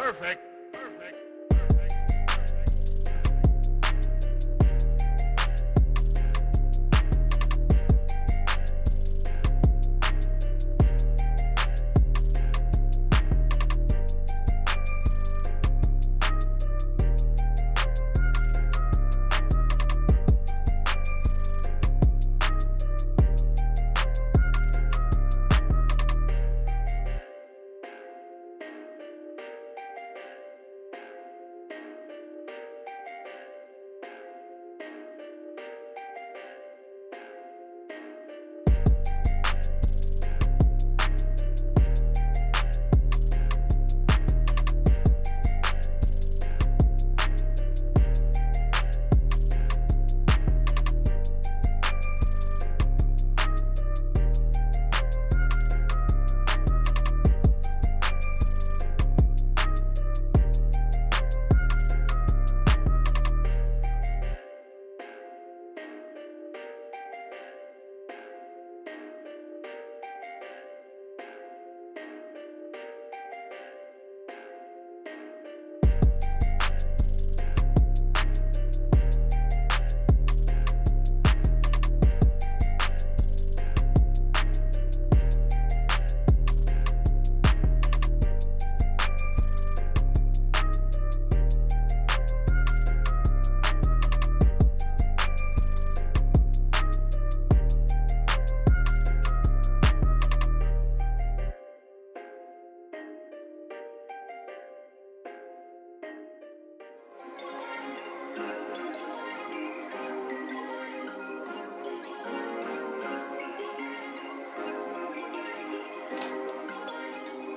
Perfect.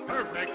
Perfect.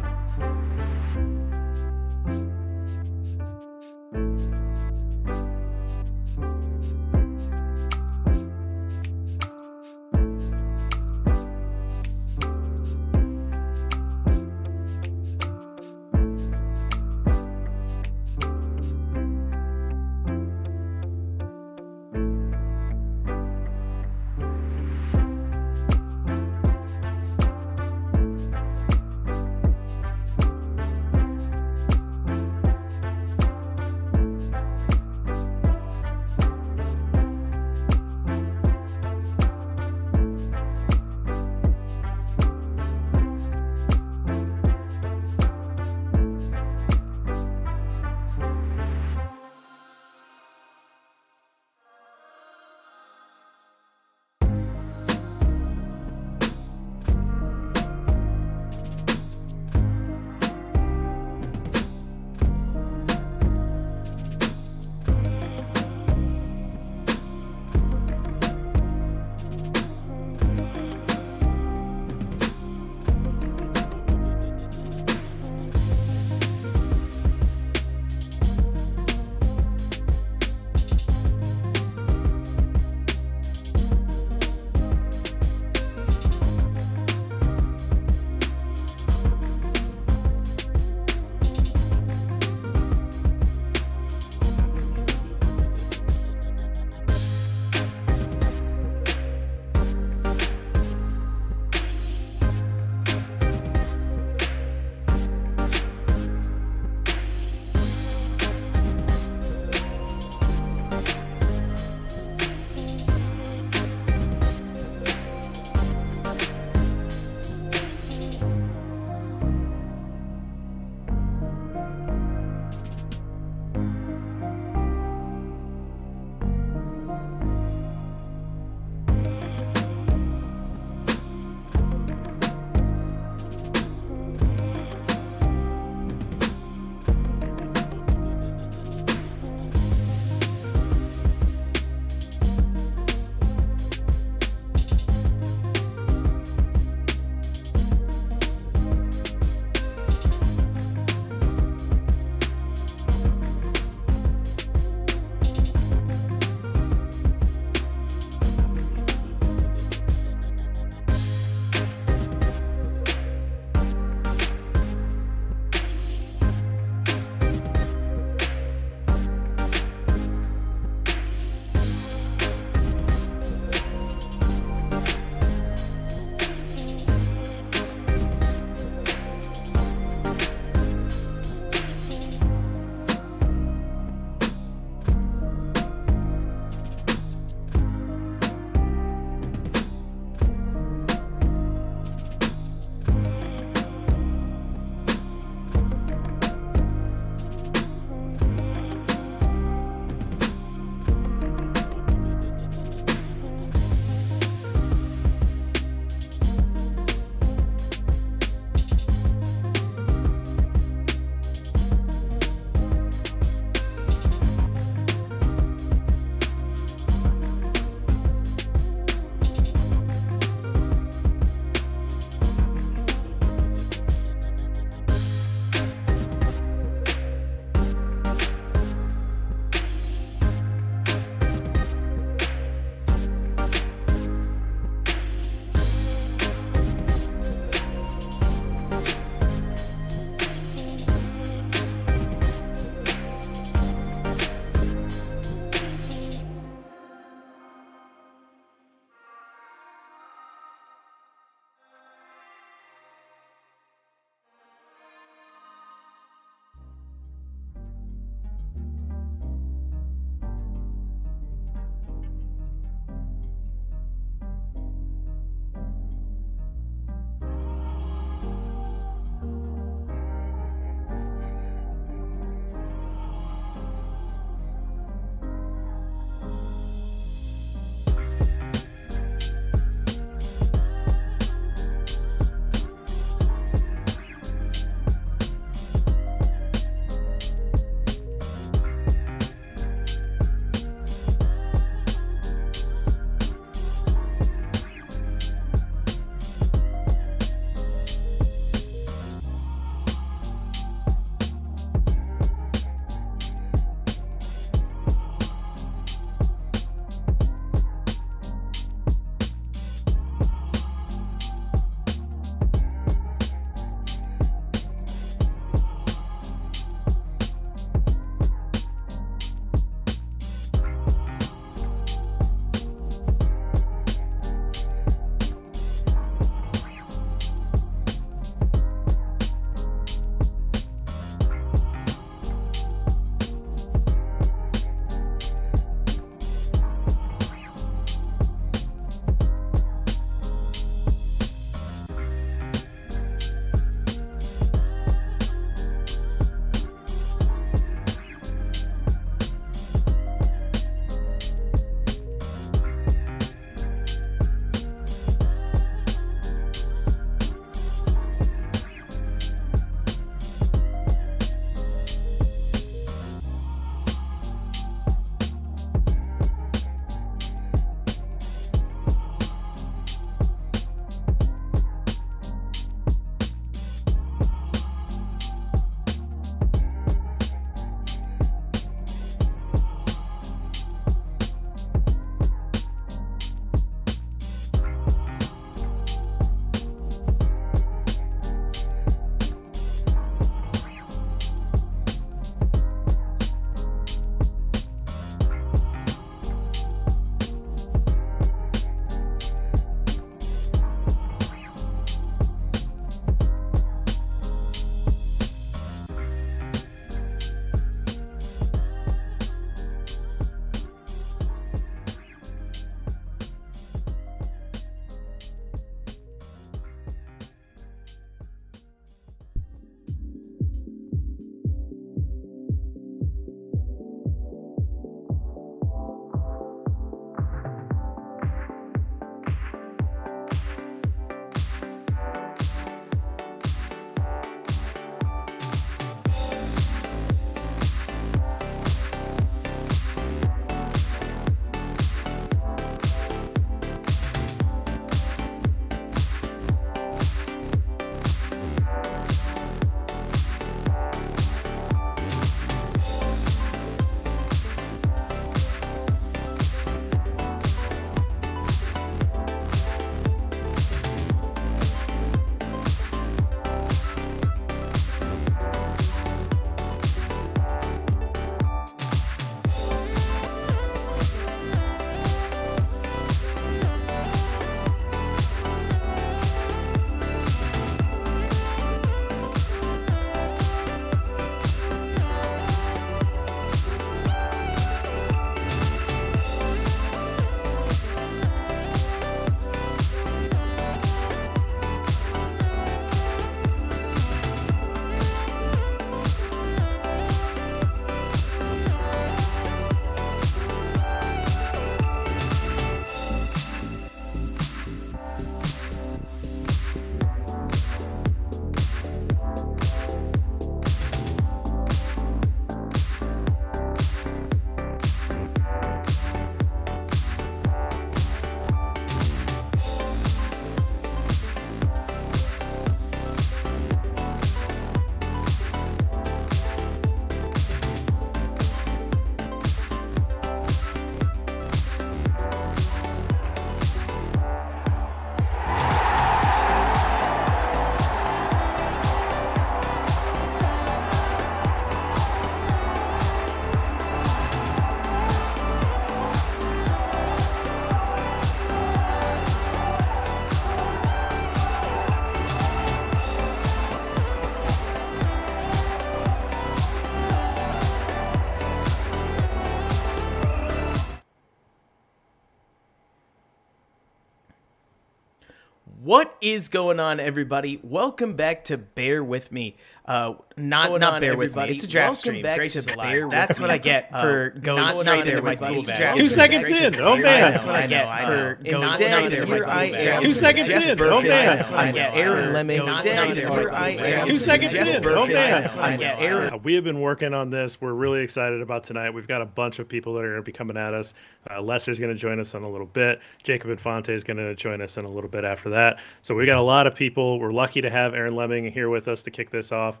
What is going on, everybody? Welcome back to Bear With Me. Not Bear With Me. It's a draft stream. Gracious alive. That's what I get for going straight into my tool bag. 2 seconds in. Oh, man. That's what I get for going straight into my tool bag. 2 seconds in. Oh, man. That's what I get. Aaron Lemon. 2 seconds in. Oh, man. That's what I get. Aaron. We have been working on this. We're really excited about tonight. We've got a bunch of people that are going to be coming at us. Lester's going to join us in a little bit. Jacob Infante is going to join us in a little bit after that. So we got a lot of people. We're lucky to have Aaron Lemming here with us to kick this off.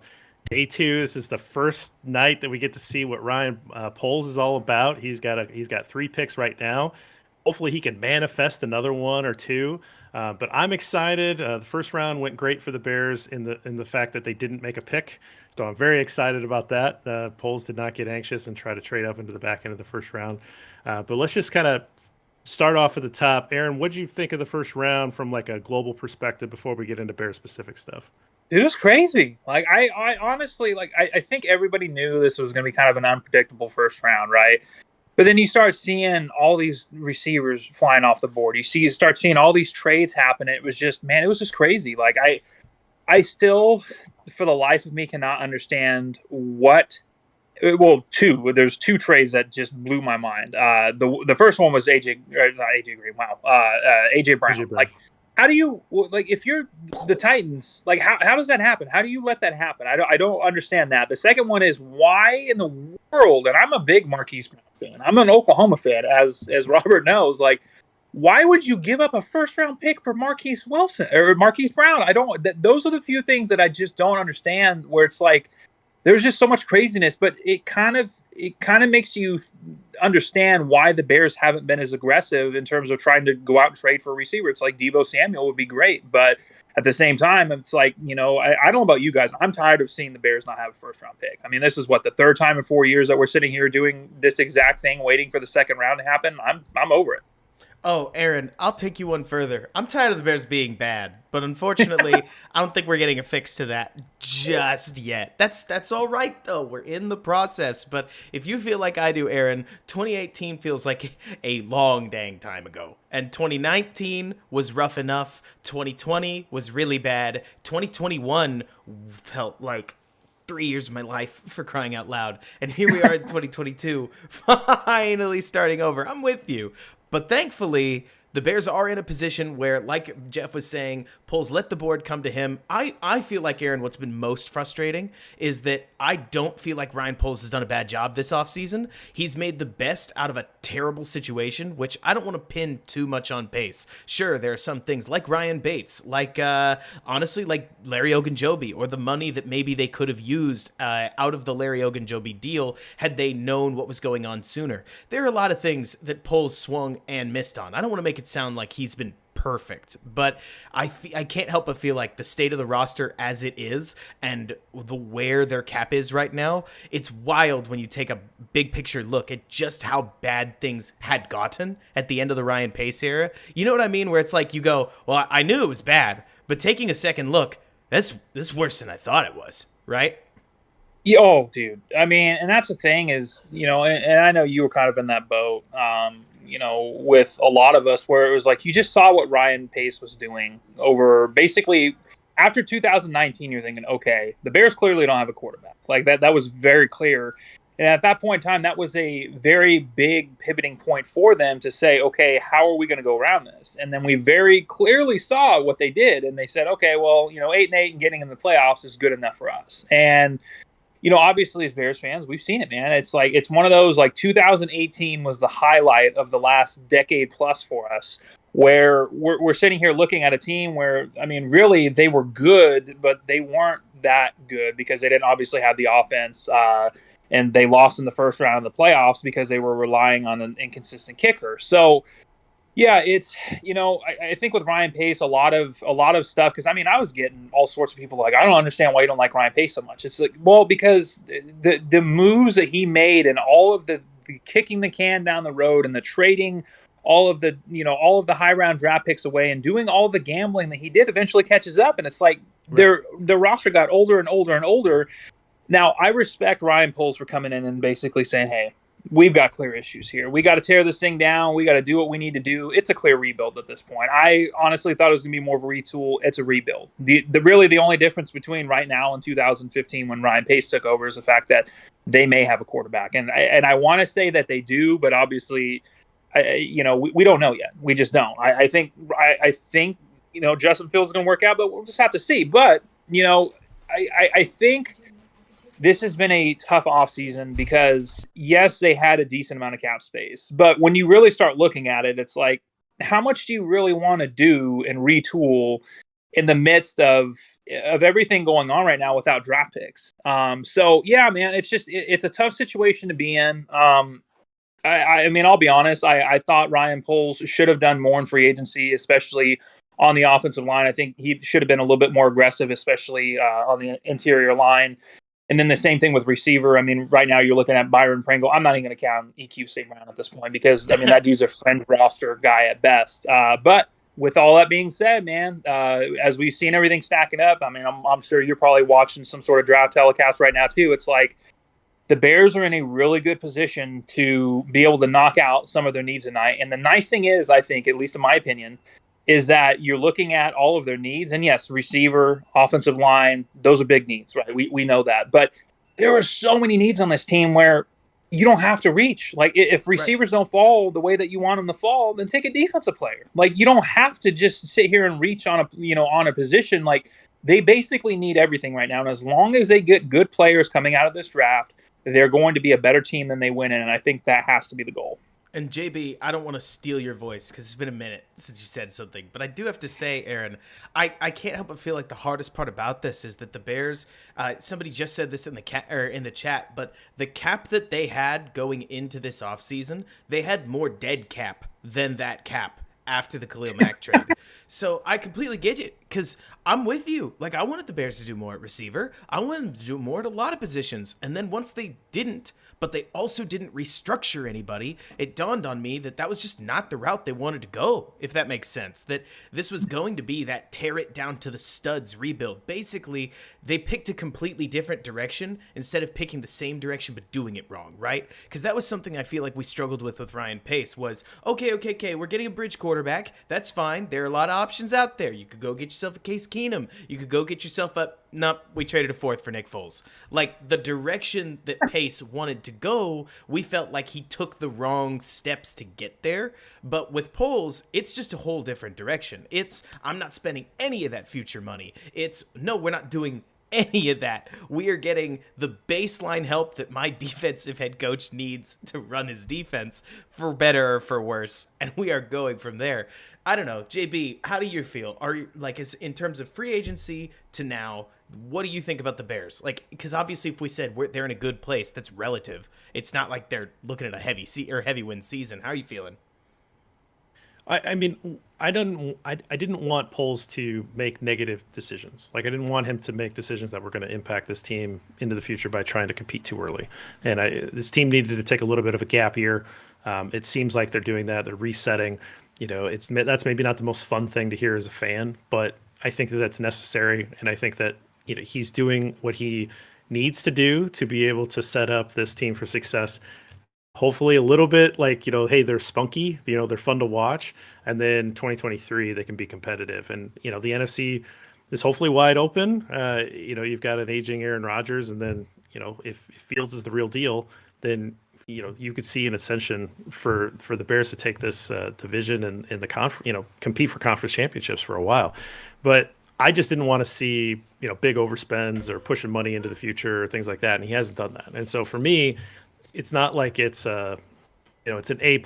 Day 2. This is the first night that we get to see what Ryan Poles is all about. He's got 3 picks right now. Hopefully he can manifest another 1 or 2. But I'm excited. The first round went great for the Bears in the fact that they didn't make a pick. So I'm very excited about that. Poles did not get anxious and try to trade up into the back end of the first round. But let's just kind of start off at the top. Aaron, what did you think of the first round from like a global perspective before we get into Bears specific stuff? It was crazy. Like I honestly, like I think everybody knew this was going to be kind of an unpredictable first round, right? But then you start seeing all these receivers flying off the board. You start seeing all these trades happen. It was just, man, it was just crazy. Like I still, for the life of me, cannot understand what. Well, there's 2 trades that just blew my mind. The first one was AJ Green. Wow, AJ Brown. Like, how do you, like, if you're the Titans, like, how does that happen? How do you let that happen? I don't understand that. The second one is, why in the world, and I'm a big Marquise Brown fan. I'm an Oklahoma fan, as Robert knows. Like, why would you give up a first round pick for Marquise Brown? Those are the few things that I just don't understand, where it's like, there's just so much craziness, but it kind of makes you understand why the Bears haven't been as aggressive in terms of trying to go out and trade for a receiver. It's like Deebo Samuel would be great, but at the same time, it's like, I don't know about you guys. I'm tired of seeing the Bears not have a first round pick. I mean, this is the 3rd time in 4 years that we're sitting here doing this exact thing, waiting for the second round to happen. I'm over it. Oh, Aaron, I'll take you one further. I'm tired of the Bears being bad, but unfortunately, I don't think we're getting a fix to that just yet. That's all right, though. We're in the process. But if you feel like I do, Aaron, 2018 feels like a long dang time ago. And 2019 was rough enough. 2020 was really bad. 2021 felt like 3 years of my life, for crying out loud. And here we are in 2022, finally starting over. I'm with you. But thankfully, the Bears are in a position where, like Jeff was saying, Poles let the board come to him. I feel like, Aaron, what's been most frustrating is that I don't feel like Ryan Poles has done a bad job this offseason. He's made the best out of a terrible situation, which I don't want to pin too much on Pace. Sure, there are some things like Ryan Bates, like, honestly, like Larry Ogunjobi, or the money that maybe they could have used out of the Larry Ogunjobi deal had they known what was going on sooner. There are a lot of things that Poles swung and missed on. I don't want to make it sound like he's been perfect, but I can't help but feel like the state of the roster as it is and where their cap is right now, it's wild when you take a big picture look at just how bad things had gotten at the end of the Ryan Pace era. You know what I mean? Where it's like you go, well, I knew it was bad, but taking a second look, this is worse than I thought it was, right? Yeah, oh, dude. I mean, and that's the thing is, and I know you were kind of in that boat, with a lot of us, where it was like you just saw what Ryan Pace was doing over basically after 2019. You're thinking, okay, the Bears clearly don't have a quarterback. Like that was very clear. And at that point in time, that was a very big pivoting point for them to say, okay, how are we going to go around this? And then we very clearly saw what they did. And they said, okay, well, 8-8 and getting in the playoffs is good enough for us. And obviously as Bears fans, we've seen it, man. It's like, it's one of those, like 2018 was the highlight of the last decade plus for us, where we're sitting here looking at a team where, I mean, really they were good, but they weren't that good because they didn't obviously have the offense, and they lost in the first round of the playoffs because they were relying on an inconsistent kicker. So, yeah, it's, I think with Ryan Pace, a lot of stuff, because I mean, I was getting all sorts of people like, I don't understand why you don't like Ryan Pace so much. It's like, well, because the moves that he made and all of the kicking the can down the road and the trading all of the high round draft picks away and doing all the gambling that he did eventually catches up. And it's like their roster got older and older and older. Now, I respect Ryan Poles for coming in and basically saying, hey, we've got clear issues here. We got to tear this thing down. We got to do what we need to do. It's a clear rebuild at this point. I honestly thought it was going to be more of a retool. It's a rebuild. Really the only difference between right now and 2015 when Ryan Pace took over is the fact that they may have a quarterback. And I want to say that they do, but obviously, we don't know yet. We just don't. I think Justin Fields is going to work out, but we'll just have to see. But, I think this has been a tough offseason because, yes, they had a decent amount of cap space. But when you really start looking at it, it's like, how much do you really want to do and retool in the midst of everything going on right now without draft picks? So, yeah, man, it's a tough situation to be in. I mean, I'll be honest. I thought Ryan Poles should have done more in free agency, especially on the offensive line. I think he should have been a little bit more aggressive, especially on the interior line. And then the same thing with receiver. I mean, right now you're looking at Byron Pringle. I'm not even going to count EQ St. Brown at this point because, I mean, that dude's a friend roster guy at best. But with all that being said, man, as we've seen everything stacking up, I mean, I'm sure you're probably watching some sort of draft telecast right now too. It's like the Bears are in a really good position to be able to knock out some of their needs tonight. And the nice thing is, I think, at least in my opinion, is that you're looking at all of their needs. And yes, receiver, offensive line, those are big needs, right? We know that. But there are so many needs on this team where you don't have to reach. Like, if receivers don't fall the way that you want them to fall, then take a defensive player. Like, you don't have to just sit here and reach on a position. Like, they basically need everything right now. And as long as they get good players coming out of this draft, they're going to be a better team than they win in. And I think that has to be the goal. And JB, I don't want to steal your voice because it's been a minute since you said something, but I do have to say, Aaron, I can't help but feel like the hardest part about this is that the Bears. Somebody just said this in the chat, but the cap that they had going into this offseason, they had more dead cap than that cap after the Khalil Mack trade. So I completely get it because I'm with you. Like, I wanted the Bears to do more at receiver. I wanted them to do more at a lot of positions. And then once they didn't, but they also didn't restructure anybody, it dawned on me that was just not the route they wanted to go, if that makes sense. That this was going to be that tear it down to the studs rebuild. Basically, they picked a completely different direction instead of picking the same direction but doing it wrong, right? Because that was something I feel like we struggled with Ryan Pace was, okay, we're getting a bridge quarterback. That's fine. There are a lot of options out there. You could go get yourself a Case Keenum. You could go get yourself a... Nope, we traded a fourth for Nick Foles. Like, the direction that Pace wanted to go, we felt like he took the wrong steps to get there. But with Poles, it's just a whole different direction. I'm not spending any of that future money. No, we're not doing any of that. We are getting the baseline help that my defensive head coach needs to run his defense, for better or for worse, and we are going from there. I don't know, JB, how do you feel? Are you, like, as in terms of free agency to now, what do you think about the Bears? Like, because obviously if we said they're in a good place, that's relative. It's not like they're looking at a heavy win season. How are you feeling? I mean, I didn't want Poles to make negative decisions. Like, I didn't want him to make decisions that were going to impact this team into the future by trying to compete too early. And this team needed to take a little bit of a gap year. It seems like they're doing that. They're resetting. That's maybe not the most fun thing to hear as a fan, but I think that's necessary. And I think that he's doing what he needs to do to be able to set up this team for success. Hopefully a little bit like, hey, they're spunky, they're fun to watch. And then 2023, they can be competitive. And, the NFC is hopefully wide open. You've got an aging Aaron Rodgers. And then, if Fields is the real deal, then, you could see an ascension for the Bears to take this division and the compete for conference championships for a while. But I just didn't want to see, big overspends or pushing money into the future or things like that. And he hasn't done that. And so for me, it's not like it's it's an A+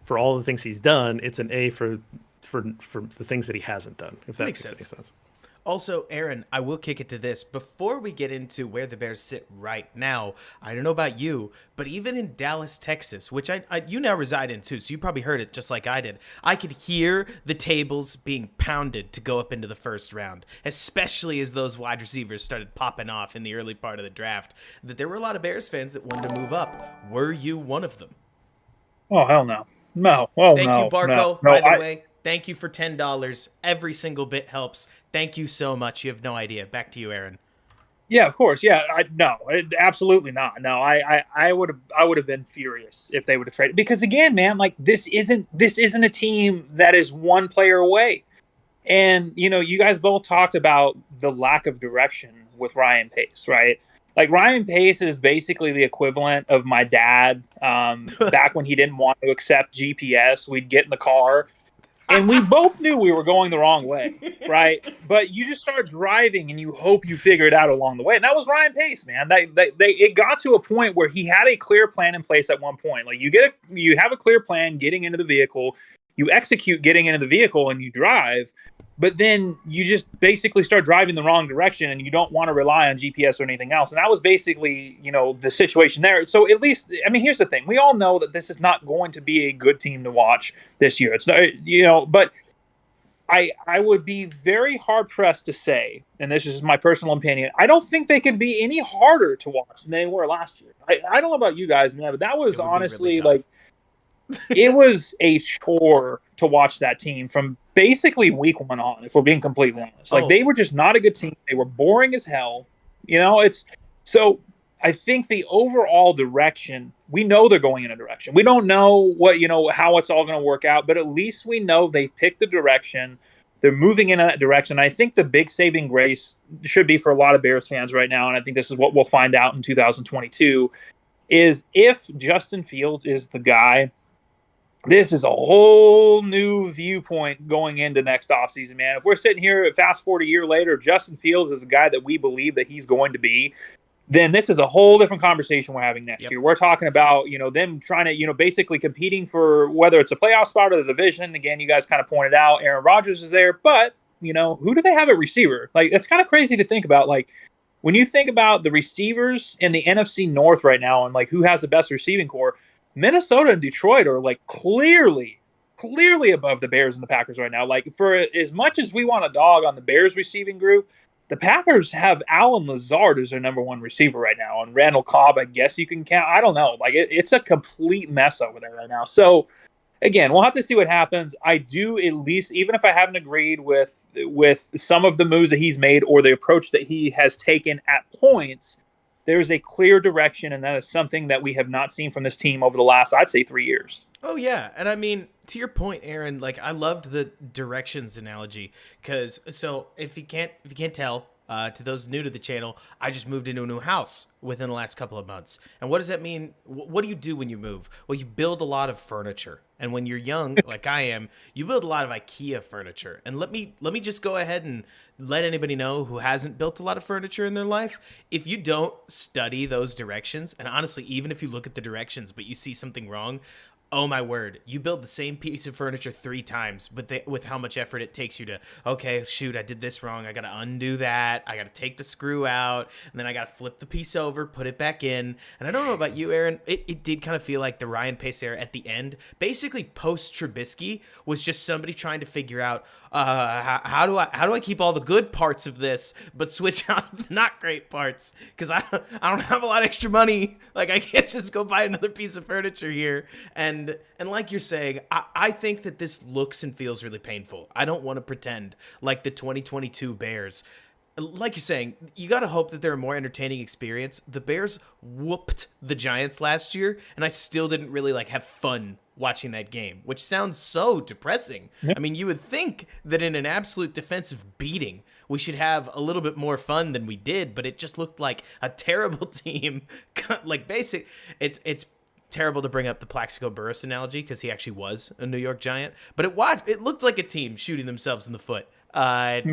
for all the things he's done. It's an A for the things that he hasn't done, if that makes sense. Also, Aaron, I will kick it to this. Before we get into where the Bears sit right now, I don't know about you, but even in Dallas, Texas, which you now reside in too, so you probably heard it just like I did, I could hear the tables being pounded to go up into the first round, especially as those wide receivers started popping off in the early part of the draft, that there were a lot of Bears fans that wanted to move up. Were you one of them? Oh, hell no. No. Oh, Thank no. you, Barco, no, by the way. Thank you for $10. Every single bit helps. Thank you so much. You have no idea. Back to you, Aaron. Yeah, of course. Yeah, absolutely not. No, I would have been furious if they would have traded, because again, man, like this isn't a team that is one player away. And you guys both talked about the lack of direction with Ryan Pace, right? Like Ryan Pace is basically the equivalent of my dad. Back when he didn't want to accept GPS, we'd get in the car and we both knew we were going the wrong way, right? But you just start driving and you hope you figure it out along the way. And that was Ryan Pace, man. It got to a point where he had a clear plan in place at one point. Like you have a clear plan getting into the vehicle, you execute getting into the vehicle, and you drive. But then you just basically start driving the wrong direction, and you don't want to rely on GPS or anything else. And that was basically, the situation there. So at least, I mean, here's the thing. We all know that this is not going to be a good team to watch this year. It's not, but I would be very hard pressed to say, and this is my personal opinion, I don't think they can be any harder to watch than they were last year. I don't know about you guys, man, but that was honestly really like, it was a chore to watch that team from basically week one on, if we're being completely honest. Like, they were just not a good team. They were boring as hell. So I think the overall direction, we know they're going in a direction. We don't know how it's all going to work out, but at least we know they've picked the direction. They're moving in that direction. I think the big saving grace should be for a lot of Bears fans right now, and I think this is what we'll find out in 2022, is if Justin Fields is the guy. This is a whole new viewpoint going into next offseason, man. If we're sitting here, fast forward a year later, Justin Fields is a guy that we believe that he's going to be, then this is a whole different conversation we're having next year. We're talking about, them trying to, basically competing for whether it's a playoff spot or the division. Again, you guys kind of pointed out Aaron Rodgers is there, but, who do they have at receiver? Like, it's kind of crazy to think about. Like, when you think about the receivers in the NFC North right now and, like, who has the best receiving core, Minnesota and Detroit are like clearly above the Bears and the Packers right now. Like, for as much as we want a dog on the Bears receiving group, the Packers have Allen Lazard as their number one receiver right now. And Randall Cobb, I guess you can count. I don't know. Like, it's a complete mess over there right now. So again, we'll have to see what happens. I do, at least, even if I haven't agreed with some of the moves that he's made or the approach that he has taken at points, there's a clear direction, and that is something that we have not seen from this team over the last, I'd say, 3 years. Oh, yeah. And I mean, to your point, Aaron, like, I loved the directions analogy, because if you can't tell, to those new to the channel, I just moved into a new house within the last couple of months. And what does that mean? What do you do when you move? Well, you build a lot of furniture. And when you're young, like I am, you build a lot of IKEA furniture. And let me just go ahead and let anybody know who hasn't built a lot of furniture in their life. If you don't study those directions, and honestly, even if you look at the directions, but you see something wrong, oh my word, you build the same piece of furniture 3 times, but with how much effort it takes you to, okay, shoot, I did this wrong. I got to undo that. I got to take the screw out, and then I got to flip the piece over, put it back in. And I don't know about you, Aaron, it did kind of feel like the Ryan Pace era at the end, basically post Trubisky, was just somebody trying to figure out, how do I keep all the good parts of this, but switch out the not great parts? Because I don't have a lot of extra money. Like, I can't just go buy another piece of furniture here. And like you're saying, I think that this looks and feels really painful. I don't want to pretend like the 2022 Bears. Like you're saying, you got to hope that they're a more entertaining experience. The Bears whooped the Giants last year, and I still didn't really have fun watching that game, which sounds so depressing. I mean, you would think that in an absolute defensive beating, we should have a little bit more fun than we did, but it just looked like a terrible team. It's terrible to bring up the Plaxico Burress analogy because he actually was a New York Giant, but it looked like a team shooting themselves in the foot. But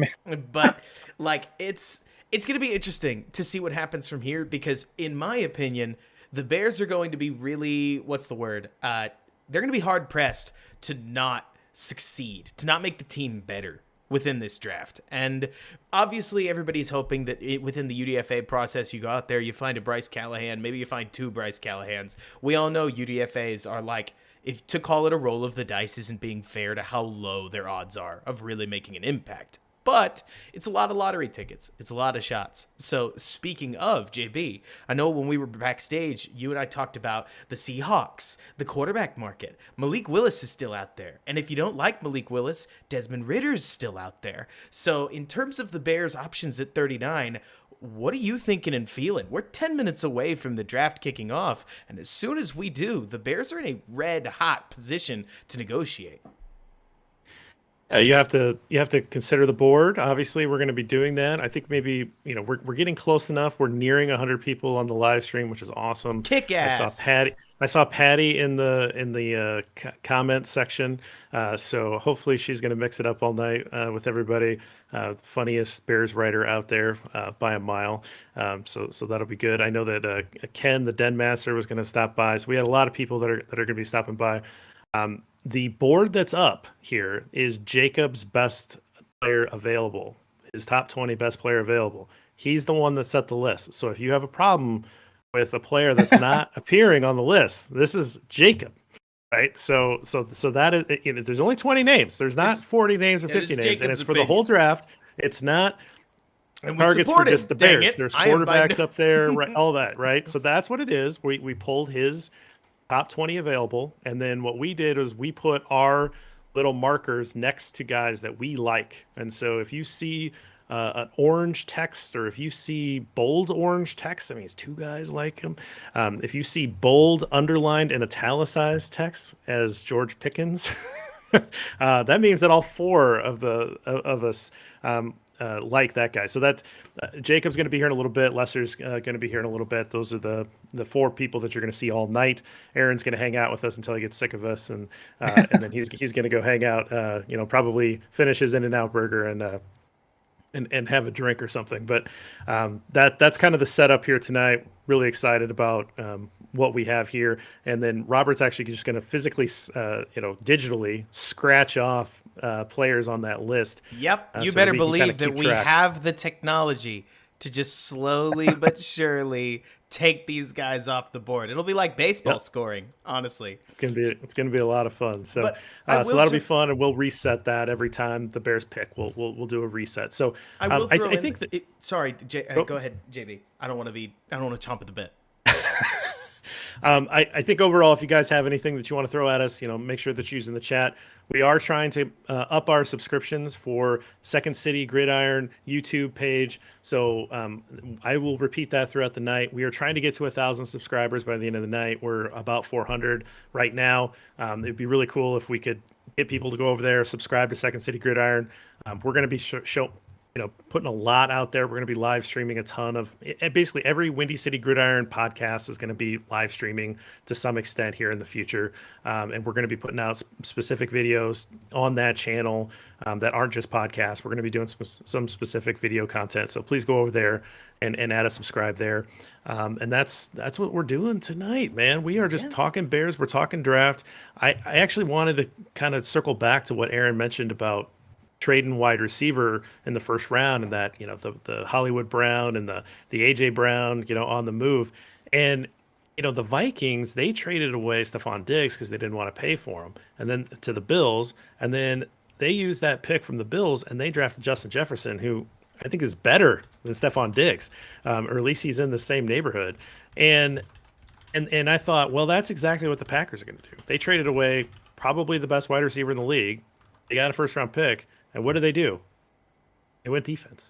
it's going to be interesting to see what happens from here, because in my opinion, the Bears are going to be really, they're going to be hard pressed to not succeed, to not make the team better within this draft. And obviously everybody's hoping that within the UDFA process, you go out there, you find a Bryce Callahan, maybe you find 2 Bryce Callahans. We all know UDFAs are if to call it a roll of the dice isn't being fair to how low their odds are of really making an impact. But it's a lot of lottery tickets. It's a lot of shots. So speaking of JB, I know when we were backstage, you and I talked about the Seahawks, the quarterback market. Malik Willis is still out there. And if you don't like Malik Willis, Desmond Ritter's still out there. So in terms of the Bears' options at 39, what are you thinking and feeling? We're 10 minutes away from the draft kicking off, and as soon as we do, the Bears are in a red-hot position to negotiate. You have to consider the board. Obviously, we're going to be doing that. I think maybe we're getting close enough. We're nearing 100 people on the live stream, which is awesome. Kick ass. I saw Patty in the comment section. So hopefully she's going to mix it up all night with everybody. Funniest Bears writer out there by a mile. So that'll be good. I know that Ken, the Den Master, was going to stop by. So we had a lot of people that are going to be stopping by. The board that's up here is Jacob's best player available, his top 20 best player available. He's the one that set the list. So if you have a problem with a player that's not appearing on the list, this is Jacob, right? So that is, there's only 20 names. There's not 40 names or 50 names, Jacob's and it's for opinion. the whole draft. It's not And targets for just the Bears. It. There's I am quarterbacks up there, right? All that, right? So that's what it is. We pulled his top 20 available, and then what we did was we put our little markers next to guys that we like. And so if you see an orange text, or if you see bold orange text, that means two guys like him. If you see bold underlined and italicized text as George Pickens, that means that all four of us like that guy. So that Jacob's going to be here in a little bit. Lesser's going to be here in a little bit. Those are the four people that you're going to see all night. Aaron's going to hang out with us until he gets sick of us, and then he's going to go hang out. Probably finish his In-N-Out burger and have a drink or something. But that's kind of the setup here tonight. Really excited about what we have here. And then Robert's actually just going to physically, digitally scratch off players on that list. Yep. You so better we can believe kinda that keep we track. have the technology to just slowly but surely take these guys off the board. It'll be like baseball scoring, honestly. It's gonna be a lot of fun. So But so that'll be fun, and we'll reset that every time the Bears pick. We'll do a reset. So I think that sorry, go ahead, JB. I don't want to chomp at the bit. I think overall, if you guys have anything that you want to throw at us, make sure that you're using the chat. We are trying to up our subscriptions for Second City Gridiron YouTube page. So I will repeat that throughout the night. We are trying to get to 1,000 subscribers by the end of the night. We're about 400 right now. It'd be really cool if we could get people to go over there, subscribe to Second City Gridiron. We're going to be putting a lot out there. We're going to be live streaming a ton of basically every Windy City Gridiron podcast is going to be live streaming to some extent here in the future. And we're going to be putting out specific videos on that channel that aren't just podcasts. We're going to be doing some specific video content. So please go over there and add a subscribe there. And that's what we're doing tonight, man. We are just talking Bears. We're talking draft. I actually wanted to kind of circle back to what Aaron mentioned about trading wide receiver in the first round, and that the Hollywood Brown and the AJ Brown on the move, and the Vikings, they traded away Stephon Diggs because they didn't want to pay for him, and then to the Bills, and then they used that pick from the Bills and they drafted Justin Jefferson, who I think is better than Stephon Diggs, or at least he's in the same neighborhood. And I thought, well, that's exactly what the Packers are going to do. They traded away probably the best wide receiver in the league. They got a first round pick. And what do? They went defense.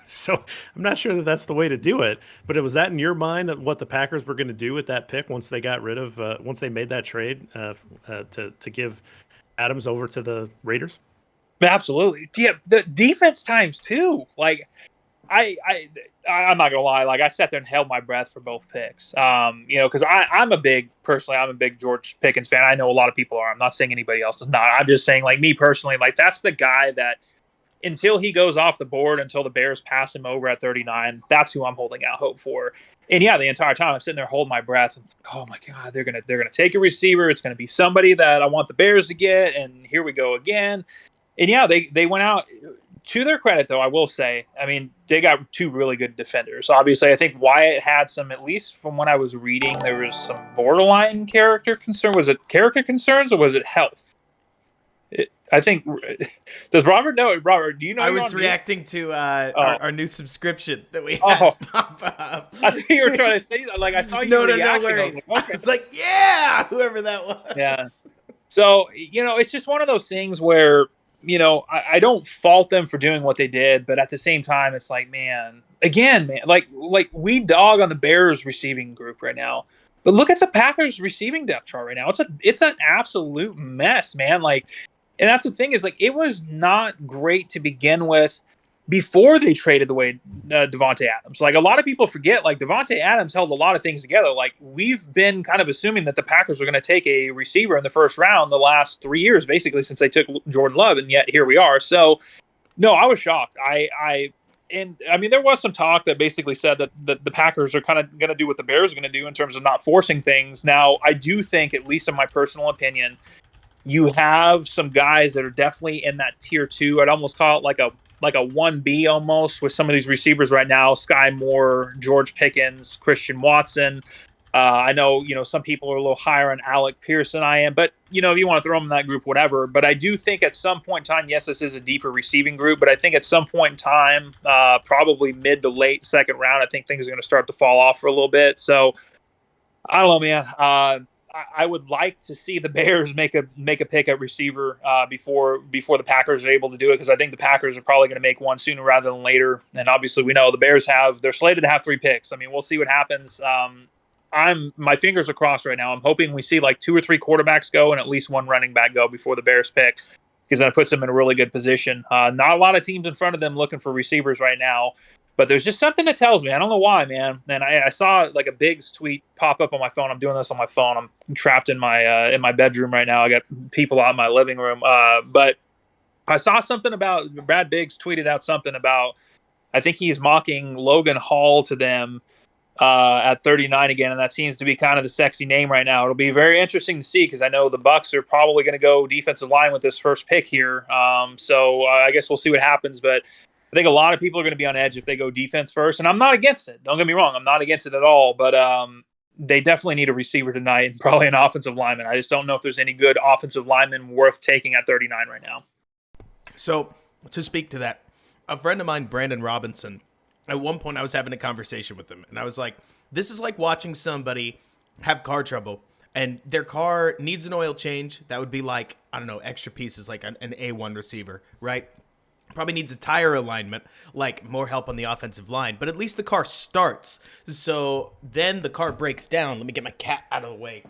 So I'm not sure that that's the way to do it. But was that in your mind that what the Packers were going to do with that pick once they got rid of, once they made that trade to give Adams over to the Raiders? Absolutely. Yeah, the defense times two. Like, I'm not gonna lie. Like, I sat there and held my breath for both picks. Because I'm a big George Pickens fan. I know a lot of people are. I'm not saying anybody else is not. I'm just saying, like, me personally, like, that's the guy that until he goes off the board, until the Bears pass him over at 39, that's who I'm holding out hope for. And yeah, the entire time I'm sitting there holding my breath and like, oh my God, they're gonna take a receiver. It's gonna be somebody that I want the Bears to get, and here we go again. And yeah, they went out. To their credit, though, I will say, I mean, they got two really good defenders. Obviously, I think Wyatt had some, at least from when I was reading, there was some borderline character concern. Was it character concerns or was it health? I think, does Robert know? Robert, do you know? I was reacting to our new subscription that we had pop up. I think you were trying to say that. Like, I saw you reacting. No worries. I was like, yeah, whoever that was. Yeah. So, it's just one of those things where, I don't fault them for doing what they did, but at the same time, it's like, man, again, man, like we dog on the Bears receiving group right now, but look at the Packers receiving depth chart right now. It's an absolute mess, man. Like, and that's the thing is, like, it was not great to begin with before they traded away Devontae Adams. Like, a lot of people forget, like, Devontae Adams held a lot of things together. Like, we've been kind of assuming that the Packers were going to take a receiver in the first round the last 3 years, basically, since they took Jordan Love, and yet here we are. So, no, I was shocked. And I mean, there was some talk that basically said that the Packers are kind of going to do what the Bears are going to do in terms of not forcing things. Now, I do think, at least in my personal opinion, you have some guys that are definitely in that tier 2. I'd almost call it like a 1B almost with some of these receivers right now: Sky Moore, George Pickens, Christian Watson. I know, some people are a little higher on Alec Pierce than I am, but, if you want to throw them in that group, whatever. But I do think at some point in time, yes, this is a deeper receiving group, but I think at some point in time, probably mid to late second round, I think things are going to start to fall off for a little bit. So I don't know, man. I would like to see the Bears make a pick at receiver before the Packers are able to do it, because I think the Packers are probably going to make one sooner rather than later. And obviously, we know the Bears they're slated to have 3 picks. I mean, we'll see what happens. My fingers are crossed right now. I'm hoping we see like 2 or 3 quarterbacks go and at least 1 running back go before the Bears pick, because that puts them in a really good position. Not a lot of teams in front of them looking for receivers right now. But there's just something that tells me, I don't know why, man. And I saw like a Biggs tweet pop up on my phone. I'm doing this on my phone. I'm trapped in my bedroom right now. I got people out in my living room. But I saw something about Brad Biggs tweeted out something about, I think he's mocking Logan Hall to them at 39 again, and that seems to be kind of the sexy name right now. It'll be very interesting to see, because I know the Bucs are probably going to go defensive line with this first pick here. So I guess we'll see what happens, but I think a lot of people are going to be on edge if they go defense first, and I'm not against it. Don't get me wrong. I'm not against it at all, but they definitely need a receiver tonight and probably an offensive lineman. I just don't know if there's any good offensive lineman worth taking at 39 right now. So, to speak to that, a friend of mine, Brandon Robinson, at one point I was having a conversation with him, and I was like, this is like watching somebody have car trouble, and their car needs an oil change. That would be like, I don't know, extra pieces, like an A1 receiver, right? Probably needs a tire alignment, like more help on the offensive line, but at least the car starts. So then the car breaks down. Let me get my cat out of the way.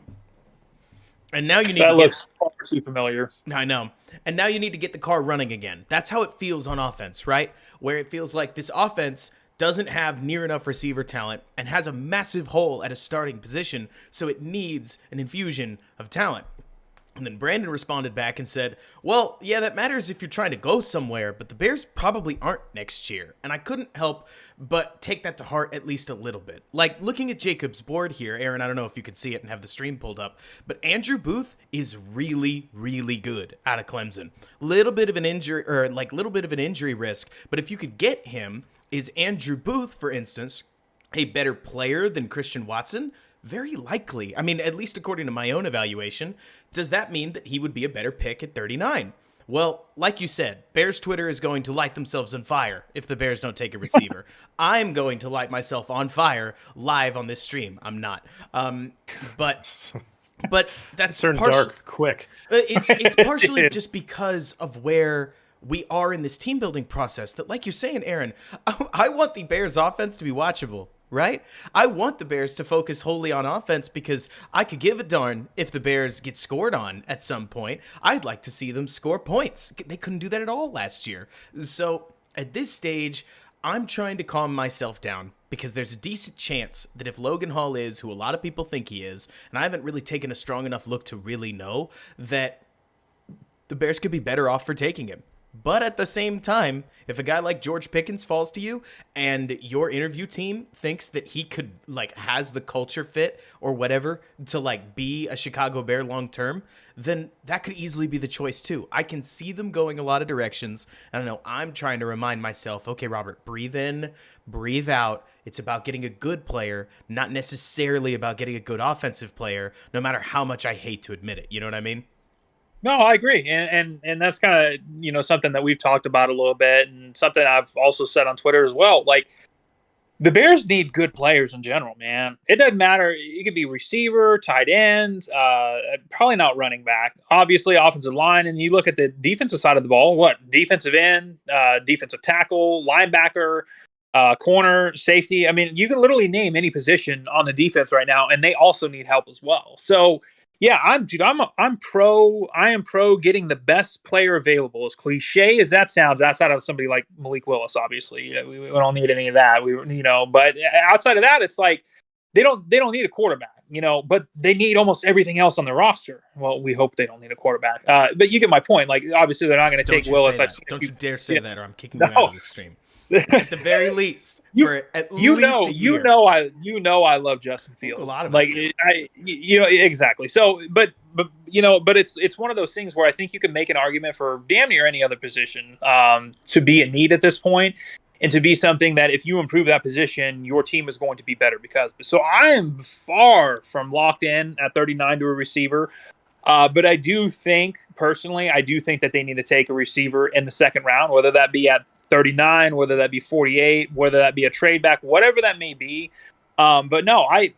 And now you need that looks far too familiar. I know. And now you need to get the car running again. That's how it feels on offense, right? Where it feels like this offense doesn't have near enough receiver talent and has a massive hole at a starting position, so it needs an infusion of talent. And then Brandon responded back and said, well, yeah, that matters if you're trying to go somewhere, but the Bears probably aren't next year. And I couldn't help but take that to heart at least a little bit. Like, looking at Jacob's board here, Aaron, I don't know if you can see it and have the stream pulled up, but Andrew Booth is really, really good out of Clemson. Little bit of an injury risk, but if you could get him, is Andrew Booth, for instance, a better player than Christian Watson? Very likely. I mean, at least according to my own evaluation. Does that mean that he would be a better pick at 39? Well, like you said, Bears Twitter is going to light themselves on fire if the Bears don't take a receiver. I'm going to light myself on fire live on this stream. I'm not. But that's turned dark quick. It's partially just because of where we are in this team building process that, like you're saying, Aaron, I want the Bears offense to be watchable. Right? I want the Bears to focus wholly on offense, because I could give a darn if the Bears get scored on at some point. I'd like to see them score points. They couldn't do that at all last year. So at this stage, I'm trying to calm myself down, because there's a decent chance that if Logan Hall is who a lot of people think he is, and I haven't really taken a strong enough look to really know, that the Bears could be better off for taking him. But at the same time, if a guy like George Pickens falls to you and your interview team thinks that he could, like, has the culture fit or whatever to, like, be a Chicago Bear long term, then that could easily be the choice too. I can see them going a lot of directions. I don't know. I'm trying to remind myself, okay, Robert, breathe in, breathe out. It's about getting a good player, not necessarily about getting a good offensive player, no matter how much I hate to admit it. You know what I mean? No, I agree, and that's kind of something that we've talked about a little bit, and something I've also said on Twitter as well. Like, The Bears need good players in general, man. It doesn't matter. It could be receiver, tight end, probably not running back. Obviously, offensive line. And you look at the defensive side of the ball. What? Defensive end, defensive tackle, linebacker, corner, safety. I mean, you can literally name any position on the defense right now, and they also need help as well. So, yeah, I am pro getting the best player available. As cliche as that sounds, outside of somebody like Malik Willis, obviously, we don't need any of that. But outside of that, it's like they don't need a quarterback, but they need almost everything else on the roster. Well, we hope they don't need a quarterback. But you get my point. Like, obviously, they're not going to take Willis. Don't you dare say that, or I'm kicking you out of the stream. At the very least, I love Justin Fields. A lot of exactly. So, but it's one of those things where I think you can make an argument for damn near any other position to be in need at this point, and to be something that if you improve that position, your team is going to be better because. So I am far from locked in at 39 to a receiver. But I do think that they need to take a receiver in the second round, whether that be at 39, whether that be 48, whether that be a trade back, whatever that may be. But no, I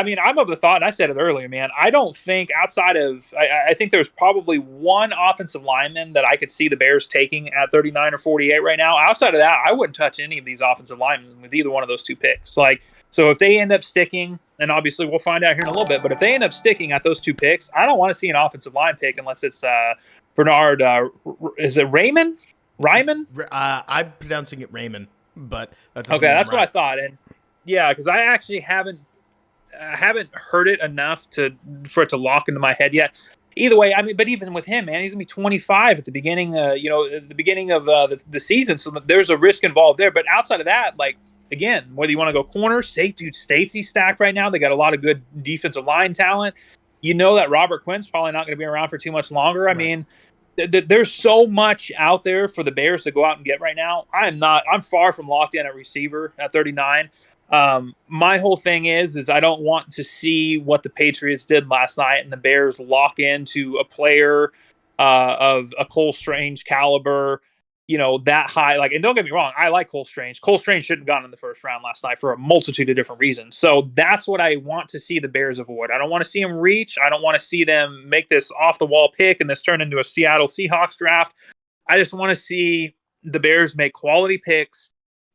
mean, I'm of the thought, and I said it earlier, man, I don't think outside of, I think there's probably one offensive lineman that I could see the Bears taking at 39 or 48 right now. Outside of that, I wouldn't touch any of these offensive linemen with either one of those two picks. So if they end up sticking, and obviously we'll find out here in a little bit, but if they end up sticking at those two picks, I don't want to see an offensive line pick unless it's Bernard, is it Raymond? Ryman? I'm pronouncing it Raymond, but that's okay. That's right. What I thought, and yeah, because I actually haven't heard it enough for it to lock into my head yet. Either way, I mean, but even with him, man, he's gonna be 25 at the beginning. At the beginning of the season, so there's a risk involved there. But outside of that, like again, whether you want to go corner, safety stacked right now. They got a lot of good defensive line talent. That Robert Quinn's probably not going to be around for too much longer. I mean. There's so much out there for the Bears to go out and get right now. I'm far from locked in at receiver at 39. My whole thing is I don't want to see what the Patriots did last night and the Bears lock into a player of a Cole Strange caliber, that high. And don't get me wrong, I like Cole Strange. Cole Strange shouldn't have gone in the first round last night for a multitude of different reasons. So that's what I want to see the Bears avoid. I don't want to see them reach. I don't want to see them make this off-the-wall pick and this turn into a Seattle Seahawks draft. I just want to see the Bears make quality picks,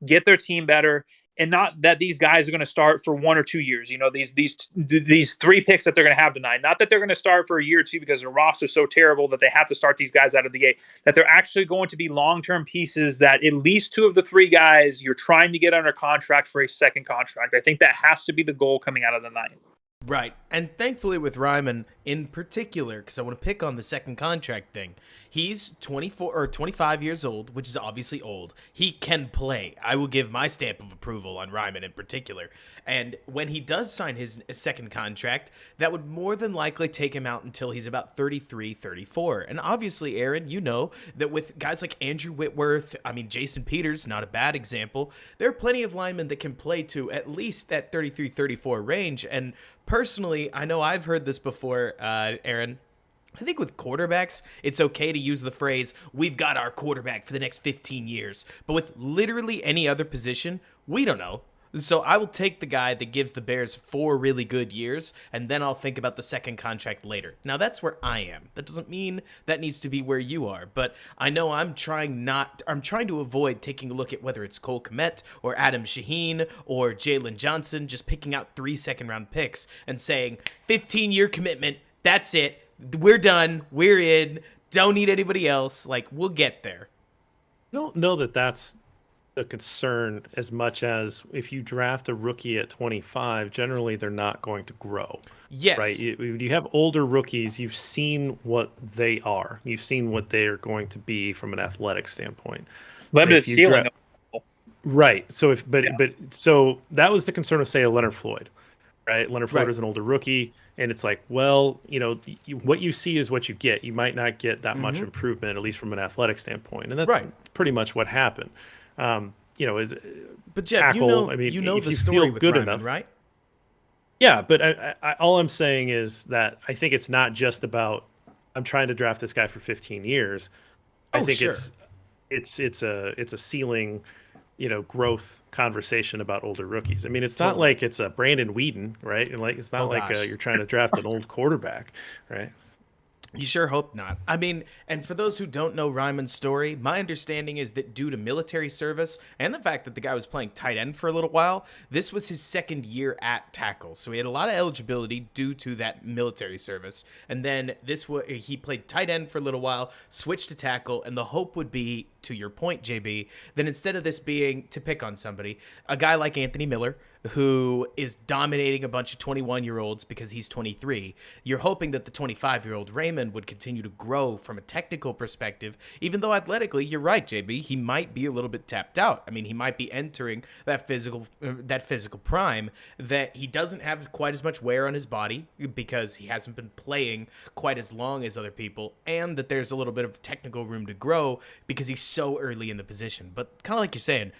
get their team better, and not that these guys are going to start for 1 or 2 years. These 3 picks that they're going to have tonight. Not that they're going to start for a year or two because their roster is so terrible that they have to start these guys out of the gate. That they're actually going to be long-term pieces that at least 2 of the 3 guys you're trying to get under contract for a second contract. I think that has to be the goal coming out of the night. Right. And thankfully with Ryman in particular, because I want to pick on the second contract thing, he's 24 or 25 years old, which is obviously old. He can play. I will give my stamp of approval on Ryman in particular. And when he does sign his second contract, that would more than likely take him out until he's about 33, 34. And obviously, Aaron, you know that with guys like Andrew Whitworth, Jason Peters, not a bad example, there are plenty of linemen that can play to at least that 33, 34 range. And personally, I know I've heard this before, Aaron. I think with quarterbacks, it's okay to use the phrase, we've got our quarterback for the next 15 years. But with literally any other position, we don't know. So I will take the guy that gives the Bears 4 really good years, and then I'll think about the second contract later. Now, that's where I am. That doesn't mean that needs to be where you are, but I know I'm trying to avoid taking a look at whether it's Cole Kmet or Adam Shaheen or Jalen Johnson, just picking out 3 second-round picks and saying, 15-year commitment, that's it. We're done. We're in. Don't need anybody else. We'll get there. I don't know that that's a concern as much as if you draft a rookie at 25, generally they're not going to grow. Yes. Right. You have older rookies. You've seen what they are. You've seen what they are going to be from an athletic standpoint. Limited ceiling. Right. So so that was the concern of, say, a Leonard Floyd. Right. Leonard Floyd is an older rookie. And it's like, well, what you see is what you get. You might not get that much improvement, at least from an athletic standpoint. And that's pretty much what happened. But Jeff, tackle, the story with good Ryman, enough, right? Yeah, but I all I'm saying is that I think it's not just about I'm trying to draft this guy for 15 years. I think it's a ceiling. growth conversation about older rookies. I mean, it's not like it's a Brandon Whedon, right? And like it's not you're trying to draft an old quarterback, right? You sure hope not. I mean, and for those who don't know Ryman's story, my understanding is that due to military service and the fact that the guy was playing tight end for a little while, this was his second year at tackle. So he had a lot of eligibility due to that military service. And then he played tight end for a little while, switched to tackle, and the hope would be, to your point, JB, then instead of this being, to pick on somebody, a guy like Anthony Miller, who is dominating a bunch of 21-year-olds because he's 23, you're hoping that the 25-year-old Raymond would continue to grow from a technical perspective, even though athletically, you're right, JB, he might be a little bit tapped out. I mean, he might be entering that physical prime, that he doesn't have quite as much wear on his body because he hasn't been playing quite as long as other people, and that there's a little bit of technical room to grow because he's so early in the position. But kind of like you're saying,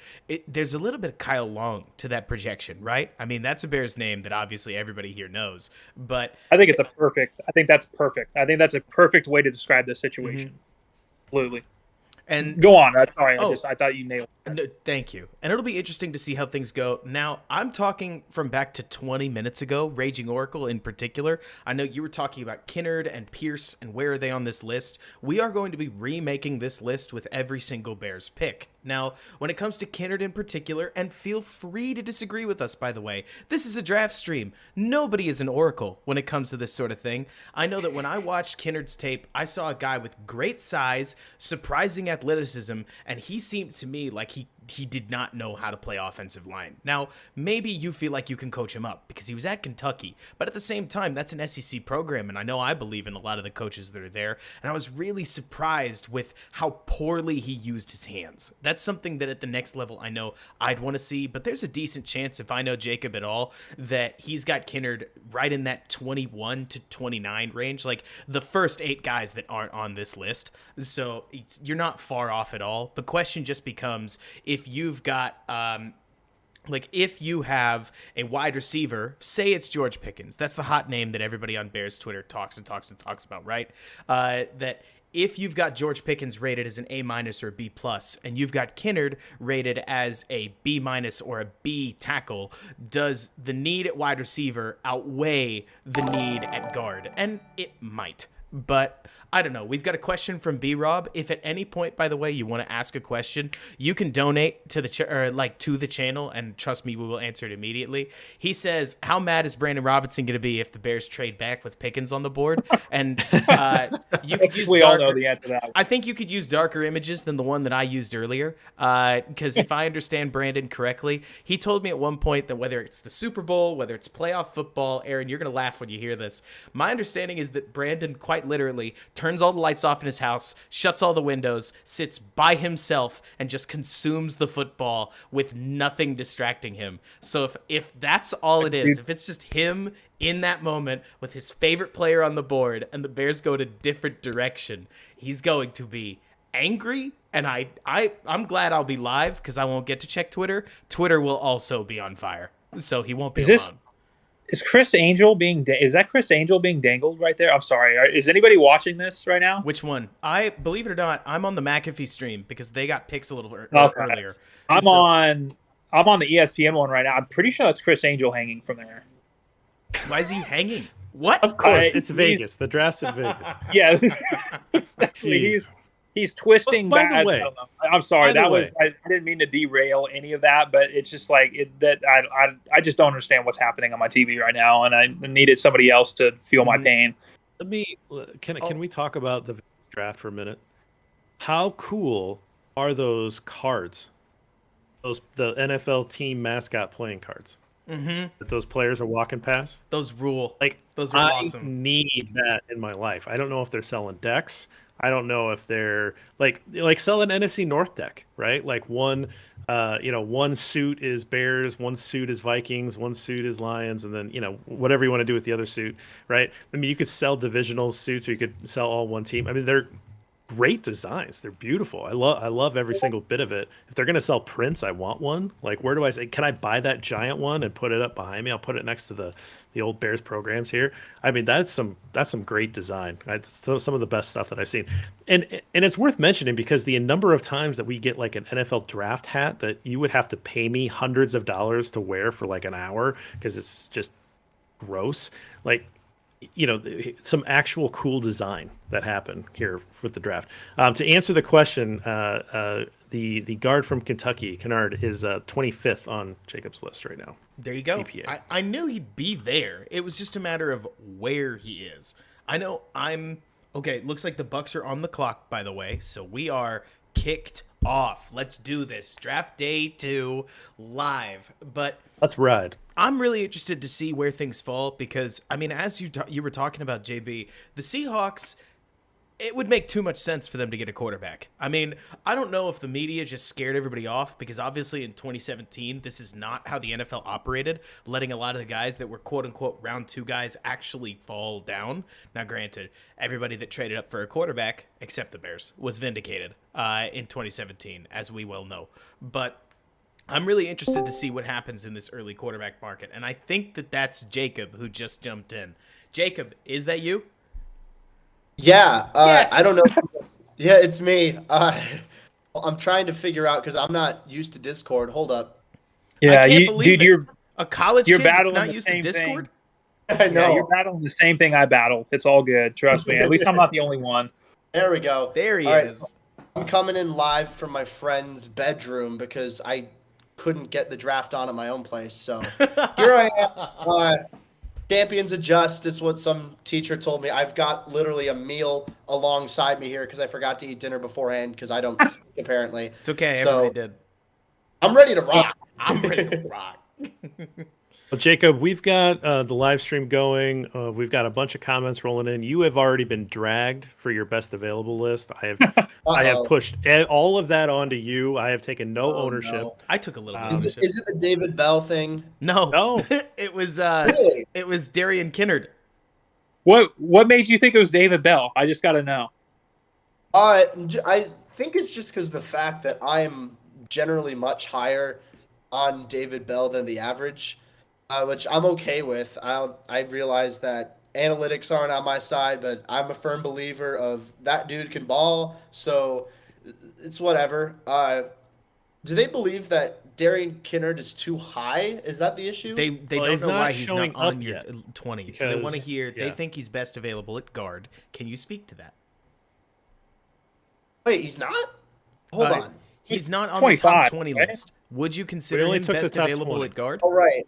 there's a little bit of Kyle Long to that projection, right? I mean, that's a Bears name that obviously everybody here knows, but I think that's perfect. I think that's a perfect way to describe this situation. Mm-hmm. Absolutely. And go on. Sorry, I thought you nailed it. No, thank you. And it'll be interesting to see how things go. Now, I'm talking from back to 20 minutes ago, Raging Oracle in particular. I know you were talking about Kinnard and Pierce and where are they on this list. We are going to be remaking this list with every single Bears pick. Now, when it comes to Kinnard in particular, and feel free to disagree with us, by the way, this is a draft stream. Nobody is an oracle when it comes to this sort of thing. I know that when I watched Kinnard's tape, I saw a guy with great size, surprising athleticism, and he seemed to me like he did not know how to play offensive line. Now, maybe you feel like you can coach him up because he was at Kentucky, but at the same time, that's an SEC program, and I know I believe in a lot of the coaches that are there, and I was really surprised with how poorly he used his hands. That's something that at the next level I know I'd want to see, but there's a decent chance, if I know Jacob at all, that he's got Kinnard right in that 21 to 29 range, like the first 8 guys that aren't on this list. So you're not far off at all. The question just becomes, if you've got if you have a wide receiver, say it's George Pickens, that's the hot name that everybody on Bears Twitter talks about, right? That if you've got George Pickens rated as an A- or a B+, and you've got Kinnard rated as a B- or a B tackle, does the need at wide receiver outweigh the need at guard? And it might. But I don't know. We've got a question from B-Rob. If at any point, by the way, you want to ask a question, you can donate to the to the channel, and trust me, we will answer it immediately. He says, "How mad is Brandon Robinson going to be if the Bears trade back with Pickens on the board?" And you could use all know the answer to that. I think you could use darker images than the one that I used earlier, because if I understand Brandon correctly, he told me at one point that whether it's the Super Bowl, whether it's playoff football, Aaron, you're going to laugh when you hear this. My understanding is that Brandon quite literally turns all the lights off in his house, shuts all the windows, sits by himself, and just consumes the football with nothing distracting him. So if that's all it is, if it's just him in that moment with his favorite player on the board and the Bears go in a different direction, he's going to be angry. And I'm glad I'll be live because I won't get to check Twitter. Twitter will also be on fire, so he won't be alone. Is Chris Angel is that Chris Angel being dangled right there? I'm sorry. Is anybody watching this right now? Which one? I believe it or not, I'm on the McAfee stream because they got picks a little earlier. I'm on the ESPN one right now. I'm pretty sure that's Chris Angel hanging from there. Why is he hanging? What? Of course, it's Vegas. The draft's in Vegas. Yeah, exactly. He's twisting back. By the way, I'm sorry. I didn't mean to derail any of that, but it's just like I just don't understand what's happening on my TV right now, and I needed somebody else to feel my pain. Can we talk about the draft for a minute? How cool are those cards? The NFL team mascot playing cards. Mm-hmm. That those players are walking past. Those rule. Those are awesome. I need that in my life. I don't know if they're selling decks. I don't know if they're like sell an NFC North deck, right? Like one suit is Bears, one suit is Vikings, one suit is Lions, and then, whatever you want to do with the other suit, right? I mean, you could sell divisional suits or you could sell all one team. I mean, they're great designs. They're beautiful. I love every single bit of it. If they're gonna sell prints, I want one. Like, where do I say? Can I buy that giant one and put it up behind me? I'll put it next to the old Bears programs here. I mean, that's some great design. Some of the best stuff that I've seen, and it's worth mentioning because the number of times that we get like an NFL draft hat that you would have to pay me hundreds of dollars to wear for like an hour because it's just gross. Like, some actual cool design that happened here with the draft. To answer the question, the guard from Kentucky, Kennard, is 25th on Jacob's list right now. There you go. EPA. I knew he'd be there. It was just a matter of where he is. I know okay, it looks like the Bucks are on the clock, by the way, so we are kicked off. Let's do this. Draft day 2 live. But let's ride. I'm really interested to see where things fall because, I mean, as you were talking about, JB, the Seahawks, it would make too much sense for them to get a quarterback. I mean, I don't know if the media just scared everybody off because obviously in 2017, this is not how the NFL operated, letting a lot of the guys that were quote-unquote round 2 guys actually fall down. Now, granted, everybody that traded up for a quarterback, except the Bears, was vindicated in 2017, as we well know. But I'm really interested to see what happens in this early quarterback market, and I think that's Jacob who just jumped in. Jacob, is that you? Yeah, Yes! I don't know. Yeah, it's me. I'm trying to figure out because I'm not used to Discord. Hold up. Yeah, I can't believe dude, it. you're A college you're kid that's battling not the used to same Discord? I know. Yeah, you're battling the same thing I battle. It's all good. Trust me. At least I'm not the only one. There we go. There he All right, is. so I'm coming in live from my friend's bedroom because I couldn't get the draft on at my own place. So here I am. Champions adjust is what some teacher told me. I've got literally a meal alongside me here because I forgot to eat dinner beforehand because I don't apparently. It's okay. So- Everybody did. I'm ready to rock. I'm ready to rock. Well, Jacob, we've got the live stream going. We've got a bunch of comments rolling in. You have already been dragged for your best available list. I have pushed all of that onto you. I have taken no ownership. No. I took a little bit of Is ownership. it the David Bell thing? No. It was Really? it was Darian Kinnard. What made you think it was David Bell? I just got to know. I think it's just because the fact that I'm generally much higher on David Bell than the average, which I'm okay with. I realize that analytics aren't on my side, but I'm a firm believer of that dude can ball, so it's whatever. Do they believe that Darian Kinnard is too high? Is that the issue? They Well, don't he's know not why he's not showing on up your yet, 20. So they want to because- hear. They yeah. think he's best available at guard. Can you speak to that? Wait, he's not? Hold Uh, on. He's not on the top 25, 20 right? list. Would you consider only him took the best top available 20. at guard? All right.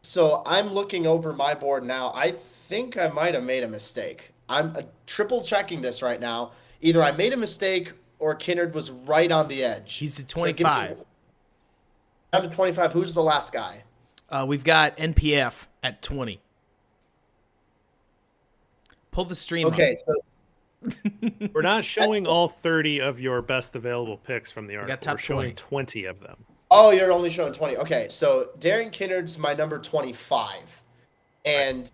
So I'm looking over my board now. I think I might have made a mistake. I'm triple checking this right now. Either I made a mistake or Kinnard was right on the edge. He's at So give me- 25. Down to 25. Who's the last guy? We've got NPF at 20. Pull the stream Okay, up. so We're not showing all 30 of your best available picks from the article. got top We're showing 20. 20 of them. oh, you're only showing 20. Okay, so Darian Kinnard's my number 25. And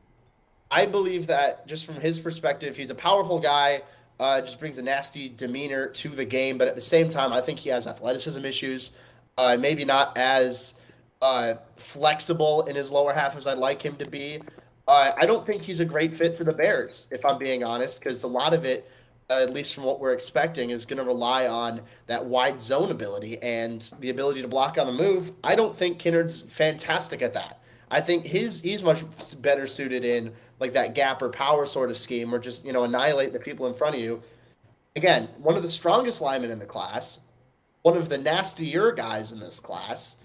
I believe that just from his perspective, he's a powerful guy, just brings a nasty demeanor to the game, but at the same time, I think he has athleticism issues. Maybe not as flexible in his lower half as I'd like him to be. I don't think he's a great fit for the Bears, if I'm being honest, because a lot of it, at least from what we're expecting, is going to rely on that wide zone ability and the ability to block on the move. I don't think Kinnard's fantastic at that. I think he's much better suited in like that gap or power sort of scheme, or just annihilate the people in front of you. Again, one of the strongest linemen in the class, one of the nastier guys in this class.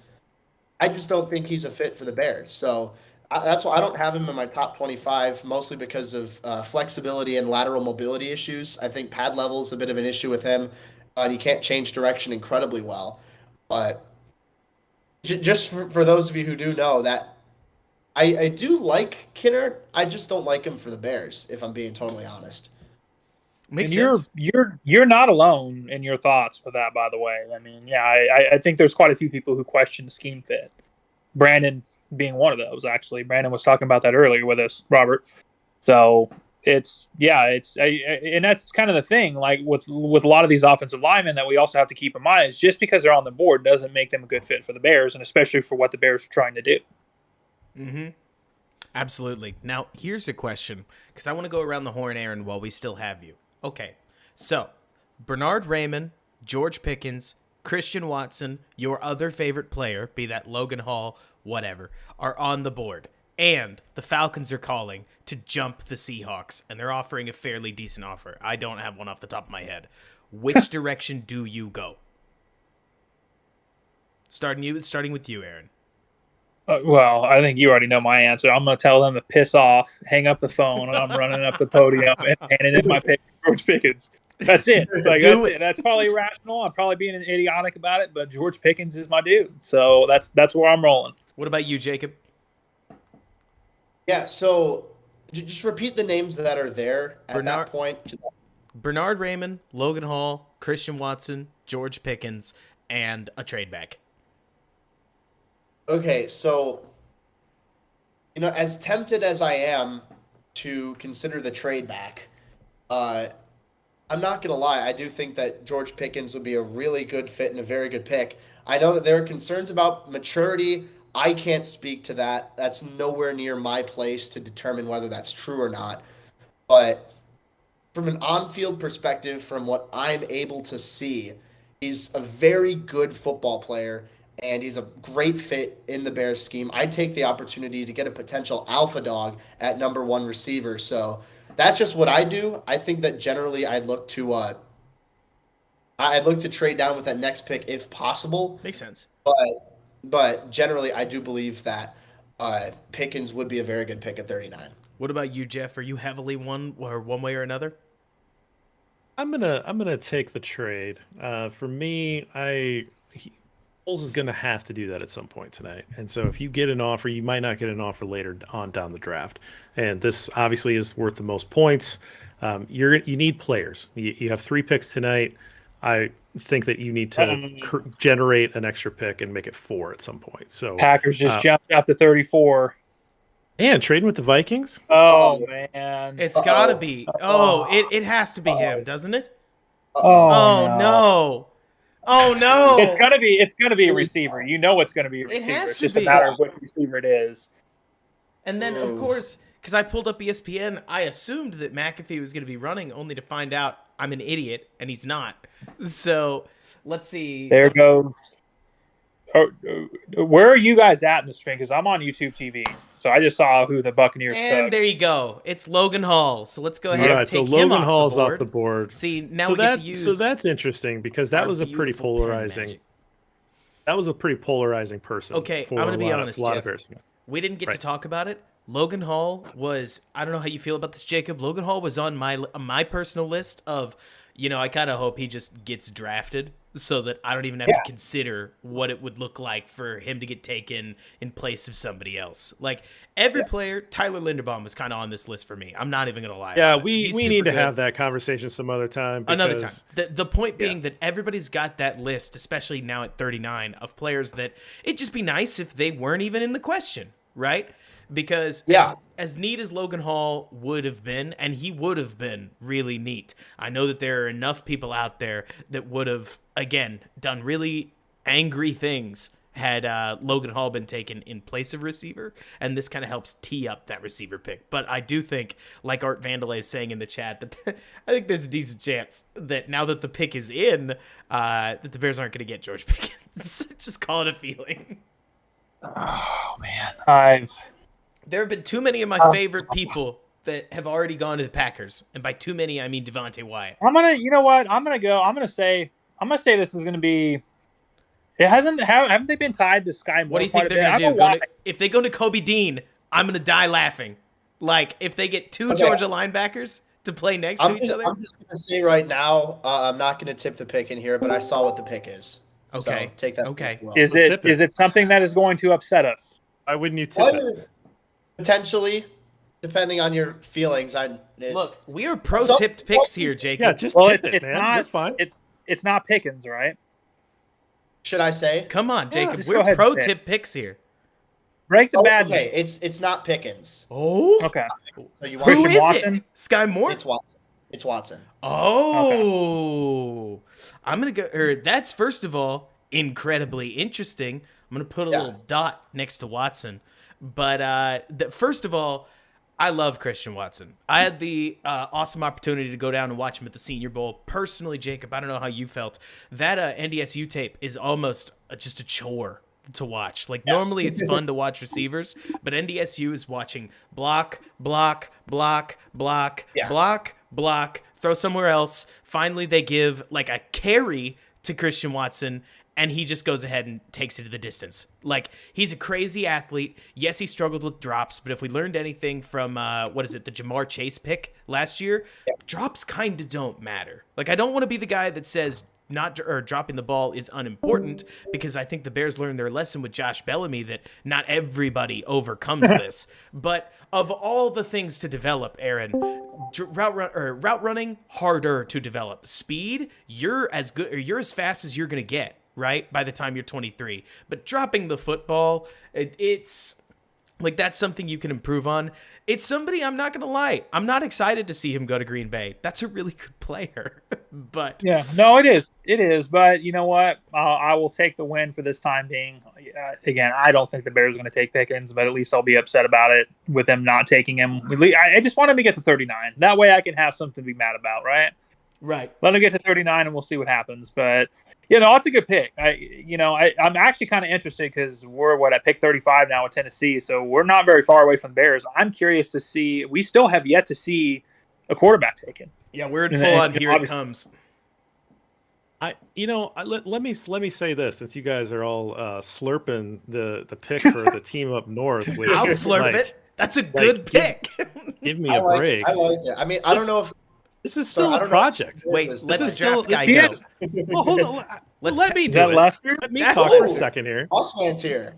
I just don't think he's a fit for the Bears. So that's why I don't have him in my top 25, mostly because of flexibility and lateral mobility issues. I think pad level is a bit of an issue with him. And he can't change direction incredibly well. But just for those of you who do know that, I do like Kinnard. I just don't like him for the Bears, if I'm being totally honest. Makes And sense. you're not alone in your thoughts with that, by the way. I mean, yeah, I think there's quite a few people who question scheme fit. Brandon being one of those, actually. Brandon was talking about that earlier with us, Robert. So and that's kind of the thing. Like with a lot of these offensive linemen that we also have to keep in mind is just because they're on the board doesn't make them a good fit for the Bears, and especially for what the Bears are trying to do. Mm-hmm. Absolutely. Now, here's a question, because I want to go around the horn, Aaron, while we still have you. Okay, so Bernard Raymond, George Pickens, Christian Watson, your other favorite player, be that Logan Hall, whatever, are on the board. And the Falcons are calling to jump the Seahawks, and they're offering a fairly decent offer. I don't have one off the top of my head. Which direction do you go? Starting with you, Aaron. Well, I think you already know my answer. I'm going to tell them to piss off, hang up the phone, and I'm running up the podium and handing in my pick, George Pickens. That's it. It. That's probably irrational. I'm probably being idiotic about it, but George Pickens is my dude. So that's where I'm rolling. What about you, Jacob? Yeah, so just repeat the names that are there at that point. Bernard Raymond, Logan Hall, Christian Watson, George Pickens, and a trade back. Okay, so, as tempted as I am to consider the trade back, I'm not going to lie. I do think that George Pickens would be a really good fit and a very good pick. I know that there are concerns about maturity. I can't speak to that. That's nowhere near my place to determine whether that's true or not. But from an on-field perspective, from what I'm able to see, he's a very good football player, and he's a great fit in the Bears scheme. I take the opportunity to get a potential alpha dog at number 1 receiver. So that's just what I do. I think that generally I'd look to trade down with that next pick if possible. Makes sense. But generally, I do believe that Pickens would be a very good pick at 39. What about you, Jeff? Are you heavily one way or another? I'm gonna take the trade. For me, Foles is gonna have to do that at some point tonight. And so, if you get an offer, you might not get an offer later on down the draft. And this obviously is worth the most points. You need players. You have 3 picks tonight. I think that you need to generate an extra pick and make it 4 at some point. So Packers just jumped up to 34. And trading with the Vikings? Oh man. It's gotta be. It has to be him, doesn't it? Oh no. Oh no. It's gonna be a receiver. You know it's gonna be a receiver. Has it's to just be. a matter of which receiver it is. And then of course, because I pulled up ESPN, I assumed that McAfee was going to be running, only to find out I'm an idiot and he's not. So let's see. There goes. Where are you guys at in this thing? Because I'm on YouTube TV, so I just saw who the Buccaneers took. And there you go. It's Logan Hall. So let's go ahead and take so him Logan off Hall's the board. off the board. See, now we get to use. So that's interesting because that was a pretty polarizing. That was a pretty polarizing person. Okay, I'm going to be honest, Jeff. We didn't get to talk about it. Logan Hall was, I don't know how you feel about this, Jacob. Logan Hall was on my personal list of, I kind of hope he just gets drafted so that I don't even have to consider what it would look like for him to get taken in place of somebody else. Like every player, Tyler Linderbaum was kind of on this list for me. I'm not even going to lie. Yeah, we need to have that conversation some other time. Another time. The point being that everybody's got that list, especially now at 39, of players that it'd just be nice if they weren't even in the question, right? Because as neat as Logan Hall would have been, and he would have been really neat, I know that there are enough people out there that would have, again, done really angry things had Logan Hall been taken in place of receiver, and this kind of helps tee up that receiver pick. But I do think, like Art Vandalay is saying in the chat, that I think there's a decent chance that now that the pick is in, that the Bears aren't going to get George Pickens. Just call it a feeling. Oh, man. There have been too many of my favorite people that have already gone to the Packers, and by too many I mean Devontae Wyatt. I'm gonna say this is gonna be. Haven't they been tied to Sky Moore? What do you think they're gonna do? If they go to Kobe Dean, I'm gonna die laughing. Like if they get 2 Georgia linebackers to play next to each other. I'm just gonna say right now, I'm not gonna tip the pick in here, but I saw what the pick is. Okay, so take that. Okay, well. Is it something that is going to upset us? Why wouldn't you tip it? Potentially, depending on your feelings. Look, we are pro-tipped picks here, Jacob. Yeah, just it's man. not. You're fine. It's not Pickens, right? Should I say? Come on, Jacob. just We're go ahead and say pro-tip picks here. Break the bad Okay, news. it's not Pickens. Oh, Okay. So you want who Christian is Watson? it? Sky Moore? It's Watson. It's Watson. Oh, I'm gonna go. That's first of all incredibly interesting. I'm gonna put a little dot next to Watson, but first of all, I love Christian Watson. I had the awesome opportunity to go down and watch him at the Senior Bowl. Personally, Jacob, I don't know how you felt. That NDSU tape is almost just a chore to watch. Like normally it's fun to watch receivers, but NDSU is watching block, block, block, block, block, block, throw somewhere else. Finally, they give like a carry to Christian Watson, and he just goes ahead and takes it to the distance. Like, he's a crazy athlete. Yes, he struggled with drops, but if we learned anything from, the Jamar Chase pick last year, drops kind of don't matter. Like, I don't want to be the guy that says dropping the ball is unimportant, because I think the Bears learned their lesson with Josh Bellamy that not everybody overcomes this. But of all the things to develop, Aaron, route running, harder to develop. Speed, you're as fast as you're going to get, right? By the time you're 23. But dropping the football, it's like, that's something you can improve on. It's somebody, I'm not going to lie, I'm not excited to see him go to Green Bay. That's a really good player. But yeah, no, it is. But you know what? I will take the win for this time being. Again, I don't think the Bears are going to take Pickens, but at least I'll be upset about it with them not taking him. I just want him to get to 39. That way I can have something to be mad about, right? Right. Let him get to 39 and we'll see what happens. But, it's a good pick. I'm actually kind of interested because we're at pick 35 now with Tennessee, so we're not very far away from the Bears. I'm curious to see. We still have yet to see a quarterback taken. Yeah, we're in full on. Here it comes. Let me say this, since you guys are all slurping the pick for the team up north. Which, I'll slurp it. That's a good pick. Give me a break. I like it. I mean, I don't know if this is still a project. Wait, let the draft guy go. Well, hold on. Let me do it. Lester? Let me talk for a second here. Bossman's here.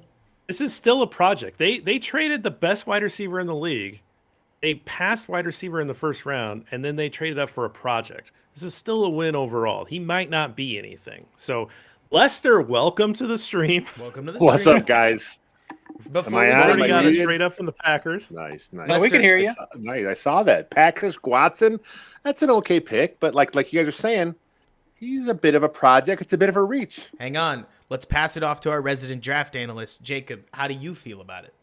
This is still a project. They traded the best wide receiver in the league. They passed wide receiver in the first round, and then they traded up for a project. This is still a win overall. He might not be anything. So, Lester, welcome to the stream. Welcome to the stream. What's up, guys? Before I we on? Already got a muted? trade up from the Packers. Nice. No, we can hear you. Nice. I saw that. Packers, Watson. That's an okay pick, but like you guys are saying, he's a bit of a project. It's a bit of a reach. Hang on. Let's pass it off to our resident draft analyst, Jacob. How do you feel about it?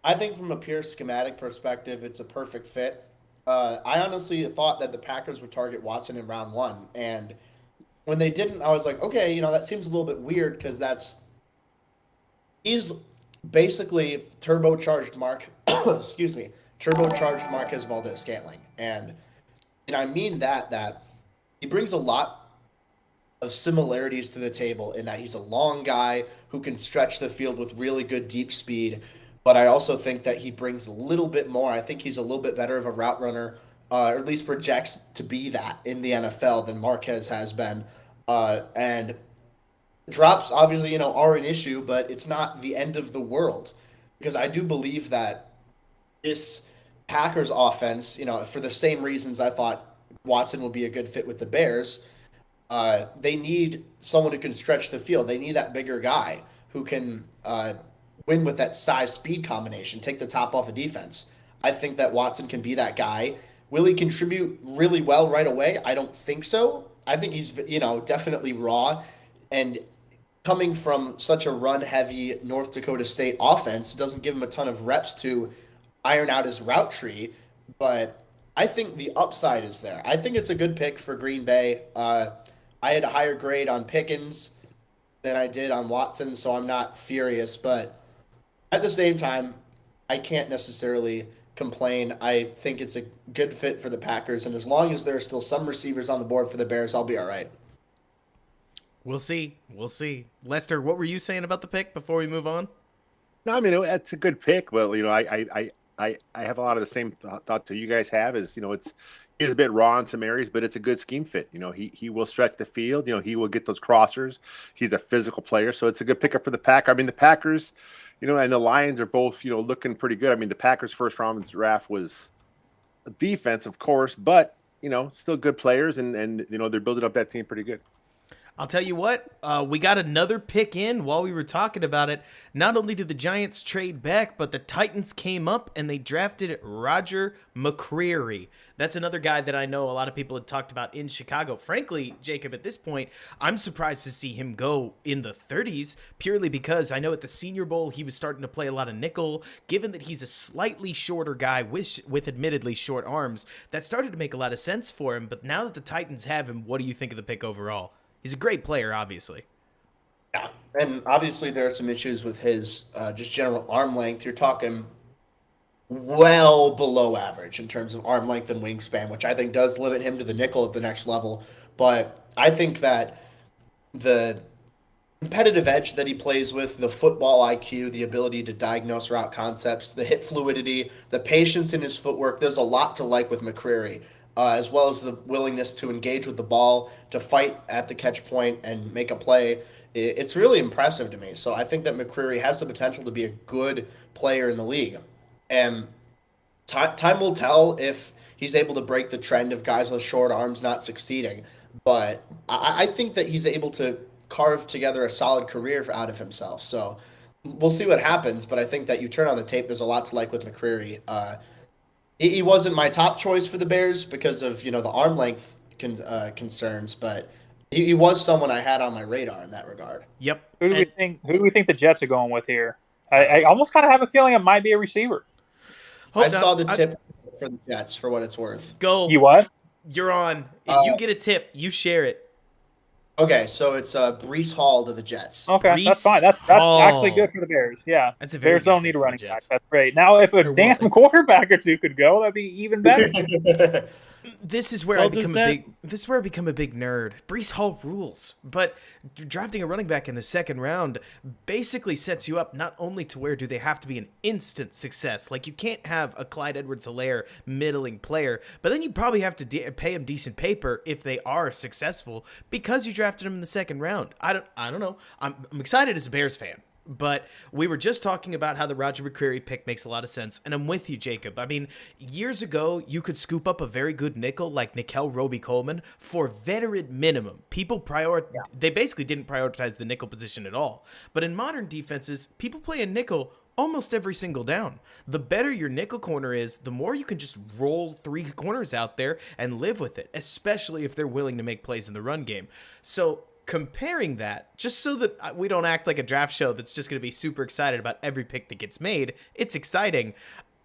I think from a pure schematic perspective, it's a perfect fit. I honestly thought that the Packers would target Watson in round 1, and when they didn't, I was like, okay, that seems a little bit weird because he's basically turbocharged turbocharged Marquez Valdez-Scantling, and I mean that he brings a lot of similarities to the table in that he's a long guy who can stretch the field with really good deep speed. But I also think that he brings a little bit more. I think he's a little bit better of a route runner, or at least projects to be that in the NFL than Marquez has been. And drops, obviously, are an issue, but it's not the end of the world. Because I do believe that this Packers offense, for the same reasons I thought Watson would be a good fit with the Bears, they need someone who can stretch the field. They need that bigger guy who can win with that size-speed combination, take the top off of defense. I think that Watson can be that guy. Will he contribute really well right away? I don't think so. I think he's, definitely raw. And coming from such a run-heavy North Dakota State offense doesn't give him a ton of reps to iron out his route tree. But I think the upside is there. I think it's a good pick for Green Bay. I had a higher grade on Pickens than I did on Watson, so I'm not furious. But at the same time, I can't necessarily complain. I think it's a good fit for the Packers, and as long as there are still some receivers on the board for the Bears, I'll be all right. We'll see. Lester, what were you saying about the pick before we move on? No, I mean, it's a good pick. Well, I have a lot of the same thought that you guys have. He's a bit raw in some areas, but it's a good scheme fit. He will stretch the field. He will get those crossers. He's a physical player, so it's a good pickup for the Packers. I mean, the Packers, and the Lions are both, looking pretty good. I mean, the Packers' first round draft was a defense, of course, but, still good players, and they're building up that team pretty good. I'll tell you what, we got another pick in while we were talking about it. Not only did the Giants trade back, but the Titans came up and they drafted Roger McCreary. That's another guy that I know a lot of people had talked about in Chicago. Frankly, Jacob, at this point, I'm surprised to see him go in the 30s, purely because I know at the Senior Bowl he was starting to play a lot of nickel. Given that he's a slightly shorter guy with admittedly short arms, that started to make a lot of sense for him. But now that the Titans have him, what do you think of the pick overall? He's a great player, obviously. Yeah, and obviously there are some issues with his just general arm length. You're talking well below average in terms of arm length and wingspan, which I think does limit him to the nickel at the next level. But I think that the competitive edge that he plays with, the football IQ, the ability to diagnose route concepts, the hip fluidity, the patience in his footwork, there's a lot to like with McCreary. As well as the willingness to engage with the ball, to fight at the catch point and make a play. It's really impressive to me. So I think that McCreary has the potential to be a good player in the league. And time will tell if he's able to break the trend of guys with short arms not succeeding. But I think that he's able to carve together a solid career out of himself. So we'll see what happens. But I think that you turn on the tape, there's a lot to like with McCreary. He wasn't my top choice for the Bears because of, the arm length concerns, but he was someone I had on my radar in that regard. Yep. Who do we think the Jets are going with here? I almost kind of have a feeling it might be a receiver. I saw the tip for the Jets for what it's worth. Go. You what? You're on. If you get a tip, you share it. Okay, so it's Breece Hall to the Jets. Okay, that's fine. That's actually good for the Bears. Yeah, that's a very Bears don't need a running back. That's great. Now, if a damn quarterback or two could go, that'd be even better. This is where I become a big nerd. Breece Hall rules, but drafting a running back in the second round basically sets you up not only to where do they have to be an instant success, like you can't have a Clyde Edwards-Helaire middling player, but then you probably have to pay him decent paper if they are successful because you drafted him in the second round. I don't know. I'm excited as a Bears fan. But we were just talking about how the Roger McCreary pick makes a lot of sense, and I'm with you, Jacob. I mean, years ago, you could scoop up a very good nickel like Nickel Roby-Coleman for veteran minimum. They basically didn't prioritize the nickel position at all. But in modern defenses, people play a nickel almost every single down. The better your nickel corner is, the more you can just roll three corners out there and live with it, especially if they're willing to make plays in the run game. So comparing that, just so that we don't act like a draft show that's just going to be super excited about every pick that gets made, it's exciting.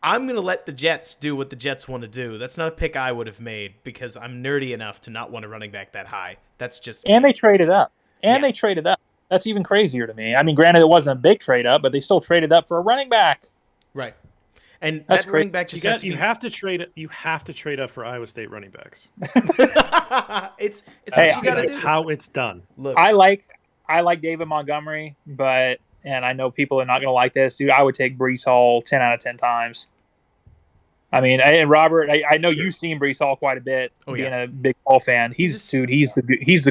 I'm going to let the Jets do what the Jets want to do. That's not a pick I would have made because I'm nerdy enough to not want a running back that high. That's just... And they traded up. They traded up. That's even crazier to me. I mean, granted, it wasn't a big trade up, but they still traded up for a running back. Right. And that's that running back just you have to trade up for Iowa State running backs. it's what you got to do. How it's done. Look, I like David Montgomery, and I know people are not going to like this, dude. I would take Breece Hall 10 out of 10 times. I mean, and Robert, I know you've seen Breece Hall quite a bit, being a big Hall fan. He's the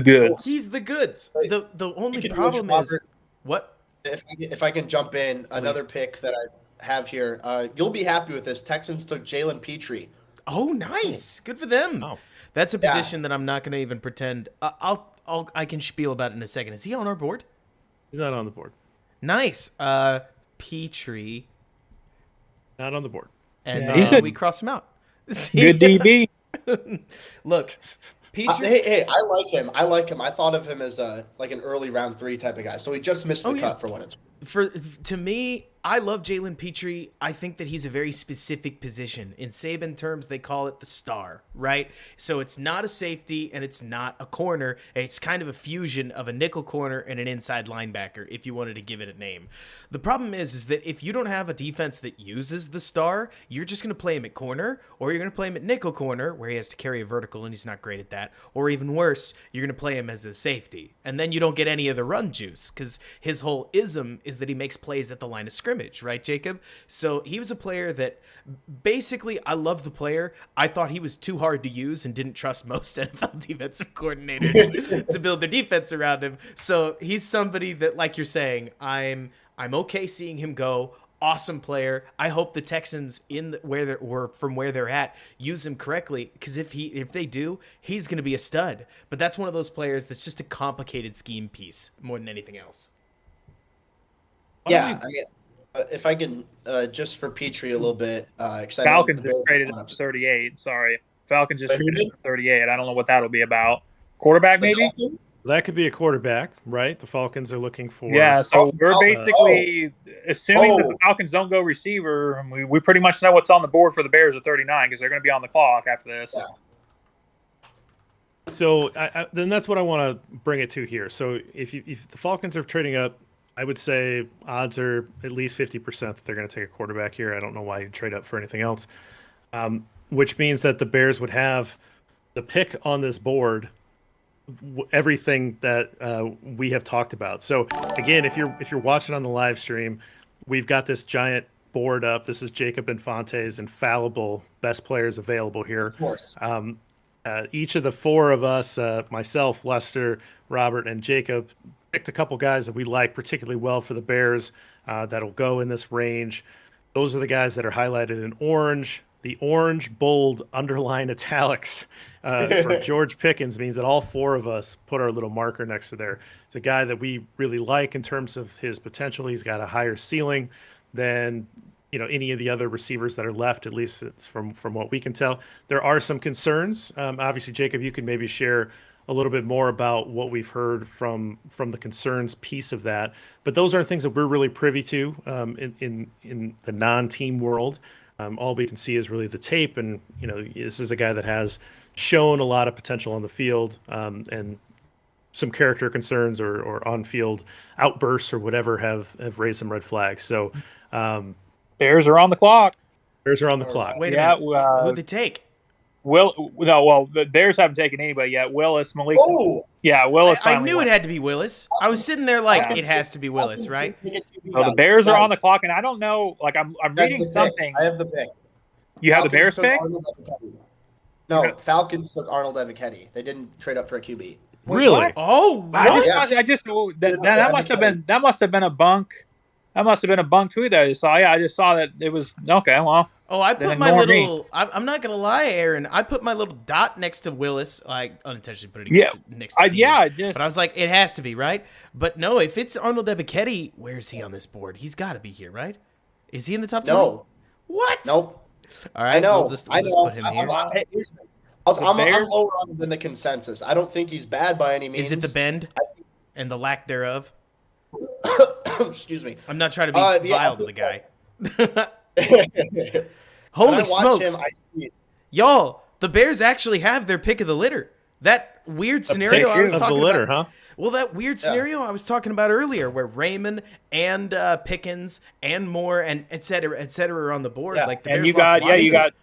goods. He's the goods. The only problem is what? If I can jump in, another pick that I have here. You'll be happy with this. Texans took Jalen Petrie. Oh, nice. Good for them. Oh. That's a position that I'm not going to even pretend. I can spiel about it in a second. Is he on our board? He's not on the board. Nice. Petrie. Not on the board. And we cross him out. Good DB. Look, Petrie. Hey, I like him. I thought of him as an early round 3 type of guy. So he just missed the cut for what it's worth. To me, I love Jalen Petrie. I think that he's a very specific position. In Saban terms, they call it the star, right? So it's not a safety and it's not a corner. It's kind of a fusion of a nickel corner and an inside linebacker, if you wanted to give it a name. The problem is that if you don't have a defense that uses the star, you're just going to play him at corner, or you're going to play him at nickel corner, where he has to carry a vertical and he's not great at that. Or even worse, you're going to play him as a safety. And then you don't get any of the run juice, because his whole ism is that he makes plays at the line of scrimmage, right, Jacob? So he was a player that basically, I love the player. I thought he was too hard to use and didn't trust most NFL defensive coordinators to build their defense around him. So he's somebody that, like you're saying, I'm okay seeing him go. awesome player. I hope the Texans where they're at use him correctly, because if they do, he's going to be a stud. But that's one of those players that's just a complicated scheme piece more than anything else. Yeah, I mean, if I can just for Petrie a little bit, Falcons just traded up to 38. Sorry, Falcons just traded up to 38. I don't know what that'll be about. Quarterback, maybe. That could be a quarterback, right? The Falcons are looking for. Yeah, so we're basically assuming that the Falcons don't go receiver. We pretty much know what's on the board for the Bears at 39 because they're going to be on the clock after this. Yeah. So then that's what I want to bring it to here. So if the Falcons are trading up, I would say odds are at least 50% that they're going to take a quarterback here. I don't know why you'd trade up for anything else, which means that the Bears would have the pick on this board, everything that we have talked about. So again, if you're watching on the live stream, we've got this giant board up. This is Jacob Infante's infallible best players available here. Of course. Each of the four of us, myself, Lester, Robert, and Jacob, picked a couple guys that we like particularly well for the Bears that'll go in this range. Those are the guys that are highlighted in orange. The orange, bold, underline italics for George Pickens means that all four of us put our little marker next to there. It's a guy that we really like in terms of his potential. He's got a higher ceiling than any of the other receivers that are left, at least it's from what we can tell. There are some concerns. Obviously, Jacob, you can maybe share a little bit more about what we've heard from the concerns piece of that. But those are things that we're really privy to in the non-team world. All we can see is really the tape, and this is a guy that has shown a lot of potential on the field, and some character concerns or on-field outbursts or whatever have raised some red flags. So Bears are on the clock. Bears are on the clock. Wait a minute. Who'd they take? The Bears haven't taken anybody yet. Willis, Malik. Oh, yeah, Willis. I knew it had to be Willis. I was sitting there like, it has to be Willis, right? So the Bears are on the clock, and I don't know. Like I'm reading something. I have the pick. You have the Bears pick? No, Falcons took Arnold Eviketti. They didn't trade up for a QB. Really? Oh, wow. Yeah. I just that must have been a bunk. That must have been a bunk tweet that I just saw. Yeah, I just saw that it was okay. Well, I put my little. I'm not gonna lie, Aaron. I put my little dot next to Willis. I unintentionally put it next to but I was like, it has to be right. But no, if it's Arnold Eviketti, where's he on this board? He's got to be here, right? Is he in the top 20? No. What? Nope. All right, I know. We'll just put him here. I'm lower on him than the consensus. I don't think he's bad by any means. Is it the bend and the lack thereof? Excuse me. I'm not trying to be vile to the guy. When Holy I watch smokes. him, I see it. Y'all, the Bears actually have their pick of the litter. That weird scenario I was talking about. Huh? Well, that weird scenario I was talking about earlier, where Raymond and Pickens and Moore and et cetera are on the board. Yeah. Like the and Bears you got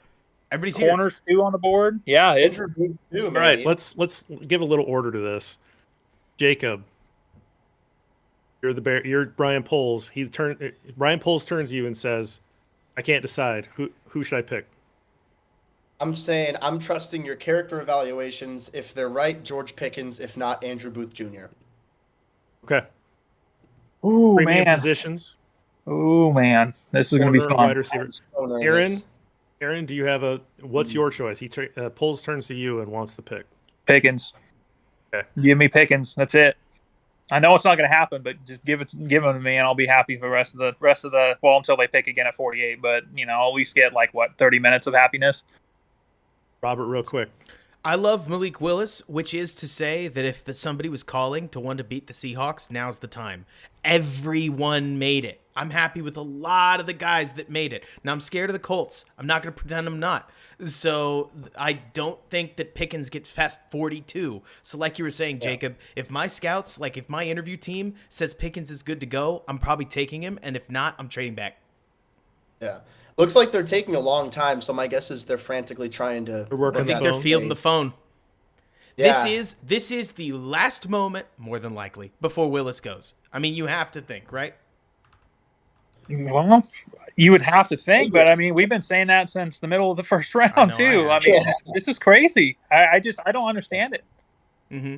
everybody's corners too on the board. Yeah, it's all right. Let's give a little order to this. Jacob, you're the Bear. You're Brian Poles. Brian Poles turns to you and says, "I can't decide. Who should I pick?" I'm saying I'm trusting your character evaluations. If they're right, George Pickens. If not, Andrew Booth Jr. Okay. Ooh, Premium man. Positions. Ooh, man. This is going to be Wide fun. receiver. So nervous. Aaron, do you have what's your choice? Poles turns to you and wants the pick. Pickens. Okay. Give me Pickens. That's it. I know it's not going to happen, but just give them to me, and I'll be happy for the rest of the until they pick again at 48. But I'll at least get 30 minutes of happiness. Robert, real quick. I love Malik Willis, which is to say that if somebody was calling to want to beat the Seahawks, now's the time. Everyone made it. I'm happy with a lot of the guys that made it. Now I'm scared of the Colts. I'm not going to pretend I'm not. So I don't think that Pickens gets past 42. So like you were saying, Jacob, if my scouts, if my interview team says Pickens is good to go, I'm probably taking him. And if not, I'm trading back. Yeah. Looks like they're taking a long time, so my guess is they're frantically trying to. I think they're fielding the phone. Yeah. This is the last moment, more than likely, before Willis goes. I mean, you have to think, right? Well, you would have to think, but we've been saying that since the middle of the first round too. This is crazy. I don't understand it. Mm-hmm.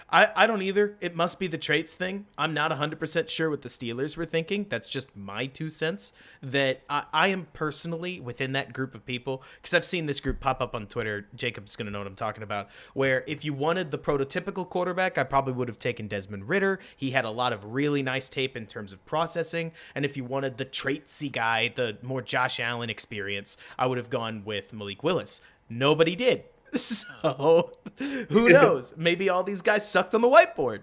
I don't either. It must be the traits thing. I'm not 100% sure what the Steelers were thinking. That's just my 2 cents. That I am personally within that group of people, because I've seen this group pop up on Twitter. Jacob's going to know what I'm talking about. Where if you wanted the prototypical quarterback, I probably would have taken Desmond Ridder. He had a lot of really nice tape in terms of processing. And if you wanted the traitsy guy, the more Josh Allen experience, I would have gone with Malik Willis. Nobody did. So who knows? Maybe all these guys sucked on the whiteboard.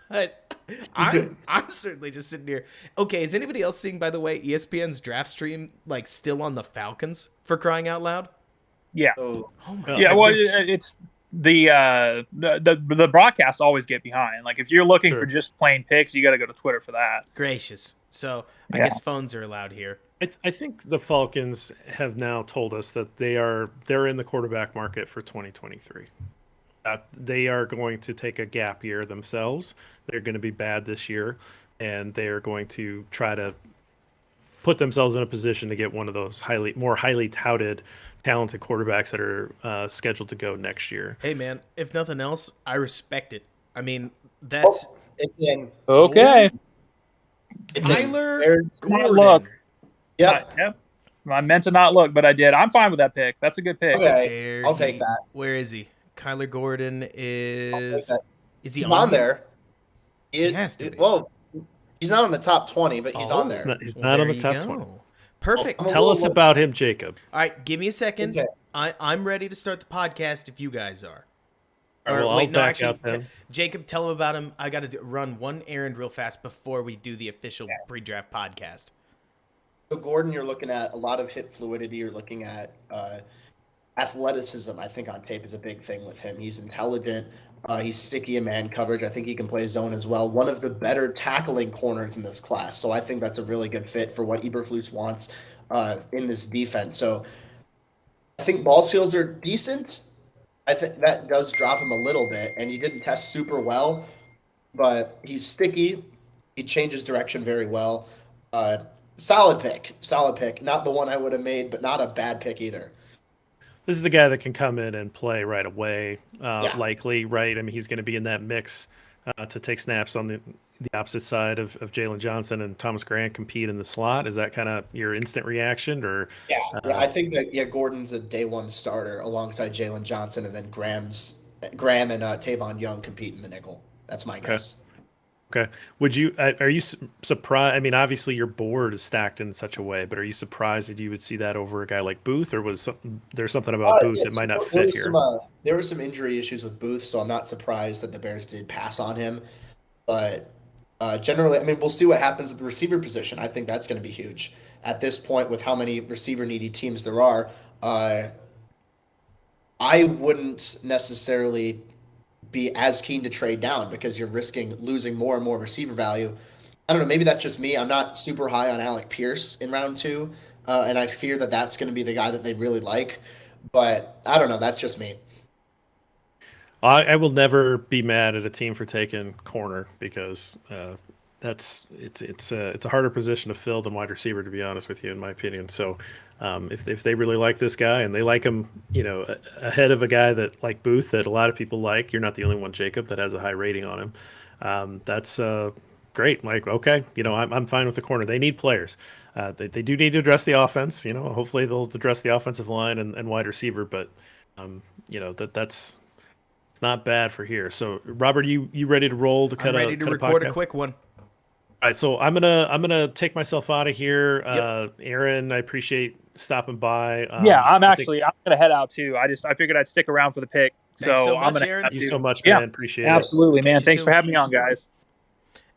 But I'm certainly just sitting here. Okay, is anybody else seeing, by the way, ESPN's draft stream like still on the Falcons, for crying out loud? Yeah. Oh, my Yeah, well, it's the broadcasts always get behind. Like if you're looking for just plain picks, you got to go to Twitter for that. Gracious. So I guess phones are allowed here. I think the Falcons have now told us that they're in the quarterback market for 2023. They are going to take a gap year themselves. They're going to be bad this year, and they are going to try to put themselves in a position to get one of those more highly touted, talented quarterbacks that are scheduled to go next year. Hey, man, if nothing else, I respect it. I mean, that's... it's in. Okay. It's Tyler Gordon. Look. Yep. Yep. I meant to not look, but I did. I'm fine with that pick. That's a good pick. Okay. I'll take that. Where is he? Kyler Gordon is... Is he He's on there? He has to be. Well, he's not on the top 20, but he's on there. He's not on the top 20. Perfect. Tell us about him, Jacob. All right, give me a second. Okay. I'm ready to start the podcast if you guys are. All right, well, I'll back out then. Jacob, tell him about him. I got to run one errand real fast before we do the official pre-draft podcast. So Gordon, you're looking at a lot of hip fluidity. You're looking at athleticism. I think on tape is a big thing with him. He's intelligent. He's sticky in man coverage. I think he can play zone as well. One of the better tackling corners in this class. So I think that's a really good fit for what Eberflus wants in this defense. So I think ball skills are decent. I think that does drop him a little bit, and he didn't test super well, but he's sticky. He changes direction very well. Solid pick. Not the one I would have made, but not a bad pick either. This is a guy that can come in and play right away, likely, right? I mean, he's going to be in that mix to take snaps on the opposite side of Jalen Johnson and Thomas Grant compete in the slot. Is that kind of your instant reaction? Or Yeah, I think that Gordon's a day one starter alongside Jalen Johnson, and then Graham and Tavon Young compete in the nickel. That's my guess. Okay. Are you surprised? I mean, obviously your board is stacked in such a way, but are you surprised that you would see that over a guy like Booth, or was there something about Booth that might not fit here? There were some injury issues with Booth, so I'm not surprised that the Bears did pass on him. But generally, I mean, we'll see what happens at the receiver position. I think that's going to be huge. At this point, with how many receiver-needy teams there are, I wouldn't necessarily be as keen to trade down because you're risking losing more and more receiver value. I don't know. Maybe that's just me. I'm not super high on Alec Pierce in round 2, and I fear that that's going to be the guy that they really like. But I don't know. That's just me. I will never be mad at a team for taking corner because it's a harder position to fill than wide receiver, to be honest with you, in my opinion. So if they really like this guy and they like him, ahead of a guy that like Booth that a lot of people like, you're not the only one, Jacob, that has a high rating on him. That's great. Like, okay, I'm fine with the corner. They need players. They do need to address the offense. Hopefully they'll address the offensive line and wide receiver, but that's not bad for here. So Robert, you ready to roll to cut I'm ready to record a quick one. All right, so I'm gonna take myself out of here. Aaron, I appreciate stopping by. I'm gonna head out too. I figured I'd stick around for the pick. Thanks so I'm much, gonna Aaron. Thank you so much, man. Appreciate it. Absolutely, man. Thanks for having me on, guys.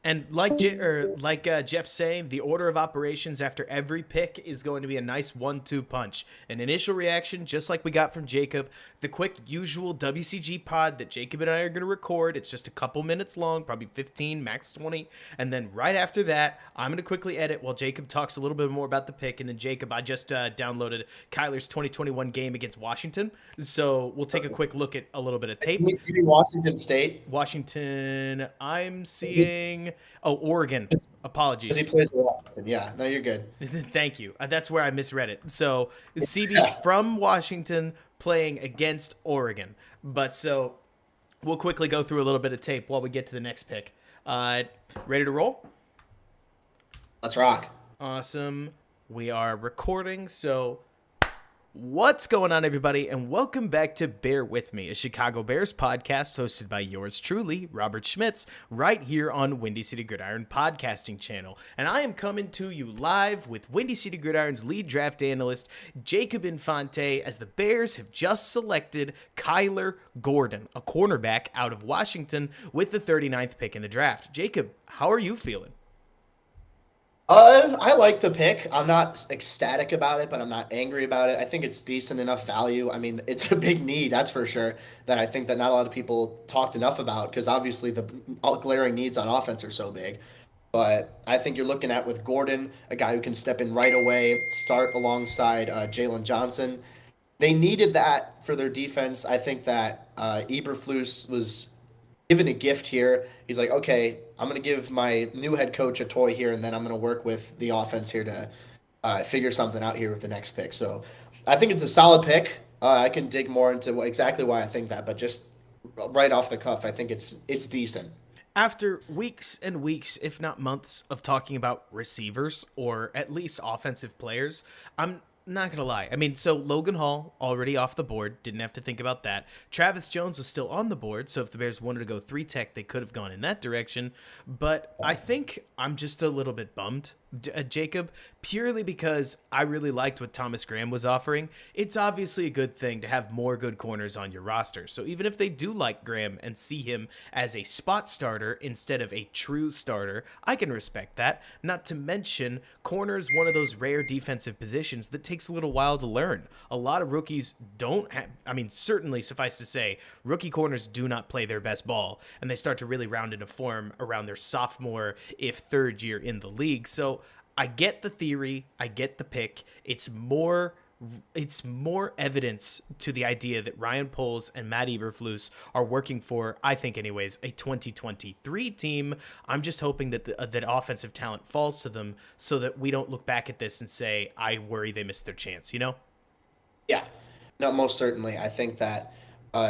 And like Jeff's saying, the order of operations after every pick is going to be a nice 1-2 punch. An initial reaction, just like we got from Jacob. The quick usual WCG pod that Jacob and I are going to record. It's just a couple minutes long, probably 15, max 20. And then right after that, I'm going to quickly edit while Jacob talks a little bit more about the pick. And then Jacob, I just downloaded Kyler's 2021 game against Washington. So we'll take a quick look at a little bit of tape. You mean Washington State? Washington, I'm seeing... Oh, Oregon. Apologies. He plays Washington. Yeah, no, you're good. Thank you. That's where I misread it. So, CD from Washington playing against Oregon. But so, we'll quickly go through a little bit of tape while we get to the next pick. Ready to roll? Let's rock. Awesome. We are recording, so what's going on, everybody, and welcome back to Bear With Me, a Chicago Bears podcast hosted by yours truly, Robert Schmitz, right here on Windy City Gridiron podcasting channel. And I am coming to you live with Windy City Gridiron's lead draft analyst, Jacob Infante, as the Bears have just selected Kyler Gordon, a cornerback out of Washington, with the 39th pick in the draft. Jacob, how are you feeling? I like the pick. I'm not ecstatic about it, but I'm not angry about it. I think it's decent enough value. I mean, it's a big need, that's for sure, that I think that not a lot of people talked enough about, because obviously the glaring needs on offense are so big. But I think you're looking at with Gordon, a guy who can step in right away, start alongside Jalen Johnson. They needed that for their defense. I think that Eberflus was given a gift here. He's like, okay, I'm going to give my new head coach a toy here, and then I'm going to work with the offense here to figure something out here with the next pick. So I think it's a solid pick. I can dig more into exactly why I think that, but just right off the cuff, I think it's decent. After weeks and weeks, if not months, of talking about receivers, or at least offensive players, I'm not gonna lie. I mean, so Logan Hall already off the board, didn't have to think about that. Travis Jones was still on the board, so if the Bears wanted to go 3-tech, they could have gone in that direction. But I think I'm just a little bit bummed, Jacob, purely because I really liked what Thomas Graham was offering. It's obviously a good thing to have more good corners on your roster. So even if they do like Graham and see him as a spot starter instead of a true starter, I can respect that. Not to mention, corner's one of those rare defensive positions that takes a little while to learn. A lot of rookies don't have, I mean, certainly suffice to say, rookie corners do not play their best ball, and they start to really round into form around their sophomore, if third year in the league. So I get the theory, I get the pick. It's more evidence to the idea that Ryan Poles and Matt Eberflus are working for, I think anyways, a 2023 team. I'm just hoping that that offensive talent falls to them so that we don't look back at this and say, I worry they missed their chance, you know? Yeah, no, most certainly. I think that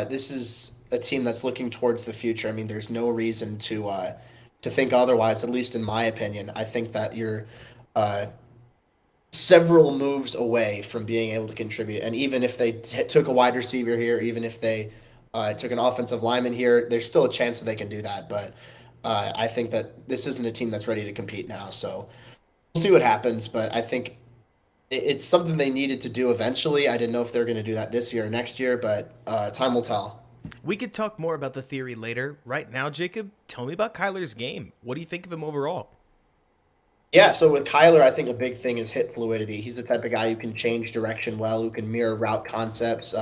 this is a team that's looking towards the future. I mean, there's no reason to think otherwise, at least in my opinion. I think that you're several moves away from being able to contribute. And even if they took a wide receiver here, even if they took an offensive lineman here, there's still a chance that they can do that. But I think that this isn't a team that's ready to compete now. So we'll see what happens. But I think it's something they needed to do eventually. I didn't know if they're going to do that this year or next year, but time will tell. We could talk more about the theory later. Right now, Jacob, tell me about Kyler's game. What do you think of him overall? Yeah, so with Kyler, I think a big thing is hit fluidity. He's the type of guy who can change direction well, who can mirror route concepts.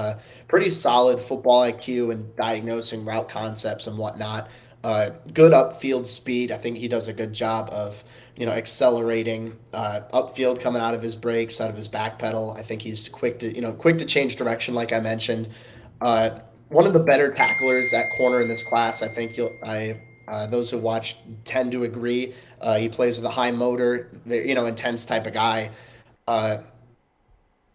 Pretty solid football IQ and diagnosing route concepts and whatnot. Good upfield speed. I think he does a good job of, accelerating upfield, coming out of his breaks, out of his back pedal. I think he's quick to change direction, like I mentioned. One of the better tacklers at corner in this class. I think those who watch tend to agree. He plays with a high motor, intense type of guy.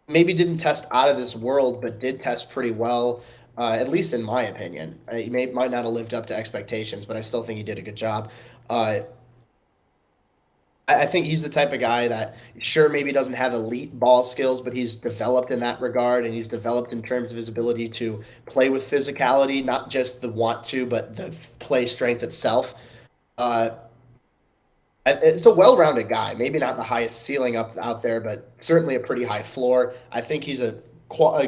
Maybe didn't test out of this world, but did test pretty well, at least in my opinion. He might not have lived up to expectations, but I still think he did a good job. I think he's the type of guy that, sure, maybe doesn't have elite ball skills, but he's developed in that regard, and he's developed in terms of his ability to play with physicality, not just the want to, but the play strength itself. It's a well-rounded guy. Maybe not the highest ceiling out there, but certainly a pretty high floor. I think he's a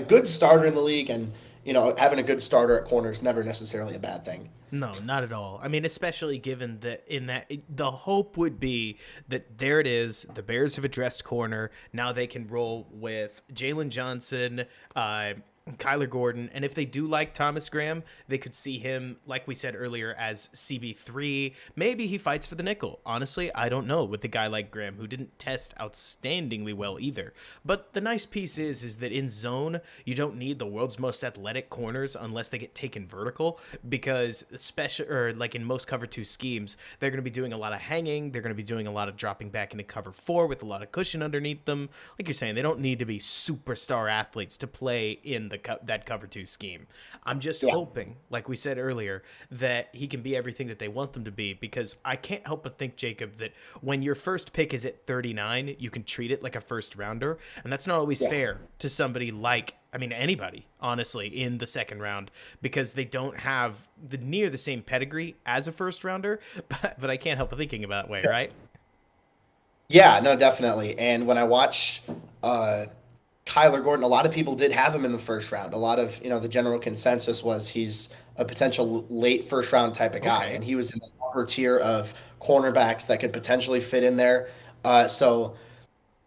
good starter in the league, and having a good starter at corner is never necessarily a bad thing. No, not at all. I mean, especially given that the hope would be that there it is. The Bears have addressed corner. Now they can roll with Jalen Johnson, Kyler Gordon, and if they do like Thomas Graham, they could see him, like we said earlier, as CB3. Maybe he fights for the nickel. Honestly, I don't know with a guy like Graham, who didn't test outstandingly well either. But the nice piece is that in zone, you don't need the world's most athletic corners unless they get taken vertical, because like in most cover 2 schemes, they're going to be doing a lot of hanging. They're going to be doing a lot of dropping back into cover 4 with a lot of cushion underneath them. Like you're saying, they don't need to be superstar athletes to play in the that cover 2 scheme. I'm just Yeah. hoping, like we said earlier, that he can be everything that they want them to be, because I can't help but think, Jacob, that when your first pick is at 39, you can treat it like a first rounder, and that's not always fair to somebody like, I mean, anybody, honestly, in the second round, because they don't have near the same pedigree as a first rounder, but I can't help but thinking about it way, right? Yeah, no, definitely. And when I watch Kyler Gordon, a lot of people did have him in the first round. A lot of, the general consensus was he's a potential late first round type of guy. Okay. And he was in the upper tier of cornerbacks that could potentially fit in there. So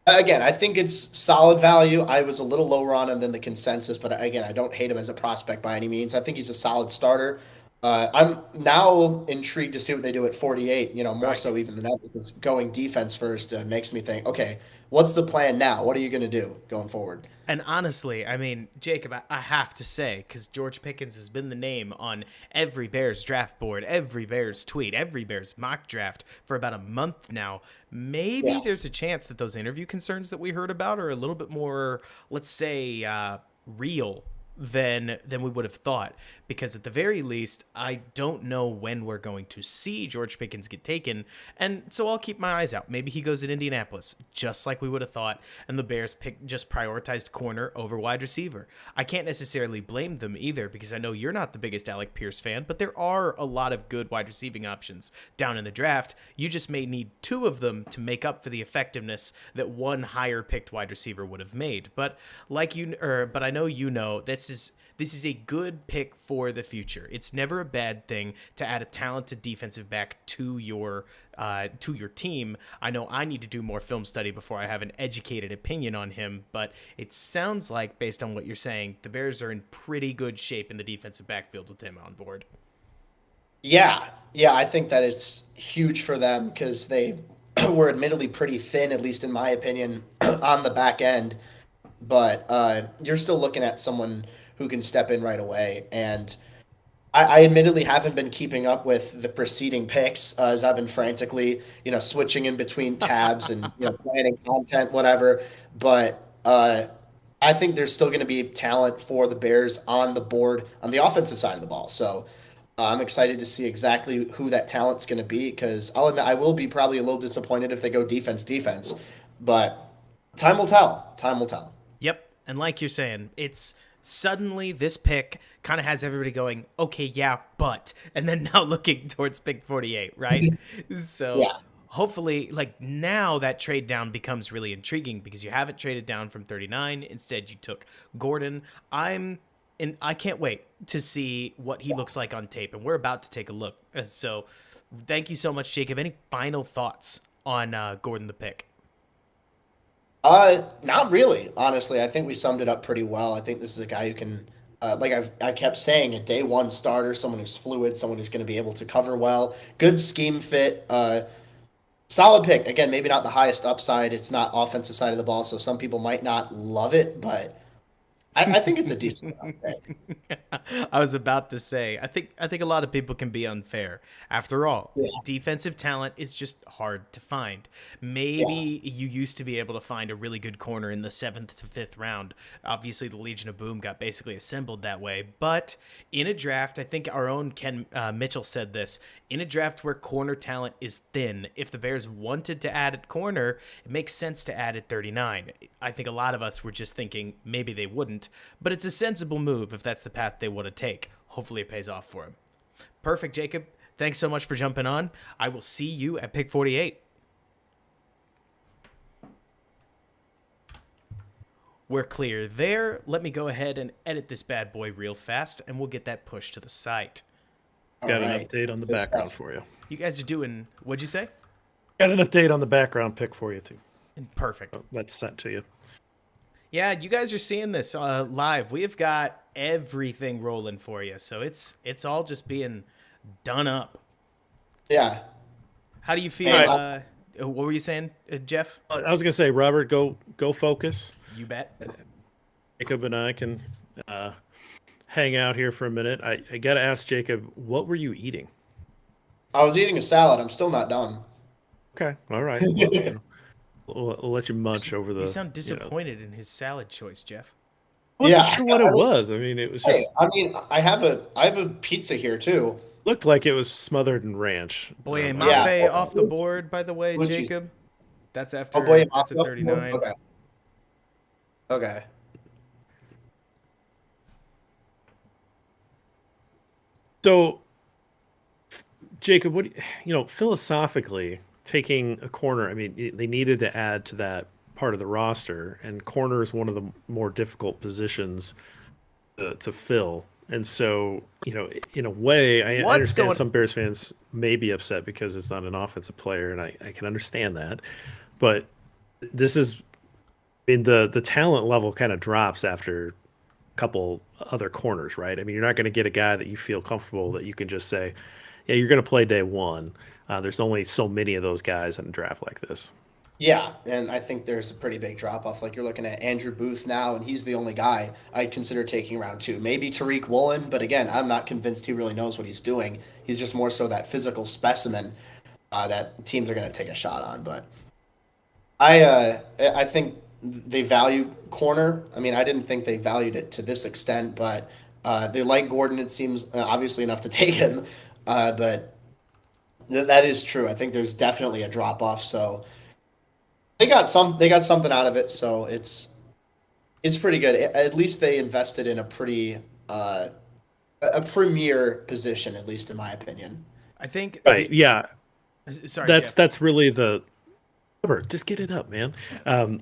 again, I think it's solid value. I was a little lower on him than the consensus, but again, I don't hate him as a prospect by any means. I think he's a solid starter. I'm now intrigued to see what they do at 48, more Right. so even than that, because going defense first makes me think, okay, what's the plan now? What are you going to do going forward? And honestly, I mean, Jacob, I have to say, because George Pickens has been the name on every Bears draft board, every Bears tweet, every Bears mock draft for about a month now, maybe there's a chance that those interview concerns that we heard about are a little bit more, let's say, real than we would have thought, because at the very least, I don't know when we're going to see George Pickens get taken, and so I'll keep my eyes out. Maybe he goes in Indianapolis, just like we would have thought, and the Bears just prioritized corner over wide receiver. I can't necessarily blame them either, because I know you're not the biggest Alec Pierce fan, but there are a lot of good wide receiving options down in the draft. You just may need 2 of them to make up for the effectiveness that one higher picked wide receiver would have made. But but I know this is a good pick for the future. It's never a bad thing to add a talented defensive back to your team. I know I need to do more film study before I have an educated opinion on him, but it sounds like, based on what you're saying, the Bears are in pretty good shape in the defensive backfield with him on board. Yeah, I think that it's huge for them because they were admittedly pretty thin, at least in my opinion, on the back end. But you're still looking at someone who can step in right away. And I admittedly haven't been keeping up with the preceding picks as I've been frantically, switching in between tabs and planning content, whatever. But I think there's still going to be talent for the Bears on the board on the offensive side of the ball. So I'm excited to see exactly who that talent's going to be, because I'll admit I will be probably a little disappointed if they go defense. But time will tell. Time will tell. Yep. And like you're saying, it's suddenly this pick kind of has everybody going, okay, yeah, but, and then now looking towards pick 48, right? So hopefully, like, now that trade down becomes really intriguing, because you haven't traded down from 39. Instead, you took Gordon. I can't wait to see what he looks like on tape, and we're about to take a look. So thank you so much, Jacob. Any final thoughts on Gordon the pick? Not really, honestly. I think we summed it up pretty well. I think this is a guy who can, like I kept saying, a day one starter, someone who's fluid, someone who's going to be able to cover well, good scheme fit, solid pick. Again, maybe not the highest upside. It's not offensive side of the ball, so some people might not love it, but I think it's a decent pick. I was about to say, I think a lot of people can be unfair. After all, defensive talent is just hard to find. Maybe you used to be able to find a really good corner in the 7th to 5th round. Obviously, the Legion of Boom got basically assembled that way. But in a draft, I think our own Ken Mitchell said this, in a draft where corner talent is thin, if the Bears wanted to add at corner, it makes sense to add at 39. I think a lot of us were just thinking maybe they wouldn't, but it's a sensible move if that's the path they want to take. Hopefully it pays off for him. Perfect, Jacob. Thanks so much for jumping on. I will see you at pick 48. We're clear there. Let me go ahead and edit this bad boy real fast, and we'll get that pushed to the site. Got an update on the background for you. You guys are doing, what'd you say? Got an update on the background pick for you, too. Perfect. That's sent to you. Yeah, you guys are seeing this live. We have got everything rolling for you, so it's all just being done up. Yeah. How do you feel? Right. What were you saying, Jeff? I was gonna say, Robert, go focus. You bet. Jacob and I can hang out here for a minute. I got to ask Jacob, what were you eating? I was eating a salad. I'm still not done. Okay, all right. Well, we'll let you munch over the. You sound disappointed in his salad choice, Jeff. I wasn't Yeah. sure what it was. I mean, it was Hey, just I mean, I have a pizza here too. looked like it was smothered in ranch. Boye Yeah. Mafe off the board, by the way, Blue cheese. Jacob. That's Oh boy, that's at 39. Okay. Okay. So, Jacob, philosophically, taking a corner, I mean, they needed to add to that part of the roster, and corner is one of the more difficult positions to fill. And so, in a way, I What's understand going- some Bears fans may be upset because it's not an offensive player, and I can understand that. But this is, I mean, the talent level kind of drops after a couple other corners, right? I mean, you're not going to get a guy that you feel comfortable that you can just say, yeah, you're going to play day one. There's only so many of those guys in a draft like this. Yeah, and I think there's a pretty big drop off. Like you're looking at Andrew Booth now, and he's the only guy I'd consider taking round 2. Maybe Tariq Woolen, but again, I'm not convinced he really knows what he's doing. He's just more so that physical specimen that teams are going to take a shot on. But I think they value corner. I mean, I didn't think they valued it to this extent, but they like Gordon. It seems obviously enough to take him, but that is true. I think there's definitely a drop off. So. They got something out of it, so it's pretty good. At least they invested in a pretty a premier position, at least in my opinion. I think. Right? Yeah. Sorry, That's really the. Robert, just get it up, man. I don't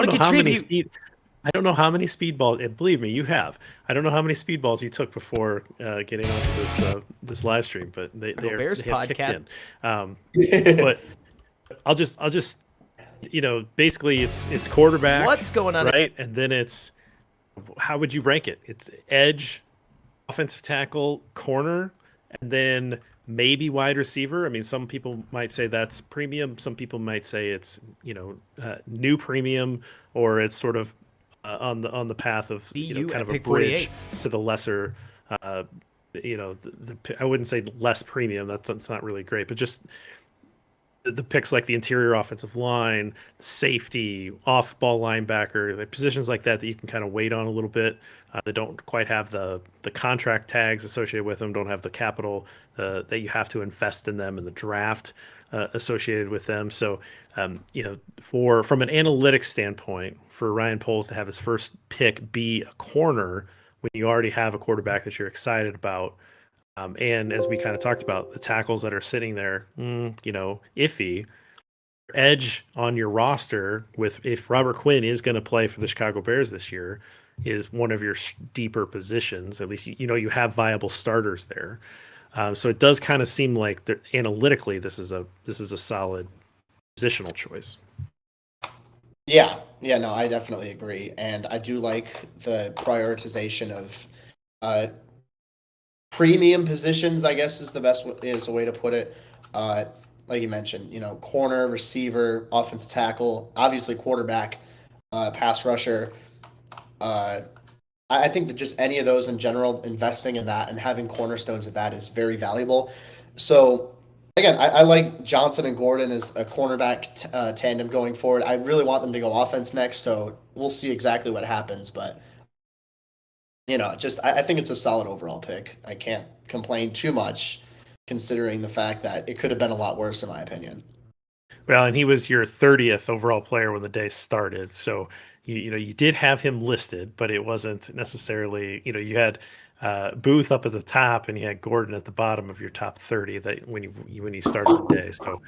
know how many I don't know how many speedballs. And believe me, you have. I don't know how many speedballs you took before getting onto this live stream, but they Bears have podcast. kicked in. But. I'll just basically it's quarterback. What's going on? Right? And then it's how would you rank it? It's edge, offensive tackle, corner, and then maybe wide receiver. I mean, some people might say that's premium. Some people might say it's, new premium, or it's sort of on the path of kind of a bridge to the lesser I wouldn't say less premium. That's not really great, but just the picks like the interior offensive line, safety, off-ball linebacker, the positions like that you can kind of wait on a little bit. They don't quite have the contract tags associated with them, don't have the capital that you have to invest in them in the draft associated with them. So, from an analytics standpoint, for Ryan Poles to have his first pick be a corner when you already have a quarterback that you're excited about, and as we kind of talked about, the tackles that are sitting there, iffy. Edge on your roster if Robert Quinn is going to play for the Chicago Bears this year is one of your deeper positions. At least you have viable starters there. So it does kind of seem like analytically this is a solid positional choice. Yeah, no, I definitely agree, and I do like the prioritization of premium positions, I guess is a way to put it. Like you mentioned, corner, receiver, offensive tackle, obviously quarterback, pass rusher. I think that just any of those in general, investing in that and having cornerstones of that is very valuable. So again, I like Johnson and Gordon as a cornerback tandem going forward. I really want them to go offense next, so we'll see exactly what happens, but I think it's a solid overall pick. I can't complain too much considering the fact that it could have been a lot worse in my opinion. Well, and he was your 30th overall player when the day started. So, you did have him listed, but it wasn't necessarily, you had Booth up at the top and you had Gordon at the bottom of your top 30 that when you started the day. So,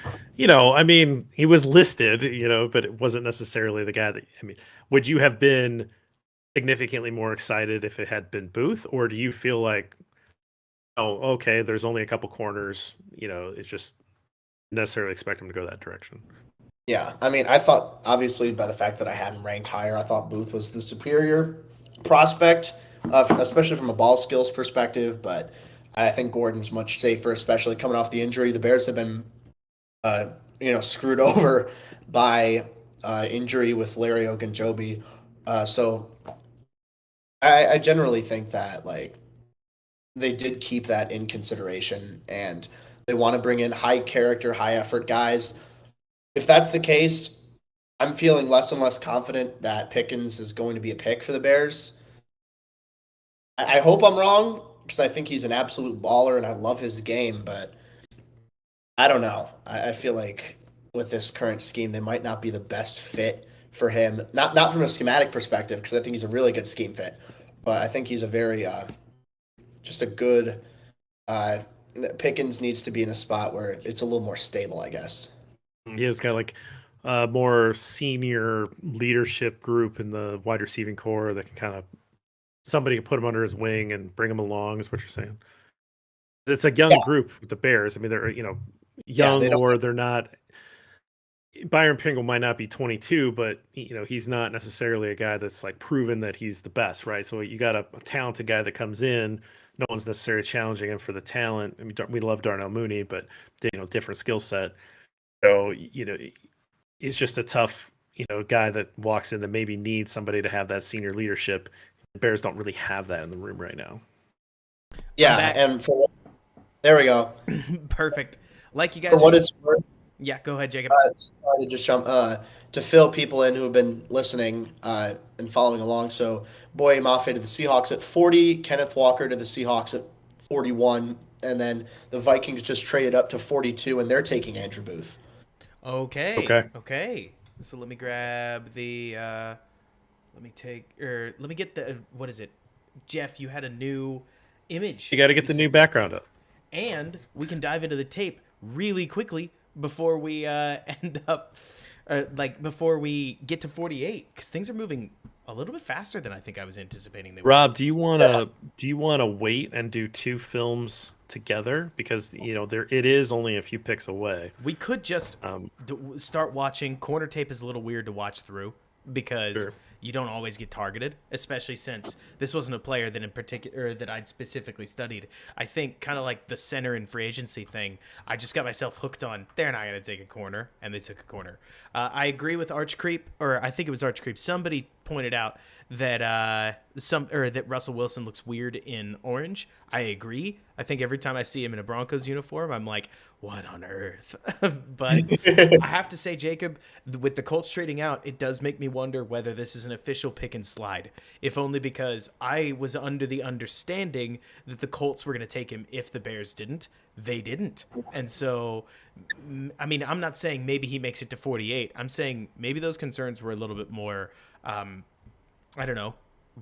I mean, he was listed, but it wasn't necessarily the guy would you have been significantly more excited if it had been Booth, or do you feel like, oh, okay, there's only a couple corners, it's just necessarily expect him to go that direction? Yeah, I mean, I thought obviously by the fact that I had him ranked higher, I thought Booth was the superior prospect, especially from a ball skills perspective, but I think Gordon's much safer, especially coming off the injury. The Bears have been screwed over by injury with Larry Ogunjobi. So I generally think that they did keep that in consideration, and they want to bring in high character, high effort guys. If that's the case, I'm feeling less and less confident that Pickens is going to be a pick for the Bears. I hope I'm wrong because I think he's an absolute baller and I love his game, but I don't know. I feel like with this current scheme, they might not be the best fit for him. Not from a schematic perspective, because I think he's a really good scheme fit, but I think he's a very just a good. Pickens needs to be in a spot where it's a little more stable, I guess. He has got like a more senior leadership group in the wide receiving core that can kind of somebody can put him under his wing and bring him along. Is what you're saying? It's a young group with the Bears. I mean, they're young or they're not. Byron Pringle might not be 22, but he's not necessarily a guy that's like proven that he's the best, right? So you got a talented guy that comes in. No one's necessarily challenging him for the talent. I mean, we love Darnell Mooney, but different skill set. So it's just a tough guy that walks in that maybe needs somebody to have that senior leadership. The Bears don't really have that in the room right now. Yeah, and there we go. Perfect. Like you guys. For what it's worth. Yeah, go ahead, Jacob. Sorry to just jump to fill people in who have been listening and following along. So, Boye Mafe to the Seahawks at 40, Kenneth Walker to the Seahawks at 41, and then the Vikings just traded up to 42, and they're taking Andrew Booth. Okay. So let me grab the. Let me get the. What is it, Jeff? You had a new image. You got to get the new background up. And we can dive into the tape really quickly before we end up, before we get to 48, because things are moving a little bit faster than I think I was anticipating they would. Rob, do you want to wait and do two films together, because it is only a few picks away? We could just start watching. Corner tape is a little weird to watch through because you don't always get targeted, especially since this wasn't a player that in particular that I'd specifically studied. I think kind of like the center and free agency thing, I just got myself hooked on. They're not going to take a corner, and they took a corner. I agree with Arch Creep, or I think it was Arch Creep. Somebody pointed out that that Russell Wilson looks weird in orange. I agree. I think every time I see him in a Broncos uniform, I'm like, what on earth? But I have to say, Jacob, with the Colts trading out, it does make me wonder whether this is an official pick and slide, if only because I was under the understanding that the Colts were going to take him if the Bears didn't. They didn't. And so, I mean, I'm not saying maybe he makes it to 48. I'm saying maybe those concerns were a little bit more, I don't know,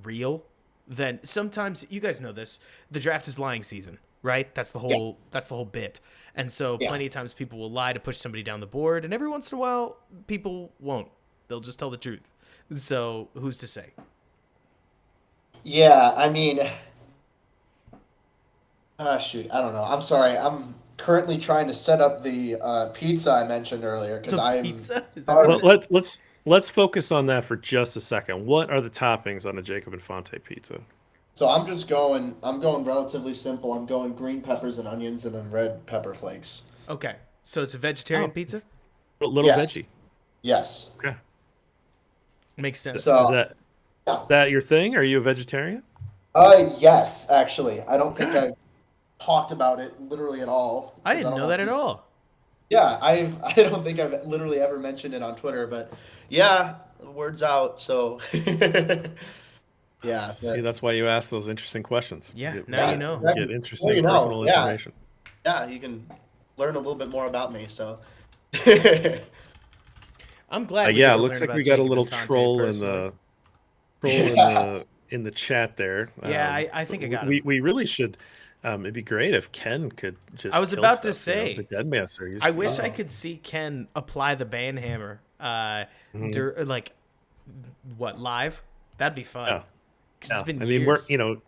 real. Then sometimes, you guys know this, the draft is lying season, right? That's the whole bit. And so plenty of times people will lie to push somebody down the board, and every once in a while people won't. They'll just tell the truth. So who's to say? Yeah, I mean, shoot, I don't know. I'm sorry. I'm currently trying to set up the pizza I mentioned earlier because Pizza? Let's focus on that for just a second. What are the toppings on a Jacob Infante pizza? So I'm going relatively simple. I'm going green peppers and onions and then red pepper flakes. Okay. So it's a vegetarian pizza? A little veggie. Yes. Okay. Makes sense. So, is that your thing? Are you a vegetarian? Yes, actually. I don't think I've talked about it literally at all. I didn't know that at all. Yeah, I don't think I've literally ever mentioned it on Twitter, but yeah, word's out. So yeah. See, that's why you ask those interesting questions. Yeah, now you know. Get interesting personal information. Yeah, you can learn a little bit more about me. So I'm glad. It looks like we got a little troll in the chat there. Yeah, I think I got it. We really should. It'd be great if Ken could just. I was about to say the Deadmaster. I wish I could see Ken apply the ban hammer. Live? That'd be fun. Yeah. It's been I mean, years. you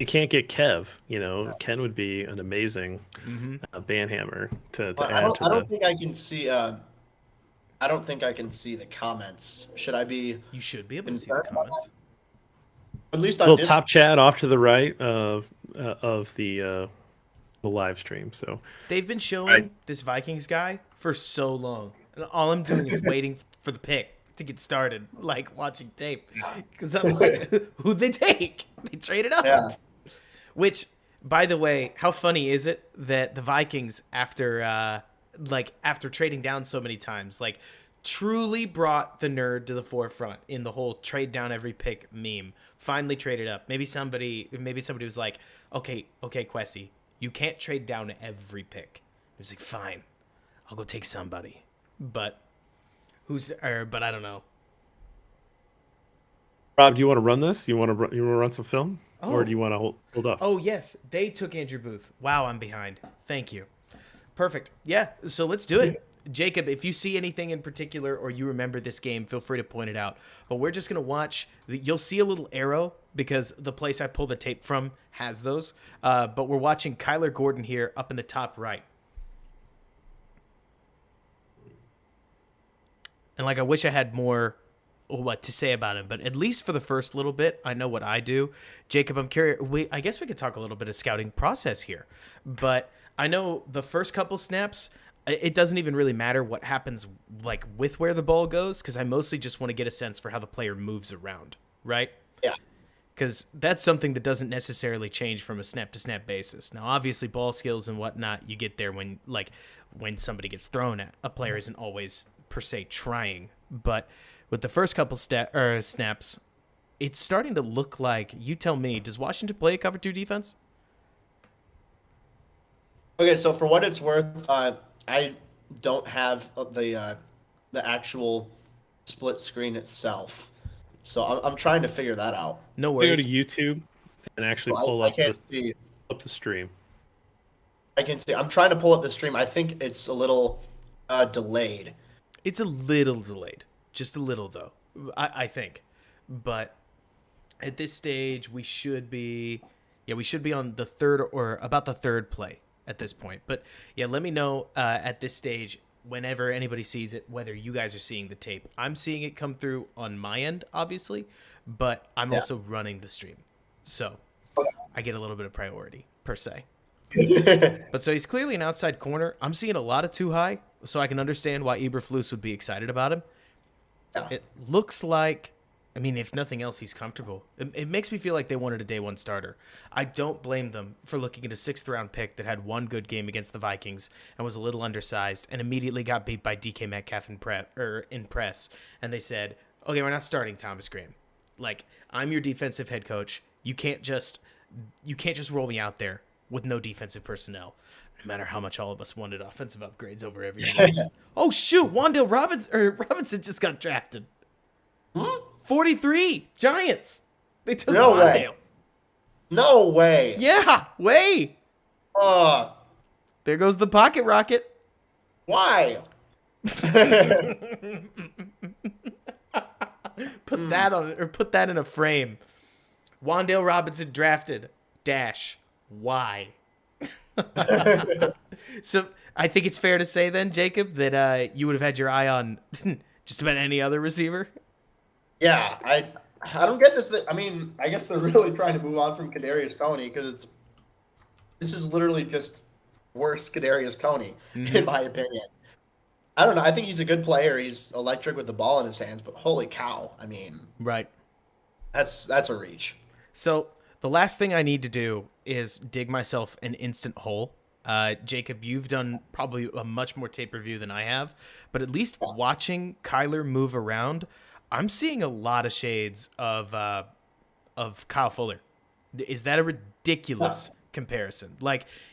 can't get Kev. Ken would be an amazing ban hammer to add to. I don't think I can see. I don't think I can see the comments. Should I be? You should be able to see the comments. At least little top chat off to the right of the live stream. So they've been showing this Vikings guy for so long, and all I'm doing is waiting for the pick to get started, like watching tape. Because I'm like, who'd they take? They traded up. Yeah. Which, by the way, how funny is it that the Vikings, after trading down so many times, like truly brought the nerd to the forefront in the whole trade down every pick meme. Finally traded up. Maybe somebody was like, okay, Quessy, you can't trade down every pick. He was like, fine, I'll go take somebody. But but I don't know. Rob, do you want to run this? You want to run some film, Oh. or do you want to hold off? Oh, yes. They took Andrew Booth. Wow, I'm behind. Thank you. Perfect. Yeah, so let's do it. Jacob, if you see anything in particular or you remember this game, feel free to point it out. But we're just going to watch. You'll see a little arrow because the place I pull the tape from has those. But we're watching Kyler Gordon here up in the top right. And I wish I had more what to say about him, but at least for the first little bit, I know what I do. Jacob, I'm curious. I guess we could talk a little bit of scouting process here, but I know the first couple snaps, it doesn't even really matter what happens with where the ball goes, because I mostly just want to get a sense for how the player moves around, right? Yeah. Because that's something that doesn't necessarily change from a snap-to-snap basis. Now, obviously, ball skills and whatnot, you get there when somebody gets thrown at. A player isn't always, per se, trying. But with the first couple snaps, it's starting to look like, you tell me, does Washington play a cover 2 defense? Okay, so for what it's worth, I don't have the actual split screen itself, so I'm trying to figure that out. No Go worries. to YouTube and actually Well, pull I up can't see. the stream. I can see. I'm trying to pull up the stream. I think it's a little delayed. It's a little delayed. Just a little, though, I think. But at this stage, we should be on the third or about the third play at this point. But yeah, let me know at this stage, whenever anybody sees it, whether you guys are seeing the tape. I'm seeing it come through on my end, obviously, but I'm also running the stream. So I get a little bit of priority, per se. But so he's clearly an outside corner. I'm seeing a lot of too high, so I can understand why Eberflus would be excited about him. Yeah. It looks like, if nothing else, he's comfortable. It makes me feel like they wanted a day one starter. I don't blame them for looking at a 6th round pick that had one good game against the Vikings and was a little undersized and immediately got beat by DK Metcalf in press. And they said, okay, we're not starting Thomas Graham. I'm your defensive head coach. You can't just roll me out there with no defensive personnel, no matter how much all of us wanted offensive upgrades over everything else. Oh, shoot. Wan'Dale Robinson just got drafted. 43 Giants. They took No Wan'Dale. way. No way. Yeah, way. There goes the pocket rocket. Why? Put that in a frame. Wan'Dale Robinson drafted. Why? So I think it's fair to say then, Jacob, that you would have had your eye on just about any other receiver. Yeah, I don't get this. I guess they're really trying to move on from Kadarius Toney because this is literally just worse Kadarius Toney, in my opinion. I don't know. I think he's a good player. He's electric with the ball in his hands, but holy cow. Right. That's a reach. So the last thing I need to do is dig myself an instant hole. Jacob, you've done probably a much more tape review than I have, but at least watching Kyler move around, I'm seeing a lot of shades of Kyle Fuller. Is that a ridiculous comparison?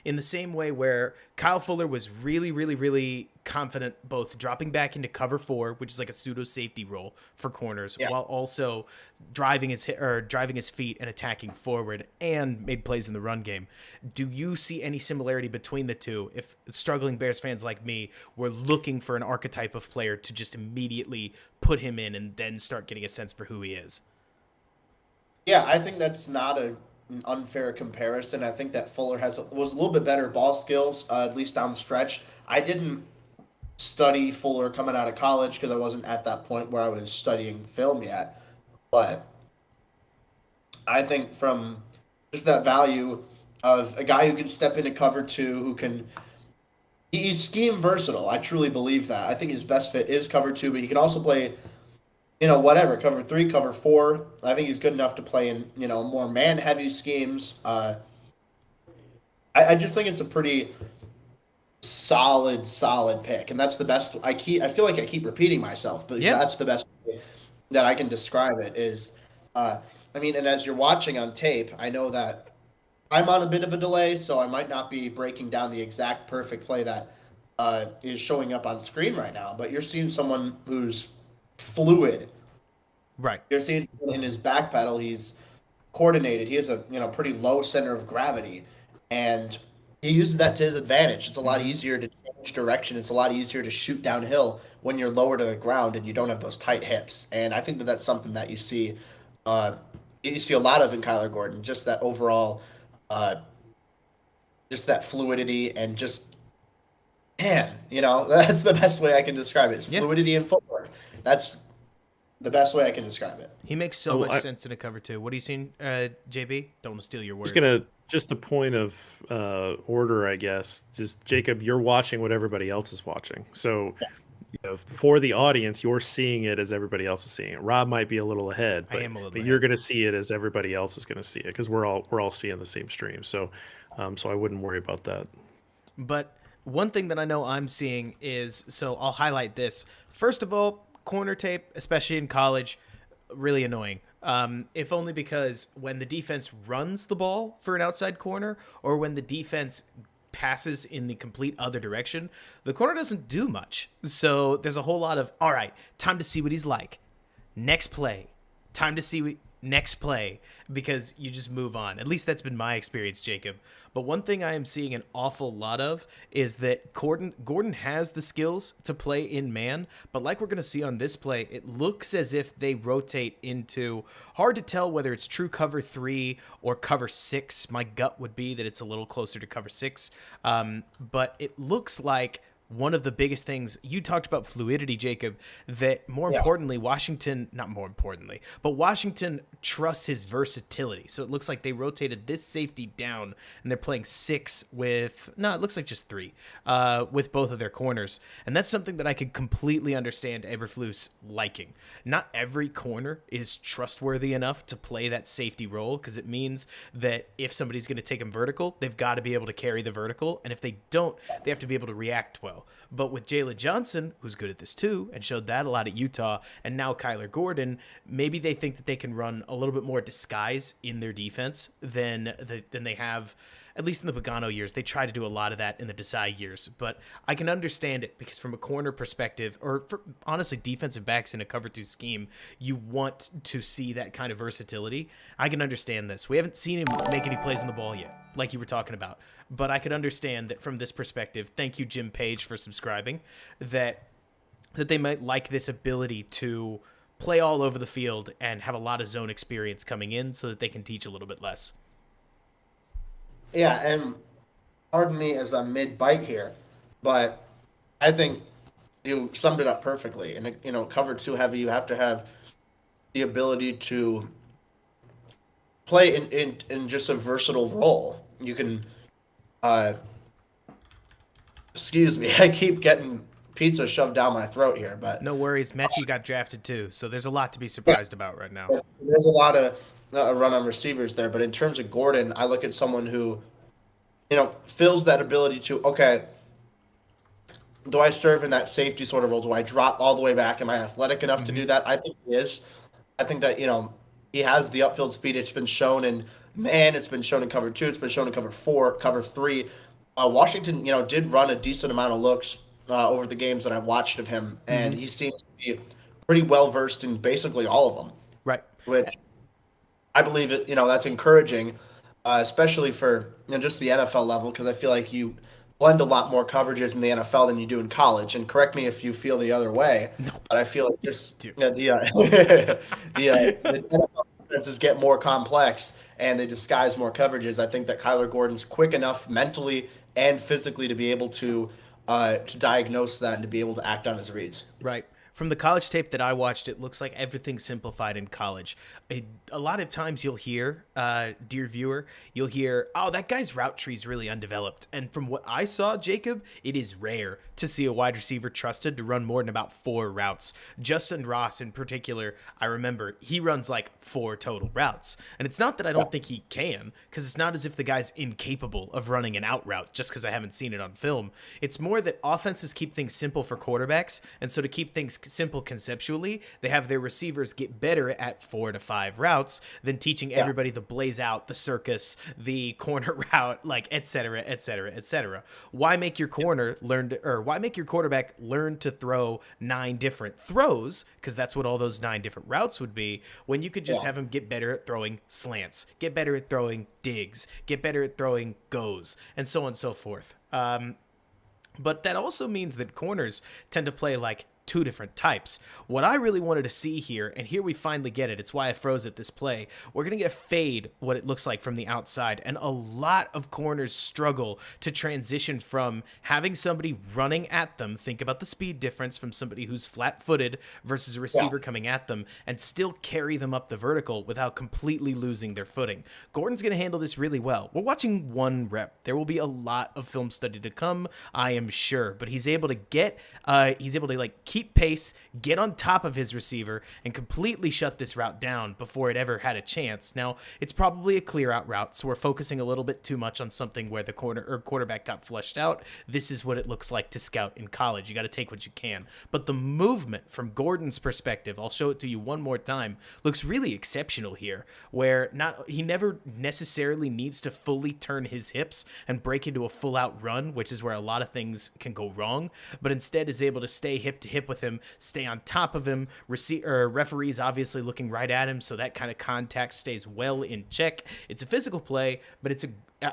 In the same way where Kyle Fuller was really, really, really confident both dropping back into cover 4, which is like a pseudo safety role for corners, while also driving his feet and attacking forward, and made plays in the run game. Do you see any similarity between the two? If struggling Bears fans like me were looking for an archetype of player to just immediately put him in and then start getting a sense for who he is. Yeah, I think that's not an unfair comparison. I think that Fuller was a little bit better ball skills, at least down the stretch. I didn't study Fuller coming out of college because I wasn't at that point where I was studying film yet. But I think from just that value of a guy who can step into cover 2, he's scheme versatile. I truly believe that. I think his best fit is cover 2, but he can also play whatever, cover 3, cover 4. I think he's good enough to play in, more man-heavy schemes. I just think it's a pretty solid pick, and that's the best. I feel like I keep repeating myself, but Yeah. that's the best way that I can describe it. Is, I mean, and as you're watching on tape, I know that I'm on a bit of a delay, so I might not be breaking down the exact perfect play that is showing up on screen right now. But you're seeing someone who's fluid. Right. You're seeing in his back pedal, he's coordinated. He has a pretty low center of gravity, and he uses that to his advantage. It's a lot easier to change direction. It's a lot easier to shoot downhill when you're lower to the ground and you don't have those tight hips. And I think that that's something that you see a lot of in Kyler Gordon. Just that overall, just that fluidity and just that's the best way I can describe it. It's fluidity and footwork. That's the best way I can describe it. He makes so much sense in a cover two. What are you seeing, JB? Don't want to steal your words. Just a point of order, I guess. Just Jacob, you're watching what everybody else is watching. So for the audience, you're seeing it as everybody else is seeing it. Rob might be a little ahead, but, I am a little but ahead. you're going to see it as everybody else is going to see it because we're all seeing the same stream. So I wouldn't worry about that. But one thing that I know I'm seeing is, so I'll highlight this. First of all, corner tape, especially in college, really annoying. If only because when the defense runs the ball for an outside corner or when the defense passes in the complete other direction, the corner doesn't do much. So there's a whole lot of, all right, time to see what he's like. Next play. Time to see next play, because you just move on. At least that's been my experience, Jacob. But one thing I am seeing an awful lot of is that Gordon has the skills to play in man, but like we're going to see on this play, it looks as if they rotate into, hard to tell whether it's true cover 3 or cover 6. My gut would be that it's a little closer to cover 6. But it looks like one of the biggest things you talked about, fluidity, Jacob, that importantly, Washington trusts his versatility. So it looks like they rotated this safety down and they're playing 6 with, it looks like just 3 with both of their corners. And that's something that I could completely understand Eberflus liking. Not every corner is trustworthy enough to play that safety role, because it means that if somebody's going to take them vertical, they've got to be able to carry the vertical. And if they don't, they have to be able to react well. But with Jalen Johnson, who's good at this too, and showed that a lot at Utah, and now Kyler Gordon, maybe they think that they can run a little bit more disguise in their defense than they have, at least in the Pagano years. They try to do a lot of that in the Desai years. But I can understand it, because from a corner perspective, or for, honestly, defensive backs in a cover 2 scheme, you want to see that kind of versatility. I can understand this. We haven't seen him make any plays on the ball yet, like you were talking about. But I could understand that from this perspective. Thank you, Jim Page, for subscribing. That they might like this ability to play all over the field and have a lot of zone experience coming in, so that they can teach a little bit less. Yeah, and pardon me as I'm mid-bite here, but I think you summed it up perfectly. And, cover 2 heavy, you have to have the ability to play in just a versatile role. You can, excuse me, I keep getting pizza shoved down my throat here, but No worries, Mechie got drafted too, so there's a lot to be surprised about right now. there's a lot of run on receivers there. But in terms of Gordon, I look at someone who, fills that ability to, okay, do I serve in that safety sort of role? Do I drop all the way back? Am I athletic enough to do that? I think he is. I think that, he has the upfield speed. It's been shown in man. It's been shown in cover 2. It's been shown in cover 4, cover 3. Washington, did run a decent amount of looks over the games that I've watched of him, and he seems to be pretty well versed in basically all of them. Right. Which I believe it. That's encouraging, especially for just the NFL level, because I feel like you blend a lot more coverages in the NFL than you do in college. And correct me if you feel the other way, but I feel like just the NFL defenses get more complex and they disguise more coverages. I think that Kyler Gordon's quick enough mentally and physically to be able to diagnose that and to be able to act on his reads. Right. From the college tape that I watched, it looks like everything's simplified in college. A lot of times you'll hear dear viewer, you'll hear, oh, that guy's route tree is really undeveloped. And from what I saw, Jacob, it is rare to see a wide receiver trusted to run more than about 4 routes. Justin Ross in particular, I remember, he runs like 4 total routes. And it's not that I don't think he can, because it's not as if the guy's incapable of running an out route just because I haven't seen it on film. It's more that offenses keep things simple for quarterbacks, and so to keep things simple conceptually, they have their receivers get better at 4 to 5 routes than teaching everybody the blaze out, the circus, the corner route, like et cetera, et cetera, et cetera. Why make your why make your quarterback learn to throw 9 different throws? Because that's what all those 9 different routes would be, when you could just have him get better at throwing slants, get better at throwing digs, get better at throwing goes, and so on and so forth. But that also means that corners tend to play like 2 different types. What I really wanted to see here, and here we finally get it, it's why I froze at this play, we're going to get a fade, what it looks like from the outside, and a lot of corners struggle to transition from having somebody running at them, think about the speed difference from somebody who's flat-footed versus a receiver coming at them, and still carry them up the vertical without completely losing their footing. Gordon's going to handle this really well. We're watching 1 rep. There will be a lot of film study to come, I am sure, but he's able to keep pace, get on top of his receiver, and completely shut this route down before it ever had a chance. Now, it's probably a clear out route, so we're focusing a little bit too much on something where the quarterback got flushed out. This is what it looks like to scout in college. You got to take what you can. But the movement from Gordon's perspective, I'll show it to you one more time, looks really exceptional here, where he never necessarily needs to fully turn his hips and break into a full out run, which is where a lot of things can go wrong, but instead is able to stay hip to hip with him, stay on top of him. Referees obviously looking right at him, so that kind of contact stays well in check. It's a physical play, but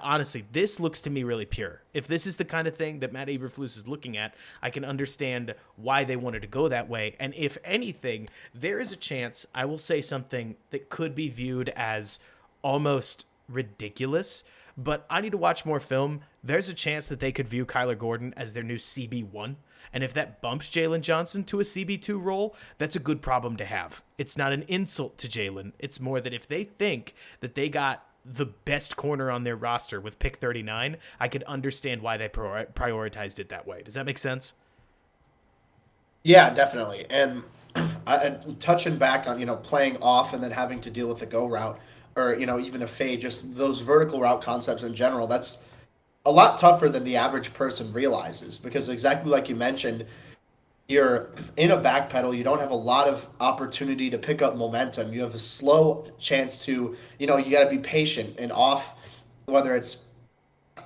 honestly, this looks to me really pure. If this is the kind of thing that Matt Eberflus is looking at, I can understand why they wanted to go that way. And if anything, there is a chance I will say something that could be viewed as almost ridiculous, but I need to watch more film. There's a chance that they could view Kyler Gordon as their new CB1. And if that bumps Jalen Johnson to a CB2 role, that's a good problem to have. It's not an insult to Jalen. It's more that if they think that they got the best corner on their roster with pick 39, I could understand why they prioritized it that way. Does that make sense? Yeah, definitely. And touching back on, playing off and then having to deal with the go route, or, even a fade, just those vertical route concepts in general, that's a lot tougher than the average person realizes, because exactly like you mentioned, you're in a back pedal. You don't have a lot of opportunity to pick up momentum. You have a slow chance to, you got to be patient and off, whether it's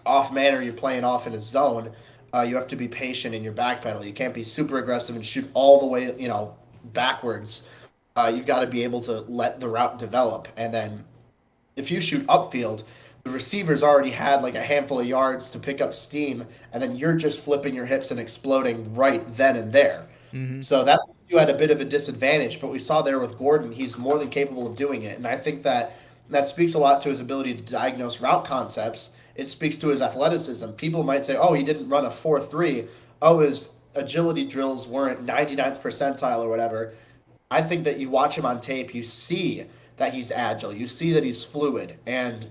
off man or you're playing off in a zone, you have to be patient in your back pedal. You can't be super aggressive and shoot all the way, backwards. You've got to be able to let the route develop. And then if you shoot upfield, the receiver's already had like a handful of yards to pick up steam, and then you're just flipping your hips and exploding right then and there. Mm-hmm. So that you had a bit of a disadvantage, but we saw there with Gordon, he's more than capable of doing it. And I think that speaks a lot to his ability to diagnose route concepts. It speaks to his athleticism. People might say, oh, he didn't run a 4.3. Oh, his agility drills weren't 99th percentile or whatever. I think that you watch him on tape, you see that he's agile. You see that he's fluid. And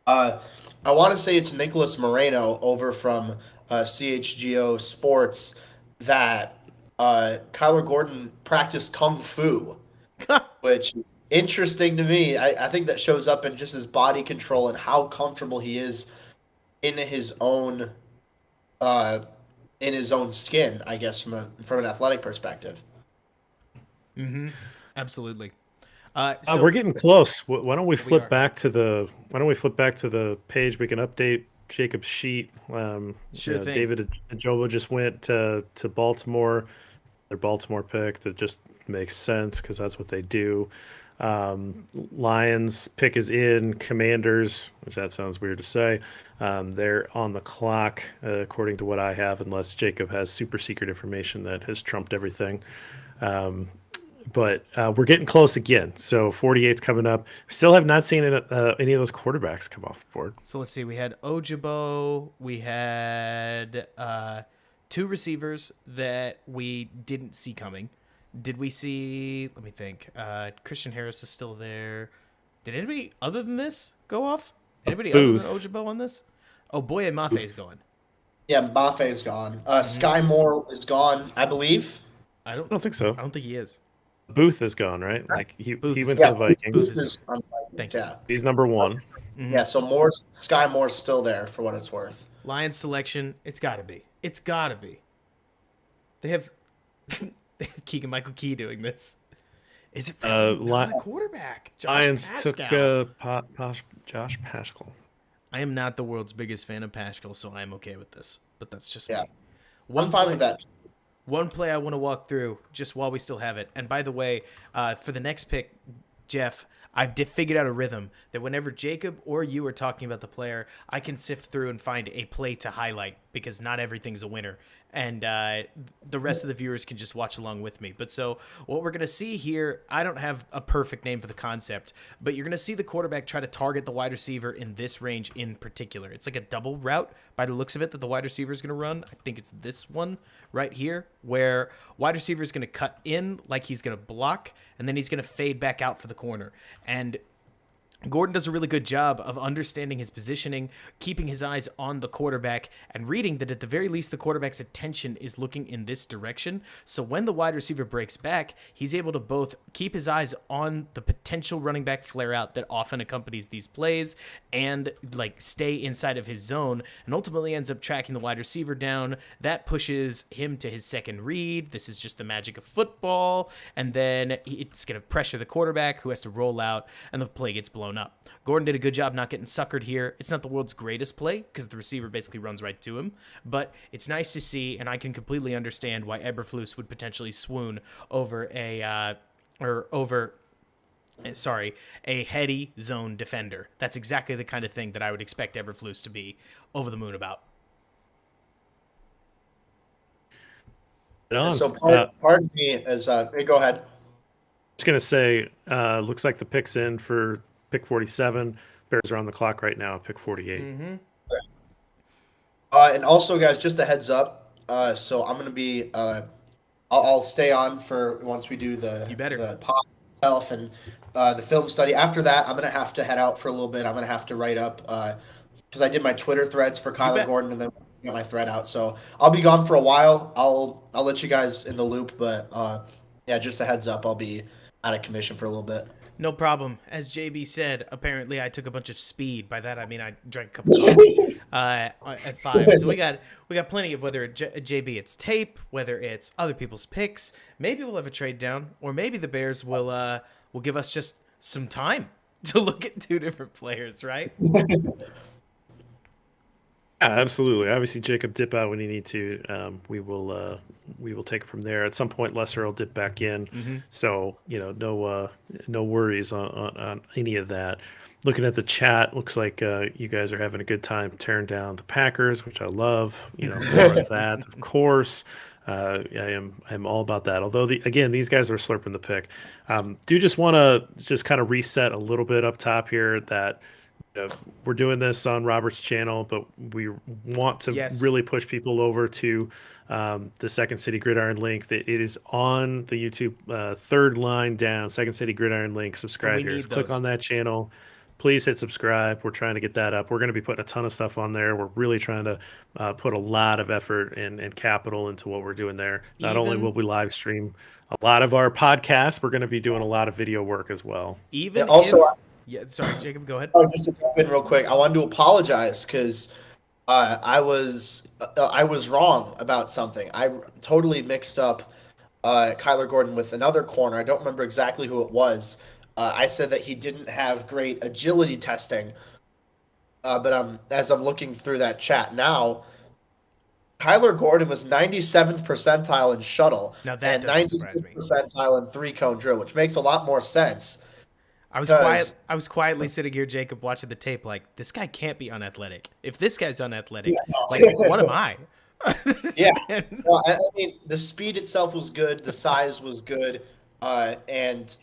I want to say it's Nicholas Moreno over from CHGO Sports that Kyler Gordon practiced Kung Fu, which is interesting to me. I think that shows up in just his body control and how comfortable he is in his own skin, I guess, from an athletic perspective. Mm-hmm. Absolutely. We're getting close. Why don't we flip back to the page? We can update Jacob's sheet. Sure thing. David Ajobo just went to Baltimore. Their Baltimore pick. That just makes sense because that's what they do. Lions pick is in. Commanders, which that sounds weird to say. They're on the clock, according to what I have, unless Jacob has super secret information that has trumped everything. But we're getting close again. So 48's coming up. We still have not seen any of those quarterbacks come off the board. So let's see. We had Ojabo. We had 2 receivers that we didn't see coming. Did we see? Let me think. Christian Harris is still there. Did anybody other than this go off? Anybody other Booth. than Ojabo on this? Oh, Boye Mafe's going. Yeah, Maffei's gone. Sky Moore is gone, I believe. I don't I don't think so. I don't think he is. Booth is gone, right? Like he Booth is went Yeah, to the Vikings. Booth Booth is on Thank you. Yeah, He's number 1. yeah. So Sky Moore's still there for what it's worth. Lions selection, it's got to be. It's got to be. They have Keegan-Michael Key doing this. Is it really not a quarterback? Josh Lions Paschal. took Josh Paschal. I am not the world's biggest fan of Paschal, so I'm okay with this. But that's just Yeah. me. One I'm fine play- with that. One play I want to walk through just while we still have it. And by the way, for the next pick, Jeff, I've figured out a rhythm that whenever Jacob or you are talking about the player, I can sift through and find a play to highlight because not everything's a winner. And the rest of the viewers can just watch along with me. But so what we're going to see here, I don't have a perfect name for the concept, but you're going to see the quarterback try to target the wide receiver in this range in particular. It's like a double route by the looks of it that the wide receiver is going to run. I think it's this one right here where wide receiver is going to cut in like he's going to block, and then he's going to fade back out for the corner. And Gordon does a really good job of understanding his positioning, keeping his eyes on the quarterback, and reading that at the very least the quarterback's attention is looking in this direction. So when the wide receiver breaks back, he's able to both keep his eyes on the potential running back flare out that often accompanies these plays and like stay inside of his zone, and ultimately ends up tracking the wide receiver down. That pushes him to his second read. This is just the magic of football. And then it's going to pressure the quarterback who has to roll out, and the play gets blown up. Gordon did a good job not getting suckered here. It's not the world's greatest play because the receiver basically runs right to him, but it's nice to see, and I can completely understand why Eberflus would potentially swoon over a heady zone defender. That's exactly the kind of thing that I would expect Eberflus to be over the moon about. So pardon me as hey, go ahead. Just gonna say, looks like the pick's in for pick 47. Bears are on the clock right now, pick 48. Mm-hmm. And also, guys, just a heads up. So I'm gonna be I'll stay on for once we do the pod itself and the film study. After that, I'm gonna have to head out for a little bit. I'm gonna have to write up because I did my Twitter threads for Kyler Gordon and then get my thread out. So I'll be gone for a while. I'll let you guys in the loop, but yeah, just a heads up. I'll be out of commission for a little bit. No problem. As JB said, apparently I took a bunch of speed. By that I mean I drank a cup of coffee at 5. So we got plenty of whether JB it's tape, whether it's other people's picks. Maybe we'll have a trade down, or maybe the Bears will give us just some time to look at two different players, right? Absolutely. Obviously, Jacob, dip out when you need to. We will take it from there. At some point, Lesser will dip back in. Mm-hmm. So no worries on any of that. Looking at the chat, looks like you guys are having a good time tearing down the Packers, which I love. More of that, of course. I'm all about that. Although these guys are slurping the pick. Do just want to just kind of reset a little bit up top here that. We're doing this on Robert's channel, but we want to really push people over to the Second City Gridiron link. That it is on the YouTube third line down. Second City Gridiron link. Subscribe here. Just click on that channel. Please hit subscribe. We're trying to get that up. We're going to be putting a ton of stuff on there. We're really trying to put a lot of effort and capital into what we're doing there. Not only will we live stream a lot of our podcasts, we're going to be doing a lot of video work as well. Sorry, Jacob, go ahead. Oh, just to jump in real quick, I wanted to apologize because I was wrong about something. I totally mixed up Kyler Gordon with another corner. I don't remember exactly who it was. I said that he didn't have great agility testing, but as I'm looking through that chat now, Kyler Gordon was 97th percentile in shuttle now that and 96th percentile in 3-cone drill, which makes a lot more sense. I was quietly sitting here, Jacob, watching the tape like, this guy can't be unathletic. If this guy's unathletic, what am I? Yeah. Well, I mean, the speed itself was good. The size was good. And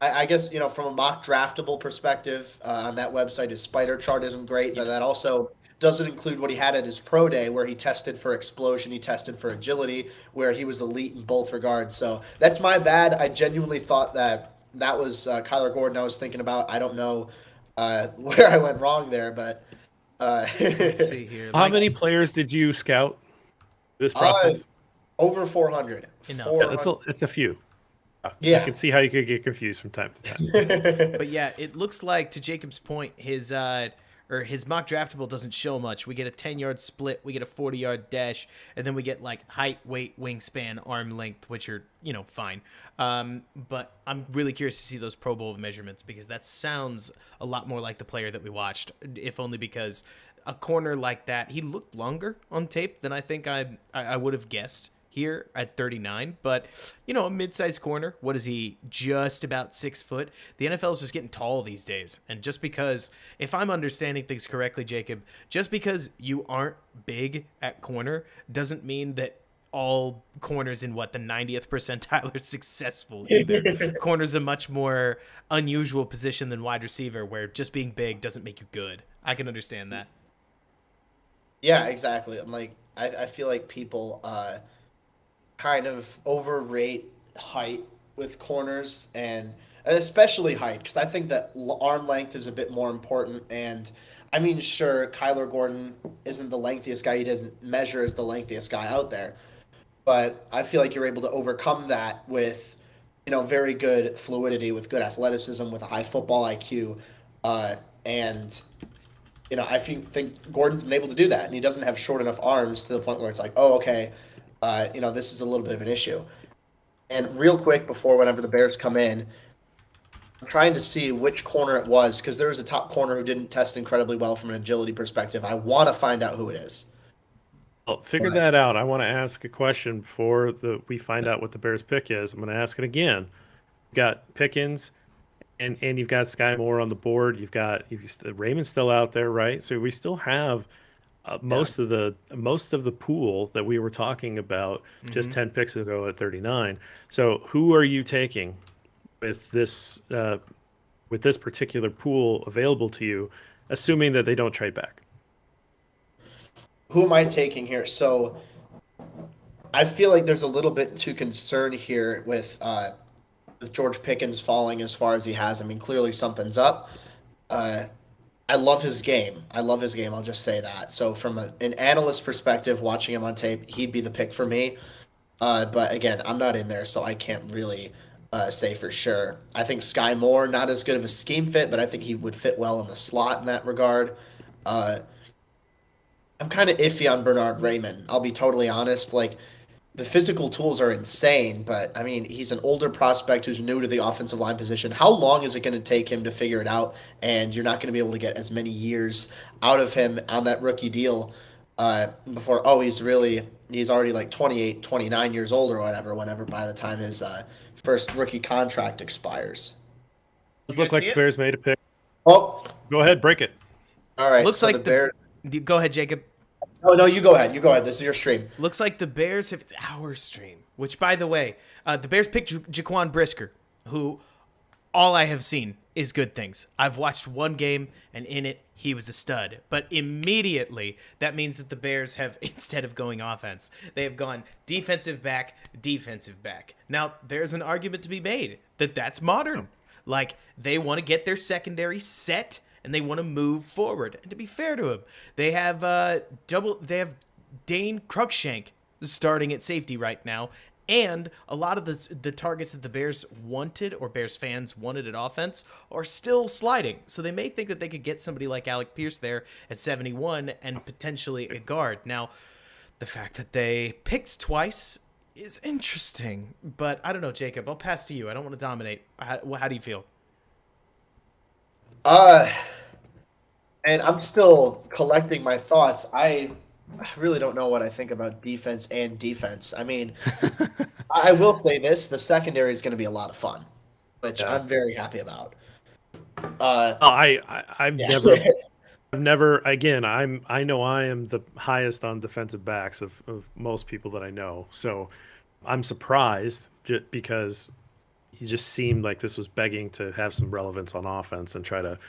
I guess, from a mock draftable perspective on that website, his spider chart isn't great, but that also doesn't include what he had at his pro day where he tested for explosion, he tested for agility, where he was elite in both regards. So that's my bad. I genuinely thought that that was Kyler Gordon I was thinking about. I don't know where I went wrong there, but Let's see here. How many players did you scout this process? Over 400. Enough. Yeah, it's a few. Yeah. I can see how you could get confused from time to time. But yeah, it looks like, to Jacob's point, his mock draftable doesn't show much. We get a 10-yard split, we get a 40-yard dash, and then we get like height, weight, wingspan, arm length, which are, fine. But I'm really curious to see those Pro Bowl measurements, because that sounds a lot more like the player that we watched, if only because a corner like that, he looked longer on tape than I think I would have guessed here at 39, but a mid-sized corner. What is he? Just about 6 foot. The NFL is just getting tall these days, and just because, if I'm understanding things correctly, Jacob, just because you aren't big at corner doesn't mean that all corners in the 90th percentile are successful either. Corner's a much more unusual position than wide receiver, where just being big doesn't make you good. I can understand that. Yeah, exactly. I'm like, I feel like people kind of overrate height with corners, and especially height, because I think that arm length is a bit more important. And I mean, sure, Kyler Gordon isn't the lengthiest guy. He doesn't measure as the lengthiest guy out there. But I feel like you're able to overcome that with, very good fluidity, with good athleticism, with a high football IQ. And I think Gordon's been able to do that, and he doesn't have short enough arms to the point where it's like, oh, okay, this is a little bit of an issue. And real quick, before whenever the Bears come in, I'm trying to see which corner it was, because there was a top corner who didn't test incredibly well from an agility perspective. I want to find out who it is. Well, figure that out. I want to ask a question before we find out what the Bears pick is. I'm going to ask it again. You've got Pickens, and you've got Sky Moore on the board. You've got Raymond's still out there, right? So we still have most of the pool that we were talking about just 10 picks ago at 39. So who are you taking with this particular pool available to you, assuming that they don't trade back? Who am I taking here? So I feel like there's a little bit to concern here with George Pickens falling as far as he has. I mean, clearly something's up. I love his game. I'll just say that. So from an analyst perspective, watching him on tape, he'd be the pick for me. But again, I'm not in there, so I can't really say for sure. I think Sky Moore, not as good of a scheme fit, but I think he would fit well in the slot in that regard. I'm kind of iffy on Bernard Raymond. I'll be totally honest. Like, the physical tools are insane, but I mean, he's an older prospect who's new to the offensive line position. How long is it going to take him to figure it out? And you're not going to be able to get as many years out of him on that rookie deal before, he's already like 28, 29 years old or whenever by the time his first rookie contract expires. Does look like the Bears made a pick. Oh, go ahead, break it. All right. Looks so like the Bears. Go ahead, Jacob. Oh, no, you go ahead. This is your stream. Looks like the Bears it's our stream, which, by the way, the Bears picked Jaquan Brisker, who all I have seen is good things. I've watched one game, and in it, he was a stud. But immediately, that means that the Bears have, instead of going offense, they have gone defensive back. Now, there's an argument to be made that that's modern. Like, they want to get their secondary set, and they want to move forward. And to be fair to him, they have Dane Cruikshank starting at safety right now, and a lot of the targets that the Bears wanted, or Bears fans wanted at offense, are still sliding. So they may think that they could get somebody like Alec Pierce there at 71 and potentially a guard. Now, the fact that they picked twice is interesting, but I don't know, Jacob. I'll pass to you. I don't want to dominate. How do you feel? And I'm still collecting my thoughts. I really don't know what I think about defense. I mean, I will say this: the secondary is going to be a lot of fun, which I'm very happy about. I've never. Again, I know I am the highest on defensive backs of most people that I know. So I'm surprised because he just seemed like this was begging to have some relevance on offense and try to,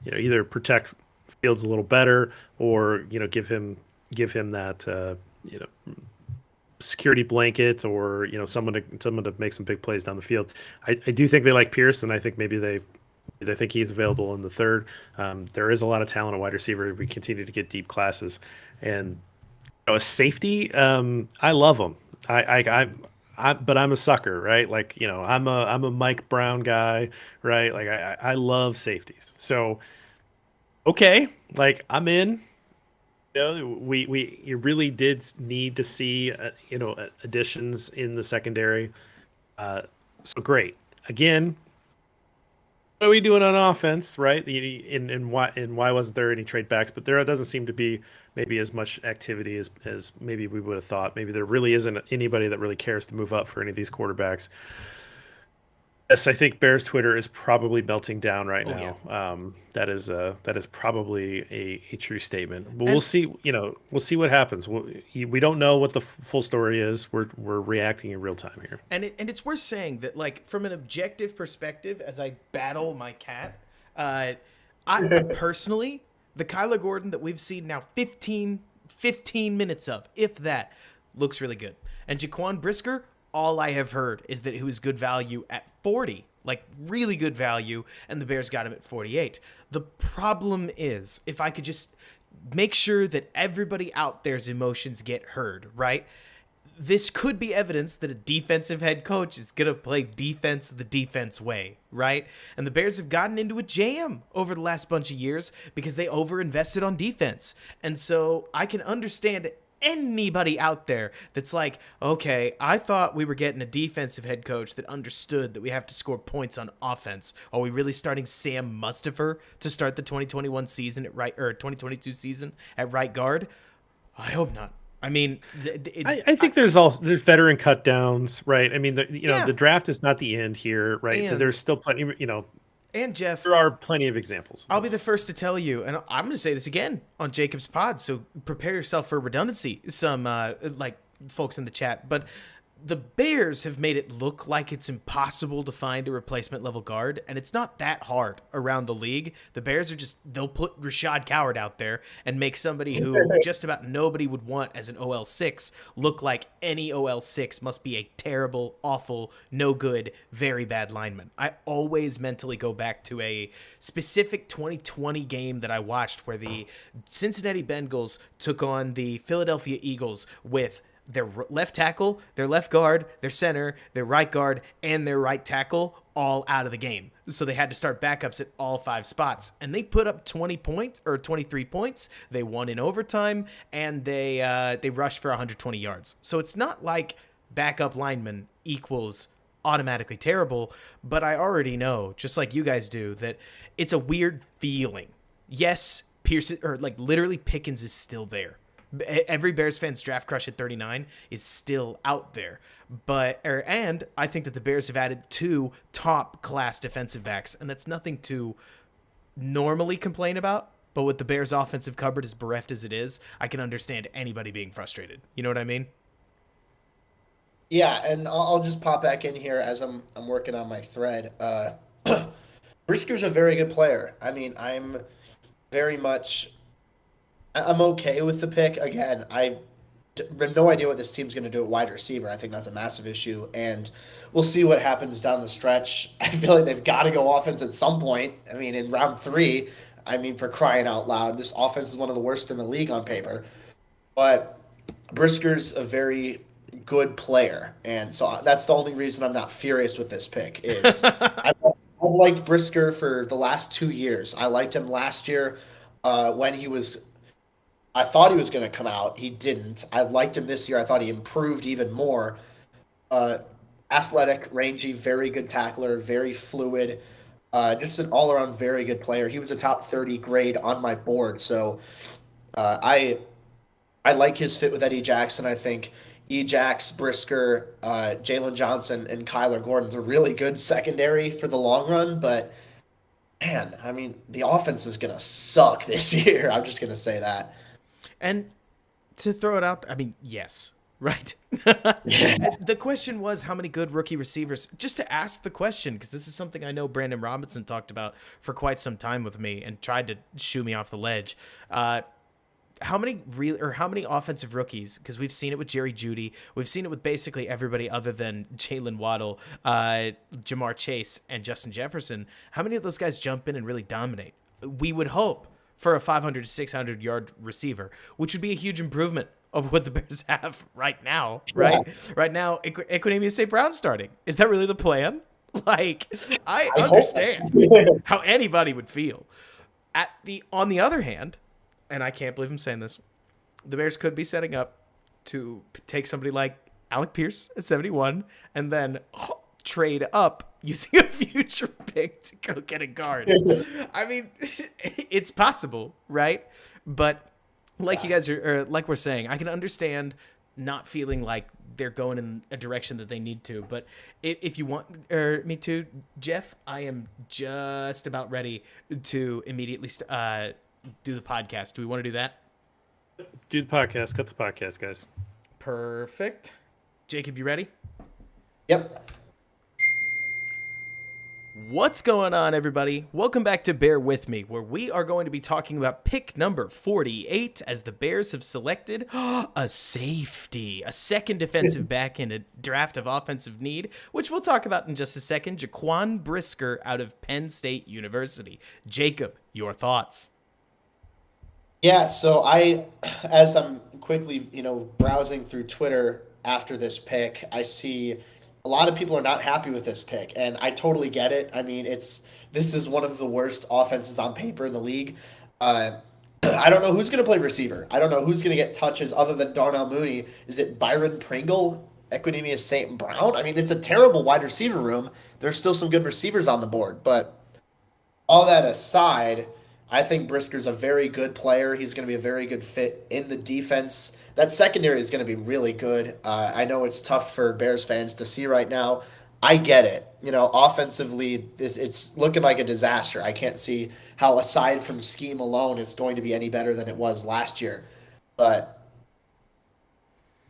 either protect Fields a little better or give him that security blanket or someone to make some big plays down the field. I do think they like Pierce, and I think maybe they think he's available in the third. There is a lot of talent at wide receiver. We continue to get deep classes, and a safety. I love them. But I'm a sucker, right? Like I'm a Mike Brown guy, right? Like I love safeties. So okay, like I'm in. We you really did need to see additions in the secondary. So great. Again, what are we doing on offense, right? And why wasn't there any trade backs? But there doesn't seem to be maybe as much activity as maybe we would have thought. Maybe there really isn't anybody that really cares to move up for any of these quarterbacks. Yes, I think Bears Twitter is probably melting down right now. Yeah. That is probably a true statement. But we'll see. We'll see what happens. We don't know what the full story is. We're reacting in real time here. And it's worth saying that, like, from an objective perspective, as I battle my cat, I personally, the Kyler Gordon that we've seen now 15 minutes of, if that, looks really good. And Jaquan Brisker, all I have heard is that he was good value at 40, like really good value, and the Bears got him at 48. The problem is, if I could just make sure that everybody out there's emotions get heard, right? This could be evidence that a defensive head coach is going to play defense the defense way, right? And the Bears have gotten into a jam over the last bunch of years because they overinvested on defense. And so I can understand anybody out there that's like, okay, I thought we were getting a defensive head coach that understood that we have to score points on offense. Are we really starting Sam Mustipher to start the 2021 season at right, or 2022 season at right guard? I hope not. I mean, I think there's veteran cut downs, right? I mean, the draft is not the end here, right? And there's still plenty, And Jeff, there are plenty of examples. I'll be the first to tell you, and I'm going to say this again on Jacob's pod, so prepare yourself for redundancy, some like folks in the chat. But the Bears have made it look like it's impossible to find a replacement level guard, and it's not that hard around the league. The Bears they'll put Rashad Coward out there and make somebody who just about nobody would want as an OL6 look like any OL6 must be a terrible, awful, no good, very bad lineman. I always mentally go back to a specific 2020 game that I watched where the Cincinnati Bengals took on the Philadelphia Eagles with their left tackle, their left guard, their center, their right guard, and their right tackle all out of the game. So they had to start backups at all 5 spots. And they put up 20 points or 23 points. They won in overtime, and they rushed for 120 yards. So it's not like backup lineman equals automatically terrible, but I already know, just like you guys do, that it's a weird feeling. Yes, Pearson, or like literally Pickens is still there. Every Bears fan's draft crush at 39 is still out there. And I think that the Bears have added 2 top class defensive backs, and that's nothing to normally complain about. But with the Bears offensive cupboard as bereft as it is, I can understand anybody being frustrated. You know what I mean? Yeah, and I'll just pop back in here as I'm working on my thread. Brisker's a very good player. I mean, I'm okay with the pick. Again, I have no idea what this team's going to do at wide receiver. I think that's a massive issue, and we'll see what happens down the stretch. I feel like they've got to go offense at some point. I mean, in round 3, I mean, for crying out loud, this offense is one of the worst in the league on paper. But Brisker's a very good player, and so that's the only reason I'm not furious with this pick is I've liked Brisker for the last 2 years. I liked him last year when I thought he was going to come out. He didn't. I liked him this year. I thought he improved even more. Athletic, rangy, very good tackler, very fluid. Just an all-around very good player. He was a top 30 grade on my board. So I like his fit with Eddie Jackson. I think E-Jax, Brisker, Jalen Johnson, and Kyler Gordon's a really good secondary for the long run. But, man, I mean, the offense is going to suck this year. I'm just going to say that. And to throw it out, I mean, yes, right? The question was how many good rookie receivers, just to ask the question, because this is something I know Brandon Robinson talked about for quite some time with me and tried to shoo me off the ledge. How how many offensive rookies? Because we've seen it with Jerry Jeudy, we've seen it with basically everybody other than Jalen Waddle, Jamar Chase, and Justin Jefferson. How many of those guys jump in and really dominate? We would hope for a 500 to 600 yard receiver, which would be a huge improvement of what the Bears have right now. Right, right now, Equanimeous St. Brown's starting. Is that really the plan? Like, I understand how anybody would feel. On the other hand, and I can't believe I'm saying this, the Bears could be setting up to take somebody like Alec Pierce at 71 and then trade up using a future pick to go get a guard. I mean, it's possible, right? But like you guys are, like we're saying, I can understand not feeling like they're going in a direction that they need to. But if you want me to, Jeff, I am just about ready to immediately do the podcast. Do we want to do that? Do the podcast. Cut the podcast, guys. Perfect. Jacob, you ready? Yep. What's going on, everybody? Welcome back to Bear With Me, where we are going to be talking about pick number 48 as the Bears have selected a safety, a second defensive back in a draft of offensive need, which we'll talk about in just a second. Jaquan Brisker out of Penn State University. Jacob, your thoughts? Yeah, so as I'm quickly, browsing through Twitter after this pick, I see a lot of people are not happy with this pick, and I totally get it. I mean, this is one of the worst offenses on paper in the league. I don't know who's going to play receiver. I don't know who's going to get touches other than Darnell Mooney. Is it Byron Pringle, Equanimeous St. Brown? I mean, it's a terrible wide receiver room. There's still some good receivers on the board, but all that aside, I think Brisker's a very good player. He's going to be a very good fit in the defense. That secondary is going to be really good. I know it's tough for Bears fans to see right now. I get it. Offensively, it's looking like a disaster. I can't see how, aside from scheme alone, it's going to be any better than it was last year. But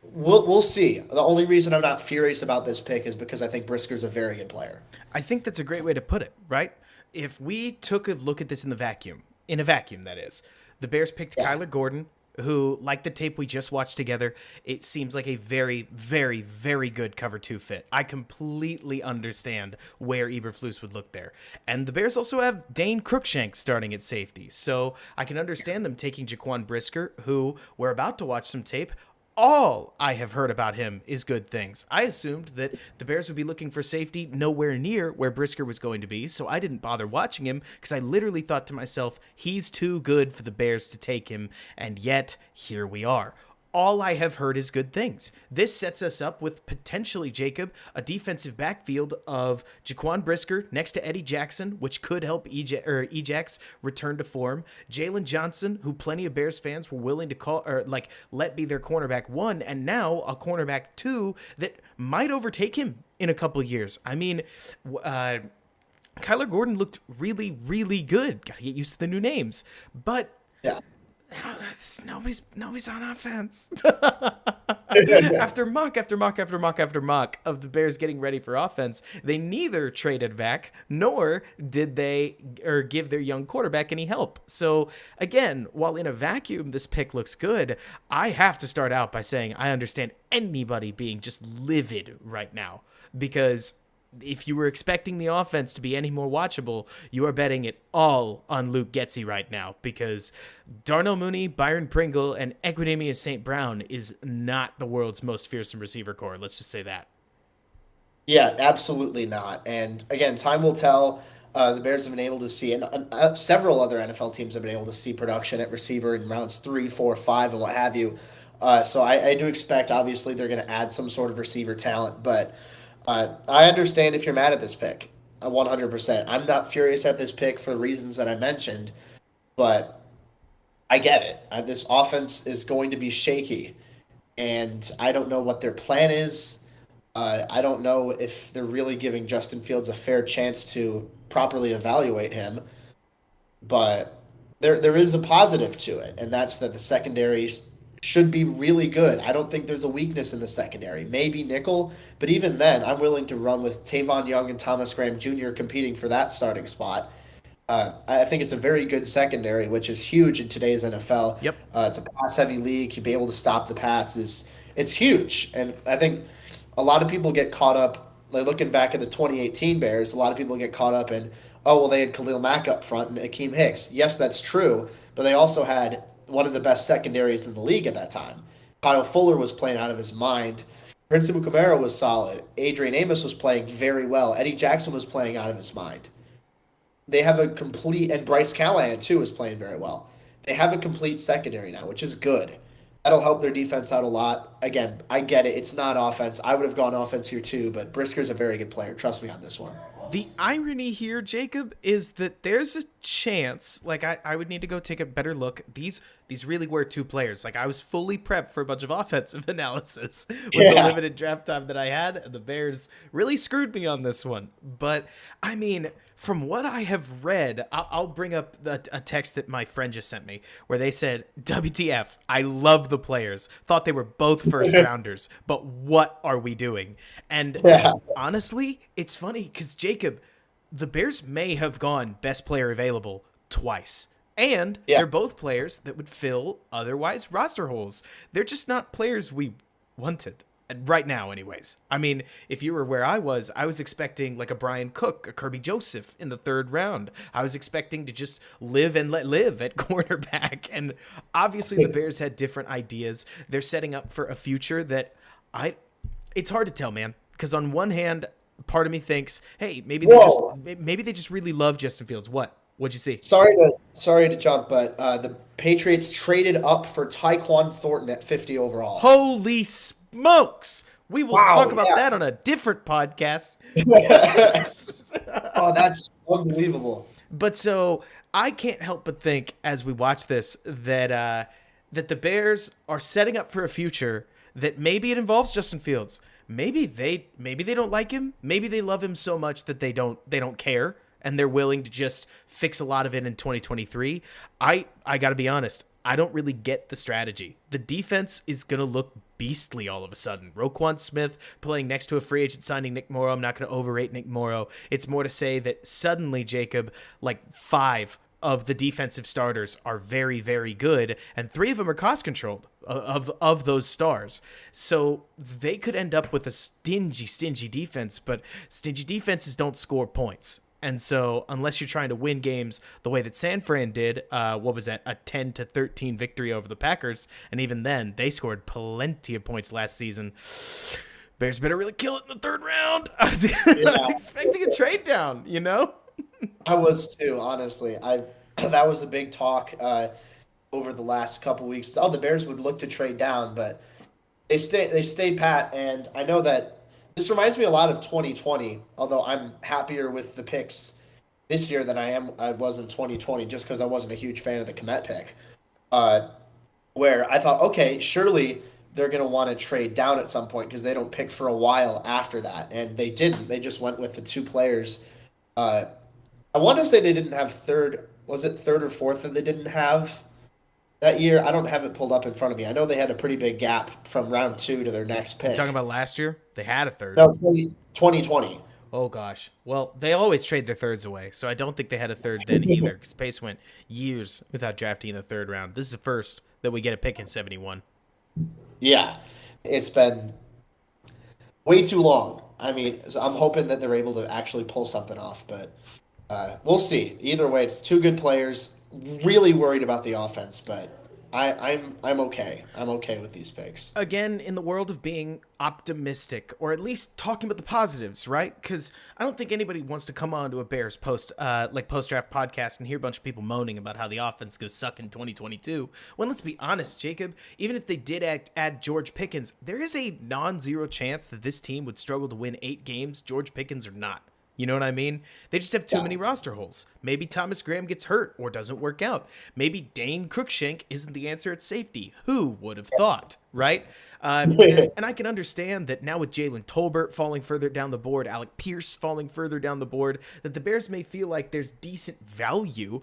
we'll see. The only reason I'm not furious about this pick is because I think Brisker's a very good player. I think that's a great way to put it, right? If we took a look at this in a vacuum, that is, the Bears picked Kyler Gordon, who, like the tape we just watched together, it seems like a very, very, very good cover 2 fit. I completely understand where Eberflus would look there. And the Bears also have Dane Cruikshank starting at safety. So I can understand them taking Jaquan Brisker, who we're about to watch some tape. All I have heard about him is good things. I assumed that the Bears would be looking for safety nowhere near where Brisker was going to be, so I didn't bother watching him because I literally thought to myself, he's too good for the Bears to take him, and yet here we are. All I have heard is good things. This sets us up with potentially, Jacob, a defensive backfield of Jaquan Brisker next to Eddie Jackson, which could help Ejax return to form. Jalen Johnson, who plenty of Bears fans were willing to call or let be their cornerback 1, and now a cornerback 2 that might overtake him in a couple years. I mean, Kyler Gordon looked really, really good. Got to get used to the new names, but yeah. Nobody's on offense. After mock of the Bears getting ready for offense, they neither traded back nor did they give their young quarterback any help. So again, while in a vacuum this pick looks good, I have to start out by saying I understand anybody being just livid right now, because if you were expecting the offense to be any more watchable, you are betting it all on Luke Getsy right now, because Darnell Mooney, Byron Pringle, and Equanimeous St. Brown is not the world's most fearsome receiver core. Let's just say that. Yeah, absolutely not. And again, time will tell. The Bears have been able to see, and several other NFL teams have been able to see production at receiver in rounds 3, 4, 5, and what have you. So I do expect, obviously, they're going to add some sort of receiver talent, but I understand if you're mad at this pick, 100%. I'm not furious at this pick for the reasons that I mentioned, but I get it. This offense is going to be shaky, and I don't know what their plan is. I don't know if they're really giving Justin Fields a fair chance to properly evaluate him, but there is a positive to it, and that's that the secondary should be really good. I don't think there's a weakness in the secondary. Maybe nickel, but even then, I'm willing to run with Tavon Young and Thomas Graham Jr. competing for that starting spot. I think it's a very good secondary, which is huge in today's NFL. Yep. It's a pass-heavy league. To be able to stop the passes, it's huge. And I think a lot of people get caught up, like looking back at the 2018 Bears, a lot of people get caught up in, oh, well, they had Khalil Mack up front and Akeem Hicks. Yes, that's true, but they also had one of the best secondaries in the league at that time. Kyle Fuller was playing out of his mind. Prince Amukamara was solid. Adrian Amos was playing very well. Eddie Jackson was playing out of his mind. They have a complete, and Bryce Callahan too is playing very well. They have a complete secondary now, which is good. That'll help their defense out a lot. Again, I get it. It's not offense. I would have gone offense here too, but Brisker's a very good player. Trust me on this one. The irony here, Jacob, is that there's a chance, like I would need to go take a better look. These really were two players. Like I was fully prepped for a bunch of offensive analysis with the limited draft time that I had, and the Bears really screwed me on this one. But I mean, from what I have read, I'll bring up a text that my friend just sent me where they said, WTF, I love the players. Thought they were both first rounders, but what are we doing? And honestly, it's funny because, Jacob, the Bears may have gone best player available twice. And they're both players that would fill otherwise roster holes. They're just not players we wanted. Right now, anyways. I mean, if you were where I was expecting like a Brian Cook, a Kirby Joseph in the third round. I was expecting to just live and let live at cornerback. And obviously the Bears had different ideas. They're setting up for a future that it's hard to tell, man. Because on one hand, part of me thinks, hey, maybe they just really love Justin Fields. What'd you see? Sorry to jump, but the Patriots traded up for Tyquan Thornton at 50 overall. Holy smokes! We will talk about that on a different podcast. Oh, that's unbelievable. But so I can't help but think as we watch this that the Bears are setting up for a future that maybe it involves Justin Fields. Maybe they don't like him. Maybe they love him so much that they don't care. And they're willing to just fix a lot of it in 2023. I got to be honest. I don't really get the strategy. The defense is going to look beastly all of a sudden. Roquan Smith playing next to a free agent signing Nick Morrow. I'm not going to overrate Nick Morrow. It's more to say that suddenly, Jacob, like 5 of the defensive starters are very, very good, and 3 of them are cost-controlled of those stars. So they could end up with a stingy defense, but stingy defenses don't score points. And so unless you're trying to win games the way that San Fran did, what was that, a 10-13 victory over the Packers, and even then, they scored plenty of points last season. Bears better really kill it in the third round. I was expecting a trade down, you know? I was too, honestly. That was a big talk over the last couple weeks. Oh, the Bears would look to trade down, but they stayed pat, and I know that this reminds me a lot of 2020, although I'm happier with the picks this year than I was in 2020, just because I wasn't a huge fan of the Kmet pick, where I thought, okay, surely they're going to want to trade down at some point because they don't pick for a while after that, and they didn't. They just went with the 2 players. I want to say they didn't have third. Was it third or fourth that they didn't have that year? I don't have it pulled up in front of me. I know they had a pretty big gap from round 2 to their next pick. You're talking about last year? They had a third. No, 2020. Oh, gosh. Well, they always trade their thirds away, so I don't think they had a third then either, because Pace went years without drafting in the third round. This is the first that we get a pick in 71. Yeah, it's been way too long. I mean, so I'm hoping that they're able to actually pull something off, but we'll see. Either way, it's 2 good players. Really worried about the offense, but I'm okay. I'm okay with these picks. Again, in the world of being optimistic, or at least talking about the positives, right? Because I don't think anybody wants to come on to a Bears post-draft podcast and hear a bunch of people moaning about how the offense is going to suck in 2022. When let's be honest, Jacob, even if they did add George Pickens, there is a non-zero chance that this team would struggle to win 8 games, George Pickens or not. You know what I mean? They just have too many roster holes. Maybe Thomas Graham gets hurt or doesn't work out. Maybe Dane Cruikshank isn't the answer at safety. Who would have thought? right? And I can understand that now with Jalen Tolbert falling further down the board, Alec Pierce falling further down the board, that the Bears may feel like there's decent value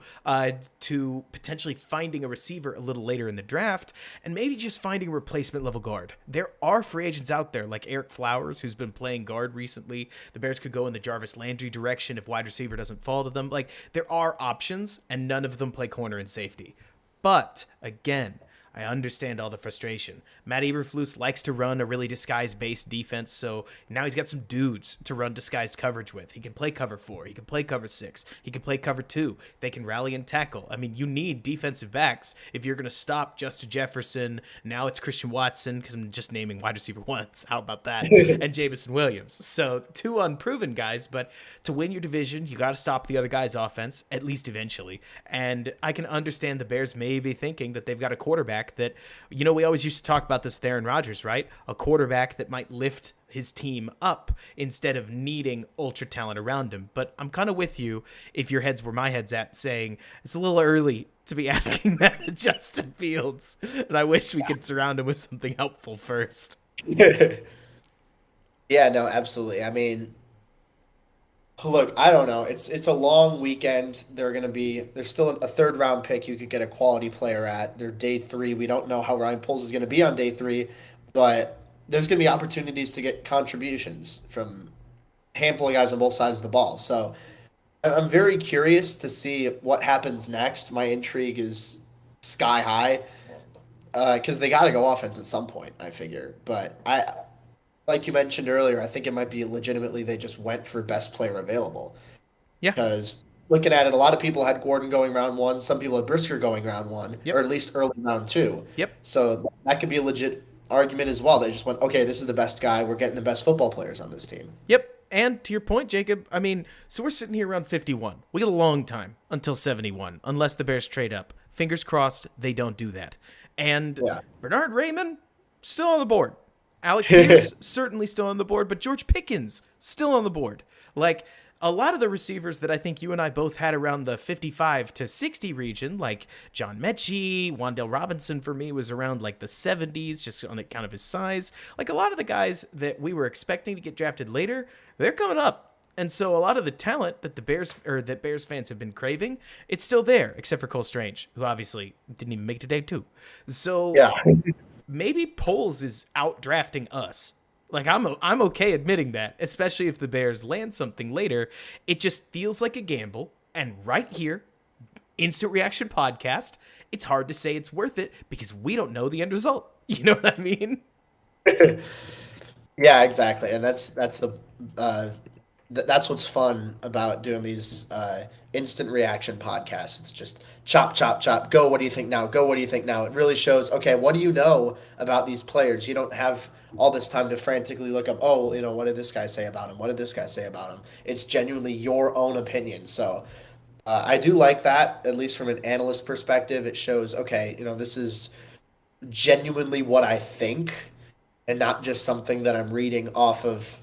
to potentially finding a receiver a little later in the draft, and maybe just finding a replacement level guard. There are free agents out there like Eric Flowers, who's been playing guard recently. The Bears could go in the Jarvis Landry direction if wide receiver doesn't fall to them. Like, there are options, and none of them play corner and safety. But again, I understand all the frustration. Matt Eberflus likes to run a really disguise-based defense, so now he's got some dudes to run disguised coverage with. He can play cover 4. He can play cover 6. He can play cover 2. They can rally and tackle. I mean, you need defensive backs if you're going to stop Justin Jefferson. Now it's Christian Watson, because I'm just naming wide receiver ones. How about that? And Jamison Williams. So 2 unproven guys, but to win your division, you got to stop the other guy's offense, at least eventually. And I can understand the Bears may be thinking that they've got a quarterback that, you know, we always used to talk about this with Aaron Rodgers, right? A quarterback that might lift his team up instead of needing ultra talent around him. But I'm kind of with you, if your head's where my head's at, saying it's a little early to be asking that of Justin Fields. And I wish we could surround him with something helpful first. Yeah, no, absolutely. I mean, look, I don't know. It's a long weekend. There's still a 3rd round pick you could get a quality player at. They're day 3. We don't know how Ryan Poles is going to be on day 3, but there's going to be opportunities to get contributions from a handful of guys on both sides of the ball. So I'm very curious to see what happens next. My intrigue is sky high because they got to go offense at some point, I figure. But like you mentioned earlier, I think it might be legitimately they just went for best player available. Yeah. Because looking at it, a lot of people had Gordon going round 1. Some people had Brisker going round 1, Yep. or at least early round 2. Yep. So that could be a legit argument as well. They just went, okay, this is the best guy. We're getting the best football players on this team. Yep. And to your point, Jacob, I mean, so we're sitting here around 51. We got a long time until 71, unless the Bears trade up. Fingers crossed they don't do that. And Bernard Raymond, still on the board. Alec Pierce, certainly still on the board, but George Pickens, still on the board. Like, a lot of the receivers that I think you and I both had around the 55 to 60 region, like John Mechie, Wan'Dale Robinson for me was around like the 70s, just on account of his size. Like, a lot of the guys that we were expecting to get drafted later, they're coming up. And so a lot of the talent that that Bears fans have been craving, it's still there, except for Cole Strange, who obviously didn't even make it to day 2. So maybe Poles is out drafting us. Like, I'm okay admitting that, especially if the Bears land something later. It just feels like a gamble. And right here, Instant Reaction Podcast, it's hard to say it's worth it because we don't know the end result. You know what I mean? Yeah, exactly. And that's what's fun about doing these instant reaction podcasts. It's just chop, chop, chop. Go, what do you think now? Go, what do you think now? It really shows, okay, what do you know about these players? You don't have all this time to frantically look up, oh, you know, what did this guy say about him? What did this guy say about him? It's genuinely your own opinion. So I do like that, at least from an analyst perspective. It shows, okay, you know, this is genuinely what I think and not just something that I'm reading off of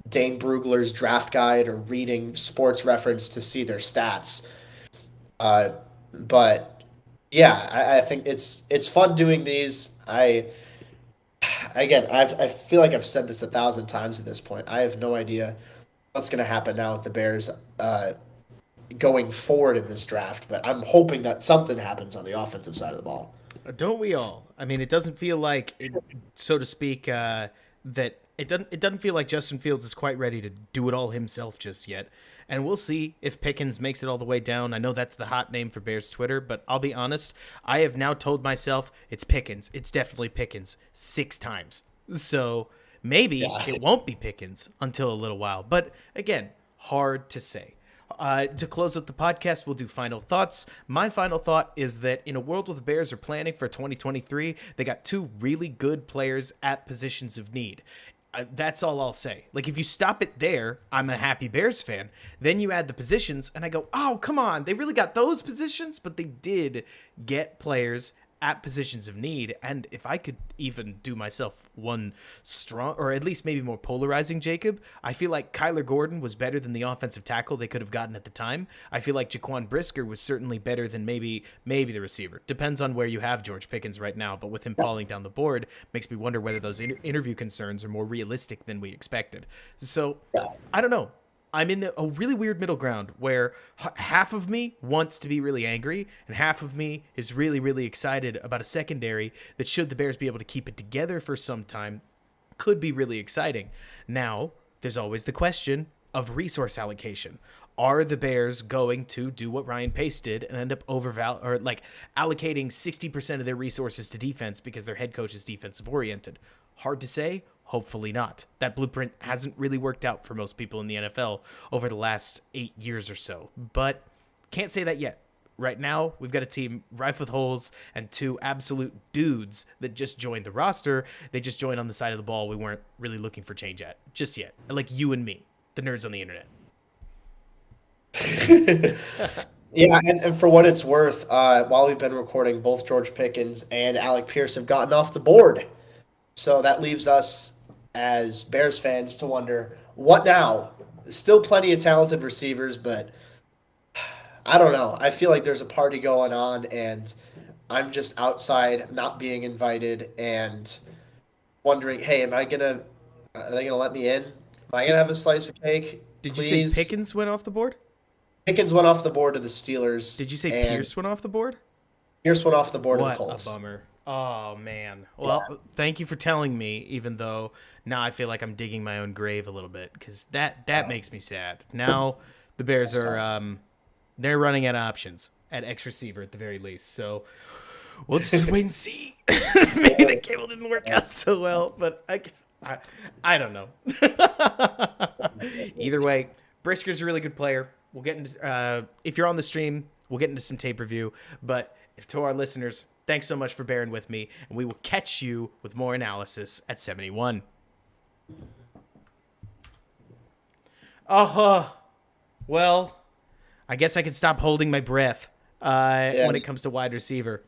Dane Brugler's draft guide or reading Sports Reference to see their stats. But yeah, I think it's fun doing these. I feel like I've said this 1,000 times at this point. I have no idea what's going to happen now with the Bears going forward in this draft, but I'm hoping that something happens on the offensive side of the ball. Don't we all? I mean, it doesn't feel like, so to speak, that it doesn't feel like Justin Fields is quite ready to do it all himself just yet. And we'll see if Pickens makes it all the way down. I know that's the hot name for Bears Twitter, but I'll be honest, I have now told myself it's Pickens. It's definitely Pickens 6 times. So maybe it won't be Pickens until a little while. But again, hard to say. To close out the podcast, we'll do final thoughts. My final thought is that in a world where the Bears are planning for 2023, they got 2 really good players at positions of need. That's all I'll say. Like, if you stop it there, I'm a happy Bears fan. Then you add the positions, and I go, oh, come on. They really got those positions? But they did get players at positions of need. And if I could even do myself one strong, or at least maybe more polarizing, Jacob, I feel like Kyler Gordon was better than the offensive tackle they could have gotten at the time. I feel like Jaquan Brisker was certainly better than maybe the receiver. Depends on where you have George Pickens right now, but with him falling down the board, makes me wonder whether those interview concerns are more realistic than we expected. So I don't know. I'm in a really weird middle ground where half of me wants to be really angry and half of me is really, really excited about a secondary that, should the Bears be able to keep it together for some time, could be really exciting. Now, there's always the question of resource allocation. Are the Bears going to do what Ryan Pace did and end up allocating 60% of their resources to defense because their head coach is defensive oriented? Hard to say. Hopefully not. That blueprint hasn't really worked out for most people in the NFL over the last 8 years or so, but can't say that yet. Right now, we've got a team rife with holes and two absolute dudes that just joined the roster. They just joined on the side of the ball we weren't really looking for change at just yet. Like you and me, the nerds on the internet. Yeah, and for what it's worth, while we've been recording, both George Pickens and Alec Pierce have gotten off the board. So that leaves us as Bears fans to wonder, what now? Still plenty of talented receivers, but I don't know. I feel like there's a party going on, and I'm just outside, not being invited, and wondering, hey, are they gonna let me in? Am I gonna have a slice of cake? Did Please? you say Pickens went off the board? Pickens went off the board to the Steelers. Did you say Pierce went off the board? Pierce went off the board to the What Colts. a bummer. Oh, man. Well, Thank you for telling me, even though now I feel like I'm digging my own grave a little bit, because that makes me sad. Now the Bears are they're running out of options at X receiver at the very least. So we'll just wait and see. Maybe the cable didn't work out so well, but I don't know. Either way, Brisker's a really good player. We'll get into if you're on the stream, we'll get into some tape review. But to our listeners, thanks so much for bearing with me, and we will catch you with more analysis at 71. Well, I guess I can stop holding my breath when it comes to wide receiver.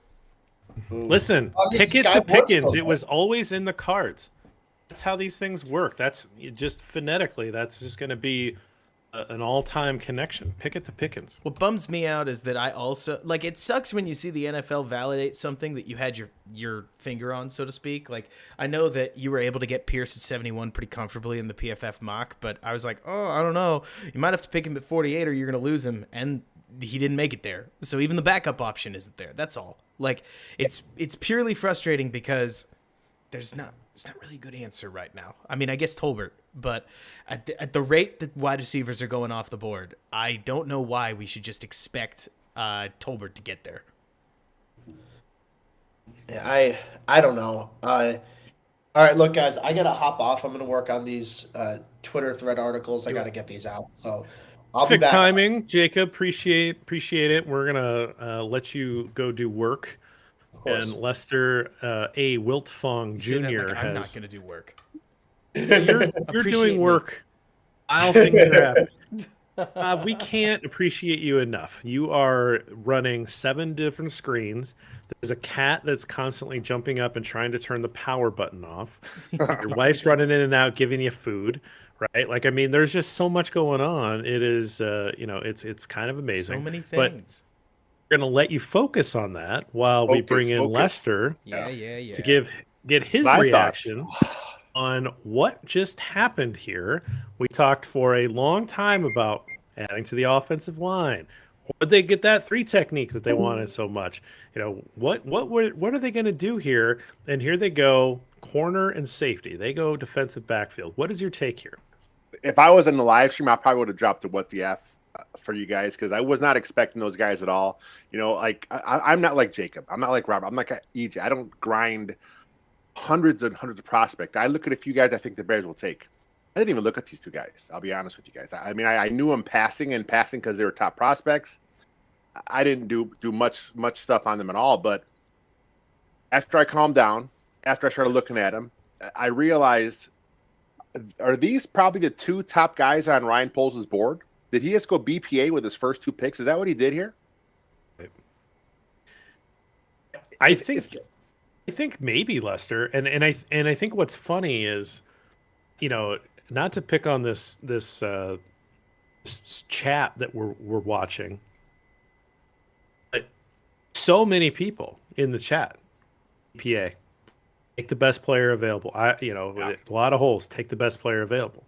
Listen, Pickett to Pickens. It was always in the cards. That's how these things work. That's just phonetically. That's just going to be an all-time connection. Pickett to Pickens. What bums me out is that I also it sucks when you see the NFL validate something that you had your finger on, so to speak. Like, I know that you were able to get Pierce at 71 pretty comfortably in the PFF mock, but I was like, oh, I don't know. You might have to pick him at 48 or you're going to lose him, and he didn't make it there. So even the backup option isn't there. That's all. Like, it's purely frustrating because it's not really a good answer right now. I mean, I guess Tolbert, but at the rate that wide receivers are going off the board, I don't know why we should just expect Tolbert to get there. Yeah, I don't know. All right, look, guys, I gotta hop off. I'm gonna work on these Twitter thread articles. I gotta get these out. So I'll be Perfect back. timing, Jacob. Appreciate it. We're gonna let you go do work. And Lester A. Wiltfong Jr. I'm not gonna do work. You're doing work. I'll think are happening. We can't appreciate you enough. You are running 7 different screens. There's a cat that's constantly jumping up and trying to turn the power button off. Your wife's running in and out, giving you food, right? Like, I mean, there's just so much going on. It is, it's kind of amazing. So many things. But we're going to let you focus on that while we bring in Lester to get his reaction on what just happened here. We talked for a long time about adding to the offensive line. Would they get that 3 technique that they wanted so much? What are they going to do here? And here they go, corner and safety. They go defensive backfield. What is your take here? If I was in the live stream, I probably would have dropped the what the F for you guys, because I was not expecting those guys at all. I'm not like Jacob. I'm not like Robert. I'm like EJ. I don't grind hundreds and hundreds of prospects. I look at a few guys I think the Bears will take. I didn't even look at these 2 guys. I'll be honest with you guys. I mean, I knew them passing because they were top prospects. I didn't do much stuff on them at all. But after I calmed down, after I started looking at them, I realized, are these probably the 2 top guys on Ryan Poles' board? Did he just go BPA with his first 2 picks? Is that what he did here? I think maybe Lester, and I think what's funny is, not to pick on this chat that we're watching, but so many people in the chat, PA, take the best player available. A lot of holes, take the best player available.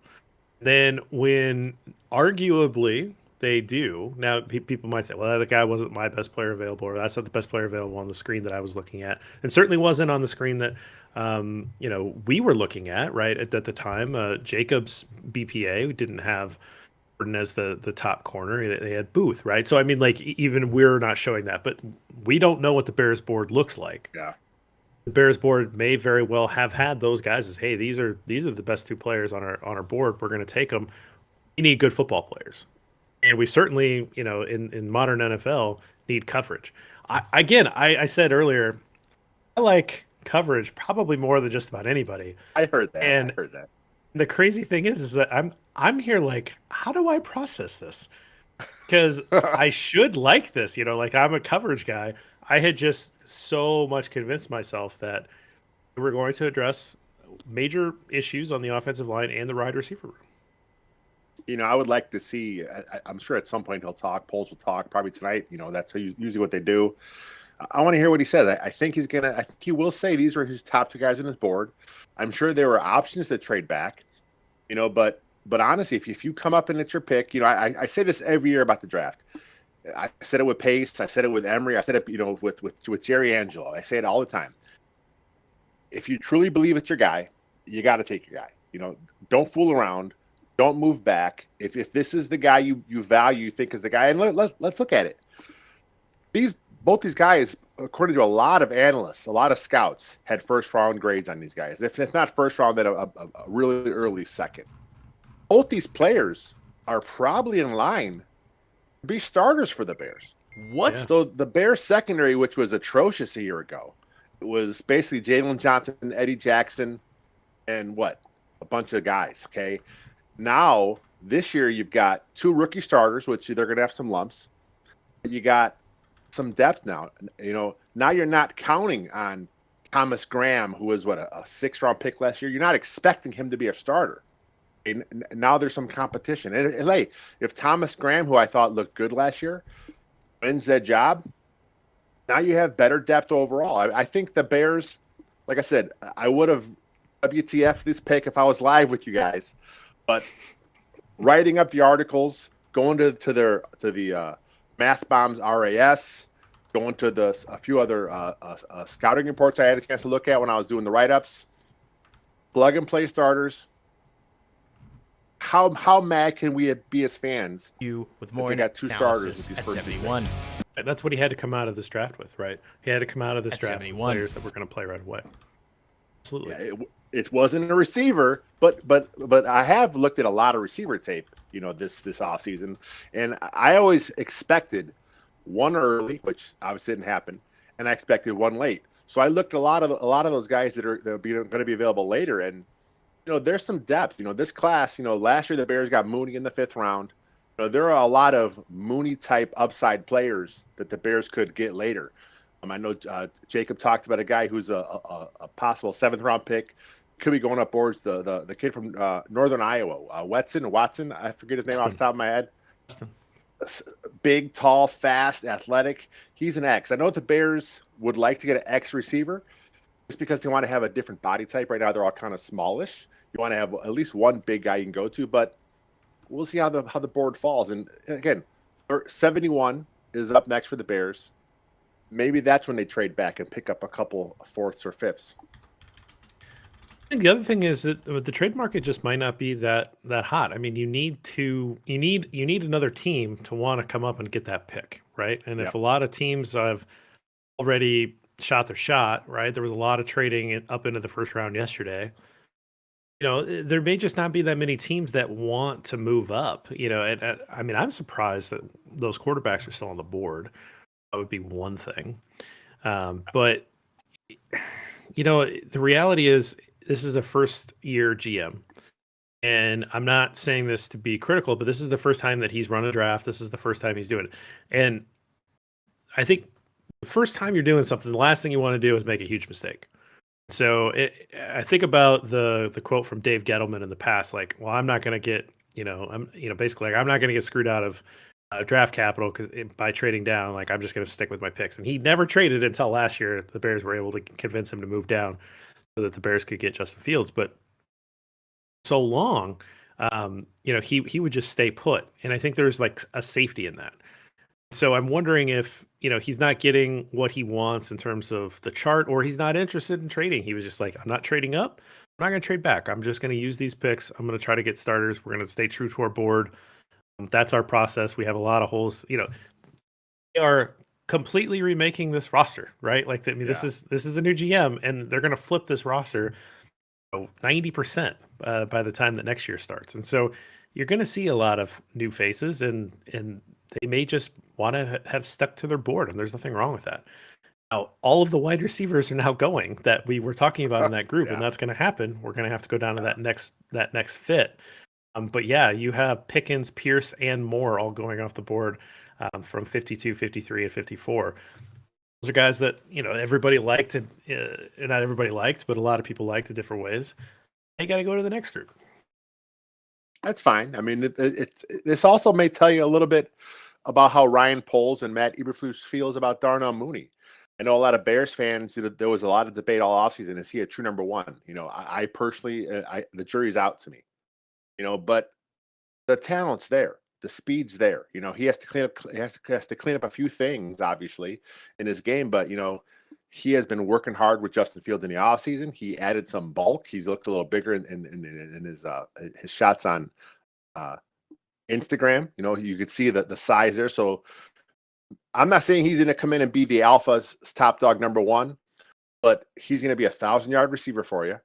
Then when arguably they do, now people might say, well, that guy wasn't my best player available, or that's not the best player available on the screen that I was looking at, and certainly wasn't on the screen that we were looking at, right, at the time. Jacob's BPA didn't have Gordon as the top corner. They had Booth, right? So I mean, like, even we're not showing that, but we don't know what the Bears board looks like. Yeah. The Bears board may very well have had those guys as, hey, these are the best two players on our board. We're going to take them. We need good football players, and we certainly, in modern NFL, need coverage. I said earlier, I like coverage probably more than just about anybody. I heard that. And the crazy thing is that I'm here like, how do I process this? Because I should like this, like, I'm a coverage guy. I had just so much convinced myself that we're going to address major issues on the offensive line and the wide receiver room. I would like to see, I'm sure at some point he'll talk, Poles will talk, probably tonight. That's usually what they do. I want to hear what he says. I think he will say these were his top two guys on his board. I'm sure there were options to trade back, but honestly, if you come up and it's your pick, I say this every year about the draft. I said it with Pace. I said it with Emery. I said it, with Jerry Angelo. I say it all the time. If you truly believe it's your guy, you got to take your guy. Don't fool around. Don't move back. If this is the guy you value, you think is the guy, and let's look at it. Both these guys, according to a lot of analysts, a lot of scouts, had first round grades on these guys. If it's not first round, then a really early second. Both these players are probably in line to be starters for the Bears. What? Yeah. So the Bears secondary, which was atrocious a year ago, it was basically Jalen Johnson, Eddie Jackson, and a bunch of guys. Okay, now this year you've got two rookie starters, which they're going to have some lumps. You got some depth now. Now you're not counting on Thomas Graham, who was a 6th-round pick last year. You're not expecting him to be a starter. And now there's some competition. And hey, if Thomas Graham, who I thought looked good last year, wins that job, now you have better depth overall. I think the Bears, like I said, I would have WTF this pick if I was live with you guys, but writing up the articles, going to the Math Bombs RAS, going to a few other scouting reports I had a chance to look at when I was doing the write-ups, plug and play starters. How mad can we be as fans? You with more they got two starters with these at first 71. That's what he had to come out of this draft with, right? He had to come out of this At draft 71. with players that were going to play right away. Absolutely. Yeah, it wasn't a receiver, but I have looked at a lot of receiver tape, this offseason, and I always expected one early, which obviously didn't happen, and I expected one late. So I looked at a lot of those guys that are going to be available later, and there's some depth. This class, last year the Bears got Mooney in the 5th round. There are a lot of Mooney type upside players that the Bears could get later. I know Jacob talked about a guy who's a possible 7th round pick. Could be going up boards. The kid from Northern Iowa, Watson. I forget his name off the top of my head. Big, tall, fast, athletic. He's an X. I know the Bears would like to get an X receiver just because they want to have a different body type. Right now they're all kind of smallish. You want to have at least one big guy you can go to, but we'll see how the board falls. And again, 71 is up next for the Bears. Maybe that's when they trade back and pick up a couple 4ths or 5ths. I think the other thing is that the trade market just might not be that hot. I mean, you need another team to want to come up and get that pick, right? And if a lot of teams have already shot their shot, right? There was a lot of trading up into the 1st round yesterday. There may just not be that many teams that want to move up. And I mean, I'm surprised that those quarterbacks are still on the board. That would be one thing. But the reality is this is a first-year GM. And I'm not saying this to be critical, but this is the first time that he's run a draft. This is the first time he's doing it. And I think the first time you're doing something, the last thing you want to do is make a huge mistake. So I think about the quote from Dave Gettleman in the past, like, well, I'm not going to get, basically, like, I'm not going to get screwed out of draft capital by trading down. Like, I'm just going to stick with my picks. And he never traded until last year. The Bears were able to convince him to move down so that the Bears could get Justin Fields. But so long, he would just stay put. And I think there's like a safety in that. So I'm wondering if, he's not getting what he wants in terms of the chart, or he's not interested in trading. He was just like, I'm not trading up. I'm not going to trade back. I'm just going to use these picks. I'm going to try to get starters. We're going to stay true to our board. That's our process. We have a lot of holes. They are completely remaking this roster, right? Like, this is a new GM, and they're going to flip this roster 90% by the time that next year starts. And so you're going to see a lot of new faces, and they may just want to have stuck to their board, and there's nothing wrong with that. Now, all of the wide receivers are now going that we were talking about in that group, and that's going to happen. We're going to have to go down to that next fit. But yeah, you have Pickens, Pierce, and Moore all going off the board from 52, 53, and 54. Those are guys that everybody liked, and not everybody liked, but a lot of people liked in different ways. You got to go to the next group. That's fine. I mean, this also may tell you a little bit about how Ryan Poles and Matt Eberflus feels about Darnell Mooney. I know a lot of Bears fans. There was a lot of debate all offseason. Is he a true number one? I personally, the jury's out to me. But the talent's there, the speed's there. He has to clean up. He has to clean up a few things, obviously, in his game. But he has been working hard with Justin Fields in the offseason. He added some bulk. He's looked a little bigger in his shots on Instagram. You could see the size there. So I'm not saying he's going to come in and be the alpha's top dog number one, but he's going to be 1,000-yard receiver for you.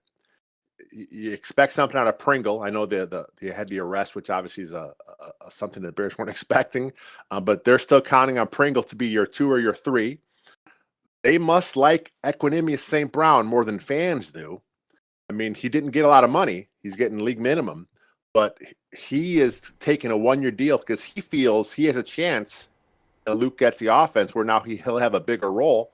You expect something out of Pringle. I know they had the arrest, which obviously is something the Bears weren't expecting, but they're still counting on Pringle to be your 2 or your 3. They must like Equanimeous St. Brown more than fans do. I mean, he didn't get a lot of money. He's getting league minimum, but he is taking a 1-year deal because he feels he has a chance that Luke gets the offense where now he'll have a bigger role.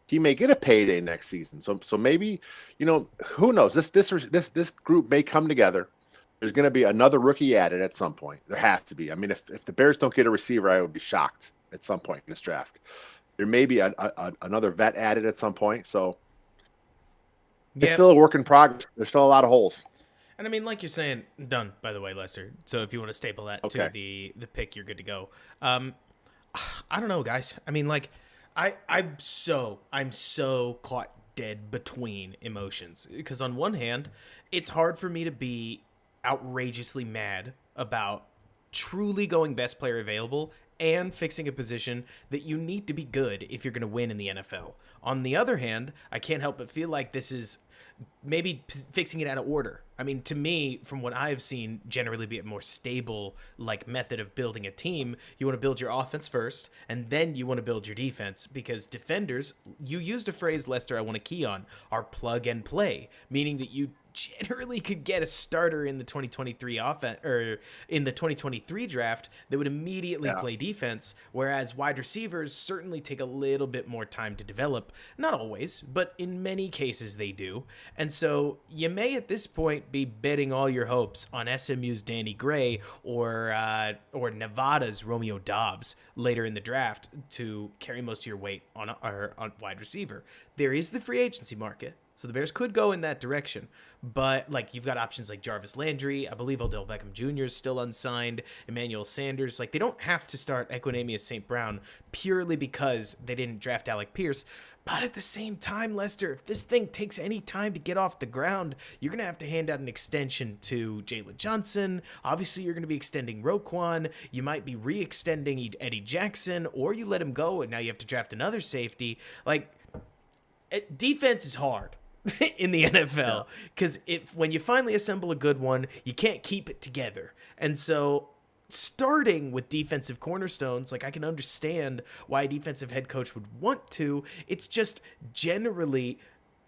He may get a payday next season. So maybe, who knows? This group may come together. There's going to be another rookie added at some point. There has to be. I mean, if the Bears don't get a receiver, I would be shocked at some point in this draft. There may be another vet added at some point. So it's still a work in progress. There's still a lot of holes. And I mean, like you're saying, done, by the way, Lester. So if you want to staple that to the pick, you're good to go. I don't know, guys. I mean, like, I'm so caught dead between emotions. Because on one hand, it's hard for me to be outrageously mad about truly going best player available and fixing a position that you need to be good if you're going to win in the NFL. On the other hand, I can't help but feel like this is maybe fixing it out of order. I mean, to me, from what I've seen generally be a more stable method of building a team, you want to build your offense first, and then you want to build your defense, because defenders, you used a phrase, Lester, I want to key on, are plug and play, meaning that you generally could get a starter in the 2023 offense or in the 2023 draft that would immediately play defense, whereas wide receivers certainly take a little bit more time to develop. Not always, but in many cases they do. And so you may at this point be betting all your hopes on SMU's Danny Gray or Nevada's Romeo Dobbs later in the draft to carry most of your weight on wide receiver. There is the free agency market, so the Bears could go in that direction. But, you've got options like Jarvis Landry. I believe Odell Beckham Jr. is still unsigned. Emmanuel Sanders. They don't have to start Equanimeous St. Brown purely because they didn't draft Alec Pierce. But at the same time, Lester, if this thing takes any time to get off the ground, you're going to have to hand out an extension to Jalen Johnson. Obviously, you're going to be extending Roquan. You might be re-extending Eddie Jackson, or you let him go, and now you have to draft another safety. Defense is hard in the NFL, because when you finally assemble a good one, you can't keep it together. And so starting with defensive cornerstones, I can understand why a defensive head coach would want to. It's just generally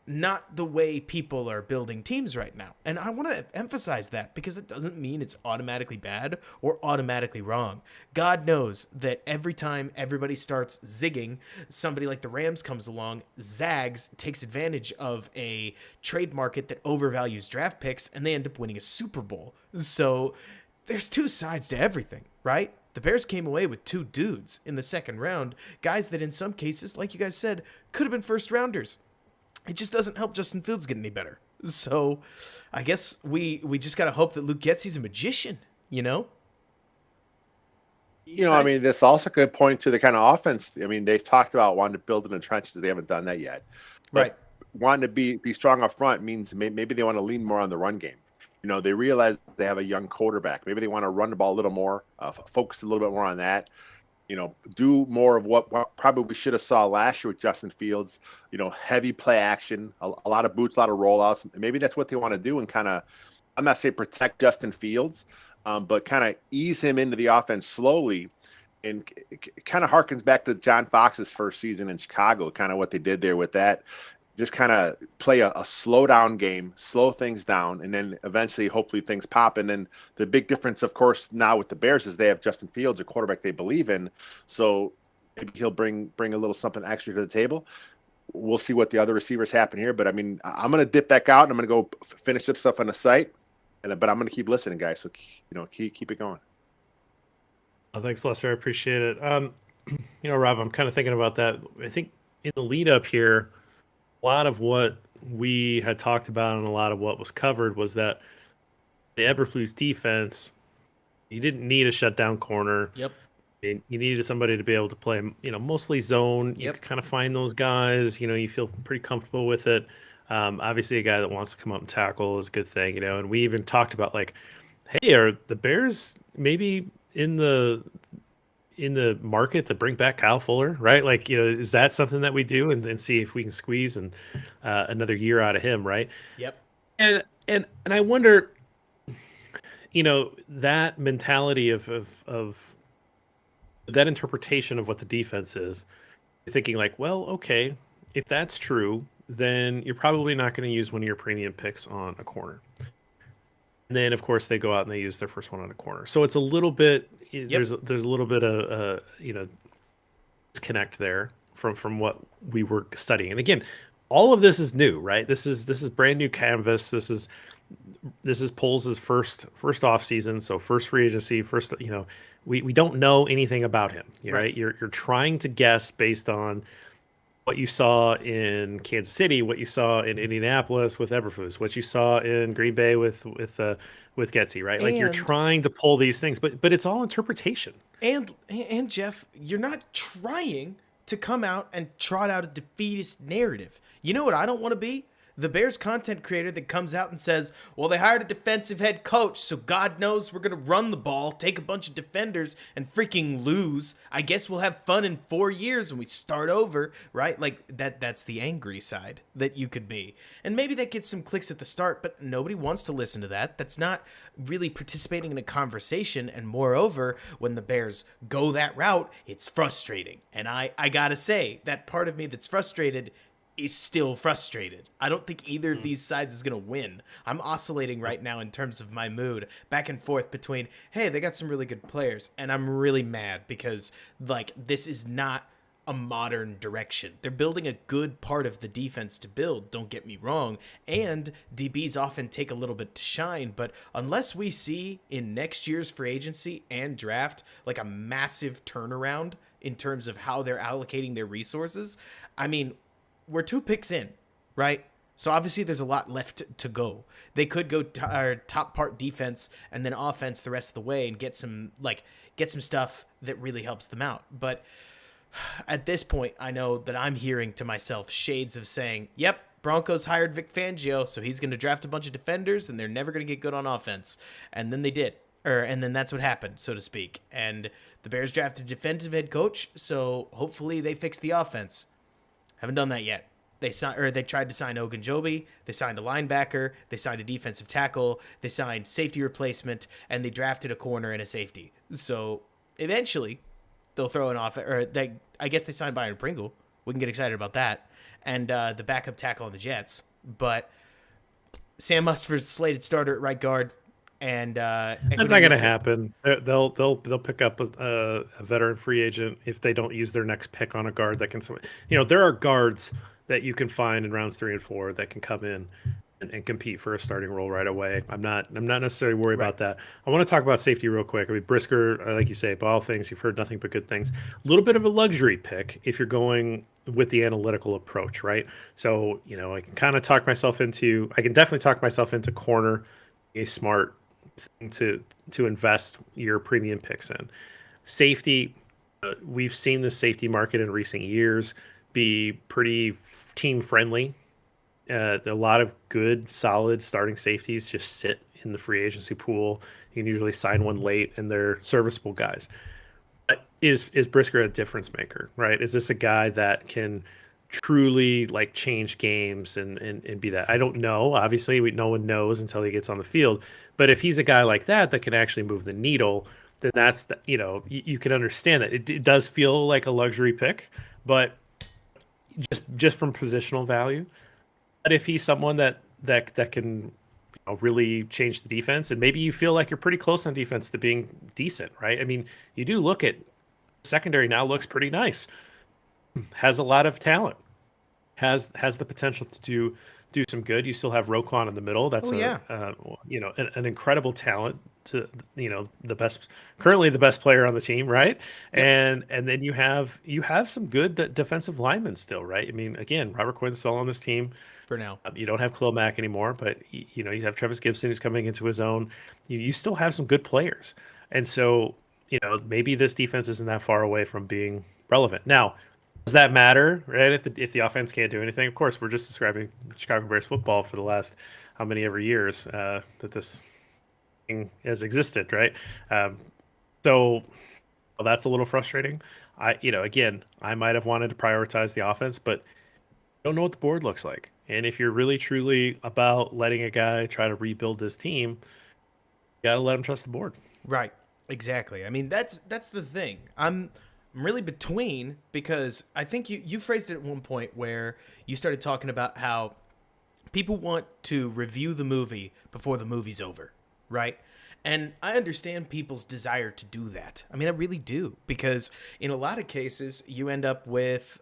not the way people are building teams right now. And I want to emphasize that because it doesn't mean it's automatically bad or automatically wrong. God knows that every time everybody starts zigging, somebody like the Rams comes along, zags, takes advantage of a trade market that overvalues draft picks, and they end up winning a Super Bowl. So there's two sides to everything, right? The Bears came away with two dudes in the second round, guys that in some cases, like you guys said, could have been first rounders. It just doesn't help Justin Fields get any better. So I guess we just got to hope that Luke Getsy's a magician, you know? I mean, this also could point to the kind of offense. I mean, they've talked about wanting to build in the trenches. They haven't done that yet. But Right. wanting to be strong up front means maybe they want to lean more on the run game. They realize they have a young quarterback. Maybe they want to run the ball a little more, focus a little bit more on that. Do more of what probably we should have saw last year with Justin Fields, heavy play action, a lot of boots, a lot of rollouts. Maybe that's what they want to do and kind of, I'm not saying protect Justin Fields, but kind of ease him into the offense slowly. And it kind of harkens back to John Fox's first season in Chicago, kind of what they did there with that. Just kind of play a slow down game, slow things down, and then eventually, hopefully, things pop. And then the big difference, of course, now with the Bears is they have Justin Fields, a quarterback they believe in. So maybe he'll bring a little something extra to the table. We'll see what the other receivers happen here. But I mean, I'm going to dip back out and I'm going to go finish up stuff on the site. But I'm going to keep listening, guys. So keep it going. Oh, thanks, Lester. I appreciate it. Rob, I'm kind of thinking about that. I think in the lead up here, a lot of what we had talked about and a lot of what was covered was that the Eberflus defense, you didn't need a shutdown corner. Yep. You needed somebody to be able to play, mostly zone. Yep. You could kind of find those guys. You feel pretty comfortable with it. Obviously, a guy that wants to come up and tackle is a good thing. And we even talked about like, hey, are the Bears maybe in the market to bring back Kyle Fuller, right? Like, is that something that we do and see if we can squeeze another year out of him, right? Yep. And I wonder, that mentality of that interpretation of what the defense is, thinking like, well, okay, if that's true, then you're probably not going to use one of your premium picks on a corner. And then, of course, they go out and they use their first one on a corner. So it's a little bit there's a little bit of disconnect there from what we were studying. And again, all of this is new, right? This is brand new canvas. This is Poles' first off season, so first free agency, first we don't know anything about him, right? You're trying to guess based on what you saw in Kansas City, what you saw in Indianapolis with Eberflus, what you saw in Green Bay with Getsy, right? Like you're trying to pull these things, but it's all interpretation. And Jeff, you're not trying to come out and trot out a defeatist narrative. You know what I don't want to be? The Bears content creator that comes out and says, well, they hired a defensive head coach, so God knows we're going to run the ball, take a bunch of defenders, and freaking lose. I guess we'll have fun in 4 years when we start over, right? Like, that's the angry side that you could be. And maybe that gets some clicks at the start, but nobody wants to listen to that. That's not really participating in a conversation, and moreover, when the Bears go that route, it's frustrating. And I gotta say, that part of me that's frustrated is still frustrated. I don't think either of these sides is going to win. I'm oscillating right now in terms of my mood, back and forth between, hey, they got some really good players, and I'm really mad because, like, this is not a modern direction. They're building a good part of the defense to build, don't get me wrong, and DBs often take a little bit to shine, but unless we see in next year's free agency and draft, like, a massive turnaround in terms of how they're allocating their resources, I mean, we're 2 picks in, right? So obviously there's a lot left to go. They could go top part defense and then offense the rest of the way and get some stuff that really helps them out. But at this point, I know that I'm hearing to myself shades of saying, yep, Broncos hired Vic Fangio, so he's going to draft a bunch of defenders and they're never going to get good on offense. And then they did. And then that's what happened, so to speak. And the Bears drafted a defensive head coach, so hopefully they fix the offense. Haven't done that yet. They tried to sign Ogunjobi. They signed a linebacker. They signed a defensive tackle. They signed safety replacement, and they drafted a corner and a safety. So eventually, they'll throw an I guess they signed Byron Pringle. We can get excited about that. and the backup tackle on the Jets. But Sam Mustard's slated starter at right guard, and That's not going to happen. They'll pick up a veteran free agent if they don't use their next pick on a guard that can. There are guards that you can find in rounds 3 and 4 that can come in and compete for a starting role right away. I'm not necessarily worried about that. I want to talk about safety real quick. I mean, Brisker, like you say, by all things, you've heard nothing but good things. A little bit of a luxury pick if you're going with the analytical approach, right? So, I can kind of I can definitely talk myself into corner, a smart thing to invest your premium picks in. Safety, we've seen the safety market in recent years be pretty team friendly. A lot of good, solid starting safeties just sit in the free agency pool. You can usually sign one late, and they're serviceable guys. But is Brisker a difference maker, right? Is this a guy that can truly change games and be that? I don't know. Obviously, no one knows until he gets on the field. But if he's a guy like that can actually move the needle, then that's you can understand that it does feel like a luxury pick, but just from positional value. But if he's someone that can really change the defense, and maybe you feel like you're pretty close on defense to being decent, right? I mean, you do look at secondary now, looks pretty nice, has a lot of talent, has the potential to do some good. You still have Roquan in the middle. That's an incredible talent, to currently the best player on the team, right? Yep. And then you have some good defensive linemen still, right? I mean, again, Robert Quinn's still on this team for now. You don't have Khalil Mack anymore, but you have Travis Gibson who's coming into his own. You still have some good players, and so maybe this defense isn't that far away from being relevant. Now, does that matter, right? If the offense can't do anything, of course, we're just describing Chicago Bears football for the last how many ever years that this thing has existed, right? So that's a little frustrating. Again, I might have wanted to prioritize the offense, but I don't know what the board looks like. And if you're really truly about letting a guy try to rebuild this team, you gotta let him trust the board. Right. Exactly. I mean, that's the thing. I'm really between, because I think you phrased it at one point where you started talking about how people want to review the movie before the movie's over, right? And I understand people's desire to do that. I mean, I really do, because in a lot of cases, you end up with,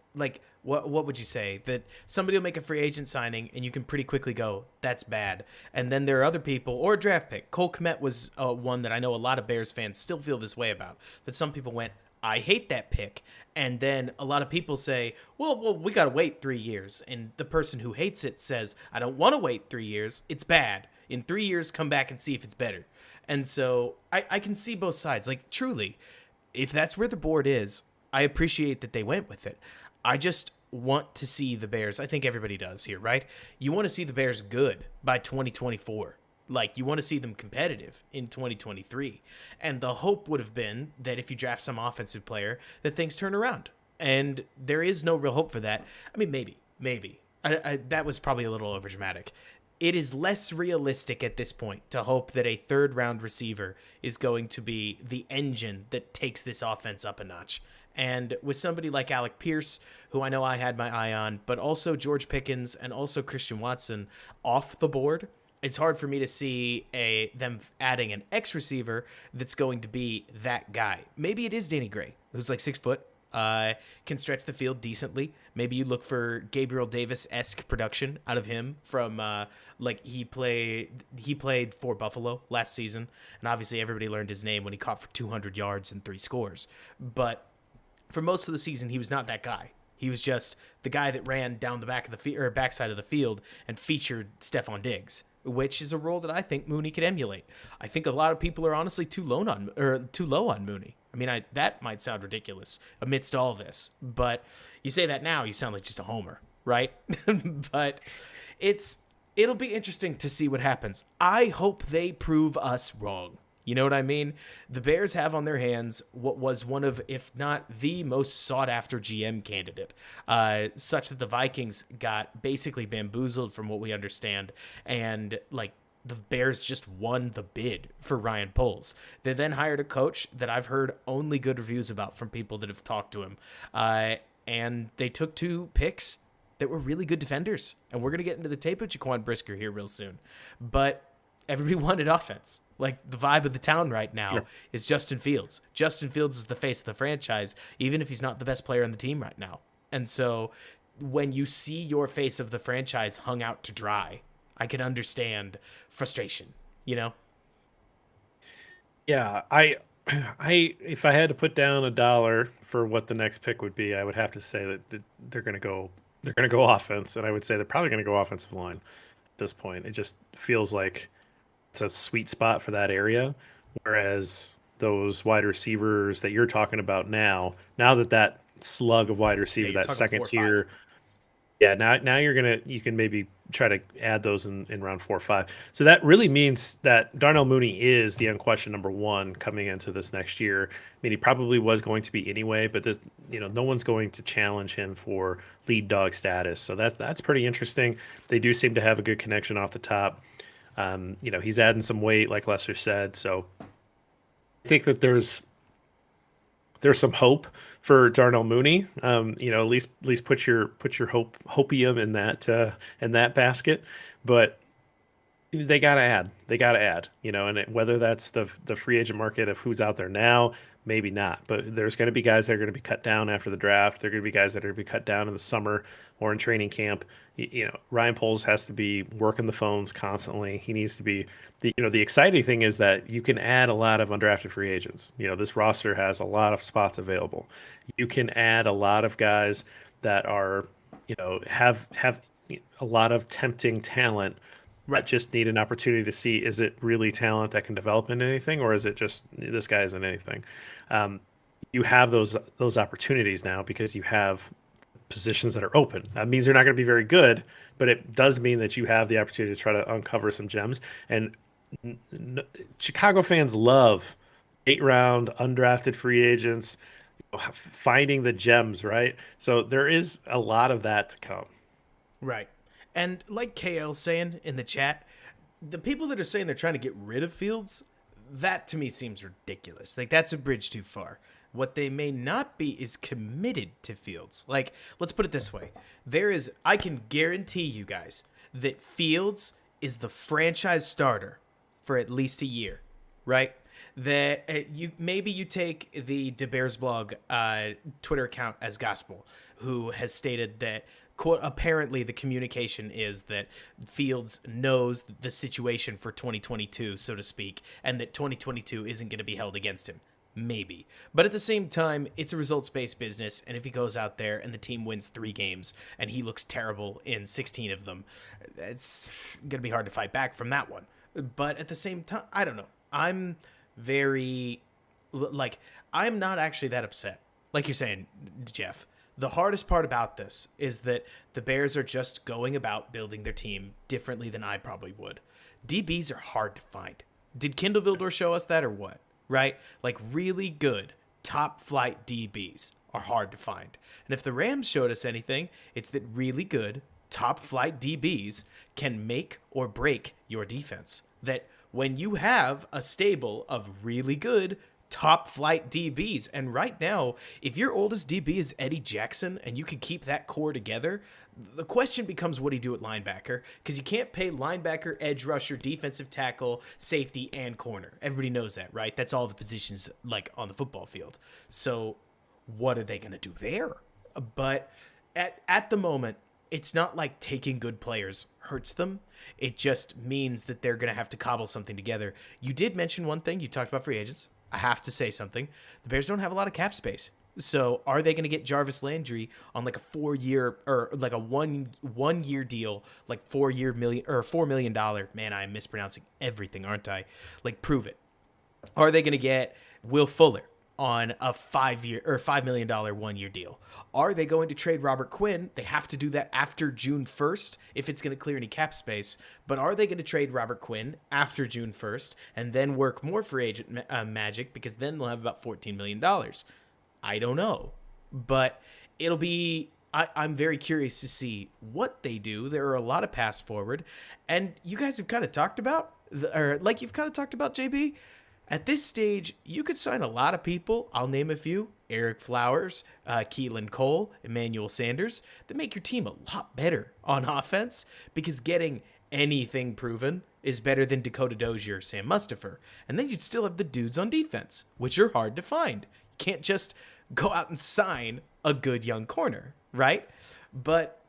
what would you say? That somebody will make a free agent signing, and you can pretty quickly go, that's bad. And then there are other people, or a draft pick. Cole Kmet was one that I know a lot of Bears fans still feel this way about, that some people went, I hate that pick. And then a lot of people say, well, we got to wait 3 years. And the person who hates it says, I don't want to wait 3 years. It's bad. In 3 years, come back and see if it's better. And so I can see both sides. Truly, if that's where the board is, I appreciate that they went with it. I just want to see the Bears. I think everybody does here, right? You want to see the Bears good by 2024. You want to see them competitive in 2023. And the hope would have been that if you draft some offensive player, that things turn around. And there is no real hope for that. I mean, maybe. That was probably a little overdramatic. It is less realistic at this point to hope that a third-round receiver is going to be the engine that takes this offense up a notch. And with somebody like Alec Pierce, who I know I had my eye on, but also George Pickens and also Christian Watson off the board, it's hard for me to see them adding an X receiver that's going to be that guy. Maybe it is Danny Gray, who's 6 foot, can stretch the field decently. Maybe you look for Gabriel Davis-esque production out of him from he played for Buffalo last season, and obviously everybody learned his name when he caught for 200 yards and 3 scores. But for most of the season, he was not that guy. He was just the guy that ran down the backside of the field and featured Stephon Diggs, which is a role that I think Mooney could emulate. I think a lot of people are honestly too low on Mooney. I mean, that might sound ridiculous amidst all this, but you say that now, you sound like just a homer, right? But it'll be interesting to see what happens. I hope they prove us wrong. You know what I mean? The Bears have on their hands what was one of, if not the most sought-after GM candidate, such that the Vikings got basically bamboozled from what we understand, and the Bears just won the bid for Ryan Poles. They then hired a coach that I've heard only good reviews about from people that have talked to him, and they took 2 picks that were really good defenders. And we're going to get into the tape of Jaquan Brisker here real soon. But everybody wanted offense. Like, the vibe of the town right now is Justin Fields. Justin Fields is the face of the franchise, even if he's not the best player on the team right now. And so when you see your face of the franchise hung out to dry, I can understand frustration, you know? Yeah, I if I had to put down $1 for what the next pick would be, I would have to say that they're going to go offense, and I would say they're probably going to go offensive line at this point. It just feels like it's a sweet spot for that area, whereas those wide receivers that you're talking about now that slug of wide receiver, you're that talking second 4 or 5. tier, now you can maybe try to add those in round 4 or 5. So that really means that Darnell Mooney is the unquestioned number 1 coming into this next year. I mean, he probably was going to be anyway, but this, no one's going to challenge him for lead dog status. So that's pretty interesting. They do seem to have a good connection off the top. He's adding some weight, like Lester said. So I think that there's some hope for Darnell Mooney. At least put your hopium in that basket. But they gotta add. And whether that's the free agent market of who's out there now, maybe not. But there's going to be guys that are going to be cut down after the draft. There are going to be guys that are going to be cut down in the summer or in training camp. Ryan Poles has to be working the phones constantly. He needs to be the exciting thing is that you can add a lot of undrafted free agents. This roster has a lot of spots available. You can add a lot of guys that are, have a lot of tempting talent. Right. That just need an opportunity to see, is it really talent that can develop into anything, or is it just this guy isn't anything? You have those opportunities now because you have positions that are open. That means they're not going to be very good, but it does mean that you have the opportunity to try to uncover some gems. And Chicago fans love 8-round undrafted free agents, finding the gems, right? So there is a lot of that to come. Right. And like KL's saying in the chat, the people that are saying they're trying to get rid of Fields, that to me seems ridiculous. Like, that's a bridge too far. What they may not be is committed to Fields. Like, let's put it this way. I can guarantee you guys that Fields is the franchise starter for at least a year, right? That you take the DeBears blog Twitter account as gospel, who has stated that, quote, apparently the communication is that Fields knows the situation for 2022, so to speak, and that 2022 isn't going to be held against him. Maybe. But at the same time, it's a results-based business, and if he goes out there and the team wins 3 games and he looks terrible in 16 of them, it's going to be hard to fight back from that one. But at the same time, I don't know. I'm not actually that upset. Like you're saying, Jeff. The hardest part about this is that the Bears are just going about building their team differently than I probably would. DBs are hard to find. Did Kindle Vildor show us that or what? Right? Like, really good top flight DBs are hard to find. And if the Rams showed us anything, it's that really good top flight DBs can make or break your defense. That when you have a stable of really good top flight DBs, and right now, if your oldest DB is Eddie Jackson and you can keep that core together, the question becomes, what do you do at linebacker? Because you can't pay linebacker, edge rusher, defensive tackle, safety, and corner. Everybody knows that, right? That's all the positions like on the football field. So what are they going to do there? But at the moment, it's not like taking good players hurts them. It just means that they're going to have to cobble something together. You did mention one thing. You talked about free agents. I have to say something. The Bears don't have a lot of cap space. So are they going to get Jarvis Landry on like a 4-year or like a one year deal, like $4 million? Man, I'm mispronouncing everything, aren't I? Like, prove it. Are they going to get Will Fuller on a $5 million 1-year deal? Are they going to trade Robert Quinn? They have to do that after June 1st if it's going to clear any cap space. But are they going to trade Robert Quinn after June 1st and then work more free agent magic, because then they'll have about $14 million? I don't know. But it'll be... I'm very curious to see what they do. There are a lot of pass forward. And you guys have kind of talked about, JB, At this stage, you could sign a lot of people. I'll name a few: Eric Flowers, Keelan Cole, Emmanuel Sanders, that make your team a lot better on offense, because getting anything proven is better than Dakota Dozier or Sam Mustipher. And then you'd still have the dudes on defense, which are hard to find. You can't just go out and sign a good young corner, right? But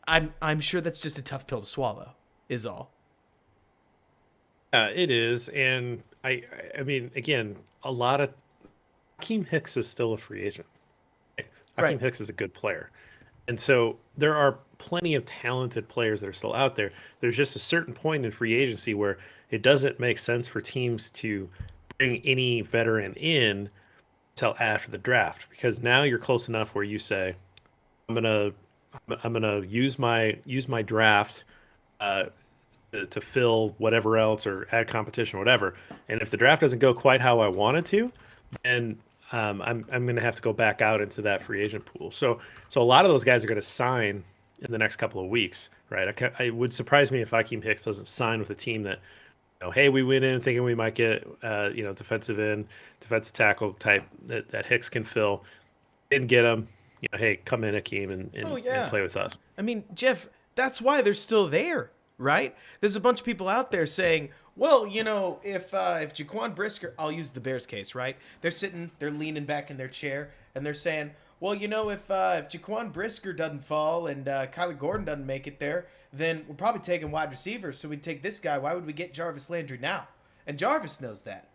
I'm sure that's just a tough pill to swallow, is all. It is, and I mean, again, a lot of Akeem Hicks is still a free agent. Akeem Right. Hicks is a good player, and so there are plenty of talented players that are still out there. There's just a certain point in free agency where it doesn't make sense for teams to bring any veteran in until after the draft, because now you're close enough where you say, I'm gonna use my draft. To fill whatever else or add competition or whatever. And if the draft doesn't go quite how I want it to, then I'm going to have to go back out into that free agent pool. So a lot of those guys are going to sign in the next couple of weeks, right? It would surprise me if Akeem Hicks doesn't sign with a team that, hey, we went in thinking we might get defensive tackle type that Hicks can fill. Didn't get him. Hey, come in, Akeem, and play with us. I mean, Jeff, that's why they're still there, right? There's a bunch of people out there saying, well, if Jaquan Brisker, I'll use the Bears case, right? They're leaning back in their chair, and they're saying, well, if Jaquan Brisker doesn't fall and Kyler Gordon doesn't make it there, then we're probably taking wide receivers, so we'd take this guy. Why would we get Jarvis Landry now? And Jarvis knows that,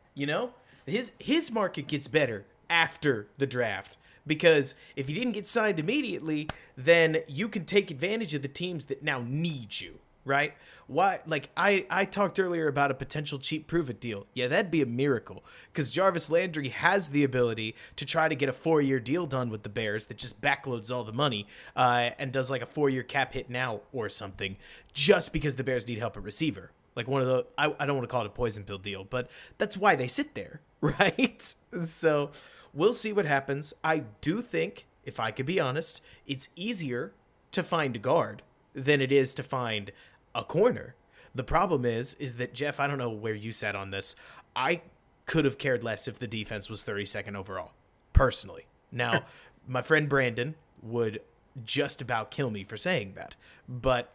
His market gets better after the draft. Because if you didn't get signed immediately, then you can take advantage of the teams that now need you, right? Why? Like I talked earlier about a potential cheap prove-it deal. Yeah, that'd be a miracle, because Jarvis Landry has the ability to try to get a 4-year deal done with the Bears that just backloads all the money and does like a 4-year cap hit now or something, just because the Bears need help at receiver. Like one of the, I don't want to call it a poison pill deal, but that's why they sit there, right? So we'll see what happens. I do think, if I could be honest, it's easier to find a guard than it is to find a corner. The problem is that, Jeff, I don't know where you sat on this. I could have cared less if the defense was 32nd overall, personally. Now, my friend Brandon would just about kill me for saying that, but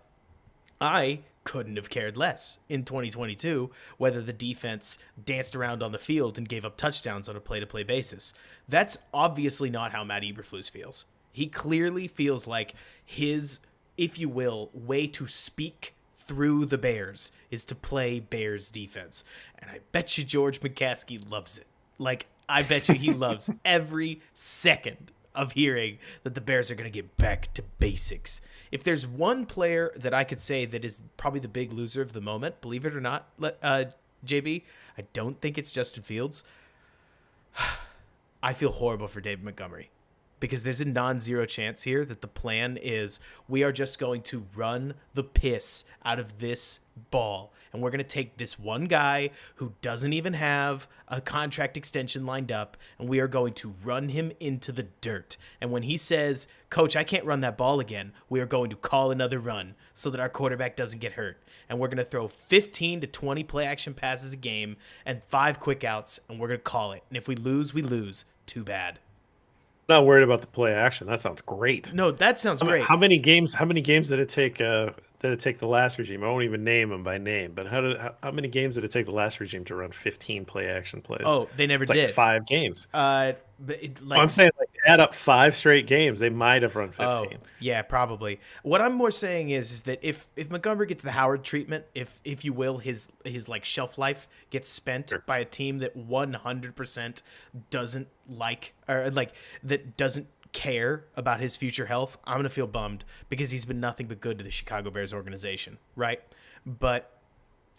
I couldn't have cared less in 2022 whether the defense danced around on the field and gave up touchdowns on a play-to-play basis. That's obviously not how Matt Eberflus feels. He clearly feels like his, if you will, way to speak through the Bears is to play Bears defense. And I bet you George McCaskey loves it. Like, I bet you he loves every second of hearing that the Bears are going to get back to basics. If there's one player that I could say that is probably the big loser of the moment, believe it or not, JB, I don't think it's Justin Fields. I feel horrible for David Montgomery, because there's a non-zero chance here that the plan is we are just going to run the piss out of this ball. And we're going to take this one guy who doesn't even have a contract extension lined up, and we are going to run him into the dirt. And when he says, Coach, I can't run that ball again, we are going to call another run so that our quarterback doesn't get hurt. And we're going to throw 15 to 20 play action passes a game and 5 quick outs, and we're going to call it. And if we lose, we lose. Too bad. Not worried about the play action. That sounds great. No, that sounds great. How many games did it take? Did it take the last regime? I won't even name them by name, but how many games did it take the last regime to run 15 play action plays? Oh, they never It's did. like 5 games. But I'm saying, like, add up 5 straight games, they might have run 15. Oh, yeah, probably. What I'm more saying is that if Montgomery gets the Howard treatment, if you will, his like shelf life gets spent by a team that 100% doesn't like, or like that doesn't care about his future health, I'm gonna feel bummed, because he's been nothing but good to the Chicago Bears organization, right? But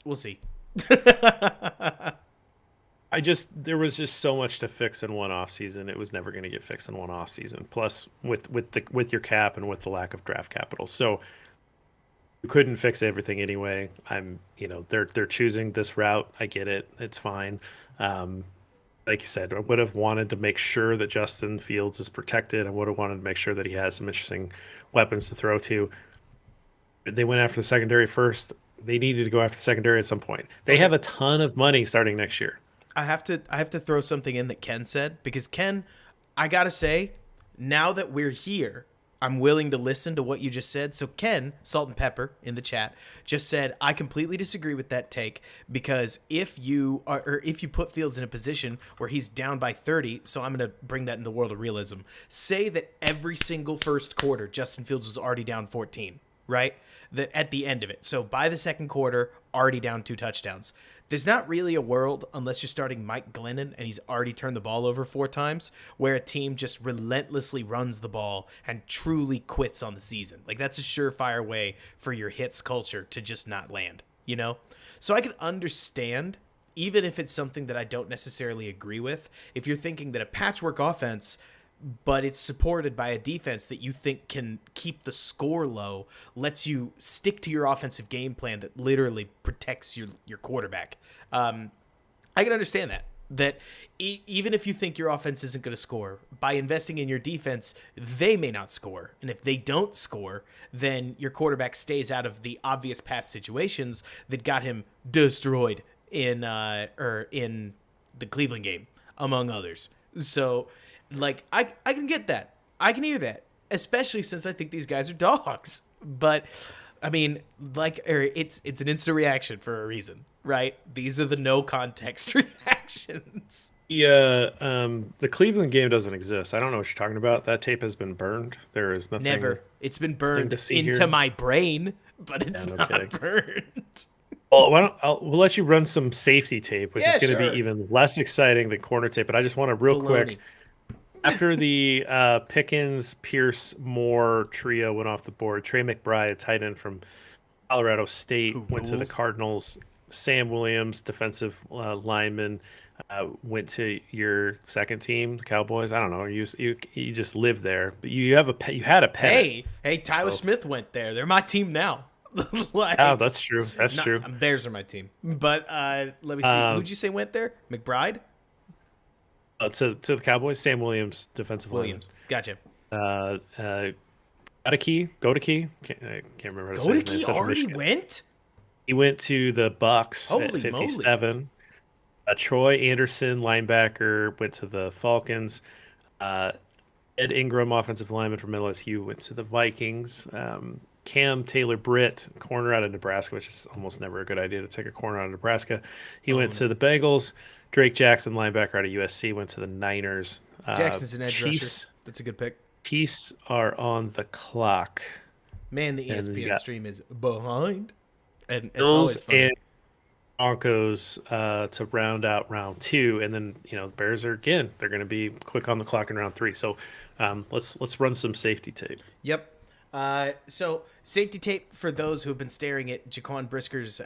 we'll see. There was just so much to fix in one offseason. It was never going to get fixed in one offseason. Plus, with your cap and with the lack of draft capital, so you couldn't fix everything anyway. They're choosing this route. I get it. It's fine. Like you said, I would have wanted to make sure that Justin Fields is protected. I would have wanted to make sure that he has some interesting weapons to throw to. They went after the secondary first. They needed to go after the secondary at some point. They have a ton of money starting next year. I have to throw something in that Ken said, because Ken, I gotta say, now that we're here, I'm willing to listen to what you just said. So Ken, Salt and Pepper in the chat, just said, I completely disagree with that take, because if you put Fields in a position where he's down by 30, so I'm going to bring that in the world of realism. Say that every single first quarter, Justin Fields was already down 14, right? That at the end of it. So by the second quarter, already down 2 touchdowns. There's not really a world, unless you're starting Mike Glennon and he's already turned the ball over 4 times, where a team just relentlessly runs the ball and truly quits on the season. Like, that's a surefire way for your hits culture to just not land, you know? So I can understand, even if it's something that I don't necessarily agree with, if you're thinking that a patchwork offense, but it's supported by a defense that you think can keep the score low, lets you stick to your offensive game plan that literally protects your quarterback. I can understand that even if you think your offense isn't going to score, by investing in your defense, they may not score. And if they don't score, then your quarterback stays out of the obvious past situations that got him destroyed in the Cleveland game, among others. So, like, I can get that. I can hear that, especially since I think these guys are dogs. But, I mean, it's an instant reaction for a reason, right? These are the no context reactions. The Cleveland game doesn't exist. I don't know what you're talking about. That tape has been burned. There is nothing. Never. It's been burned to see into here. my brain, but it's no not kidding. burned. Well, we'll let you run some safety tape, which Yeah, is going to sure. be even less exciting than corner tape. But I just want to real quick. Baloney. After the Pickens, Pierce, Moore trio went off the board, Trey McBride, a tight end from Colorado State, Who went to the rules? Cardinals. Sam Williams, defensive lineman, went to your second team, the Cowboys. I don't know. You just live there, but you had a pet. Hey, Tyler Smith went there. They're my team now. Like, Oh, that's true. That's true. Bears are my team. But let me see. Who'd you say went there? McBride? To the Cowboys, Sam Williams, defensive Williams. Gotcha. lineman. Go to key. I can't remember how to say his name. Godeke Central already Michigan. went? He went to the Bucks Holy at moly. 57. Troy Anderson, linebacker, went to the Falcons. Ed Ingram, offensive lineman from LSU, went to the Vikings. Cam Taylor-Britt, corner out of Nebraska, which is almost never a good idea to take a corner out of Nebraska. He went to the Bengals. Drake Jackson, linebacker out of USC, went to the Niners. Jackson's an edge rusher. Chiefs, That's a good pick. Chiefs are on the clock. Man, the And ESPN you got stream is behind. And it's Bills always fun. and Broncos to round out round 2, and then the Bears are they're going to be quick on the clock in round 3. So let's run some safety tape. Yep. So safety tape for those who have been staring at Jaquan Brisker's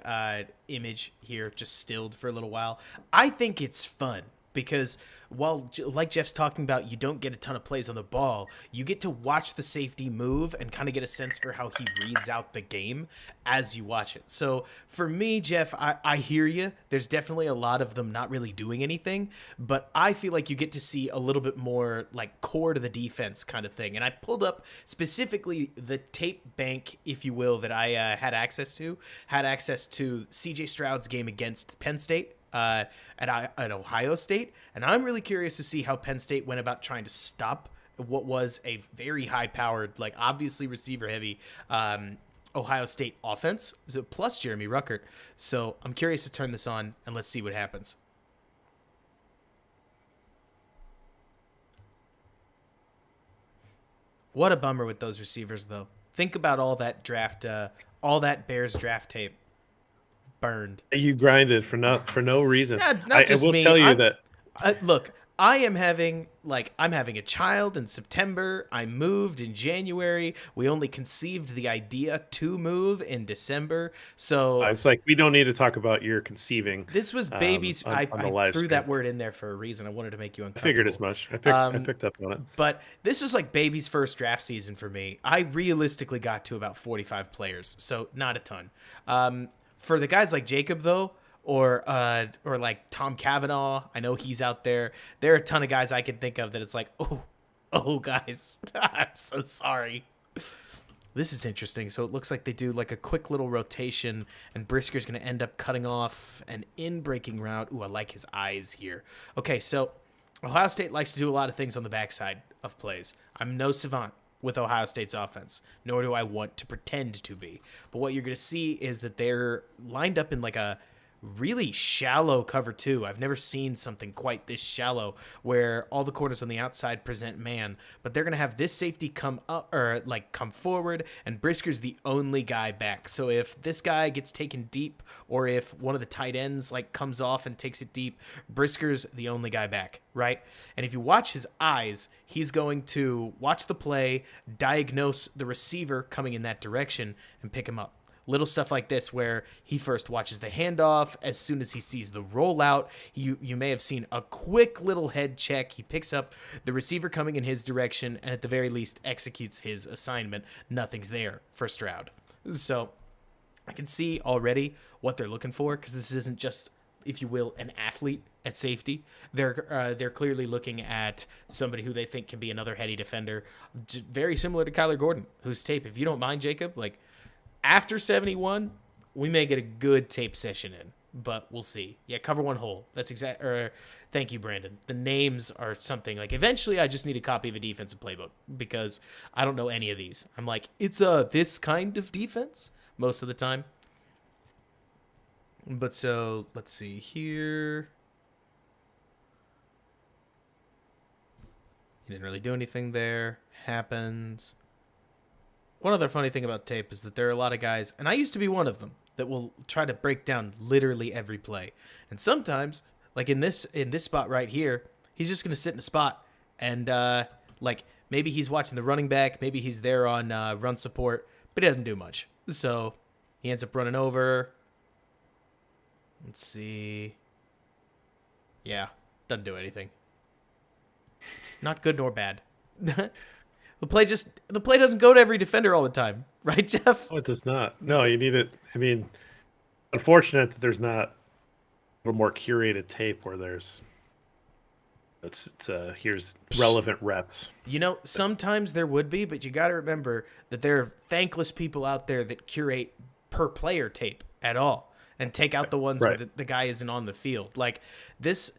image here, just stilled for a little while. I think it's fun because while, like Jeff's talking about, you don't get a ton of plays on the ball, you get to watch the safety move and kind of get a sense for how he reads out the game as you watch it. So for me, Jeff, I hear you. There's definitely a lot of them not really doing anything, but I feel like you get to see a little bit more like core to the defense kind of thing. And I pulled up specifically the tape bank, if you will, that I had access to CJ Stroud's game against Penn State. At Ohio State, and I'm really curious to see how Penn State went about trying to stop what was a very high-powered, like obviously receiver-heavy Ohio State offense, plus Jeremy Ruckert. So I'm curious to turn this on and let's see what happens. What a bummer with those receivers, though. Think about all that Bears draft tape. Burned. You grinded for no reason. Not just I will me. tell you that. Look, I'm having a child in September. I moved in January. We only conceived the idea to move in December. So It's like we don't need to talk about your conceiving. this was babies. on the I live threw stream. that word in there for a reason. I wanted to make you I uncomfortable. figured as much. I picked up on it. But this was like baby's first draft season for me. I realistically got to about 45 players, so not a ton. For the guys like Jacob, though, or like Tom Cavanaugh, I know he's out there. There are a ton of guys I can think of that it's like, oh, guys, I'm so sorry. This is interesting. So it looks like they do like a quick little rotation, and Brisker's going to end up cutting off an in-breaking route. Ooh, I like his eyes here. Okay, so Ohio State likes to do a lot of things on the backside of plays. I'm no savant with Ohio State's offense, nor do I want to pretend to be. But what you're going to see is that they're lined up in like a really shallow cover two. I've never seen something quite this shallow where all the corners on the outside present man, but they're going to have this safety come up or like come forward, and Brisker's the only guy back. So if this guy gets taken deep, or if one of the tight ends like comes off and takes it deep, Brisker's the only guy back, right? And if you watch his eyes, he's going to watch the play, diagnose the receiver coming in that direction, and pick him up. Little stuff like this where he first watches the handoff. As soon as he sees the rollout, you may have seen a quick little head check. He picks up the receiver coming in his direction and at the very least executes his assignment. Nothing's there first round. So I can see already what they're looking for, because this isn't just, if you will, an athlete at safety. They're clearly looking at somebody who they think can be another heady defender, very similar to Kyler Gordon, whose tape, if you don't mind, Jacob, like, after 71, we may get a good tape session in, but we'll see. Yeah, cover one hole. That's exact. Or thank you, Brandon. The names are something like. Eventually, I just need a copy of a defensive playbook, because I don't know any of these. I'm like, it's this kind of defense most of the time. But so let's see here. He didn't really do anything there. Happens. One other funny thing about tape is that there are a lot of guys, and I used to be one of them, that will try to break down literally every play. And sometimes, like in this spot right here, he's just going to sit in a spot and like maybe he's watching the running back, maybe he's there on run support, but he doesn't do much. So he ends up running over. Let's see. Yeah, doesn't do anything. Not good nor bad. The play doesn't go to every defender all the time, right, Jeff? Oh, it does not. No, you need it. I mean, unfortunate that there's not a little more curated tape where there's here's relevant reps. You know, sometimes there would be, but you got to remember that there are thankless people out there that curate per player tape at all and take out the ones where the guy isn't on the field. Like this,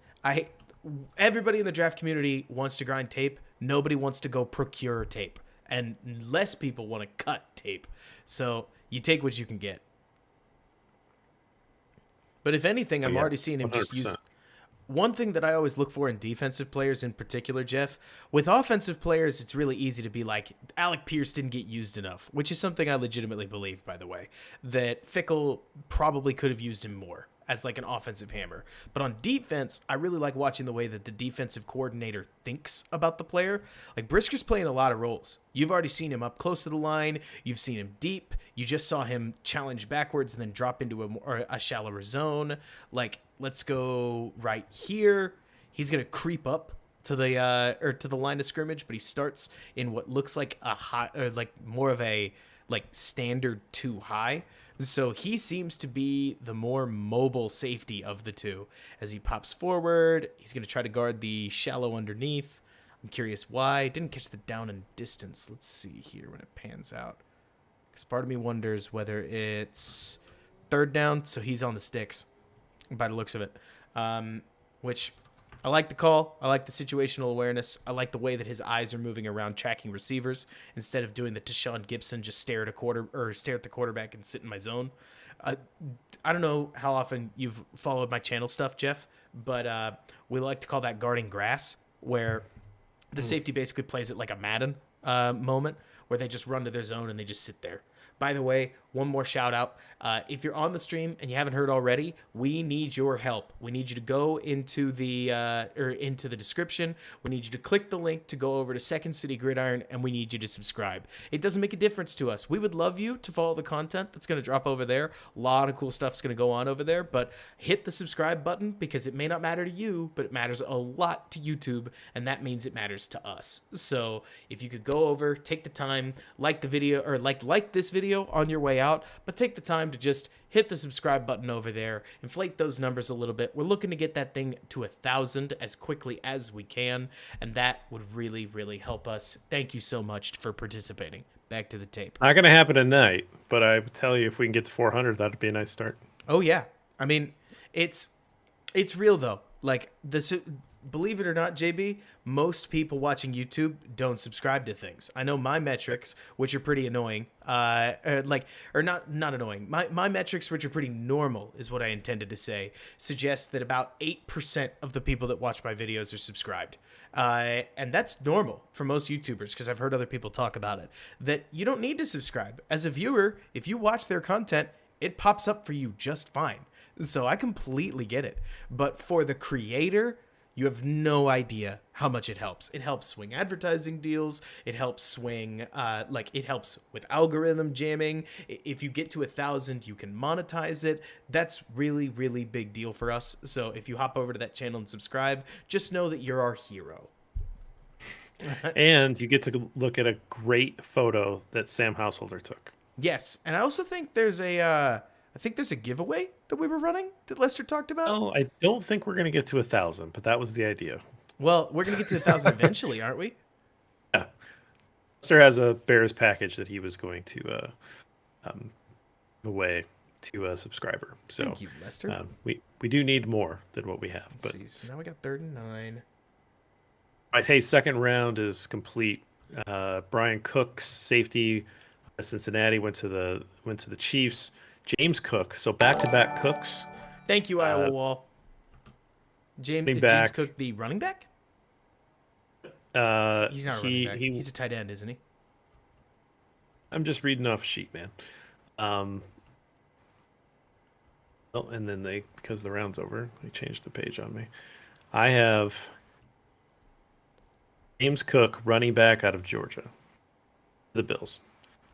everybody in the draft community wants to grind tape. Nobody wants to go procure tape, and less people want to cut tape. So you take what you can get. But if anything, I'm already seeing him 100%. Just use. One thing that I always look for in defensive players in particular, Jeff, with offensive players, it's really easy to be like, Alec Pierce didn't get used enough, which is something I legitimately believe, by the way, that Fickle probably could have used him more as like an offensive hammer. But on defense, I really like watching the way that the defensive coordinator thinks about the player. Like Brisker's playing a lot of roles. You've already seen him up close to the line. You've seen him deep. You just saw him challenge backwards and then drop into a shallower zone. Like, let's go right here. He's going to creep up to the line of scrimmage, but he starts in what looks like a high, or like more of a like standard 2 high. So he seems to be the more mobile safety of the two. As he pops forward, he's going to try to guard the shallow underneath. I'm curious why. Didn't catch the down and distance. Let's see here when it pans out. Because part of me wonders whether it's third down, so he's on the sticks by the looks of it. Which I like the call. I like the situational awareness. I like the way that his eyes are moving around tracking receivers instead of doing the Deshaun Gibson, just stare at the quarterback and sit in my zone. I don't know how often you've followed my channel stuff, Jeff, but we like to call that guarding grass, where the safety basically plays it like a Madden moment, where they just run to their zone and they just sit there. By the way, one more shout out. If you're on the stream and you haven't heard already, we need your help. We need you to go into the description. We need you to click the link to go over to Second City Gridiron, and we need you to subscribe. It doesn't make a difference to us. We would love you to follow the content that's going to drop over there. A lot of cool stuff's going to go on over there, but hit the subscribe button, because it may not matter to you, but it matters a lot to YouTube, and that means it matters to us. So if you could go over, take the time, like the video, or like this video on your way out, but take the time to just hit the subscribe button over there, inflate those numbers a little bit. We're looking to get that thing to 1,000 as quickly as we can, and that would really, really help us. Thank you so much for participating. back to the tape. Not going to happen tonight, but I would tell you if we can get to 400, that'd be a nice start. Oh yeah, I mean, it's real though. Like this, believe it or not, JB, most people watching YouTube don't subscribe to things. I know my metrics, which are pretty annoying, or not annoying. My metrics, which are pretty normal, is what I intended to say, suggest that about 8% of the people that watch my videos are subscribed. And that's normal for most YouTubers, because I've heard other people talk about it, that you don't need to subscribe. As a viewer, if you watch their content, it pops up for you just fine. So I completely get it. But for the creator, you have no idea how much it helps. It helps swing advertising deals. It helps swing, it helps with algorithm jamming. If you get to 1,000, you can monetize it. That's really, really big deal for us. So if you hop over to that channel and subscribe, just know that you're our hero. And you get to look at a great photo that Sam Householder took. Yes, and I also think there's a giveaway that we were running that Lester talked about. Oh, I don't think we're going to get to 1,000, but that was the idea. Well, we're going to get to 1,000 eventually, aren't we? Yeah. Lester has a Bears package that he was going to give away to a subscriber. So Thank you, Lester. we do need more than what we have. Let's see. So now we got 39. I'd say second round is complete. Brian Cook's safety, Cincinnati went to the Chiefs. James Cook, so back-to-back Cooks. Thank you, Iowa Wall. James Cook, the running back? He's not a running back. He's a tight end, isn't he? I'm just reading off a sheet, man. Well, and then because the round's over, they changed the page on me. I have James Cook, running back out of Georgia, the Bills.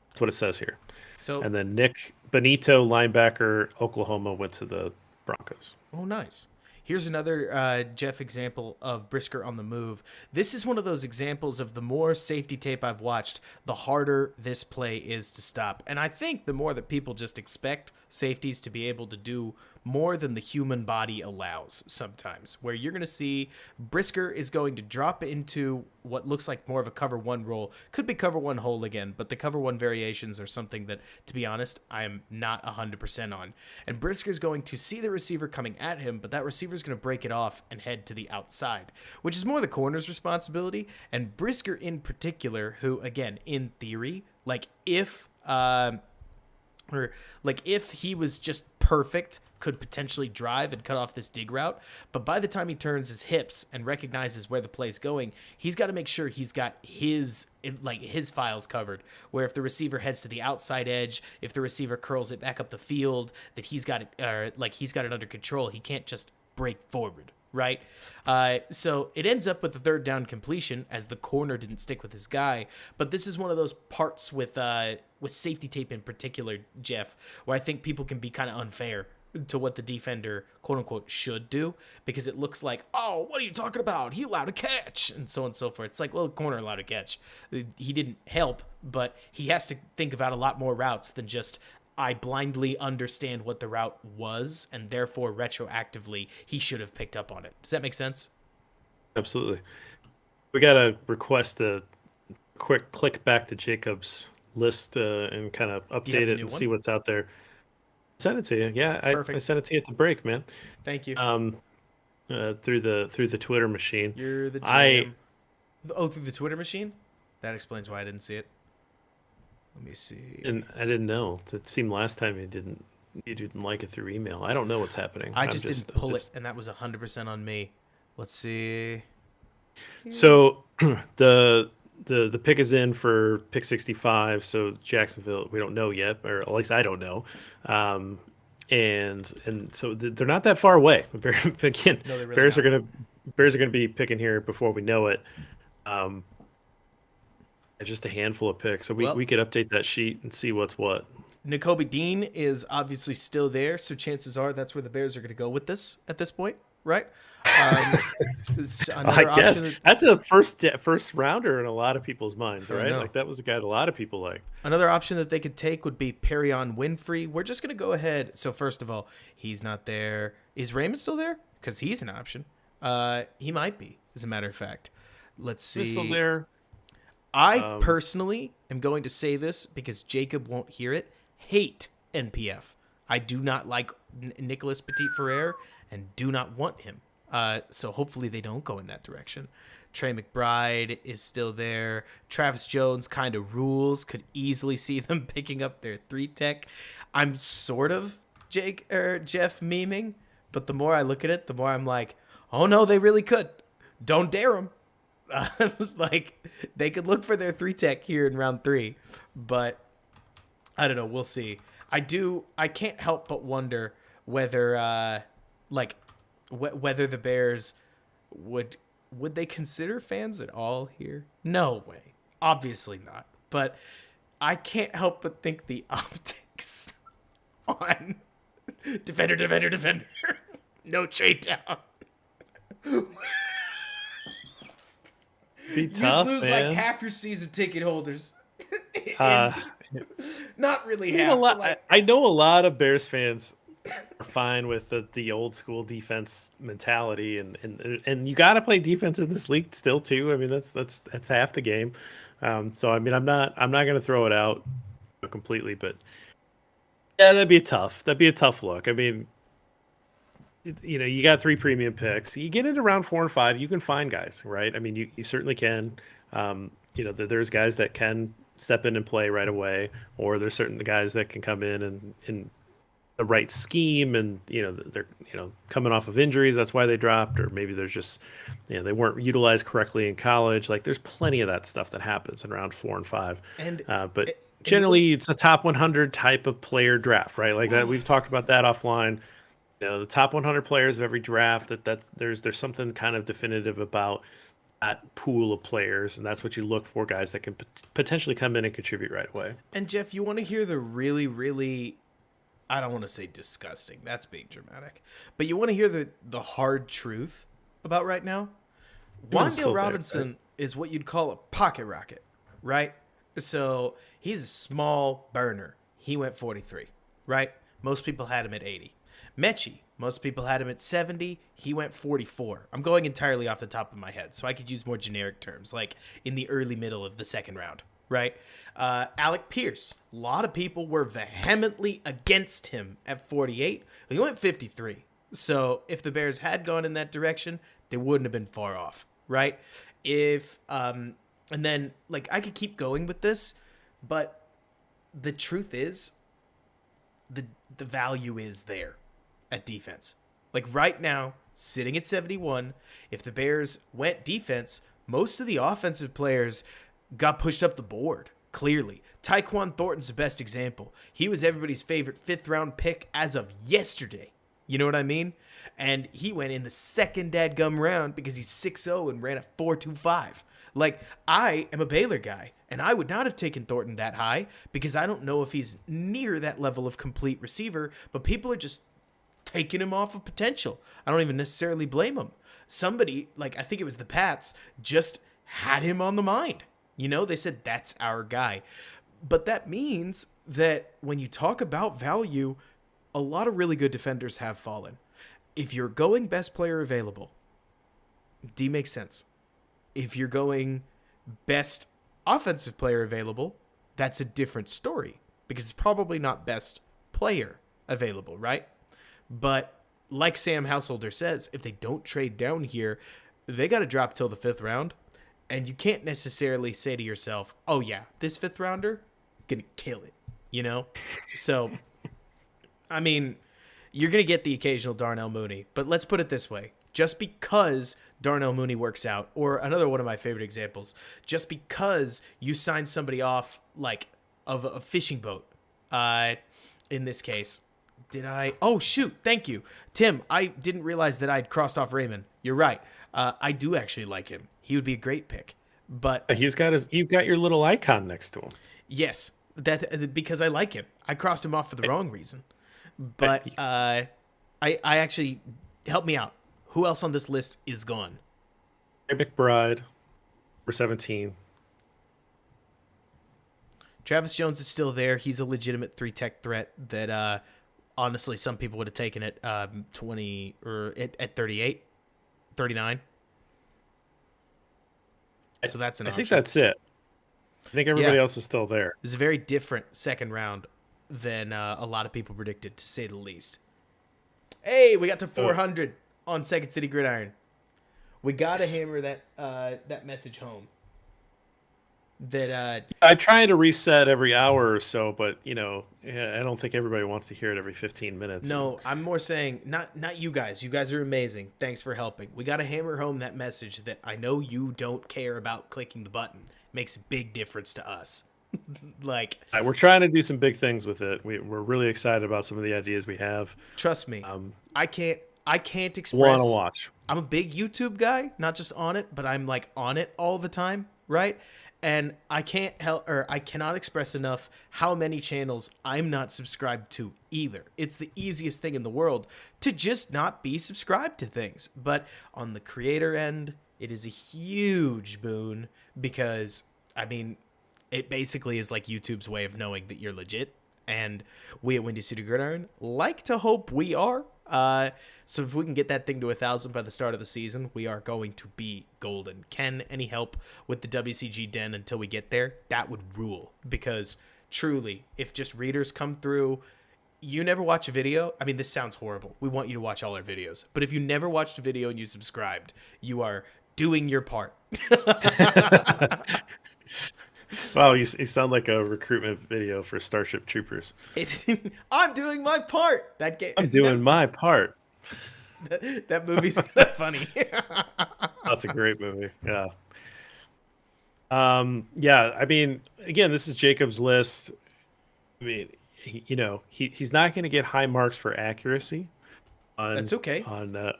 That's what it says here. So, and then Nick Benito, linebacker, Oklahoma, went to the Broncos. Oh, nice. Here's another Jeff example of Brisker on the move. This is one of those examples of the more safety tape I've watched, the harder this play is to stop. And I think the more that people just expect safeties to be able to do more than the human body allows sometimes, where you're going to see Brisker is going to drop into what looks like more of a cover one role. Could be cover one hole again, but the cover one variations are something that, to be honest, I am not 100% on. And Brisker's going to see the receiver coming at him, but that receiver's going to break it off and head to the outside, which is more the corner's responsibility. And Brisker in particular, who, again, in theory, if he was just perfect, could potentially drive and cut off this dig route. But by the time he turns his hips and recognizes where the play's going, he's got to make sure he's got his files covered, where if the receiver heads to the outside edge, if the receiver curls it back up the field, that he's got it under control. He can't just break forward, right? So it ends up with the third down completion as the corner didn't stick with his guy. But this is one of those parts with safety tape in particular, Jeff, where I think people can be kind of unfair to what the defender, quote unquote, should do, because it looks like, oh, what are you talking about? He allowed a catch, and so on and so forth. It's like, well, the corner allowed a catch. He didn't help, but he has to think about a lot more routes than just, I blindly understand what the route was, and therefore retroactively he should have picked up on it. Does that make sense? Absolutely. We got to request a quick click back to Jacob's list and kind of update it and see what's out there. Send it to you. Yeah, I sent it to you at the break, man. Thank you. Through the Twitter machine. You're the GM. Through the Twitter machine? That explains why I didn't see it. Let me see. And I didn't know. It seemed last time you didn't like it through email. I don't know what's happening. I just didn't pull it, and that was 100% on me. Let's see. So the pick is in for pick 65. So Jacksonville, we don't know yet, or at least I don't know. And so they're not that far away. Again, no, really Bears are gonna be picking here before we know it. Just a handful of picks, so we could update that sheet and see what's what. Nakobe Dean is obviously still there, so chances are that's where the Bears are going to go with this at this point, right? I guess that's a first rounder in a lot of people's minds, right? Like that was a guy that a lot of people liked. Another option that they could take would be Perion Winfrey. We're just going to go ahead. So first of all, he's not there. Is Raymond still there? Because he's an option. He might be, as a matter of fact. Let's see. He's still there. I personally am going to say this because Jacob won't hear it. Hate NPF. I do not like Nicholas Petit-Ferrer and do not want him. So hopefully they don't go in that direction. Trey McBride is still there. Travis Jones kind of rules. Could easily see them picking up their 3-tech. I'm sort of Jeff memeing, but the more I look at it, the more I'm like, oh no, they really could. Don't dare them. Like, they could look for their 3-tech here in round 3, but I don't know. We'll see. I can't help but wonder whether, whether the Bears would they consider fans at all here? No way. Obviously not. But I can't help but think the optics on defender, no trade down. Be tough, You'd lose man. like half your season ticket holders. Not really I half. know, I know a lot of Bears fans are fine with the old school defense mentality, and you got to play defense in this league still too. I mean, that's half the game. So I mean, I'm not going to throw it out completely, but yeah, that'd be a tough look. I mean, you know, you got 3 premium picks. You get into round 4 and 5, you can find guys, right? I mean, you certainly can. You know, there's guys that can step in and play right away, or there's certain guys that can come in and the right scheme, and you know they're coming off of injuries, that's why they dropped, or maybe there's just they weren't utilized correctly in college. Like, there's plenty of that stuff that happens in round 4 and 5. But generally it's a top 100 type of player draft, right? Like that, we've talked about that offline. You know, the top 100 players of every draft, that there's something kind of definitive about that pool of players, and that's what you look for, guys that can potentially come in and contribute right away. And Jeff, you want to hear the really, really, I don't want to say disgusting, that's being dramatic, but you want to hear the hard truth about right now? Wan'Dale Robinson is what you'd call a pocket rocket, right? So he's a small burner. He went 43, right? Most people had him at 80. Mechie, most people had him at 70. He went 44. I'm going entirely off the top of my head, so I could use more generic terms, like in the early middle of the second round, right? Alec Pierce, a lot of people were vehemently against him at 48. He went 53. So if the Bears had gone in that direction, they wouldn't have been far off, right? And then, like, I could keep going with this, but the truth is, the value is there at defense. Like, right now, sitting at 71, if the Bears went defense, most of the offensive players got pushed up the board, clearly. Tyquan Thornton's the best example. He was everybody's favorite 5th-round pick as of yesterday. You know what I mean? And he went in the second dadgum round because he's 6'0" and ran a 4.25. Like, I am a Baylor guy, and I would not have taken Thornton that high because I don't know if he's near that level of complete receiver, but people are just taking him off of potential. I don't even necessarily blame him. Somebody, like, I think it was the Pats, just had him on the mind. You know, they said, that's our guy. But that means that when you talk about value, a lot of really good defenders have fallen. If you're going best player available, D makes sense. If you're going best offensive player available, that's a different story because it's probably not best player available, right? But like Sam Householder says, if they don't trade down here, they got to drop till the 5th round. And you can't necessarily say to yourself, oh yeah, this 5th rounder, gonna kill it, you know? So, I mean, you're gonna get the occasional Darnell Mooney, but let's put it this way. Just because Darnell Mooney works out, or another one of my favorite examples, just because you sign somebody off, like, of a fishing boat, in this case, oh, shoot, thank you. Tim, I didn't realize that I'd crossed off Raymond. You're right. I do actually like him. He would be a great pick. But You've got your little icon next to him. Yes, because I like him. I crossed him off for the wrong reason. But I actually, help me out. Who else on this list is gone? McBride, for 17. Travis Jones is still there. He's a legitimate 3-tech threat that honestly some people would have taken at 20 or at 38, 39. So that's an option. I think that's it. I think everybody Yeah. else is still there. This is a very different second round than a lot of people predicted, to say the least. Hey, we got to 400 on Second City Gridiron. We gotta hammer that message home. That I try to reset every hour or so, but I don't think everybody wants to hear it every 15 minutes. no, I'm more saying not you guys. You guys are amazing. Thanks for helping. We gotta hammer home that message that I know you don't care about clicking the button. Makes a big difference to us. Like, We're trying to do some big things with it. We're really excited about some of the ideas we have. trust me, I can't express. Want to watch? I'm a big YouTube guy, not just on it, but I'm like on it all the time, right? And I cannot express enough how many channels I'm not subscribed to either. It's the easiest thing in the world to just not be subscribed to things. But on the creator end, it is a huge boon because, I mean, it basically is like YouTube's way of knowing that you're legit. And we at Windy City Gridiron like to hope we are. So if we can get that thing to 1,000 by the start of the season, we are going to be golden. Ken, any help with the WCG den until we get there? That would rule. Because truly, if just readers come through, you never watch a video. I mean, this sounds horrible. We want you to watch all our videos. But if you never watched a video and you subscribed, you are doing your part. Wow, you sound like a recruitment video for Starship Troopers. I'm doing my part. I'm doing my part. That movie's kind of funny. That's a great movie. Yeah. Yeah. I mean, again, this is Jacob's list. I mean, he's not going to get high marks for accuracy. That's okay.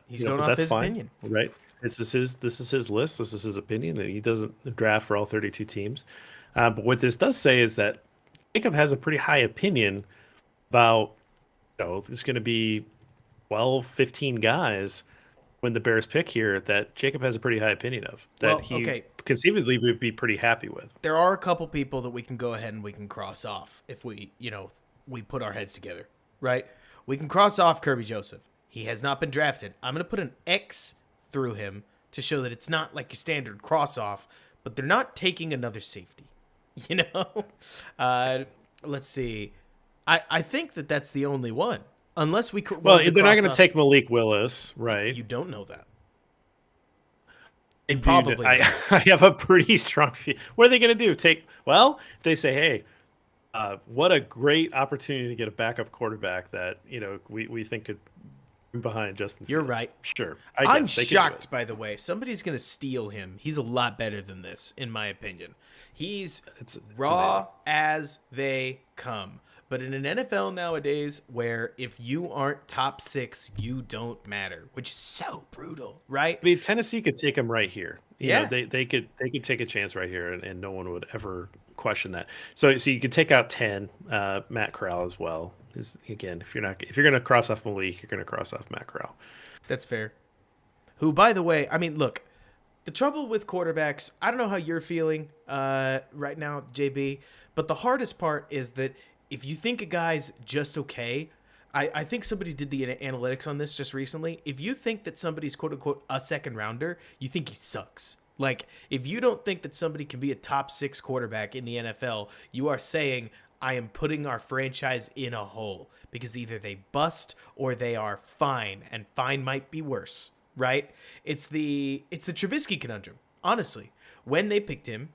He's going off that's his fine, opinion, right? This is his list. This is his opinion. He doesn't draft for all 32 teams. But what this does say is that Jacob has a pretty high opinion about, there's going to be 12, 15 guys when the Bears pick here that Jacob has a pretty high opinion of, that he conceivably would be pretty happy with. There are a couple people that we can go ahead and we can cross off if we put our heads together, right? We can cross off Kirby Joseph. He has not been drafted. I'm going to put an X through him to show that it's not like your standard cross off, but they're not taking another safety. Let's see. I think that's the only one. Unless we could. Well, they're not going to take Malik Willis, right? You don't know that. Dude, Probably. I have a pretty strong feel. What are they going to do? If they say, hey, what a great opportunity to get a backup quarterback that, we think could be behind Justin Fields. You're right. Sure. I'm shocked, by the way. Somebody's going to steal him. He's a lot better than this, in my opinion. He's raw as they come. But in an NFL nowadays, where if you aren't top 6, you don't matter, which is so brutal, right? I mean, Tennessee could take him right here. Yeah, they could take a chance right here, and no one would ever question that. So you could take out 10, Matt Corral as well. Again, if you're going to cross off Malik, you're going to cross off Matt Corral. That's fair. Who, by the way, I mean, look, the trouble with quarterbacks, I don't know how you're feeling right now, JB, but the hardest part is that if you think a guy's just okay, I think somebody did the analytics on this just recently. If you think that somebody's quote unquote a second rounder, you think he sucks. Like, if you don't think that somebody can be a top 6 quarterback in the NFL, you are saying, I am putting our franchise in a hole, because either they bust or they are fine, and fine might be worse, right? It's the Trubisky conundrum. Honestly, when they picked him,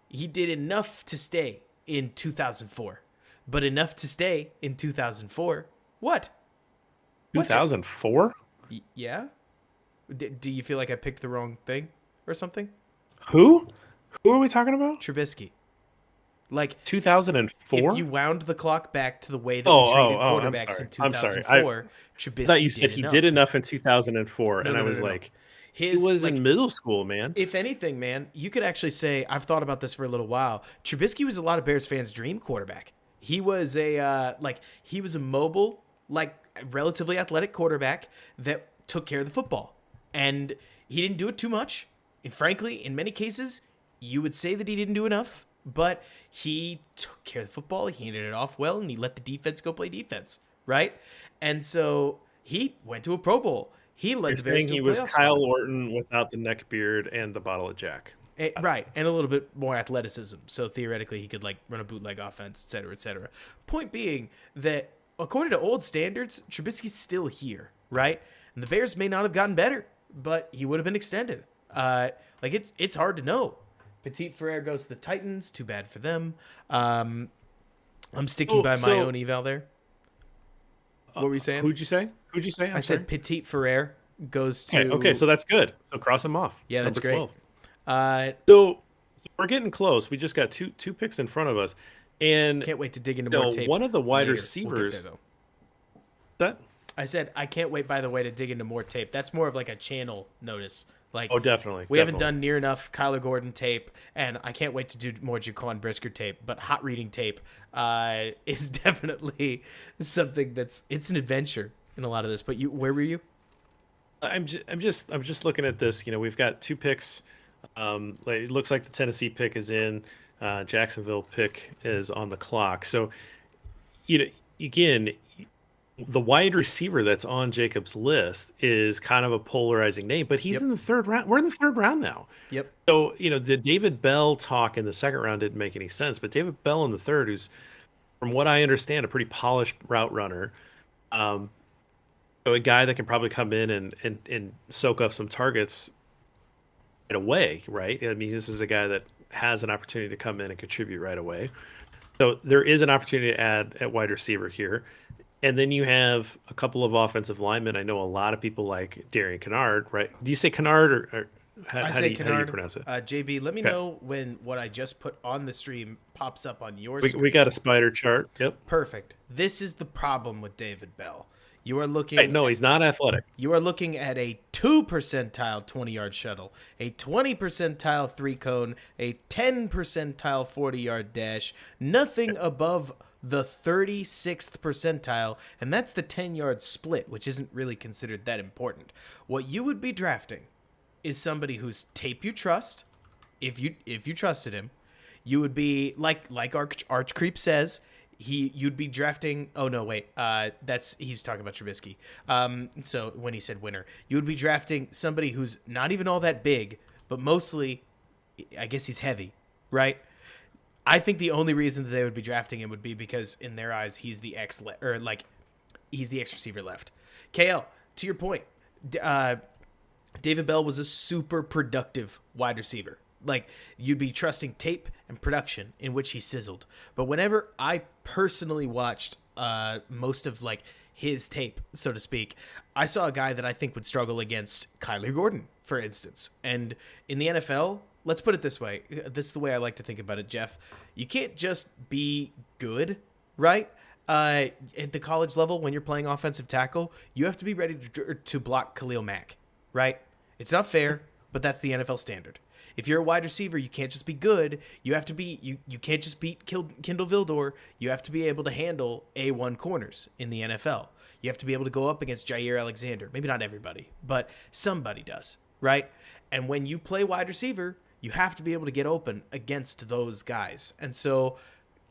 he did enough to stay in 2004. But enough to stay in 2004. What? 2004? Yeah? Do you feel like I picked the wrong thing or something? Who are we talking about? Trubisky. Like 2004? If you wound the clock back to the way that we treated quarterbacks in 2004, Trubisky I thought you said he did enough in 2004, and I was like, he was in middle school, man. If anything, man, you could actually say, I've thought about this for a little while, Trubisky was a lot of Bears fans' dream quarterback. He was a mobile, relatively athletic quarterback that took care of the football. And he didn't do it too much. And frankly, in many cases, you would say that he didn't do enough, but he took care of the football, he handed it off well, and he let the defense go play defense, right? And so he went to a Pro Bowl. He led the Bears to a playoff He was Kyle Orton without the neck beard and the bottle of Jack. Right, and a little bit more athleticism. So theoretically, he could like run a bootleg offense, et cetera, et cetera. Point being that according to old standards, Trubisky's still here, right? And the Bears may not have gotten better, but he would have been extended. It's hard to know. Petit Ferrer goes to the Titans. Too bad for them. I'm sticking by my own eval there. What were you saying? Who'd you say? I said Petit Ferrer goes to. Okay, so that's good. So cross him off. Yeah, that's Number great. 12. So we're getting close. We just got two picks in front of us, and can't wait to dig into more tape. One of the wide later. receivers. We'll get there, that I said I can't wait. By the way, to dig into more tape. That's more of like a channel notice. Like, definitely. We haven't done near enough Kyler Gordon tape, and I can't wait to do more Jaquan Brisker tape. But hot reading tape is definitely something it's an adventure in a lot of this. But where were you? I'm just looking at this. We've got 2 picks. It looks like the Tennessee pick is in. Jacksonville pick is on the clock. So, again, the wide receiver that's on Jacob's list is kind of a polarizing name, but he's in the 3rd round. We're in the 3rd round now. Yep. So, the David Bell talk in the 2nd round didn't make any sense, but David Bell in the 3rd, who's, from what I understand, a pretty polished route runner, a guy that can probably come in and soak up some targets right away, right? I mean, this is a guy that has an opportunity to come in and contribute right away. So there is an opportunity to add at wide receiver here. And then you have a couple of offensive linemen. I know a lot of people like Darian Kennard, right? Do you say Kennard or how do you pronounce it? JB, let me know when what I just put on the stream pops up on your screen. We got a spider chart. Yep. Perfect. This is the problem with David Bell. You are looking. No, he's not athletic. You are looking at a 2 percentile 20-yard shuttle, a 20 percentile 3-cone, a 10 percentile 40-yard dash, nothing above the 36th percentile, and that's the 10-yard split, which isn't really considered that important. What you would be drafting is somebody whose tape you trust. If you trusted him, you would be like Arch Creep says. You'd be drafting. Oh no, wait. He's talking about Trubisky. So when he said winner, you would be drafting somebody who's not even all that big, but mostly, I guess he's heavy, right? I think the only reason that they would be drafting him would be because in their eyes he's the he's the X receiver left. KL, to your point, David Bell was a super productive wide receiver. Like, you'd be trusting tape and production in which he sizzled. But whenever I personally watched most of like his tape, so to speak, I saw a guy that I think would struggle against Kyler Gordon, for instance. And in the NFL, let's put it this way. This is the way I like to think about it, Jeff. You can't just be good, right? At the college level, when you're playing offensive tackle, you have to be ready to block Khalil Mack, right? It's not fair, but that's the NFL standard. If you're a wide receiver, you can't just be good. You have to be you can't just beat Kindle Vildor. You have to be able to handle A1 corners in the NFL. You have to be able to go up against Jair Alexander. Maybe not everybody, but somebody does, right? And when you play wide receiver, you have to be able to get open against those guys. And so,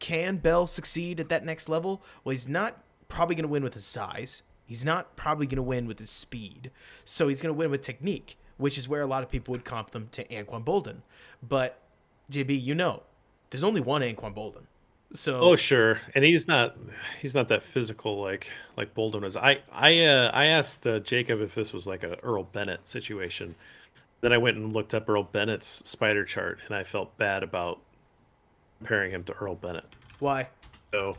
can Bell succeed at that next level? Well, he's not probably going to win with his size. He's not probably going to win with his speed. So he's going to win with technique, which is where a lot of people would comp them to Anquan Bolden. But, JB, there's only one Anquan Bolden. So sure, and he's not that physical like Bolden was. I asked Jacob if this was like a Earl Bennett situation. Then I went and looked up Earl Bennett's spider chart, and I felt bad about comparing him to Earl Bennett. Why? So,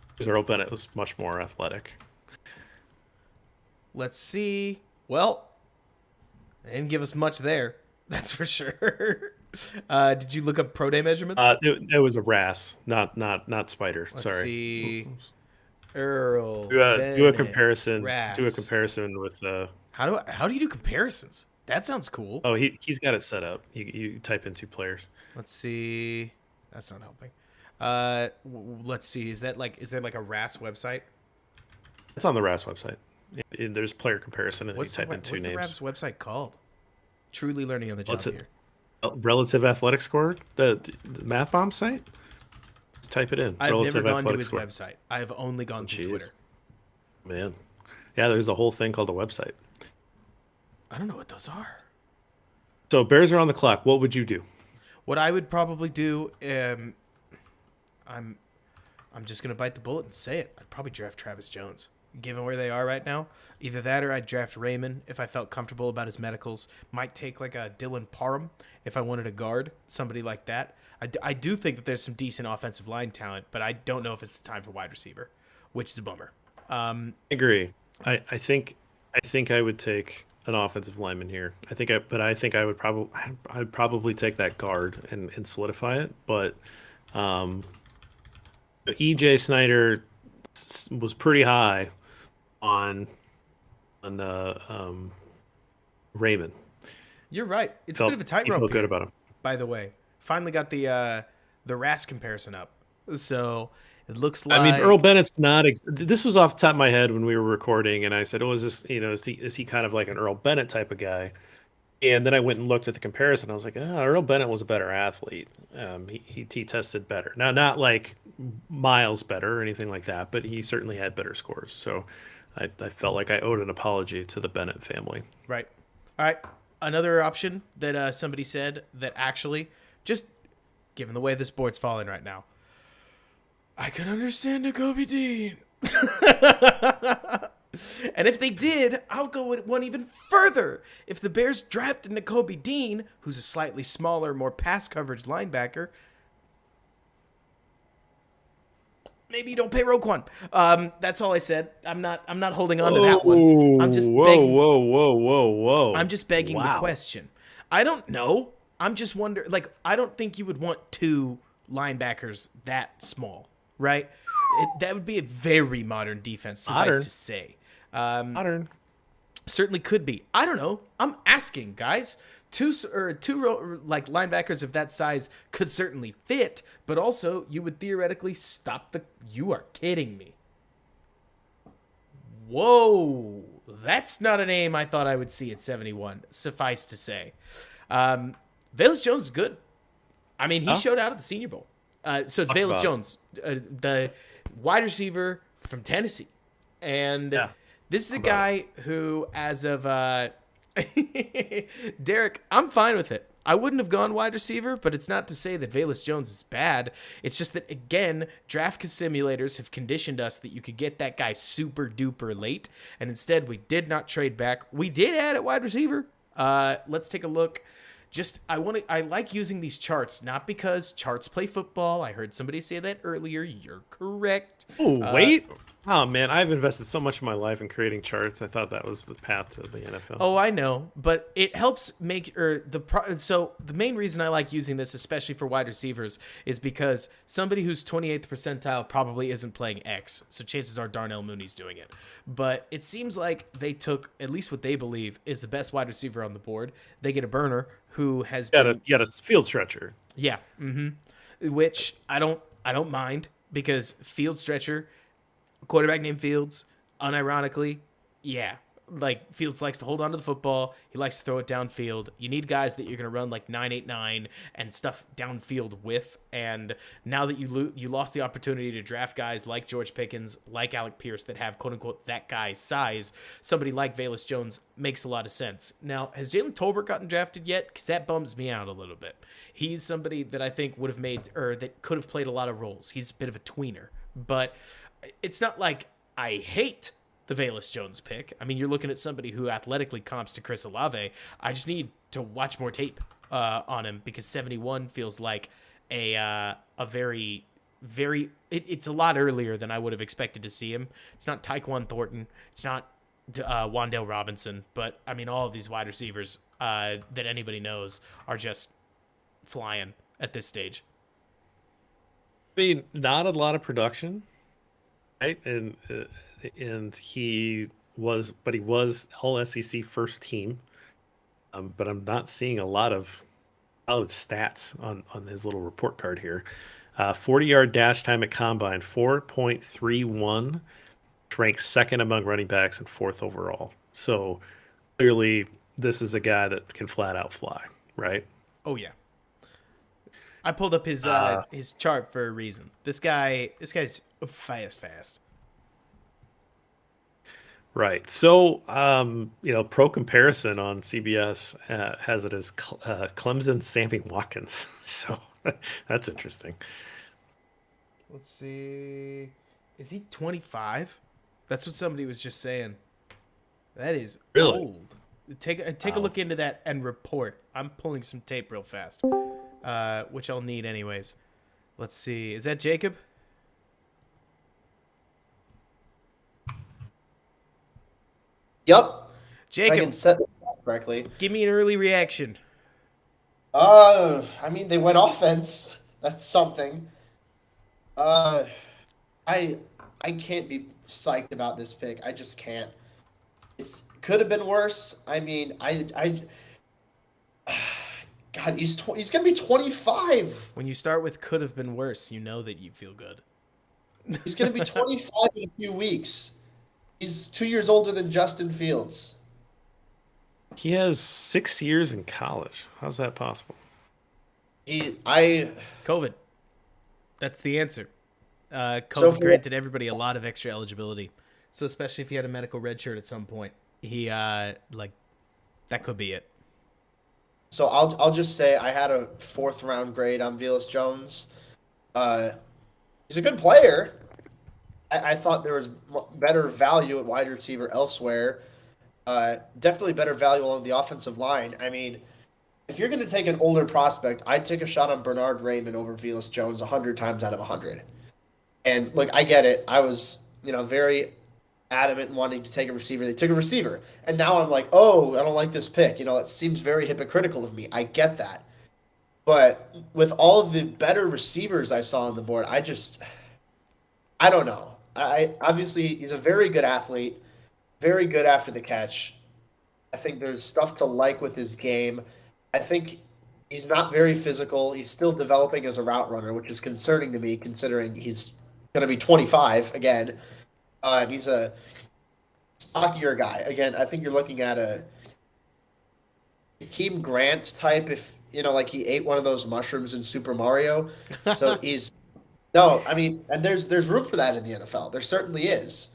because Earl Bennett was much more athletic. Let's see. Well, they didn't give us much there. That's for sure. Did you look up pro day measurements? It was a RAS, not spider. Let's Sorry. see. Earl. Do a comparison. RAS. Do a comparison with How do you do comparisons? That sounds cool. Oh, he's got it set up. You type in 2 players. Let's see. That's not helping. Let's see. Is there like a RAS website? It's on the RAS website. There's player comparison, and you type in 2 names. What's the RAS website called? Truly learning on the job here. Relative athletic score, the Math Bomb site. Just type it in. I've Relative never gone to his score. website. I've only gone to Twitter. Man, yeah, there's a whole thing called a website. I don't know what those are. So Bears are on the clock. What would you do? What I would probably do, I'm just gonna bite the bullet and say it. I'd probably draft Travis Jones, given where they are right now. Either that, or I'd draft Raymond if I felt comfortable about his medicals. Might take like a Dylan Parham if I wanted a guard, somebody like that. I do think that there's some decent offensive line talent, but I don't know if it's the time for wide receiver, which is a bummer. I agree. I think I would take an offensive lineman here. I think I would probably take that guard and solidify it. But EJ Snyder was pretty high on Raymond. You're right. It's a bit of a tightrope. Feel good about him. By the way, finally got the RAS comparison up, so it looks like. I mean, Earl Bennett's not. This was off the top of my head when we were recording, and I said, "Oh, is this? Is he kind of like an Earl Bennett type of guy?" And then I went and looked at the comparison. I was like, Earl Bennett was a better athlete. He tested better. Now, not like miles better or anything like that, but he certainly had better scores. So I felt like I owed an apology to the Bennett family. Right. All right. Another option that somebody said that actually, just given the way this board's falling right now, I could understand Nakobe Dean. And if they did, I'll go with one even further. If the Bears drafted Nakobe Dean, who's a slightly smaller, more pass coverage linebacker, maybe you don't pay Roquan. That's all I said. I'm not holding on to that one. I'm just begging. Whoa. I'm just begging the question. I don't know. I'm just wondering. Like, I don't think you would want two linebackers that small, right? That would be a very modern defense, suffice to say. Modern. Certainly could be. I don't know. I'm asking, guys. Two like linebackers of that size could certainly fit, but also you would theoretically stop the. You are kidding me. Whoa, that's not a name I thought I would see at 71. Suffice to say, Velus Jones is good. I mean, he showed out at the Senior Bowl. So it's Velus Jones, the wide receiver from Tennessee, and this is a guy who, as of Derek, I'm fine with it. I wouldn't have gone wide receiver, but it's not to say that Velus Jones is bad. It's just that, again, draft simulators have conditioned us that you could get that guy super duper late, and instead we did not trade back. We did add at wide receiver. Let's take a look. I like using these charts, not because charts play football. I heard somebody say that earlier. You're correct. Oh, wait. Oh, man, I've invested so much of my life in creating charts. I thought that was the path to the NFL. Oh, I know, but it helps make so the main reason I like using this, especially for wide receivers, is because somebody who's 28th percentile probably isn't playing X, so chances are Darnell Mooney's doing it. But it seems like they took at least what they believe is the best wide receiver on the board. They get a burner who has you got a field stretcher. Yeah, which I don't mind, because field stretcher. Quarterback named Fields, unironically, like Fields likes to hold on to the football. He likes to throw it downfield. You need guys that you're going to run like 9-8-9 and stuff downfield with. And now that you lost the opportunity to draft guys like George Pickens, like Alec Pierce, that have quote unquote that guy's size, somebody like Velus Jones makes a lot of sense. Now, has Jalen Tolbert gotten drafted yet? Because that bums me out a little bit. He's somebody that I think would have that could have played a lot of roles. He's a bit of a tweener, but it's not like I hate the Velus Jones pick. I mean, you're looking at somebody who athletically comps to Chris Olave. I just need to watch more tape on him, because 71 feels like a very, very. It's a lot earlier than I would have expected to see him. It's not Tyquan Thornton. It's not Wan'Dale Robinson. But I mean, all of these wide receivers that anybody knows are just flying at this stage. I mean, not a lot of production. Right, and he was all SEC first team, but I'm not seeing a lot of solid stats on his little report card here. 40-yard dash time at combine, 4.31, ranks second among running backs and fourth overall. So clearly, this is a guy that can flat out fly, right? Oh yeah. I pulled up his chart for a reason. This guy's fast. Right. So, Pro Comparison on CBS has it as Clemson Sammy Watkins. So that's interesting. Let's see. Is he 25? That's what somebody was just saying. That is Really? old. Take a Wow. look into that and report. I'm pulling some tape real fast, which I'll need anyways. Let's see. Is that Jacob? Yep. I Jacob, can set this up correctly. give me an early reaction. I mean, they went offense. That's something. I I can't be psyched about this pick. I just can't. It could have been worse. I mean, God, he's gonna be 25. When you start with could have been worse, you know that you feel good. He's gonna be 25 in a few weeks. He's 2 years older than Justin Fields. He has 6 years in college. How's that possible? COVID. That's the answer. COVID granted everybody a lot of extra eligibility. So especially if you had a medical red shirt at some point, that could be it. So I'll just say I had a 4th round grade on Velus Jones. He's a good player. I thought there was better value at wide receiver elsewhere. Definitely better value along the offensive line. I mean, if you're going to take an older prospect, I'd take a shot on Bernard Raymond over Velus Jones 100 times out of 100. And look, I get it. I was, very adamant in wanting to take a receiver. They took a receiver. And now I'm like, oh, I don't like this pick. It seems very hypocritical of me. I get that. But with all of the better receivers I saw on the board, I don't know. Obviously, he's a very good athlete, very good after the catch. I think there's stuff to like with his game. I think he's not very physical. He's still developing as a route runner, which is concerning to me considering he's going to be 25 again. And he's a stockier guy. Again, I think you're looking at a Hakeem Grant type if, like he ate one of those mushrooms in Super Mario. So he's no, I mean, and there's room for that in the NFL. There certainly is.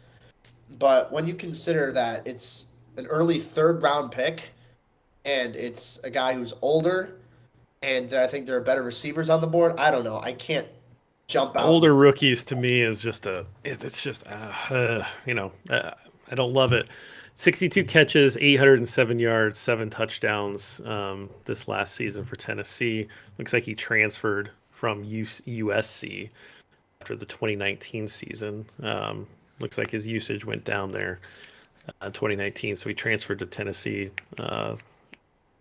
But when you consider that it's an early 3rd round pick and it's a guy who's older and I think there are better receivers on the board, I don't know. I can't jump out. Older rookies to me is just I don't love it. 62 catches, 807 yards, 7 touchdowns this last season for Tennessee. Looks like he transferred from USC after the 2019 season. Looks like his usage went down there in 2019, so he transferred to Tennessee.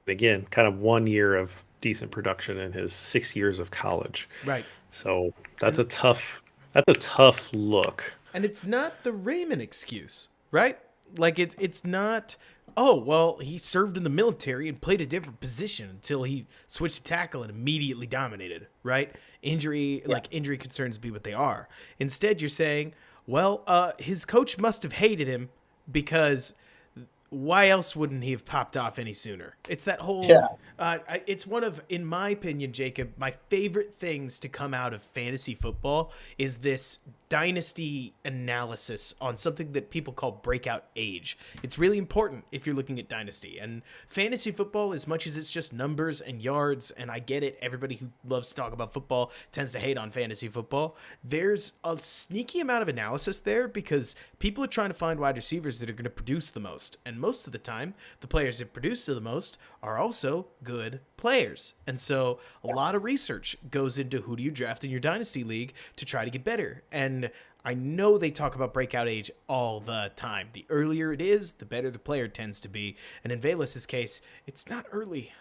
Again, kind of 1 year of decent production in his 6 years of college. Right. So that's a tough look. And it's not the Raymond excuse, right? Like it's not, oh, well, he served in the military and played a different position until he switched to tackle and immediately dominated, right? Injury concerns be what they are. Instead, you're saying, well, his coach must have hated him because why else wouldn't he have popped off any sooner? It's that whole, it's one of, in my opinion, Jacob, my favorite things to come out of fantasy football is this dynasty analysis on something that people call breakout age. It's really important if you're looking at dynasty. And fantasy football, as much as it's just numbers and yards, and I get it, everybody who loves to talk about football tends to hate on fantasy football, there's a sneaky amount of analysis there because people are trying to find wide receivers that are going to produce the most. And most of the time, the players that produce the most are also good players. And so a lot of research goes into who do you draft in your dynasty league to try to get better. And I know they talk about breakout age all the time. The earlier it is, the better the player tends to be. And in Velas's case, it's not early.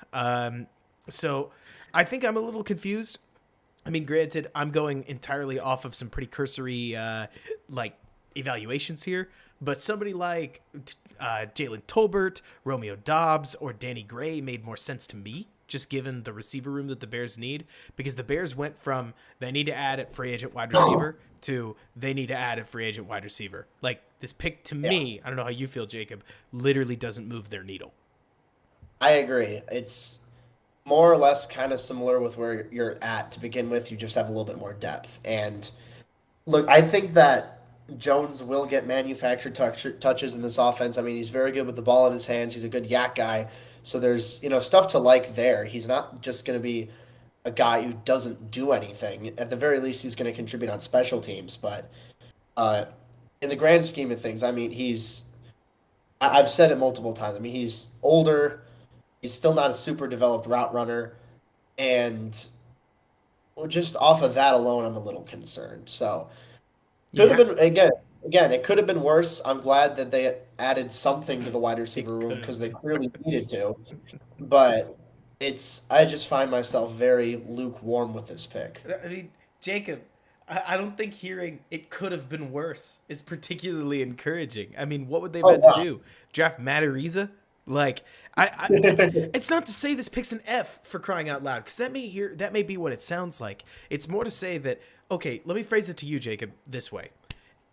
So I think I'm a little confused. I mean, granted, I'm going entirely off of some pretty cursory evaluations here, but somebody like Jalen Tolbert, Romeo Dobbs, or Danny Gray made more sense to me, just given the receiver room that the Bears need, because the Bears went from they need to add a free agent wide receiver to they need to add a free agent wide receiver. Like, this pick to me, I don't know how you feel, Jacob, literally doesn't move their needle. I agree. It's more or less kind of similar with where you're at to begin with. You just have a little bit more depth. And look, I think that Jones will get manufactured touches in this offense. I mean, he's very good with the ball in his hands. He's a good yak guy. So there's, stuff to like there. He's not just going to be a guy who doesn't do anything. At the very least, he's going to contribute on special teams. But in the grand scheme of things, I mean, I've said it multiple times. I mean, he's older. He's still not a super developed route runner. And just off of that alone, I'm a little concerned. So could have been, again, it could have been worse. I'm glad that they added something to the wide receiver room because they clearly needed to. But I just find myself very lukewarm with this pick. I mean, Jacob, I don't think hearing it could have been worse is particularly encouraging. I mean, what would they have had to do? Draft Matt Ariza? Like, it's not to say this pick's an F for crying out loud, because that may be what it sounds like. It's more to say that, okay, let me phrase it to you, Jacob, this way.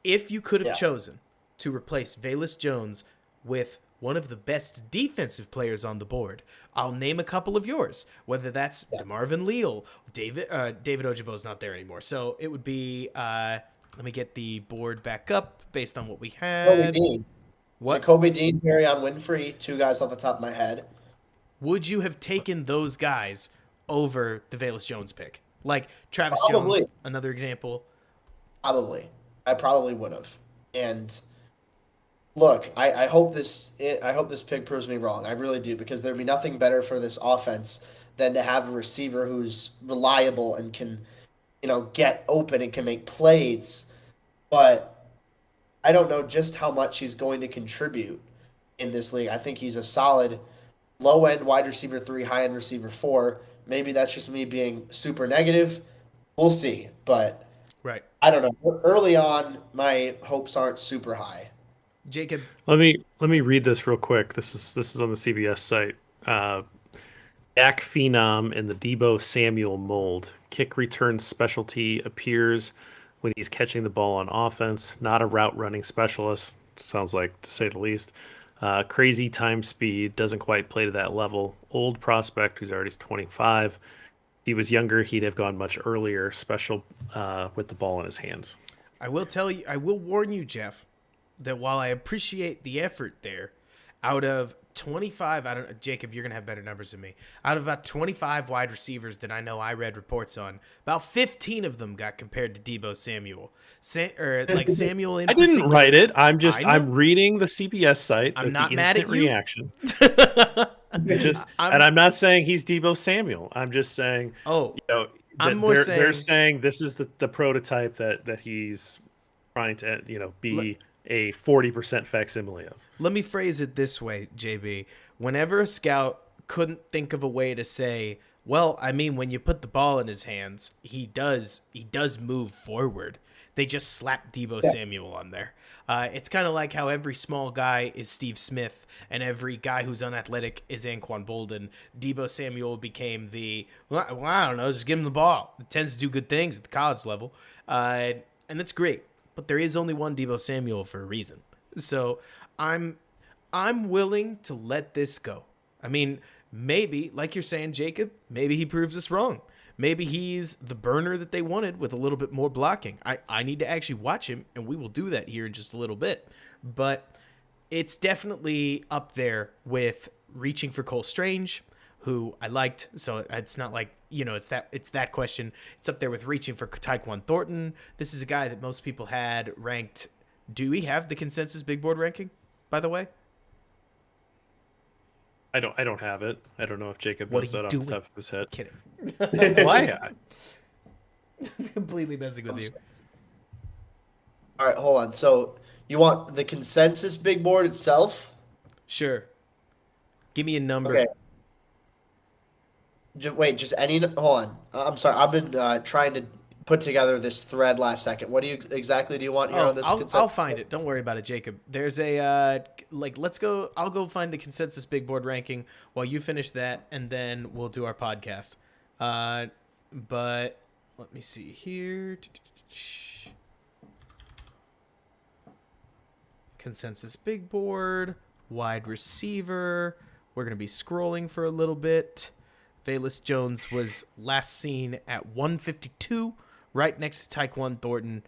If you could have chosen to replace Velus Jones with one of the best defensive players on the board, I'll name a couple of yours, whether that's DeMarvin Leal, David Ojebo's not there anymore. So it would be, let me get the board back up based on what we had. What? Kobe Dean, Marion Winfrey, two guys off the top of my head. Would you have taken those guys over the Velus Jones pick? Like Travis Probably. Jones, another example. Probably. I probably would have. And look, I hope this pick proves me wrong. I really do, because there'd be nothing better for this offense than to have a receiver who's reliable and can, get open and can make plays. But I don't know just how much he's going to contribute in this league. I think he's a solid low-end wide receiver 3, high-end receiver 4. Maybe that's just me being super negative. We'll see. But right. I don't know. Early on, my hopes aren't super high. Jacob, let me read this real quick. This is on the CBS site. Yak phenom in the Deebo Samuel mold. Kick return specialty appears when he's catching the ball on offense. Not a route running specialist. Sounds like, to say the least. Crazy time speed. Doesn't quite play to that level. Old prospect who's already 25. If he was younger, he'd have gone much earlier. Special with the ball in his hands. I will warn you, Jeff, that while I appreciate the effort there, out of 25, Jacob, you're going to have better numbers than me. Out of about 25 wide receivers that I know I read reports on, about 15 of them got compared to Deebo Samuel. Samuel in I didn't write it. I'm reading the CBS site. I'm not mad at you. Reaction. And I'm not saying he's Deebo Samuel. I'm just saying, they're saying this is the prototype that he's trying to, be a 40% facsimile of. Let me phrase it this way, JB. Whenever a scout couldn't think of a way to say, well, I mean, when you put the ball in his hands, he does move forward. They just slap Deebo Samuel on there. It's kind of like how every small guy is Steve Smith and every guy who's unathletic is Anquan Bolden. Deebo Samuel became I don't know, just give him the ball. It tends to do good things at the college level. And that's great. But there is only one Deebo Samuel for a reason. So I'm willing to let this go. I mean, maybe, like you're saying, Jacob, maybe he proves us wrong. Maybe he's the burner that they wanted with a little bit more blocking. I need to actually watch him, and we will do that here in just a little bit. But it's definitely up there with reaching for Cole Strange, who I liked. So it's not like, it's that question. It's up there with reaching for Tyquan Thornton. This is a guy that most people had ranked. Do we have the consensus big board ranking, by the way? I don't have it. I don't know if Jacob knows that off the top of his head. Kidding. Why? Completely messing with you. All right, hold on. So you want the consensus big board itself? Sure. Give me a number. Okay. Just any. Hold on. I'm sorry. I've been trying to put together this thread last second. What do you want here on this? I'll find it. Don't worry about it, Jacob. There's a let's go. I'll go find the consensus big board ranking while you finish that, and then we'll do our podcast. But let me see here. Consensus big board, wide receiver. We're gonna be scrolling for a little bit. Velus Jones was last seen at 152, right next to Tyquan Thornton.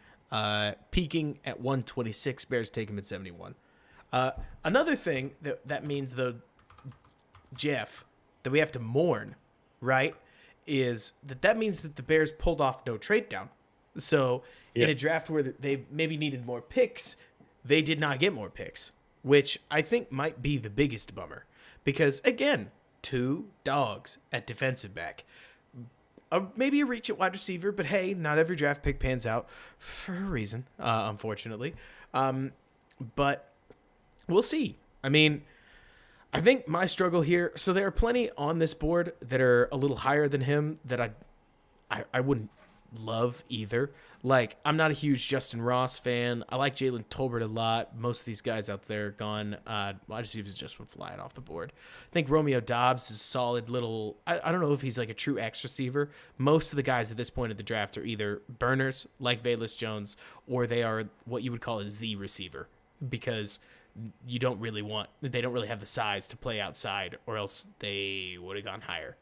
peaking at 126. Bears take him at 71. Another thing that means, though, Jeff, that we have to mourn, right, is that means that the Bears pulled off no trade down. So in a draft where they maybe needed more picks, they did not get more picks, which I think might be the biggest bummer. Because, again, 2 dogs at defensive back. Maybe a reach at wide receiver, but hey, not every draft pick pans out for a reason, unfortunately. But we'll see. I mean, I think my struggle here, so there are plenty on this board that are a little higher than him that I wouldn't love either. Like, I'm not a huge Justin Ross fan. I like Jalen Tolbert a lot. Most of these guys out there are gone. Wide receivers just went flying off the board. I think Romeo Doubs is solid little. I don't know if he's like a true X receiver. Most of the guys at this point of the draft are either burners like Velus Jones, or they are what you would call a Z receiver, because they don't really have the size to play outside, or else they would have gone higher.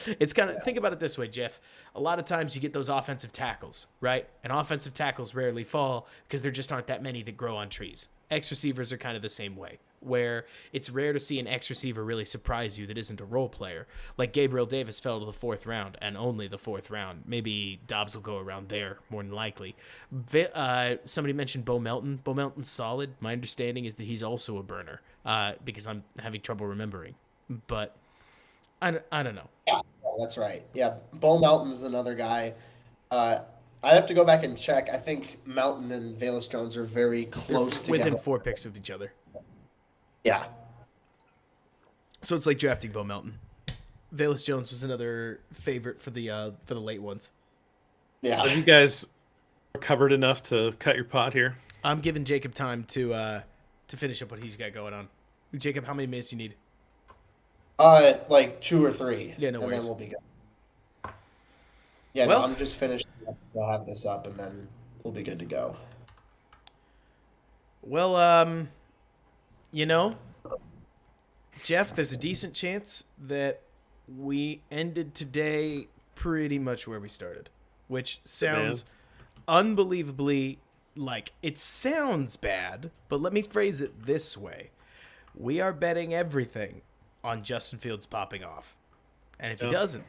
It's kind of, think about it this way, Jeff. A lot of times you get those offensive tackles, right? And offensive tackles rarely fall because there just aren't that many that grow on trees. X receivers are kind of the same way, where it's rare to see an X receiver really surprise you that isn't a role player. Like Gabriel Davis fell to the 4th round, and only the 4th round. Maybe Dobbs will go around there, more than likely. Somebody mentioned Bo Melton. Bo Melton's solid. My understanding is that he's also a burner, because I'm having trouble remembering. But I don't know. Yeah, that's right. Yeah, Bo Melton's another guy. I have to go back and check. I think Melton and Velus Jones are very close together. Within 4 picks of each other. Yeah. So it's like drafting Bo Melton. Velus Jones was another favorite for the late ones. Yeah. Have you guys recovered enough to cut your pot here? I'm giving Jacob time to finish up what he's got going on. Jacob, how many minutes you need? Like 2 or 3. Yeah, no worries. And then we'll be good. Yeah, Well, no, I'm just finished. We'll have this up, and then we'll be good to go. Well, Jeff, there's a decent chance that we ended today pretty much where we started, which sounds unbelievably like, it sounds bad, but let me phrase it this way. We are betting everything on Justin Fields popping off. And if he doesn't,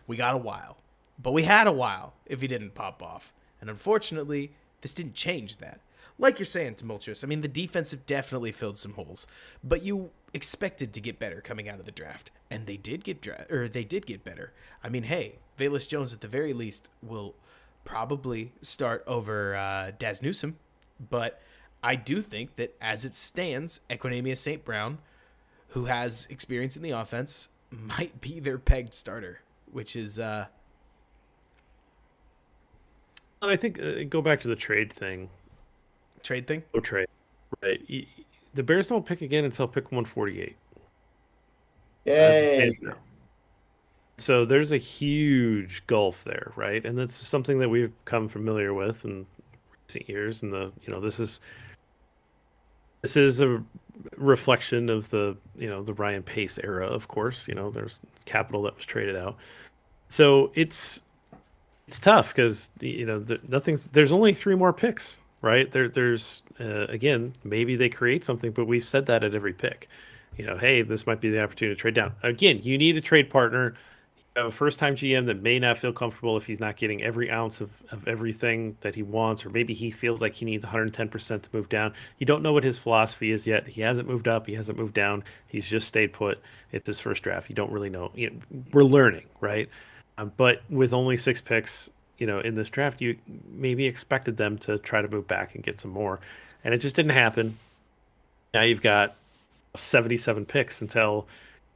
we got a while. But we had a while if he didn't pop off. And unfortunately, this didn't change that. Like you're saying, Tumultuous, I mean, the defensive definitely filled some holes. But you expected to get better coming out of the draft. And they did get better. I mean, hey, Velus Jones at the very least will probably start over Daz Newsome. But I do think that as it stands, Equinemius St. Brown, who has experience in the offense, might be their pegged starter, which is... And I think, go back to the trade thing. Trade thing? No trade. Right. The Bears don't pick again until pick 148. Yay. So there's a huge gulf there, right? And that's something that we've come familiar with in recent years. And this is a reflection of the Ryan Pace era, of course. There's capital that was traded out. So it's tough because there's only 3 more picks, right? There's again, maybe they create something, but we've said that at every pick. Hey, this might be the opportunity to trade down. Again, you need a trade partner. You have a first-time GM that may not feel comfortable if he's not getting every ounce of everything that he wants, or maybe he feels like he needs 110% to move down. You don't know what his philosophy is yet. He hasn't moved up. He hasn't moved down. He's just stayed put. It's his first draft. You don't really know. We're learning, right? But with only 6 picks, in this draft, you maybe expected them to try to move back and get some more, and it just didn't happen. Now you've got 77 picks until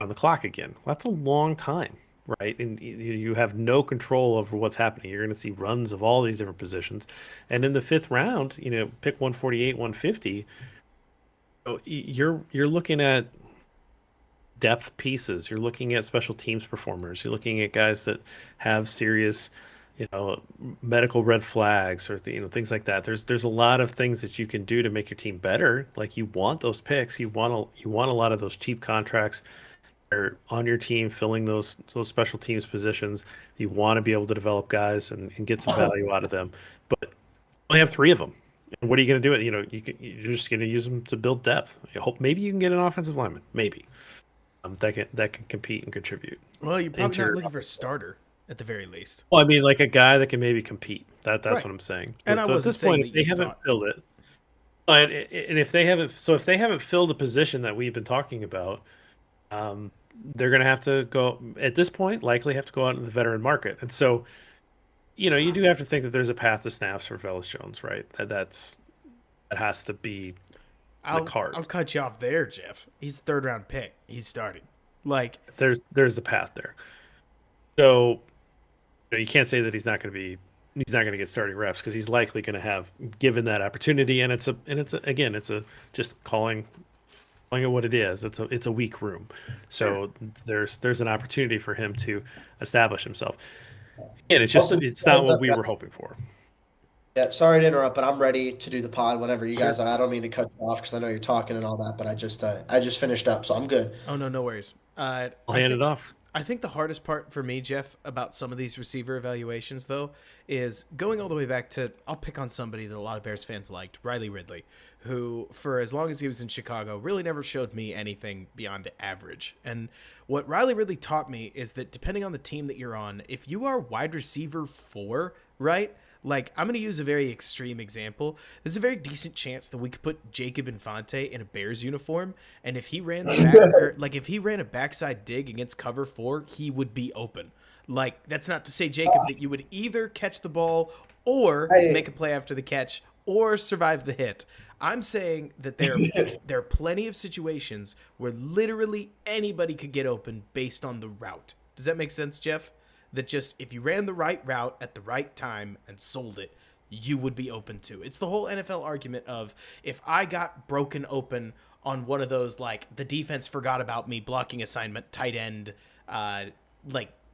on the clock again. Well, that's a long time, right? And you have no control over what's happening. You're going to see runs of all these different positions, and in the 5th round, pick 148, 150. You're looking at depth pieces. You're looking at special teams performers. You're looking at guys that have serious, medical red flags or things like that. There's a lot of things that you can do to make your team better. Like, you want those picks. You want a lot of those cheap contracts are on your team, filling those special teams positions. You want to be able to develop guys and get some value out of them. but only have 3 of them. And what are you going to do? You're just going to use them to build depth. You hope maybe you can get an offensive lineman, maybe that can compete and contribute. Well, you're probably Interior not looking for a starter at the very least. Well, I mean, like a guy that can maybe compete. That's Right. what I'm saying. And I So at wasn't this saying point, that if they you haven't thought- filled it, and if they haven't filled a position that we've been talking about, they're going to have to go at this point. Likely have to go out in the veteran market, and so you do have to think that there's a path to snaps for Velus Jones, right? That has to be the cards. I'll cut you off there, Jeff. He's a 3rd-round pick. He's starting. Like There's a path there. So you can't say that he's not going to get starting reps because he's likely going to have given that opportunity, and it's just calling it what it is. It's a weak room, so there's an opportunity for him to establish himself, and it's not what we were hoping for. Yeah, sorry to interrupt, but I'm ready to do the pod whenever you guys are. I don't mean to cut you off because I know you're talking and all that, but I just finished up, so I'm good. Oh no worries. I'll hand it off. I think the hardest part for me, Jeff, about some of these receiver evaluations, though, is going all the way back to, I'll pick on somebody that a lot of Bears fans liked, Riley Ridley, who, for as long as he was in Chicago, really never showed me anything beyond average. And what Riley Ridley taught me is that depending on the team that you're on, if you are wide receiver 4, right? Like, I'm going to use a very extreme example. There's a very decent chance that we could put Jacob Infante in a Bears uniform, and if he ran if he ran a backside dig against cover 4, he would be open. Like, that's not to say, Jacob, that you would either catch the ball or make a play after the catch or survive the hit. I'm saying that there are plenty of situations where literally anybody could get open based on the route. Does that make sense, Jeff? That just if you ran the right route at the right time and sold it, you would be open to. It's the whole NFL argument of if I got broken open on one of those, like the defense forgot about me blocking assignment, tight end,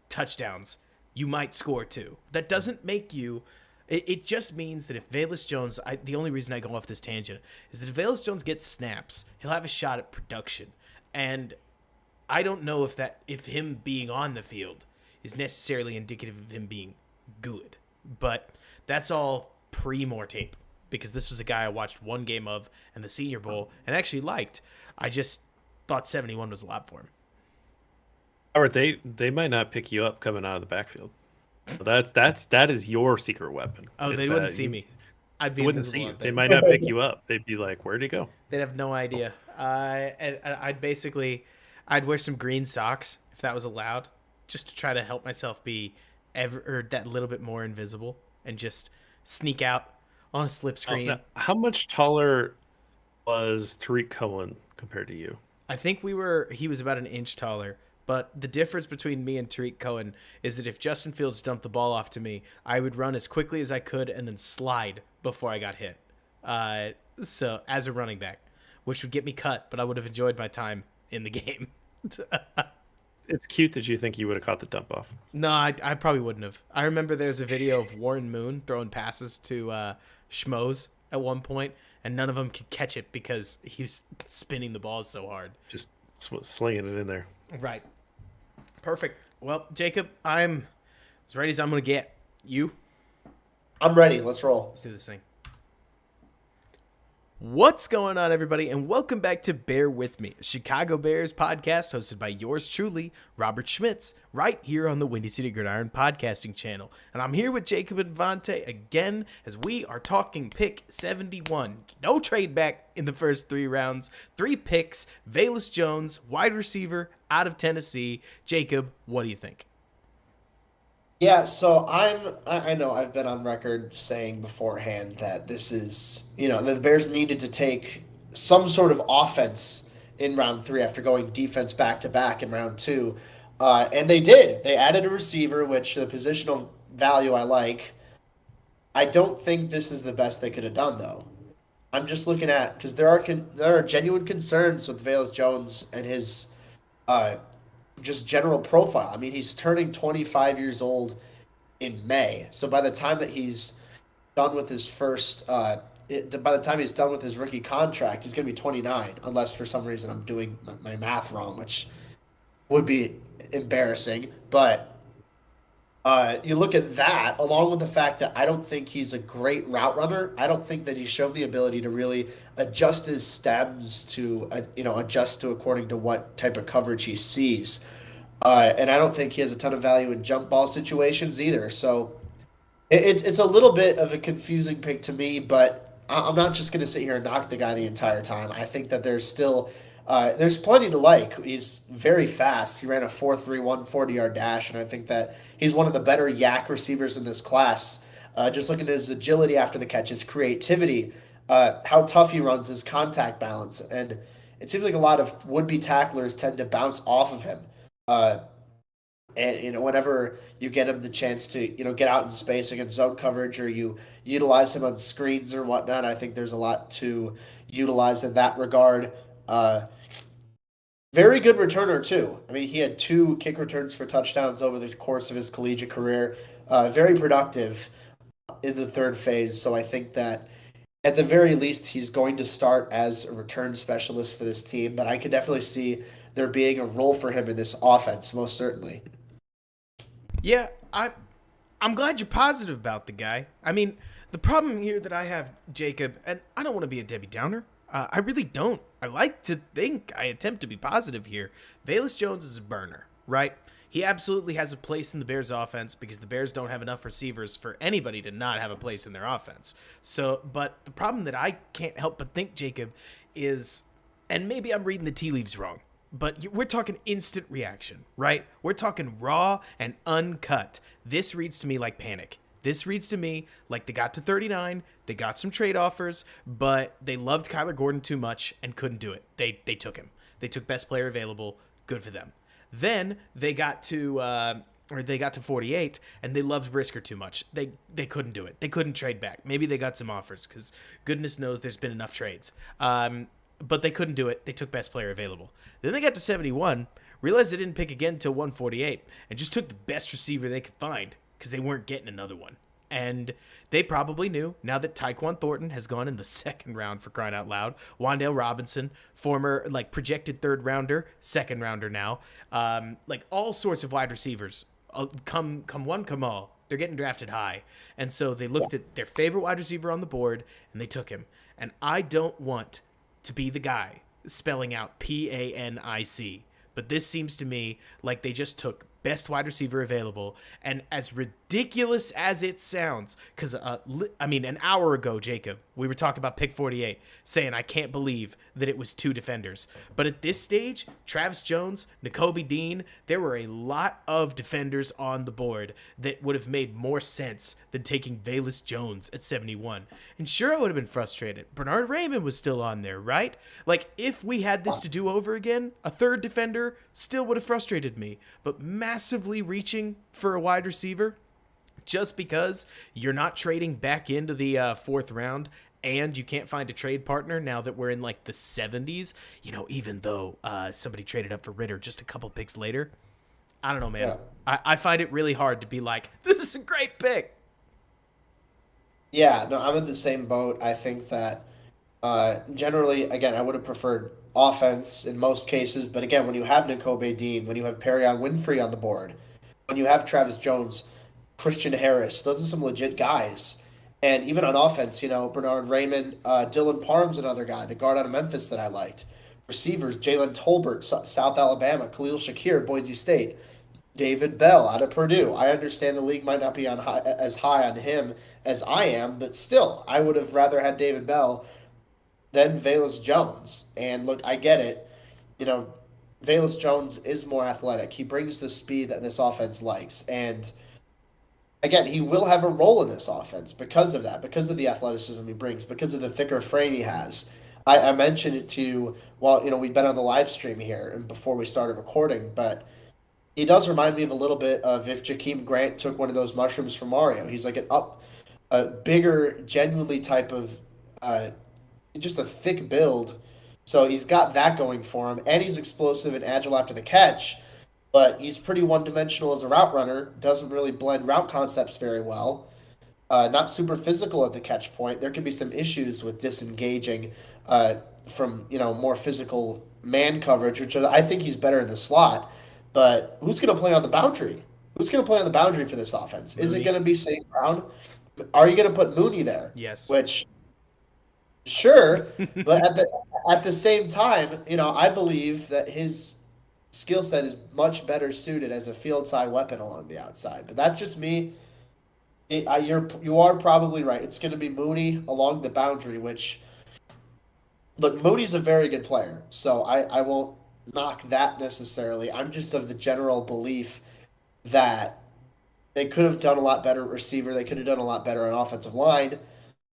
touchdowns, you might score too. That doesn't make you. It just means that if Velus Jones, the only reason I go off this tangent is that if Velus Jones gets snaps, he'll have a shot at production. And I don't know if him being on the field is necessarily indicative of him being good. But that's all pre-more tape, because this was a guy I watched one game of and the Senior Bowl and actually liked. I just thought 71 was a lot for him. Robert, they might not pick you up coming out of the backfield. That is your secret weapon. Oh, they wouldn't see me. I'd be wouldn't see you. They might not pick you up. They'd be like, "Where'd he go?" They'd have no idea. And I'd wear some green socks if that was allowed, just to try to help myself be that little bit more invisible and just sneak out on a slip screen. How much taller was Tariq Cohen compared to you? I think he was about an inch taller. But the difference between me and Tariq Cohen is that if Justin Fields dumped the ball off to me, I would run as quickly as I could and then slide before I got hit. So as a running back, which would get me cut, but I would have enjoyed my time in the game. It's cute that you think you would have caught the dump off. No, I probably wouldn't have. I remember there's a video of Warren Moon throwing passes to Schmoes at one point, and none of them could catch it because he was spinning the ball so hard. Just slinging it in there. Right. Perfect. Well, Jacob, I'm as ready as I'm going to get. You? I'm ready. Let's roll. Let's do this thing. What's going on, everybody, and welcome back to Bear With Me, a Chicago Bears podcast hosted by yours truly, Robert Schmitz, right here on the Windy City Gridiron podcasting channel. And I'm here with Jacob Infante again as we are talking pick 71. No trade back in the first 3 rounds. 3 picks. Velus Jones, wide receiver out of Tennessee. Jacob, what do you think? Yeah, so I know I've been on record saying beforehand that this is, the Bears needed to take some sort of offense in round 3 after going defense back-to-back in round 2. And they did. They added a receiver, which the positional value I like. I don't think this is the best they could have done, though. I'm just looking at, because there are genuine concerns with Velus Jones and his just general profile. I mean, he's turning 25 years old in May. So by the time that he's done with his by the time he's done with his rookie contract, he's going to be 29, unless for some reason I'm doing my math wrong, which would be embarrassing. But You look at that, along with the fact that I don't think he's a great route runner. I don't think that he's shown the ability to really adjust his stems to, adjust to according to what type of coverage he sees. And I don't think he has a ton of value in jump ball situations either. So it's a little bit of a confusing pick to me, but I'm not just going to sit here and knock the guy the entire time. I think that there's plenty to like. He's very fast. He ran a 4.31 40-yard dash, and I think that he's one of the better yak receivers in this class. Just looking at his agility after the catch, his creativity, how tough he runs, his contact balance, and it seems like a lot of would-be tacklers tend to bounce off of him. Uh, and whenever you get him the chance to get out in space against zone coverage, or you utilize him on screens or whatnot, I think there's a lot to utilize in that regard. Very good returner too. I mean, he had 2 kick returns for touchdowns over the course of his collegiate career. Very productive in the third phase. So I think that at the very least, he's going to start as a return specialist for this team. But I could definitely see there being a role for him in this offense, most certainly. Yeah, I'm glad you're positive about the guy. I mean, the problem here that I have, Jacob, and I don't want to be a Debbie Downer. I really don't. I like to think I attempt to be positive here. Velus Jones is a burner, right? He absolutely has a place in the Bears offense because the Bears don't have enough receivers for anybody to not have a place in their offense. So, but the problem that I can't help but think, Jacob, is, and maybe I'm reading the tea leaves wrong, but we're talking instant reaction, right? We're talking raw and uncut. This reads to me like panic. This reads to me like they got to 39, they got some trade offers, but they loved Kyler Gordon too much and couldn't do it. They took him. They took best player available. Good for them. Then they got to 48, and they loved Brisker too much. They couldn't do it. They couldn't trade back. Maybe they got some offers because goodness knows there's been enough trades. But they couldn't do it. They took best player available. Then they got to 71, realized they didn't pick again until 148, and just took the best receiver they could find because they weren't getting another one. And they probably knew, now that Tyquan Thornton has gone in the second round, for crying out loud, Wan'Dale Robinson, former projected third rounder, second rounder now, all sorts of wide receivers, come one, come all. They're getting drafted high. And so they looked at their favorite wide receiver on the board, and they took him. And I don't want to be the guy spelling out PANIC, but this seems to me like they just took best wide receiver available. And as ridiculous as it sounds, because an hour ago, Jacob, we were talking about pick 48, saying I can't believe that it was 2 defenders. But at this stage, Travis Jones, Nakobe Dean, there were a lot of defenders on the board that would have made more sense than taking Velus Jones at 71. And sure, I would have been frustrated. Bernard Raymond was still on there, right? Like, if we had this to do over again, a third defender still would have frustrated me. But massively reaching for a wide receiver just because you're not trading back into the fourth round and you can't find a trade partner now that we're in the 70s, even though somebody traded up for Ritter just a couple picks later. I don't know, man. Yeah. I find it really hard to be like, this is a great pick. Yeah, no, I'm in the same boat. I think that generally, again, I would have preferred offense in most cases. But again, when you have Nakobe Dean, when you have Perion Winfrey on the board, when you have Travis Jones, Christian Harris, those are some legit guys. And even on offense, Bernard Raymond, Dylan Parham's another guy, the guard out of Memphis that I liked. Receivers, Jalen Tolbert, South Alabama, Khalil Shakir, Boise State, David Bell out of Purdue. I understand the league might not be as high on him as I am, but still, I would have rather had David Bell than Velus Jones. And look, I get it. Velus Jones is more athletic. He brings the speed that this offense likes. And again, he will have a role in this offense because of that, because of the athleticism he brings, because of the thicker frame he has. I mentioned it to you while, we've been on the live stream here and before we started recording, but he does remind me of a little bit of if Jakeem Grant took one of those mushrooms from Mario. He's like a bigger, genuinely type of, just a thick build. So he's got that going for him, and he's explosive and agile after the catch, but he's pretty one-dimensional as a route runner, doesn't really blend route concepts very well, not super physical at the catch point. There could be some issues with disengaging from, more physical man coverage, which I think he's better in the slot, but who's going to play on the boundary? who's going to play on the boundary for this offense? Is it Mooney. going to be St. Brown? Are you going to put Mooney there? Yes. Which, sure, but at the same time, I believe that his skill set is much better suited as a field side weapon along the outside. But that's just me. You are probably right. It's going to be Mooney along the boundary, which, look, Mooney's a very good player, so I won't knock that necessarily. I'm just of the general belief that they could have done a lot better at receiver. They could have done a lot better on offensive line.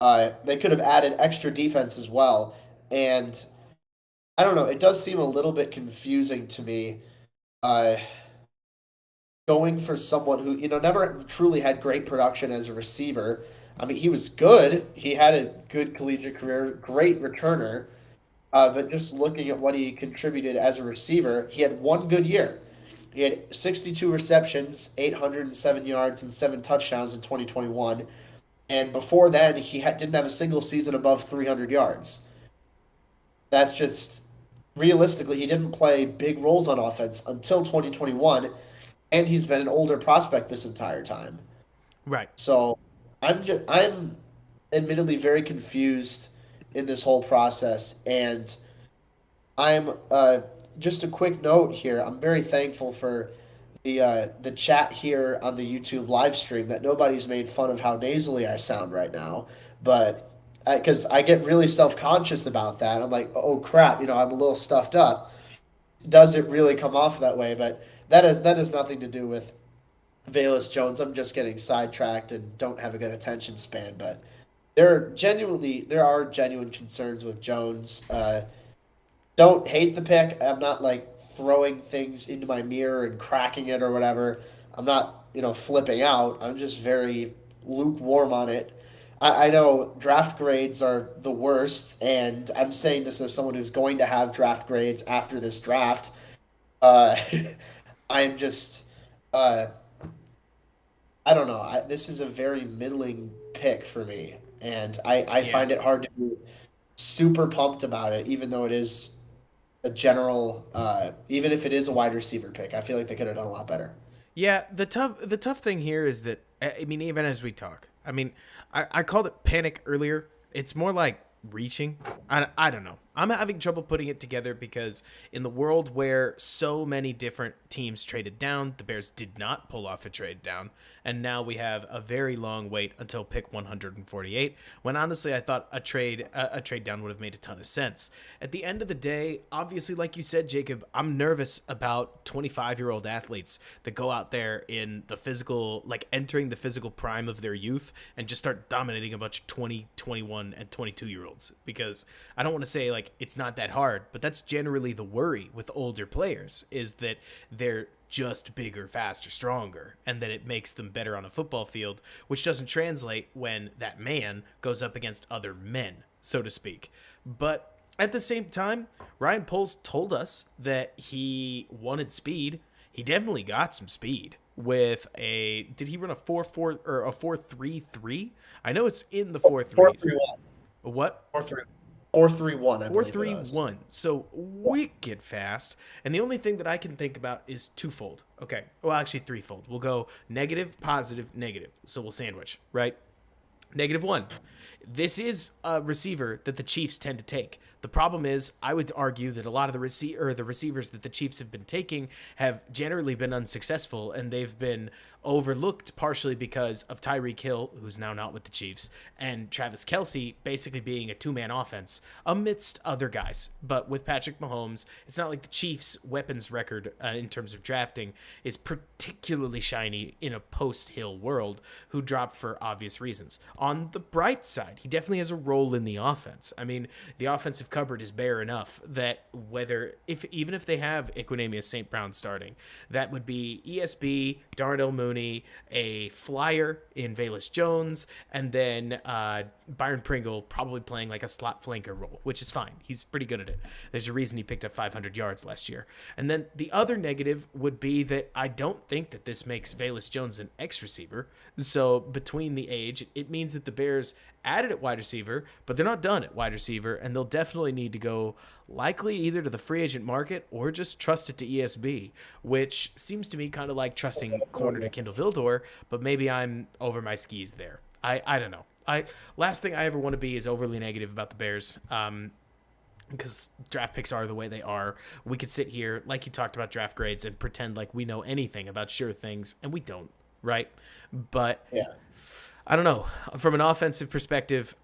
They could have added extra defense as well. And I don't know. It does seem a little bit confusing to me going for someone who, never truly had great production as a receiver. I mean, he was good. He had a good collegiate career, great returner. But just looking at what he contributed as a receiver, he had one good year. He had 62 receptions, 807 yards, and 7 touchdowns in 2021. And before then, he didn't have a single season above 300 yards. That's just, realistically, he didn't play big roles on offense until 2021, and he's been an older prospect this entire time. Right. So I'm admittedly very confused in this whole process, and I'm just a quick note here. I'm very thankful for the chat here on the YouTube live stream that nobody's made fun of how nasally I sound right now, but because I get really self-conscious about that. I'm like, oh crap, I'm a little stuffed up. Does it really come off that way? But that has nothing to do with Velus Jones. I'm just getting sidetracked and don't have a good attention span. But there are genuine concerns with Jones. Don't hate the pick. I'm not like throwing things into my mirror and cracking it or whatever. I'm not, flipping out. I'm just very lukewarm on it. I know draft grades are the worst, and I'm saying this as someone who's going to have draft grades after this draft. I'm just, I don't know. This is a very middling pick for me, and I find it hard to be super pumped about it, even though it is a general, even if it is a wide receiver pick. I feel like they could have done a lot better. Yeah, the tough thing here is that, I mean, even as we talk, I mean, I called it panic earlier. It's more like reaching. I don't know. I'm having trouble putting it together because in the world where so many different teams traded down, the Bears did not pull off a trade down, and now we have a very long wait until pick 148, when honestly I thought a trade down would have made a ton of sense. At the end of the day, obviously, like you said, Jacob, I'm nervous about 25-year-old athletes that go out there in the physical, like entering the physical prime of their youth and just start dominating a bunch of 20, 21, and 22-year-olds, because I don't want to say like it's not that hard, but that's generally the worry with older players, is that they're just bigger, faster, stronger, and that it makes them better on a football field, which doesn't translate when that man goes up against other men, so to speak. But at the same time, Ryan Poles told us that he wanted speed. He definitely got some speed with did he run a 4-4 or a 4-3-3? I know it's in the 4-3. 4-3-1. What? 4-3-1. I believe it was. 4-3-1. So wicked fast. And the only thing that I can think about is twofold. Okay. Well, actually threefold. We'll go negative, positive, negative. So we'll sandwich, right? -1. This is a receiver that the Chiefs tend to take. The problem is, I would argue that a lot of the receivers that the Chiefs have been taking have generally been unsuccessful, and they've been overlooked partially because of Tyreek Hill, who's now not with the Chiefs, and Travis Kelce basically being a two-man offense amidst other guys. But with Patrick Mahomes, it's not like the Chiefs' weapons record in terms of drafting is particularly shiny in a post-Hill world, who dropped for obvious reasons. On the bright side, he definitely has a role in the offense. I mean, the offensive cupboard is bare enough that even if they have Equanimeous St. Brown starting, that would be ESB, Darnell Mooney, a flyer in Velus Jones, and then Byron Pringle probably playing like a slot flanker role, which is fine. He's pretty good at it. There's a reason he picked up 500 yards last year. And then the other negative would be that I don't think that this makes Velus Jones an X receiver. So between the age, it means means that the Bears added at wide receiver, but they're not done at wide receiver, and they'll definitely need to go likely either to the free agent market or just trust it to ESB, which seems to me kind of like trusting corner to Kindle Vildor, but maybe I'm over my skis there. I don't know. Last thing I ever want to be is overly negative about the Bears. Because draft picks are the way they are. We could sit here, like you talked about draft grades, and pretend like we know anything about sure things, and we don't, right? But Yeah. I don't know. From an offensive perspective,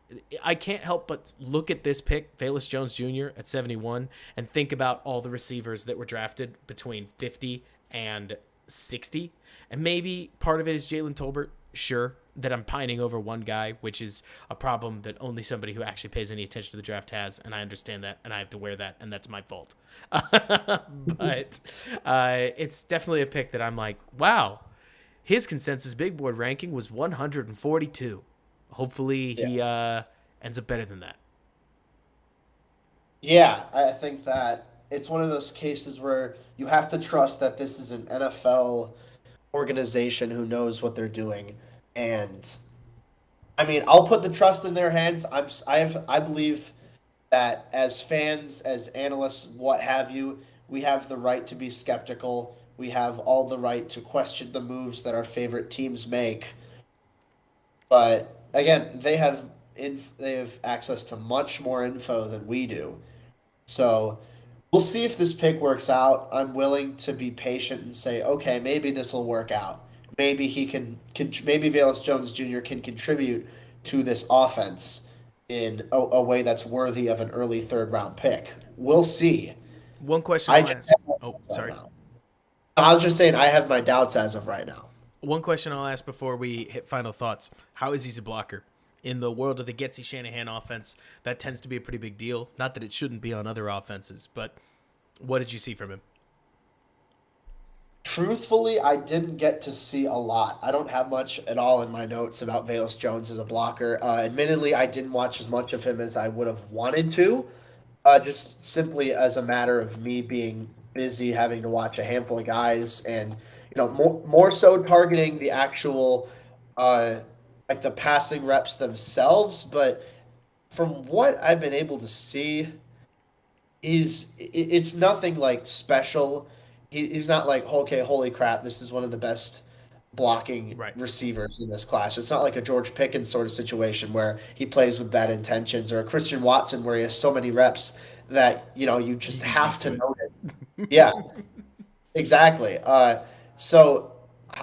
I can't help but look at this pick, Velus Jones Jr. at 71, and think about all the receivers that were drafted between 50 and 60. And maybe part of it is Jalen Tolbert, sure, that I'm pining over one guy, which is a problem that only somebody who actually pays any attention to the draft has, and I understand that, and I have to wear that, and that's my fault. But it's definitely a pick that I'm like, wow, his consensus big board ranking was 142. Hopefully he ends up better than that. Yeah, I think that it's one of those cases where you have to trust that this is an NFL organization who knows what they're doing. And I mean, I'll put the trust in their hands. I believe that as fans, as analysts, what have you, we have the right to be skeptical. We have all the right to question the moves that our favorite teams make. But again, they have access to much more info than we do. So we'll see if this pick works out. I'm willing to be patient and say, okay, maybe this will work out. Maybe maybe Velus Jones Jr. can contribute to this offense in a way that's worthy of an early third-round pick. We'll see. One question I'll ask. Oh, sorry. I was just saying I have my doubts as of right now. One question I'll ask before we hit final thoughts. How is he as a blocker? In the world of the Getsy Shanahan offense, that tends to be a pretty big deal. Not that it shouldn't be on other offenses, but what did you see from him? Truthfully, I didn't get to see a lot. I don't have much at all in my notes about Velus Jones as a blocker. Admittedly, I didn't watch as much of him as I would have wanted to, just simply as a matter of me being busy having to watch a handful of guys and more so targeting the actual like the passing reps themselves. But from what I've been able to see, it's nothing like special. He's not like, okay, holy crap, this is one of the best blocking receivers in this class. It's not like a George Pickens sort of situation where he plays with bad intentions, or a Christian Watson where he has so many reps that you just have to notice. Yeah, exactly. So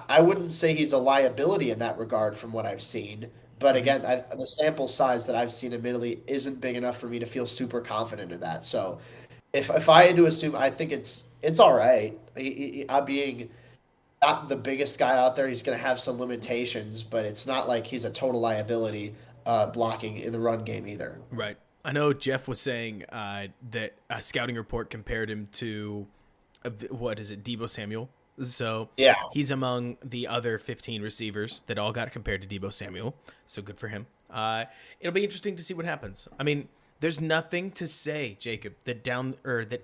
I wouldn't say he's a liability in that regard from what I've seen. But again, the sample size that I've seen admittedly isn't big enough for me to feel super confident in that. So if I had to assume, I think it's all right. Being not the biggest guy out there, he's going to have some limitations, but it's not like he's a total liability blocking in the run game either. Right. I know Jeff was saying that a scouting report compared him to, Deebo Samuel. So yeah, he's among the other 15 receivers that all got compared to Deebo Samuel. So good for him. It'll be interesting to see what happens. I mean, there's nothing to say, Jacob, that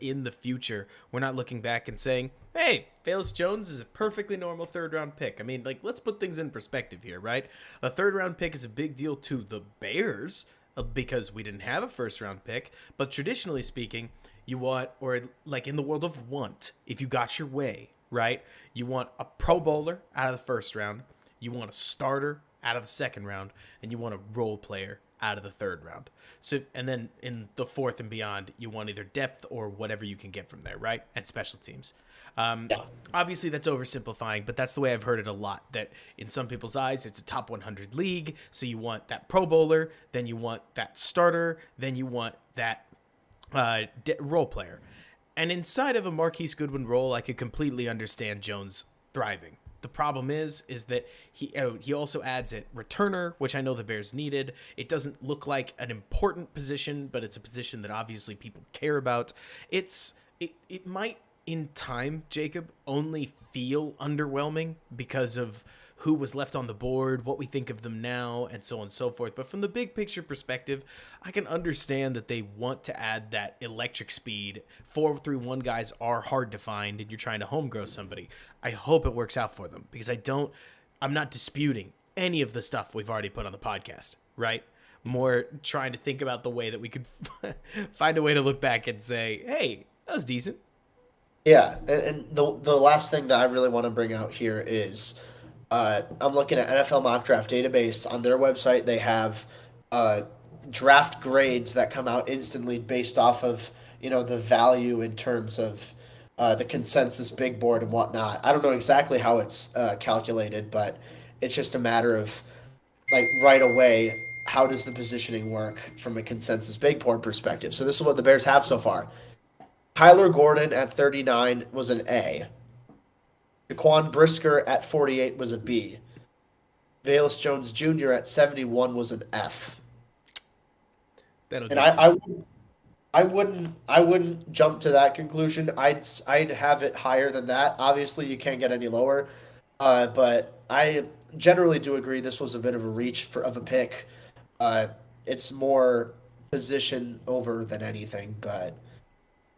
in the future we're not looking back and saying, hey, Velus Jones is a perfectly normal third-round pick. I mean, let's put things in perspective here, right? A third-round pick is a big deal to the Bears because we didn't have a first-round pick. But traditionally speaking, you want, or like in the world of want, if you got your way, right? You want a Pro Bowler out of the first round, you want a starter out of the second round, and you want a role player out of the third round. So, and then in the fourth and beyond, you want either depth or whatever you can get from there, right? And special teams. Obviously, that's oversimplifying, but that's the way I've heard it a lot, that in some people's eyes, it's a top 100 league. So you want that Pro Bowler, then you want that starter, then you want that role player. And inside of a Marquise Goodwin role, I could completely understand Jones thriving. The problem is that he also adds a returner, which I know the Bears needed. It doesn't look like an important position, but it's a position that obviously people care about. It might, in time, Jacob, only feel underwhelming because of who was left on the board, what we think of them now, and so on and so forth. But from the big picture perspective, I can understand that they want to add that electric speed. 4-3-1 guys are hard to find, and you're trying to home grow somebody. I hope it works out for them because I'm not disputing any of the stuff we've already put on the podcast, right? More trying to think about the way that we could find a way to look back and say, hey, that was decent. Yeah, and the last thing that I really want to bring out here is I'm looking at NFL Mock Draft Database. On their website, they have draft grades that come out instantly based off of, the value in terms of the consensus big board and whatnot. I don't know exactly how it's calculated, but it's just a matter of, like, right away, how does the positioning work from a consensus big board perspective? So this is what the Bears have so far. Kyler Gordon at 39 was an A. Jaquan Brisker at 48 was a B. Velus Jones Jr. at 71 was an F. That'll And I wouldn't jump to that conclusion. I'd have it higher than that. Obviously, you can't get any lower. But I generally do agree this was a bit of a reach of a pick. It's more position over than anything, but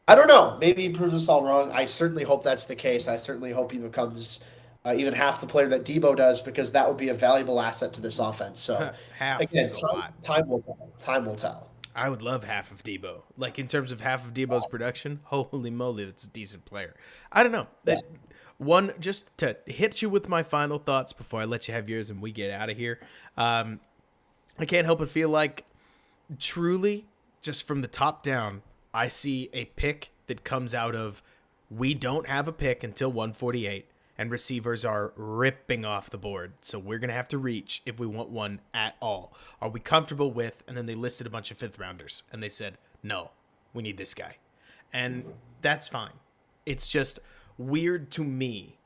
I don't know. Maybe he proves us all wrong. I certainly hope that's the case. I certainly hope he becomes even half the player that Debo does, because that would be a valuable asset to this offense. So half again, is a lot. time will tell. Time will tell. I would love half of Debo. Like, in terms of half of Debo's production, holy moly, that's a decent player. I don't know. Yeah. One, just to hit you with my final thoughts before I let you have yours and we get out of here. I can't help but feel like, truly, just from the top down, I see a pick that comes out of, we don't have a pick until 148, and receivers are ripping off the board. So we're going to have to reach if we want one at all. Are we comfortable with? And then they listed a bunch of fifth rounders, and they said, no, we need this guy. And that's fine. It's just weird to me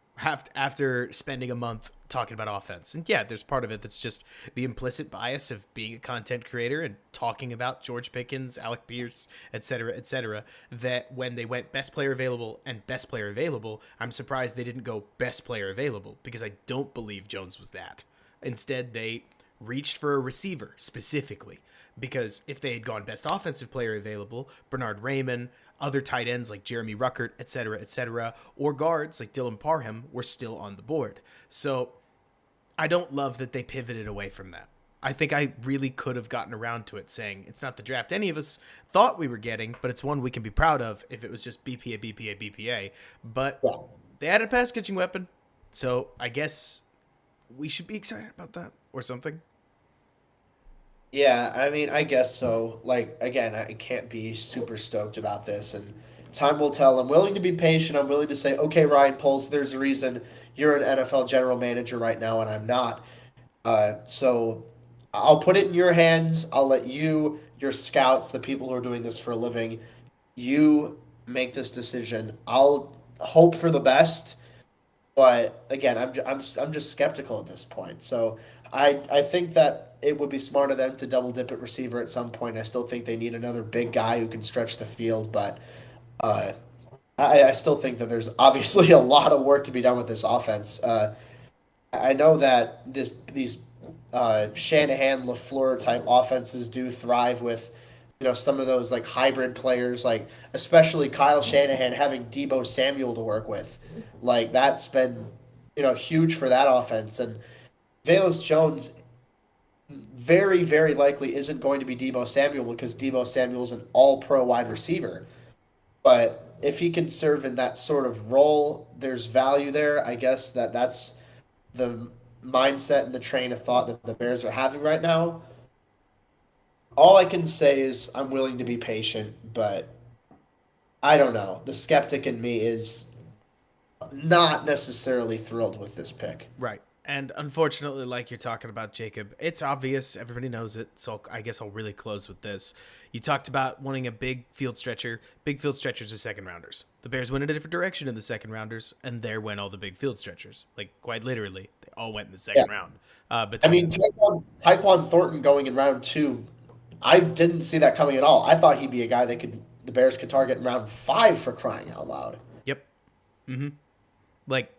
after spending a month talking about offense. And yeah, there's part of it that's just the implicit bias of being a content creator and talking about George Pickens, Alec Pierce, et cetera, that when they went best player available and best player available, I'm surprised they didn't go best player available, because I don't believe Jones was that. Instead, they reached for a receiver specifically, because if they had gone best offensive player available, Bernard Raymond, other tight ends like Jeremy Ruckert, et cetera, or guards like Dylan Parham were still on the board. So I don't love that they pivoted away from that. I think I really could have gotten around to it, saying it's not the draft any of us thought we were getting, but it's one we can be proud of if it was just BPA. But they added a pass catching weapon, so I guess we should be excited about that or something. Yeah, I mean, I guess so. Like, again, I can't be super stoked about this, and time will tell. I'm willing to be patient. I'm willing to say, okay, Ryan Poles, there's a reason you're an NFL general manager right now, and I'm not. So I'll put it in your hands. I'll let you, your scouts, the people who are doing this for a living, you make this decision. I'll hope for the best, but again, I'm just skeptical at this point. So I think that it would be smart of them to double dip at receiver at some point. I still think they need another big guy who can stretch the field, but I still think that there's obviously a lot of work to be done with this offense. I know that these Shanahan, LaFleur type offenses do thrive with, some of those like hybrid players, like especially Kyle Shanahan having Deebo Samuel to work with. Like, that's been, huge for that offense. And Velus Jones very, very likely isn't going to be Deebo Samuel, because Deebo Samuel's an all-pro wide receiver. But if he can serve in that sort of role, there's value there. I guess that's the mindset and the train of thought that the Bears are having right now. All I can say is I'm willing to be patient, but I don't know. The skeptic in me is not necessarily thrilled with this pick. Right. And unfortunately, like you're talking about, Jacob, it's obvious. Everybody knows it. So I guess I'll really close with this. You talked about wanting a big field stretcher. Big field stretchers are second rounders. The Bears went in a different direction in the second rounders, and there went all the big field stretchers. Like, quite literally, they all went in the second round. Tyquan Thornton going in round 2, I didn't see that coming at all. I thought he'd be a guy the Bears could target in round 5, for crying out loud. Yep. Mm-hmm. Like,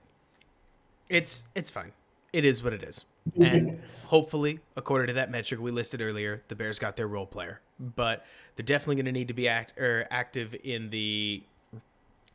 it's fine. It is what it is. And hopefully, according to that metric we listed earlier, the Bears got their role player. But they're definitely going to need to be active in the...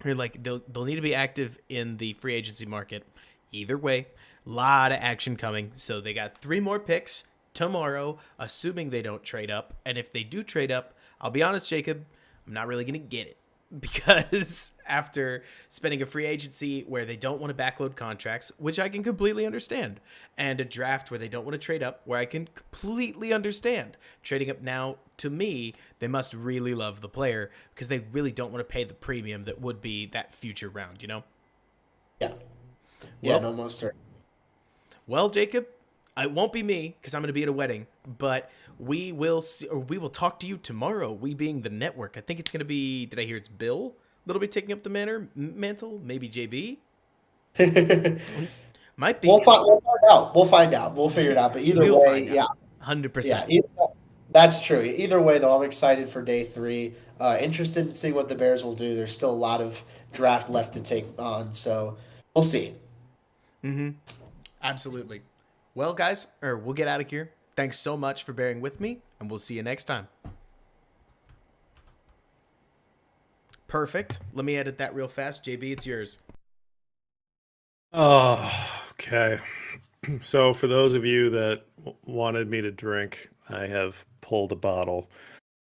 they'll need to be active in the free agency market, Either way, a lot of action coming. So they got 3 more picks tomorrow, assuming they don't trade up. And if they do trade up, I'll be honest, Jacob, I'm not really going to get it. Because after spending a free agency where they don't want to backload contracts, which I can completely understand, and a draft where they don't want to trade up, where I can completely understand. Trading up now, to me, they must really love the player because they really don't want to pay the premium that would be that future round, you know? Yeah. Yeah, no, most certainly. Well, Jacob, it won't be me because I'm going to be at a wedding, but we will see, or we will talk to you tomorrow. We being the network. I think it's going to be. Did I hear it's Bill? A little bit taking up the mantle. Maybe JB. Might be. We'll find out. We'll find out. We'll figure it out. But either way, yeah, 100%. Yeah, that's true. Either way, though, I'm excited for day 3. Interested in seeing what the Bears will do. There's still a lot of draft left to take on, so we'll see. Absolutely. Well, guys, we'll get out of here. Thanks so much for bearing with me, and we'll see you next time. Perfect. Let me edit that real fast. JB, it's yours. Oh, okay. So for those of you that wanted me to drink, I have pulled a bottle.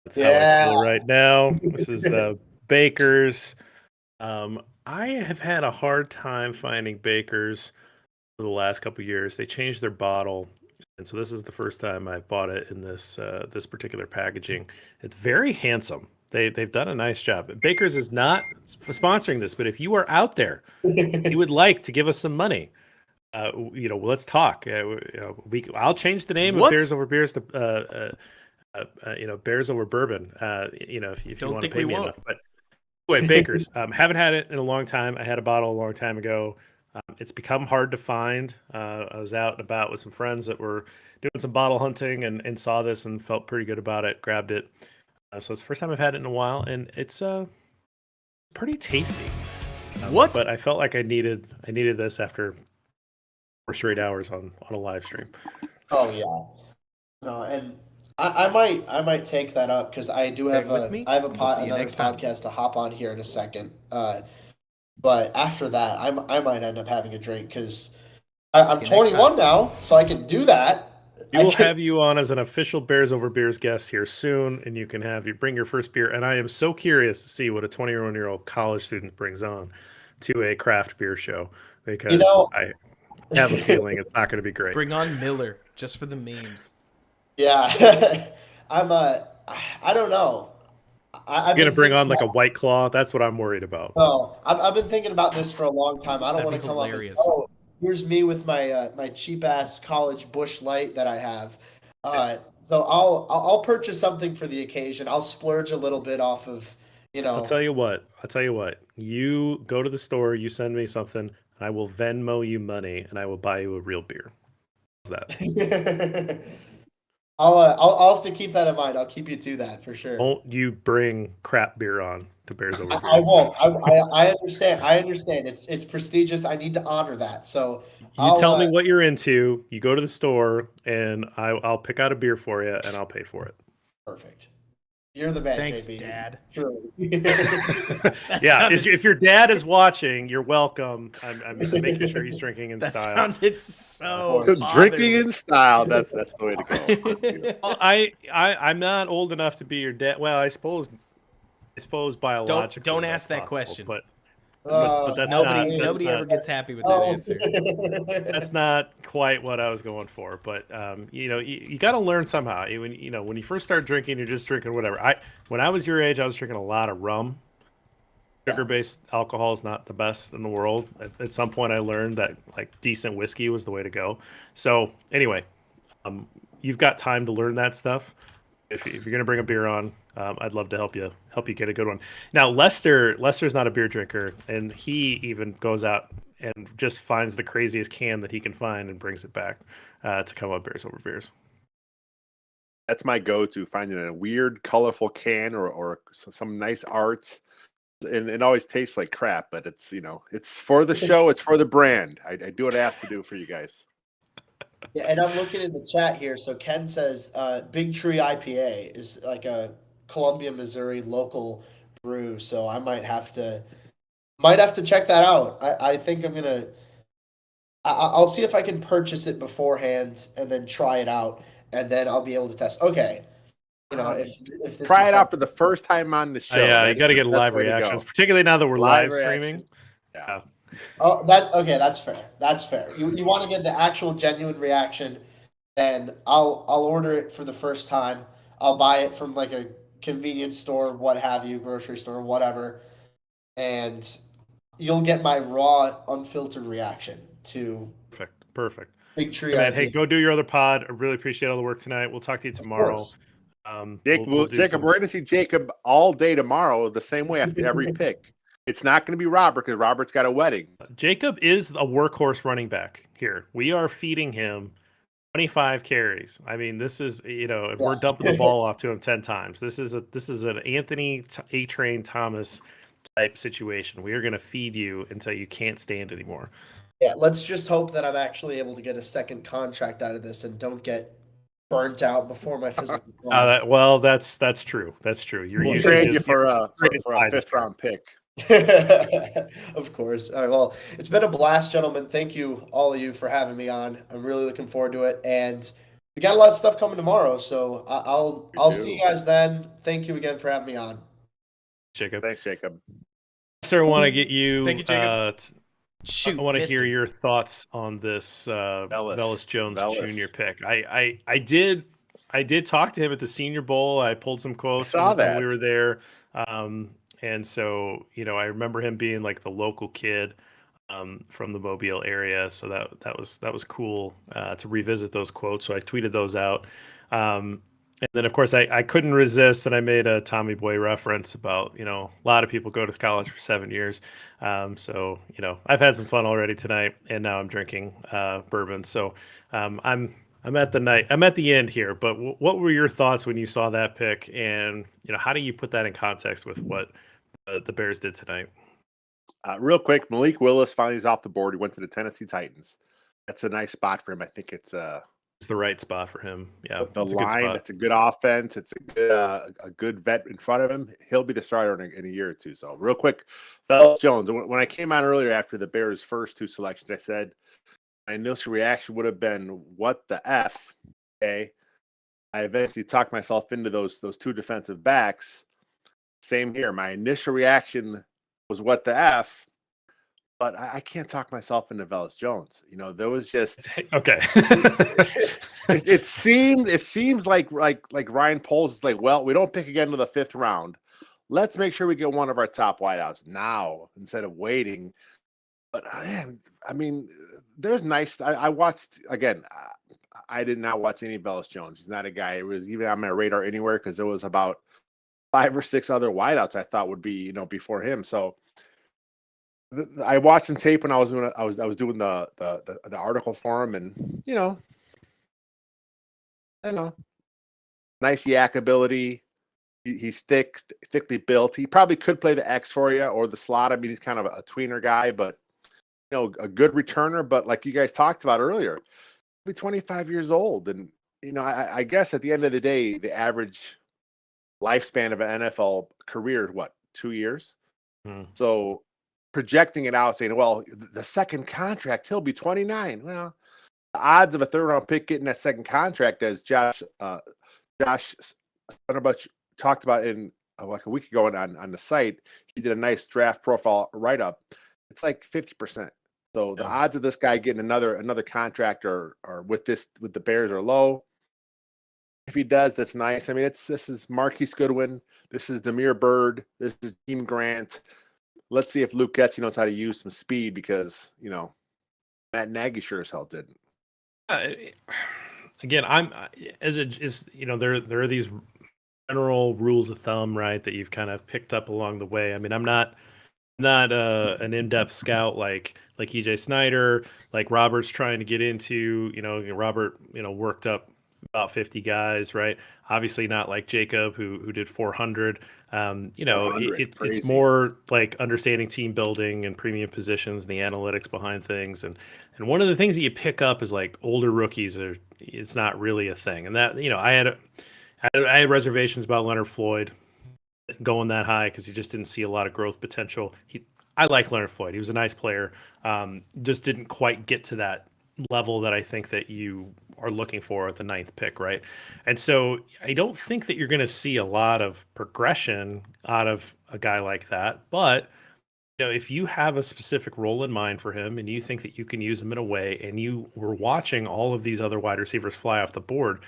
That's how I feel right now. This is Berckes. I have had a hard time finding Berckes for the last couple of years. They changed their bottle, and so this is the first time I bought it in this this particular packaging. It's very handsome. They've done a nice job. Berckes is not sponsoring this, but if you are out there, you would like to give us some money. Let's talk. I'll change the name of Bears Over Beers to Bears Over Bourbon. If you want to pay me enough. But anyway, Berckes. Haven't had it in a long time. I had a bottle a long time ago. It's become hard to find. I was out and about with some friends that were doing some bottle hunting and saw this and felt pretty good about it. Grabbed it. So it's the first time I've had it in a while, and it's pretty tasty. But I felt like I needed this after 4 straight hours on a live stream. Oh yeah, no, and I might take that up because I do have another podcast to hop on here in a second. But after that, I might end up having a drink because I'm 21 now, so I can do that. We will have you on as an official Bears Over Beers guest here soon, and you can bring your first beer. And I am so curious to see what a 21-year-old college student brings on to a craft beer show because I have a feeling it's not going to be great. Bring on Miller just for the memes. Yeah, I don't know. I'm going to bring on like a White Claw. That's what I'm worried about. Oh, I've been thinking about this for a long time. I don't want to come off as, here's me with my my cheap ass college Busch Light that I have. So I'll purchase something for the occasion. I'll splurge a little bit off of, I'll tell you what. You go to the store, you send me something, and I will Venmo you money, and I will buy you a real beer. How's that? I'll have to keep that in mind. I'll keep you to that for sure. Won't you bring crap beer on to Bears Over Beers? I won't. I understand. I understand. It's prestigious. I need to honor that. So you tell me what you're into. You go to the store, and I'll pick out a beer for you, and I'll pay for it. Perfect. You're the man, Thanks, JB. Dad. Yeah, if your dad is watching, you're welcome. I'm making sure he's drinking in style. That sounded so drinking in style. That's the way to go. I'm not old enough to be your dad. Well, I suppose biologically. Don't ask that possible, question. But that's nobody ever gets happy with that answer. That's not quite what I was going for, but you got to learn somehow. When you first start drinking, you're just drinking whatever. When I was your age, I was drinking a lot of rum. Sugar-based alcohol is not the best in the world. At some point, I learned that like decent whiskey was the way to go. So anyway, you've got time to learn that stuff. If you're going to bring a beer on, I'd love to help you get a good one. Now, Lester's not a beer drinker, and he even goes out and just finds the craziest can that he can find and brings it back to come on Bears Over Beers. That's my go-to, finding a weird, colorful can or some nice art. And it always tastes like crap, but it's for the show, it's for the brand. I do what I have to do for you guys. Yeah, and I'm looking in the chat here. So Ken says Big Tree IPA is like a Columbia, Missouri local brew. So I might have to check that out. I think I'm gonna. I'll see if I can purchase it beforehand and then try it out, and then I'll be able to test. Okay, if this Try is it out for something. the first time on the show. Yeah, That you is got to the get best live way to reactions, go. particularly now that we're live streaming. reaction. Yeah. Oh, that's fair. That's fair. You want to get the actual genuine reaction, then I'll order it for the first time. I'll buy it from like a convenience store, what have you, grocery store, whatever, and you'll get my raw, unfiltered reaction to Perfect. Big Tree Hey, man, hey, IPA. go do your other pod. I really appreciate all the work tonight. We'll talk to you Of tomorrow. course. We'll do Jacob, we're going to see Jacob all day tomorrow, the same way after every pick. It's not going to be Robert because Robert's got a wedding. Jacob is a workhorse running back here. We are feeding him 25 carries. I mean, this is, if we're dumping the ball off to him 10 times, this is an Anthony A-Train Thomas type situation. We are going to feed you until you can't stand anymore. Yeah, let's just hope that I'm actually able to get a second contract out of this and don't get burnt out before my physical. That's true. That's true. We'll trade you for a fifth round pick. Of course. All right, well, it's been a blast, gentlemen. Thank you, all of you, for having me on. I'm really looking forward to it, and we got a lot of stuff coming tomorrow. So I'll see you guys then. Thank you again for having me on. Jacob. Thanks, Jacob. Sir, I want to get you. Thank you, Jacob. Shoot, I want to missed hear it. your thoughts on this Velus Jones Velus. Jr. pick. I did talk to him at the Senior Bowl. I pulled some quotes when we were there. And so, I remember him being like the local kid from the Mobile area. So that was cool to revisit those quotes. So I tweeted those out. And then, of course, I couldn't resist, and I made a Tommy Boy reference about, a lot of people go to college for 7 years. So, I've had some fun already tonight, and now I'm drinking bourbon. So I'm at the end here. But what were your thoughts when you saw that pick, and how do you put that in context with what the Bears did tonight? Real quick, Malik Willis finally is off the board. He went to the Tennessee Titans. That's a nice spot for him. I think it's the right spot for him. Yeah, the line. That's a good offense. It's a good vet in front of him. He'll be the starter in a year or two. So real quick, Velus Jones. When I came on earlier after the Bears' first two selections, I said my initial reaction would have been, "What the f?" Okay. I eventually talked myself into those two defensive backs. Same here. My initial reaction was, "What the f?" But I can't talk myself into Velus Jones. There was just okay. it seems like Ryan Poles is like, well, we don't pick again to the fifth round. Let's make sure we get one of our top wideouts now instead of waiting. But man, I mean, there's nice. I watched again. I did not watch any Velus Jones. He's not a guy. It was even on my radar anywhere because there was about 5 or 6 other wideouts I thought would be before him. So. I watched some tape when I was doing the article for him, and I know, nice yak ability. He's thickly built. He probably could play the X for you or the slot. I mean, he's kind of a tweener guy, but a good returner. But like you guys talked about earlier, he'll be 25 years old, and I guess at the end of the day, the average lifespan of an NFL career is what, 2 years? So. Projecting it out, saying, well, the second contract, he'll be 29. Well, the odds of a third-round pick getting that second contract, as Josh Spennerbach talked about in like a week ago on the site, he did a nice draft profile write-up. It's like 50%. So the odds of this guy getting another contract or with the Bears are low. If he does, that's nice. I mean, this is Marquise Goodwin, this is Damiere Byrd, this is Dean Grant. Let's see if Luke Getsy knows how to use some speed because, Matt Nagy sure as hell didn't. Again, there are these general rules of thumb, right, that you've kind of picked up along the way. I mean, I'm not an in-depth scout like EJ Snyder, like Robert's trying to get into. Robert, worked up about 50 guys, right? Obviously not like Jacob who did 400. It's more like understanding team building and premium positions and the analytics behind things. And one of the things that you pick up is like older rookies it's not really a thing. And that, I had reservations about Leonard Floyd going that high because he just didn't see a lot of growth potential. I like Leonard Floyd. He was a nice player. Just didn't quite get to that level that I think that you are looking for at the 9th pick, right? And so I don't think that you're going to see a lot of progression out of a guy like that. But if you have a specific role in mind for him and you think that you can use him in a way, and you were watching all of these other wide receivers fly off the board,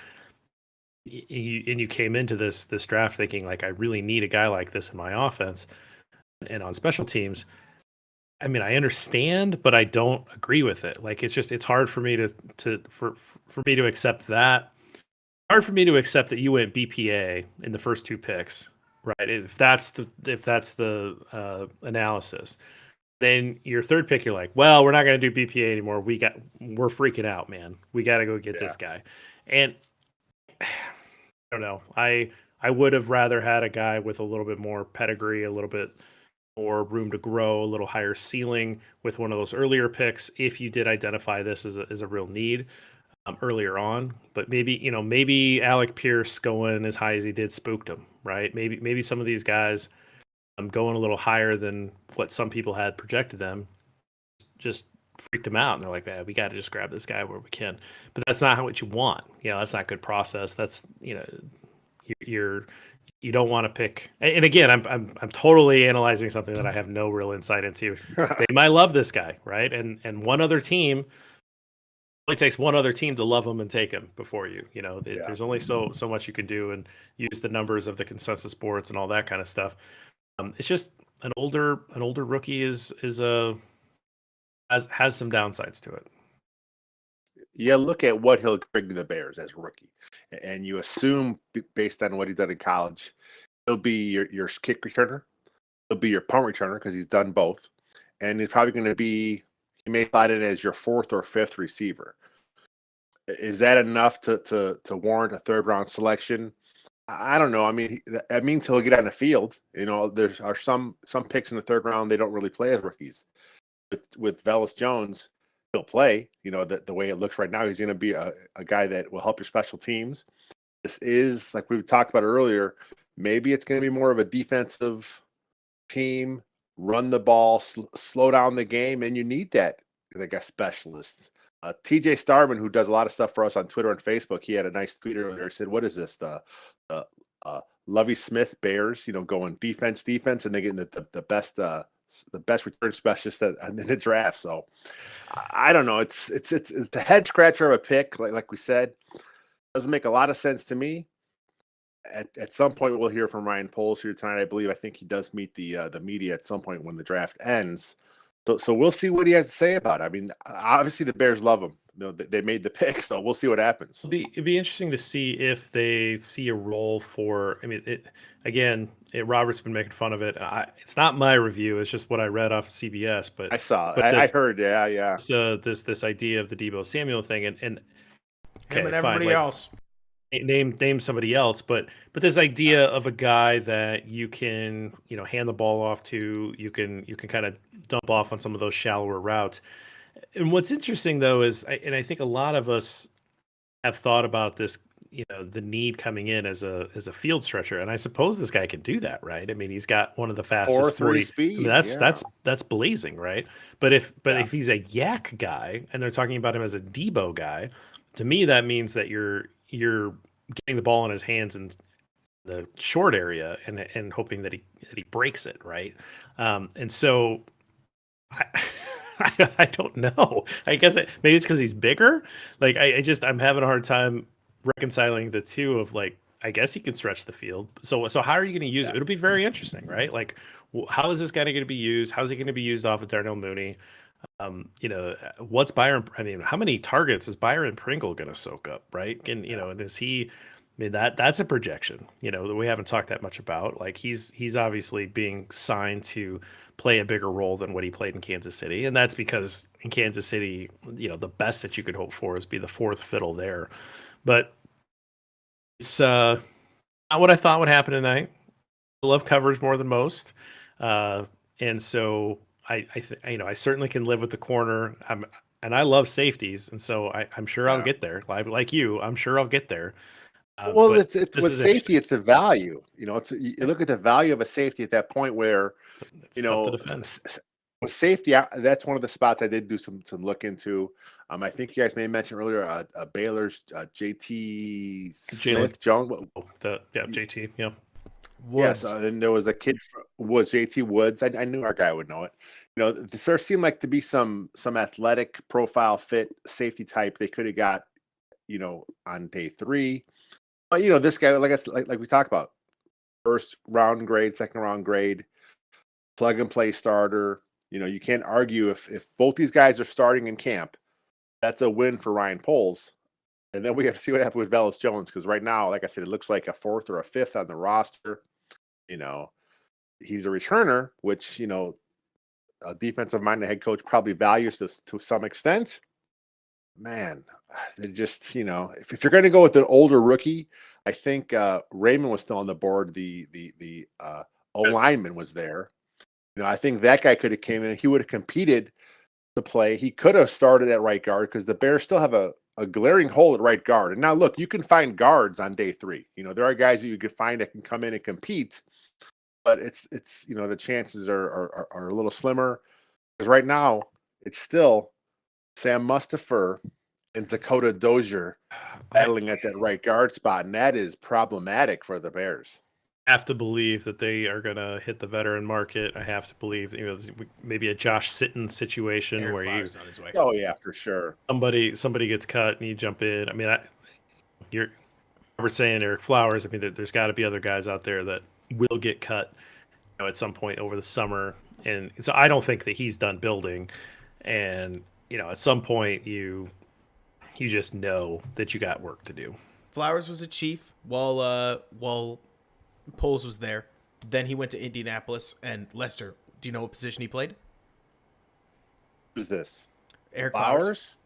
and you came into this draft thinking like, I really need a guy like this in my offense and on special teams. I mean, I understand, but I don't agree with it. Like, it's hard for me for me to accept that. Hard for me to accept that you went BPA in the first 2 picks, right? If that's the analysis, then your 3rd pick, you're like, well, we're not going to do BPA anymore. We're freaking out, man. We got to go get this guy. And I don't know. I would have rather had a guy with a little bit more pedigree, a little bit more room to grow, a little higher ceiling with one of those earlier picks, if you did identify this as a real need earlier on. But maybe Alec Pierce going as high as he did spooked him, right? Maybe some of these guys going a little higher than what some people had projected them just freaked them out, and they're like, we got to just grab this guy where we can. But that's not what you want. That's not good process. That's you don't want to pick. And again, I'm totally analyzing something that I have no real insight into. They might love this guy, right? And one other team, it only takes one other team to love him and take him before you. There's only so much you can do, and use the numbers of the consensus boards and all that kind of stuff. It's just an older rookie has some downsides to it. Yeah, look at what he'll bring to the Bears as a rookie, and you assume based on what he's done in college, he'll be your kick returner, he'll be your punt returner because he's done both, and he's probably going to be, he may slide in as your 4th or 5th receiver. Is that enough to warrant a 3rd round selection? I don't know. I mean, that means he'll get on the field. There are some picks in the 3rd round they don't really play as rookies. With Velus Jones, he'll play. The way it looks right now, he's going to be a guy that will help your special teams. This is, like we talked about earlier, maybe it's going to be more of a defensive team, run the ball, slow down the game, and you need that, I guess, specialists. TJ Starman, who does a lot of stuff for us on Twitter and Facebook, he had a nice tweet earlier. He said, what is this, the Lovie Smith Bears, going defense, and they get the best return specialist in the draft. So I don't know. It's a head scratcher of a pick. Like we said, doesn't make a lot of sense to me. At some point, we'll hear from Ryan Poles here tonight. I think he does meet the media at some point when the draft ends. So we'll see what he has to say about it. I mean, obviously the Bears love him. They made the pick, so we'll see what happens. It'd be interesting to see if they see a role for. I mean, Robert's been making fun of it. It's not my review; it's just what I read off of CBS. But I saw, I heard, yeah. This idea of the Deebo Samuel thing, and him and everybody else. Name somebody else, but this idea of a guy that you can hand the ball off to, you can kind of dump off on some of those shallower routes. And what's interesting though is, I think a lot of us have thought about this, the need coming in as a field stretcher, and I suppose this guy can do that, right? I mean, he's got one of the fastest 40 speed. I mean, that's blazing, right? But if he's a yak guy and they're talking about him as a Deebo guy, to me that means that you're getting the ball in his hands in the short area and hoping that he breaks it, right? And so I don't know. I guess maybe it's because he's bigger. Like I'm having a hard time reconciling the two of like, I guess he can stretch the field. So how are you going to use it? It'll be very interesting, right? Like, how is this guy going to be used? How's he going to be used off of Darnell Mooney? What's Byron? I mean, how many targets is Byron Pringle going to soak up, right? And and is he? I mean, that's a projection, that we haven't talked that much about. Like he's obviously being signed to play a bigger role than what he played in Kansas City, and that's because in Kansas City, the best that you could hope for is be the 4th fiddle there. But it's not what I thought would happen tonight. I love coverage more than most, and so. I certainly can live with the corner. And I love safeties, and so I'm sure I'll get there. Like you, I'm sure I'll get there. Well, it's with safety, it's the value. You look at the value of a safety at that point where, it's tough to defend. With safety, that's one of the spots I did do some look into. I think you guys may have mentioned earlier Baylor's JT Smith Jones. JT, yeah. Woods. Yes, and there was a kid was JT Woods. I knew our guy would know it. You know, there seemed like to be some athletic profile fit safety type they could have got, you know, on day 3. But you know, this guy, like we talked about, first round grade, second round grade, plug and play starter. You know, you can't argue if both these guys are starting in camp. That's a win for Ryan Poles. And then we have to see what happens with Velus Jones, because right now, like I said, it looks like a 4th or a 5th on the roster. You know, he's a returner, which, you know, a defensive-minded head coach probably values this to some extent. Man, they just, you know, if you're going to go with an older rookie, I think Raymond was still on the board. The O-lineman was there. You know, I think that guy could have came in. He would have competed to play. He could have started at right guard because the Bears still have a glaring hole at right guard. And now, look, you can find guards on day 3. You know, there are guys that you could find that can come in and compete, but it's you know, the chances are a little slimmer because right now it's still Sam Mustipher and Dakota Dozier battling at that right guard spot, and that is problematic for the Bears. Have to believe that they are going to hit the veteran market. I have to believe, you know, maybe a Josh Sitton situation Eric where Flowers on his way. Oh yeah, for sure. Somebody gets cut and you jump in. I mean, you're saying Eric Flowers. I mean, there's got to be other guys out there that will get cut, you know, at some point over the summer. And so I don't think that he's done building. And you know, at some point you just know that you got work to do. Flowers was a Chief while Poles was there. Then he went to Indianapolis. And Lester, do you know what position he played? Who's this? Eric Flowers.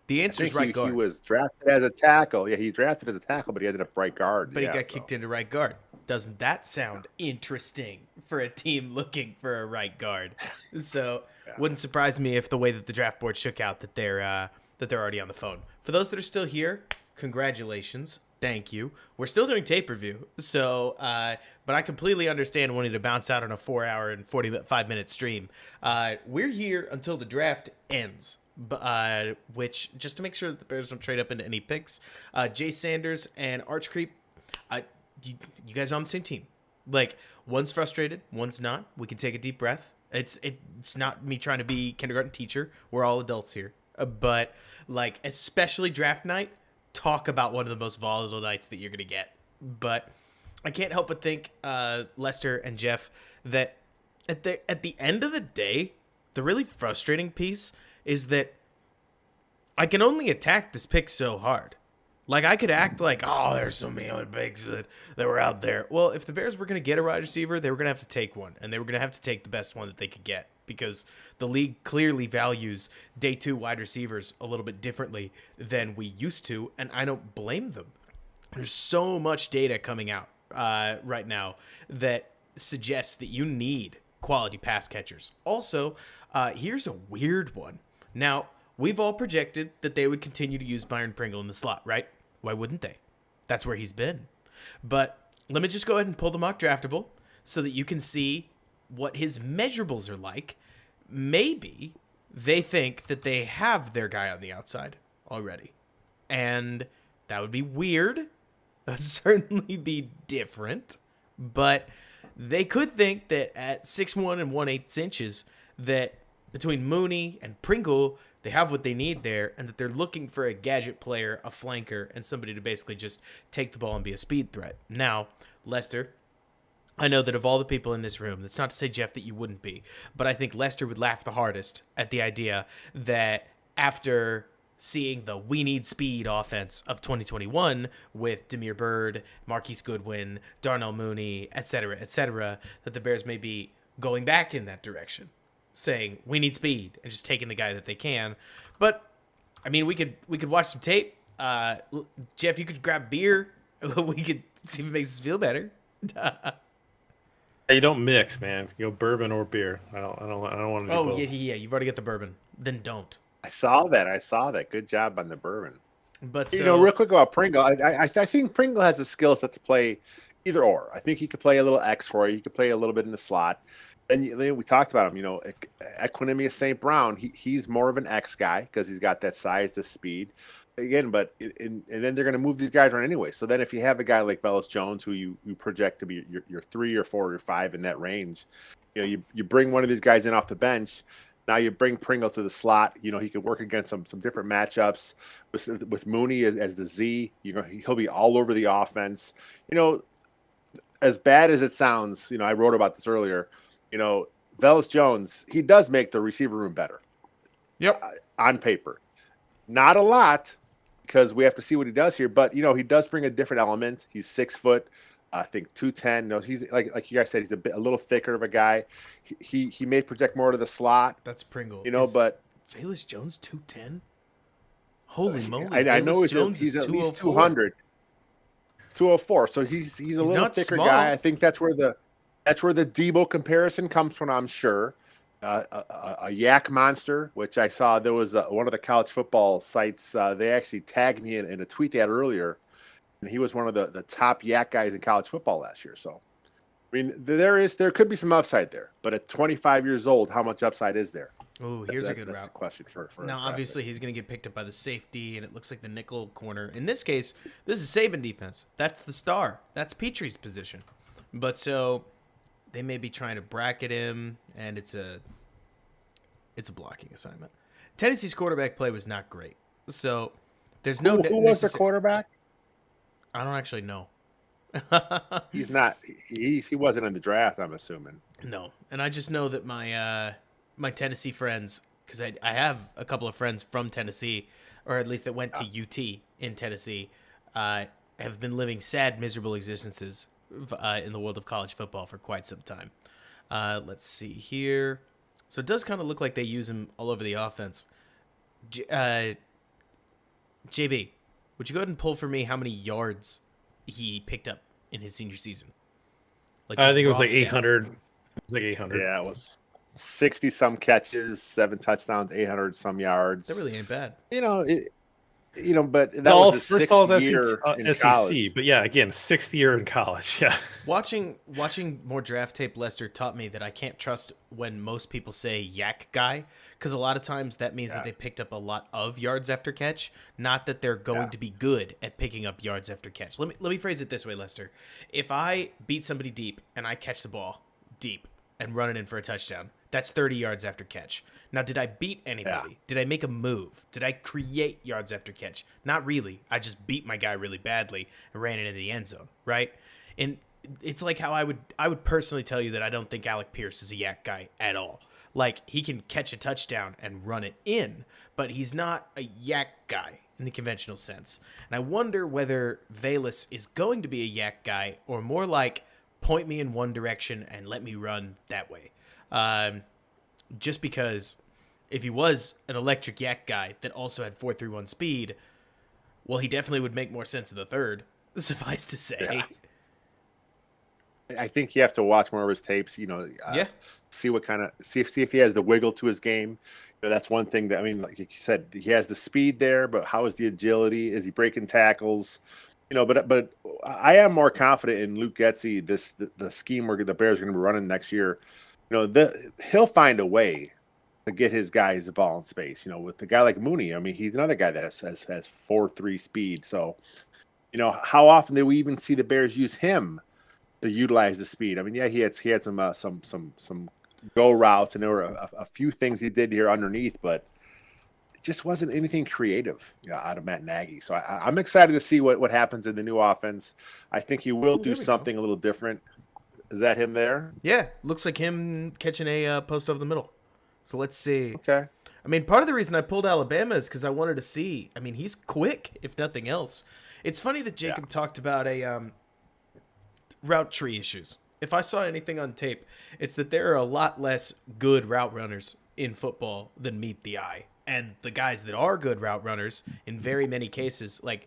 The answer is right guard. He was drafted as a tackle. Yeah, he drafted as a tackle, but he ended up right guard. But he got kicked into right guard. Doesn't that sound interesting for a team looking for a right guard? So wouldn't surprise me if the way that the draft board shook out that they're already on the phone. For those that are still here, congratulations. Thank you. We're still doing tape review, so but I completely understand wanting to bounce out on a 4-hour and 45-minute stream. We're here until the draft ends, which, just to make sure that the Bears don't trade up into any picks, Jay Sanders and Arch Creep, you guys are on the same team. Like, one's frustrated, one's not. We can take a deep breath. It's not me trying to be kindergarten teacher. We're all adults here, but like, especially draft night. Talk about one of the most volatile nights that you're going to get. But I can't help but think, Lester and Jeff, that at the end of the day, the really frustrating piece is that I can only attack this pick so hard. Like, I could act like, oh, there's so many other picks that were out there. Well, if the Bears were going to get a wide receiver, they were going to have to take one. And they were going to have to take the best one that they could get. Because the league clearly values day 2 wide receivers a little bit differently than we used to, and I don't blame them. There's so much data coming out right now that suggests that you need quality pass catchers. Also, here's a weird one. Now, we've all projected that they would continue to use Byron Pringle in the slot, right? Why wouldn't they? That's where he's been. But let me just go ahead and pull the mock draftable so that you can see what his measurables are like. Maybe they think that they have their guy on the outside already. And that would be weird. That would certainly be different. But they could think that at 6'1" and 1/8 inches, that between Mooney and Pringle, they have what they need there, and that they're looking for a gadget player, a flanker, and somebody to basically just take the ball and be a speed threat. Now, Lester, I know that of all the people in this room, that's not to say, Jeff, that you wouldn't be, but I think Lester would laugh the hardest at the idea that after seeing the we need speed offense of 2021 with Damiere Byrd, Marquise Goodwin, Darnell Mooney, et cetera, that the Bears may be going back in that direction, saying we need speed and just taking the guy that they can. But I mean, we could watch some tape. Jeff, you could grab beer. We could see if it makes us feel better. You don't mix, man. You go bourbon or beer. I don't want to do both. Yeah. You've already got the bourbon. Then don't. I saw that. Good job on the bourbon. But you know, real quick about Pringle, I think Pringle has a skill set to play either or. I think he could play a little X for you. He could play a little bit in the slot. then we talked about him. Equinemius St. Brown. He's more of an X guy because he's got that size, the speed. Again, but and then they're going to move these guys around anyway. So then, if you have a guy like Velus Jones, who you project to be your 3 or 4 or 5 in that range, you bring one of these guys in off the bench. Now you bring Pringle to the slot. He could work against some different matchups with Mooney as the Z. He'll be all over the offense. As bad as it sounds, I wrote about this earlier. Velus Jones, he does make the receiver room better. Yep. On paper, not a lot because we have to see what he does here. But he does bring a different element. He's 6 foot. I think 210. He's like you guys said, he's a little thicker of a guy. He may project more to the slot. That's Pringle. But Velus Jones 210. Holy moly! I know he's at least 200, 204. So he's a little thicker small. guy. I think that's where the Debo comparison comes from. I'm sure. A yak monster, which I saw there was one of the college football sites. They actually tagged me in a tweet they had earlier. And he was one of the top yak guys in college football last year. So, I mean, there could be some upside there. But at 25 years old, how much upside is there? Oh, here's a good that's route. The question for now, obviously, he's going to get picked up by the safety, and it looks like the nickel corner. In this case, this is Saban defense. That's the star. That's Petrie's position. But so they may be trying to bracket him, and it's a blocking assignment. Tennessee's quarterback play was not great. So there's no. Who was the quarterback? I don't actually know. He's not. He wasn't in the draft, I'm assuming. No, and I just know that my Tennessee friends, because I have a couple of friends from Tennessee, or at least that went to UT in Tennessee, have been living sad, miserable existences in the world of college football for quite some time. Let's see here. So it does kind of look like they use him all over the offense. JB, would you go ahead and pull for me how many yards he picked up in his senior season? I think it was like stats. 800. It was like 800. Yeah, it was 60 some catches, 7 touchdowns, 800 some yards. That really ain't bad. But that was his first sixth of all, that's year in SEC. college. But yeah, again, 6th year in college. Yeah. Watching more draft tape, Lester taught me that I can't trust when most people say yak guy, because a lot of times that means that they picked up a lot of yards after catch, not that they're going to be good at picking up yards after catch. Let me phrase it this way, Lester. If I beat somebody deep and I catch the ball deep and run it in for a touchdown, that's 30 yards after catch. Now, did I beat anybody? Yeah. Did I make a move? Did I create yards after catch? Not really. I just beat my guy really badly and ran it in the end zone, right? And it's like how I would personally tell you that I don't think Alec Pierce is a yak guy at all. Like, he can catch a touchdown and run it in, but he's not a yak guy in the conventional sense. And I wonder whether Velus is going to be a yak guy or more like point me in one direction and let me run that way. Just because if he was an electric yak guy that also had 4.31 speed, well, he definitely would make more sense in the third, suffice to say. Yeah. I think you have to watch more of his tapes, see if he has the wiggle to his game. That's one thing that, like you said, he has the speed there, but how is the agility? Is he breaking tackles? But I am more confident in Luke Getsy, the scheme where the Bears are going to be running next year. He'll find a way to get his guys the ball in space. With a guy like Mooney, he's another guy that has 4.3 speed. So, how often do we even see the Bears use him to utilize the speed? He had some go routes, and there were a few things he did here underneath, but it just wasn't anything creative, out of Matt Nagy. So I'm excited to see what happens in the new offense. I think he will do something a little different. Is that him there? Yeah, looks like him catching a post over the middle. So let's see. Okay. Part of the reason I pulled Alabama is because I wanted to see. He's quick, if nothing else. It's funny that Jacob talked about a route tree issues. If I saw anything on tape, it's that there are a lot less good route runners in football than meet the eye. And the guys that are good route runners, in very many cases, like,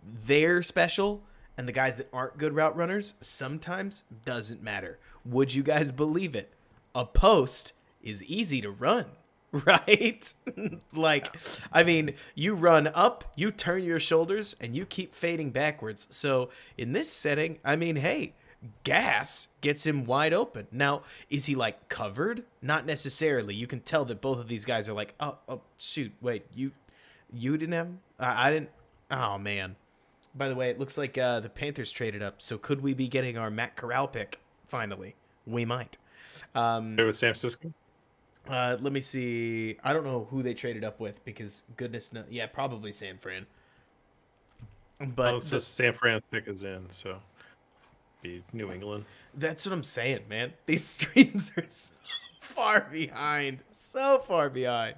they're special. And the guys that aren't good route runners, sometimes doesn't matter. Would you guys believe it? A post is easy to run, right? You run up, you turn your shoulders, and you keep fading backwards. So in this setting, hey, gas gets him wide open. Now, is he like covered? Not necessarily. You can tell that both of these guys are like, oh shoot, wait, you didn't have him? I didn't. Oh man. By the way, it looks like the Panthers traded up. So could we be getting our Matt Corral pick finally? We might. It was San Francisco. Let me see. I don't know who they traded up with because goodness knows. Yeah, probably San Fran. But So San Fran pick is in, so be New England. that's what I'm saying, man. These streams are so far behind. So far behind.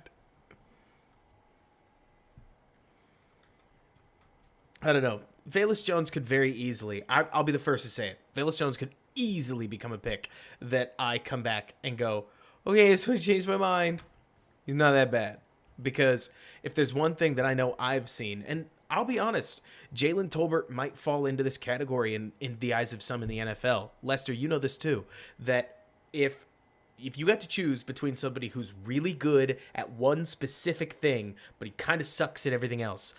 I don't know. Velus Jones could very easily, I'll be the first to say it. Velus Jones could easily become a pick that I come back and go, okay, so I changed my mind. He's not that bad. Because if there's one thing that I know I've seen, and I'll be honest, Jalen Tolbert might fall into this category in the eyes of some in the NFL. Lester, you know this too, that if you got to choose between somebody who's really good at one specific thing, but he kind of sucks at everything else,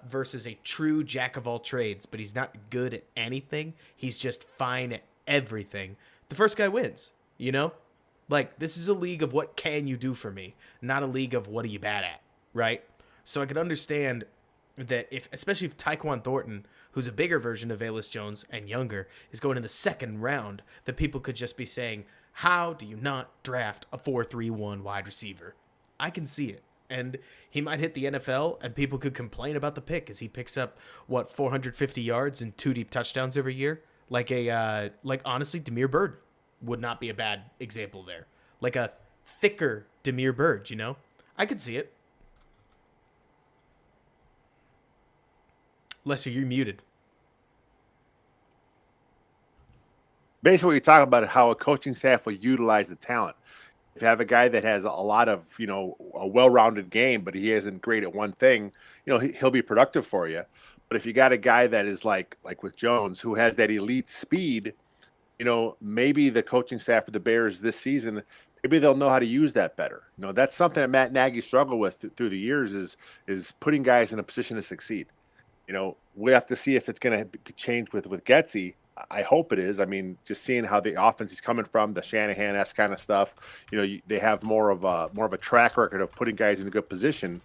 versus a true jack of all trades, but he's not good at anything, he's just fine at everything, the first guy wins, you know? Like, this is a league of what can you do for me, not a league of what are you bad at, right? So I could understand that especially if Tyquan Thornton, who's a bigger version of Velus Jones and younger, is going in the second round, that people could just be saying, how do you not draft a 4-3-1 wide receiver? I can see it. And he might hit the NFL, and people could complain about the pick as he picks up, 450 yards and 2 deep touchdowns every year? Like honestly, Damiere Byrd would not be a bad example there. Like a thicker Damiere Byrd, you know? I could see it. Lester, you're muted. Basically, what you talk about how a coaching staff will utilize the talent. If you have a guy that has a lot of, a well-rounded game, but he isn't great at one thing, he'll be productive for you. But if you got a guy that is like with Jones, who has that elite speed, maybe the coaching staff of the Bears this season, maybe they'll know how to use that better. That's something that Matt Nagy struggled with through the years is putting guys in a position to succeed. We have to see if it's going to change with Getsy. I hope it is. I mean, just seeing how the offense is coming from, the Shanahan-esque kind of stuff. They have more of a track record of putting guys in a good position.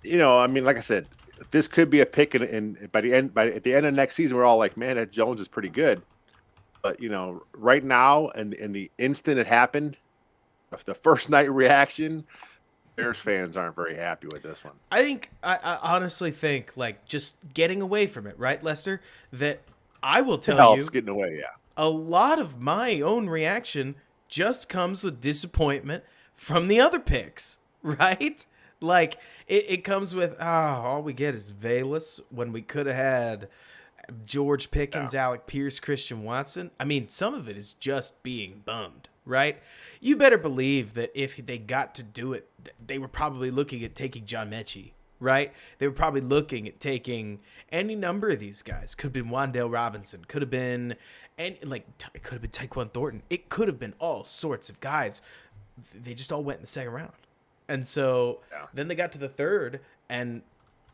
Like I said, this could be a pick, and at the end of next season, we're all like, man, that Jones is pretty good. But right now, and in the instant it happened, the first night reaction, Bears fans aren't very happy with this one. I honestly think, like, just getting away from it, right, Lester? That I will tell you, getting away, yeah. A lot of my own reaction just comes with disappointment from the other picks, right? Like, it comes with, all we get is Velus when we could have had George Pickens, yeah. Alec Pierce, Christian Watson. I mean, some of it is just being bummed, right? You better believe that if they got to do it, they were probably looking at taking John Mechie, right? They were probably looking at taking any number of these guys. Could have been Wan'Dale Robinson. Could have been, it could have been Tyquan Thornton. It could have been all sorts of guys. They just all went in the second round. And so Then they got to the third, and